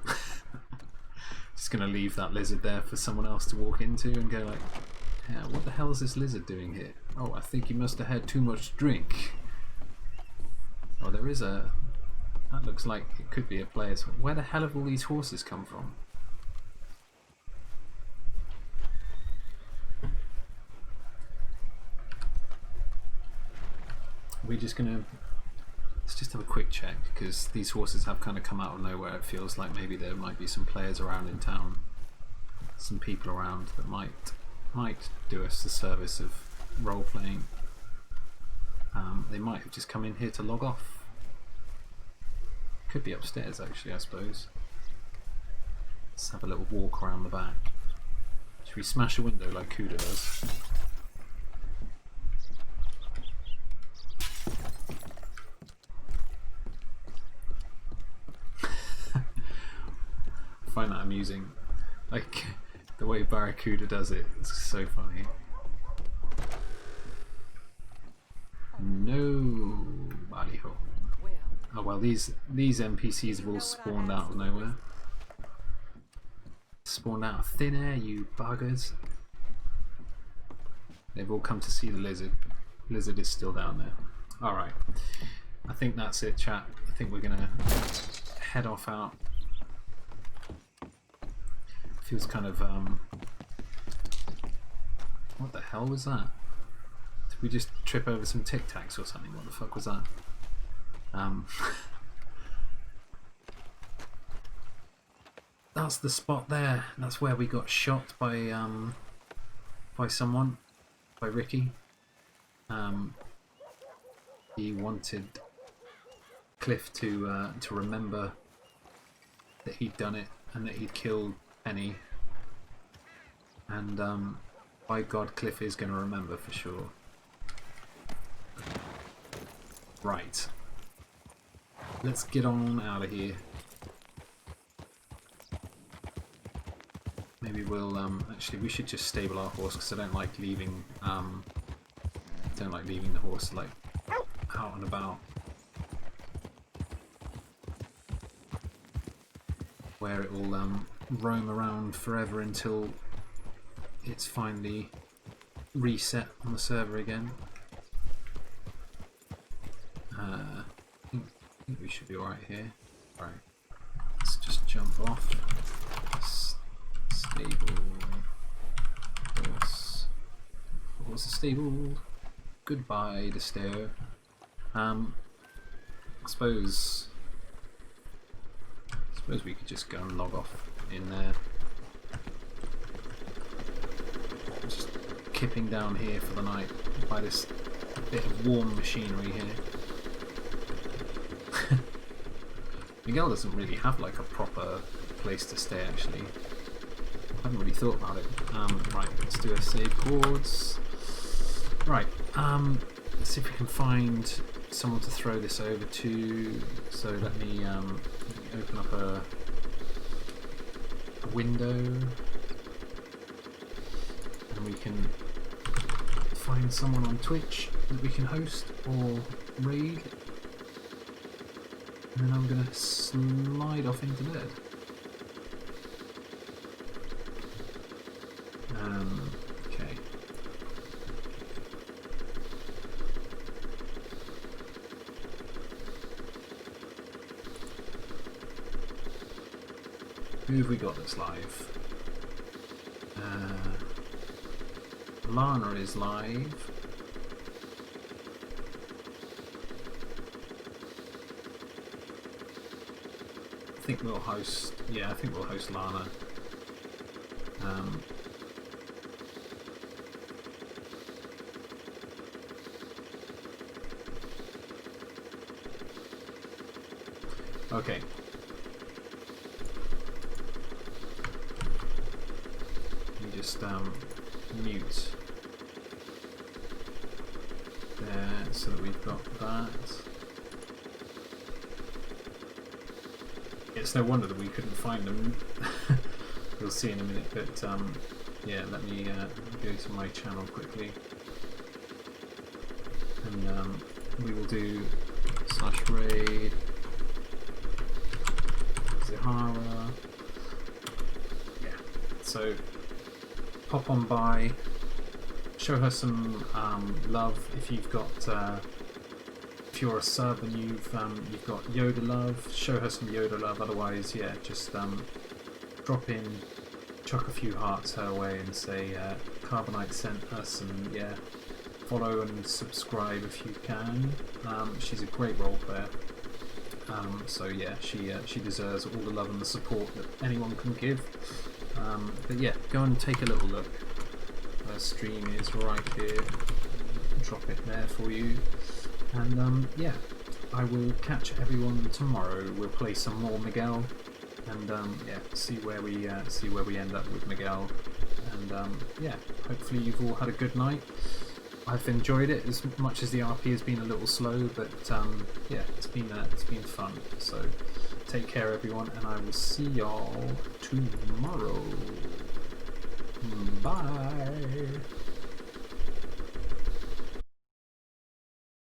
Just gonna leave that lizard there for someone else to walk into and go like, yeah, what the hell is this lizard doing here? Oh, I think he must have had too much drink. Oh, there is a... That looks like it could be a player. Where the hell have all these horses come from? We're just gonna... Let's just have a quick check, because these horses have kind of come out of nowhere. It feels like maybe there might be some players around in town. Some people around that might do us the service of role-playing. They might have just come in here to log off. Could be upstairs actually, I suppose. Let's have a little walk around the back. Should we smash a window like Kuda does? I find that amusing. Like, the way Barracuda does it, it's so funny. Nobody home. Oh well, these NPCs have all spawned out of nowhere. Spawned out of thin air, you buggers. They've all come to see the lizard. Lizard is still down there. Alright. I think that's it, chat. I think we're gonna head off out. Feels kind of what the hell was that? Did we just trip over some Tic Tacs or something? What the fuck was that? That's the spot there. That's where we got shot by someone, by Ricky. He wanted Cliff to remember that he'd done it and that he'd killed Penny. And by God, Cliff is going to remember for sure. Right. Let's get on out of here. Maybe we'll actually we should just stable our horse because I don't like leaving the horse like out and about where it will roam around forever until it's finally reset on the server again. I think we should be alright here. Right, let's just jump off. Stable. Horse is stable. Goodbye, Desteo. I suppose we could just go and log off in there. Just kipping down here for the night by this bit of warm machinery here. Miguel doesn't really have like a proper place to stay actually. I haven't really thought about it. Right, let's do a save chords. Right, let's see if we can find someone to throw this over to. So let me open up a window and we can find someone on Twitch that we can host or raid. And then I'm going to slide off into bed. Okay. Who have we got that's live? Lana is live. I think we'll host. Yeah, I think we'll host Lana. Okay. Let me just mute there so that we've got that. It's no wonder that we couldn't find them. We'll see in a minute, but yeah, let me go to my channel quickly and we will do /raid Zahara. Yeah, so pop on by, show her some love if you've got if you're a sub and you've got Yoda love, show her some Yoda love. Otherwise, yeah, just drop in, chuck a few hearts her way and say Carbonite sent us, and yeah, follow and subscribe if you can. She's a great role player. So yeah, she deserves all the love and the support that anyone can give. But yeah, go and take a little look. Her stream is right here. Drop it there for you. And yeah, I will catch everyone tomorrow. We'll play some more Miguel, and yeah, see where we end up with Miguel. And yeah, hopefully you've all had a good night. I've enjoyed it as much as the RP has been a little slow, but yeah, it's been fun. So take care, everyone, and I will see y'all tomorrow. Bye.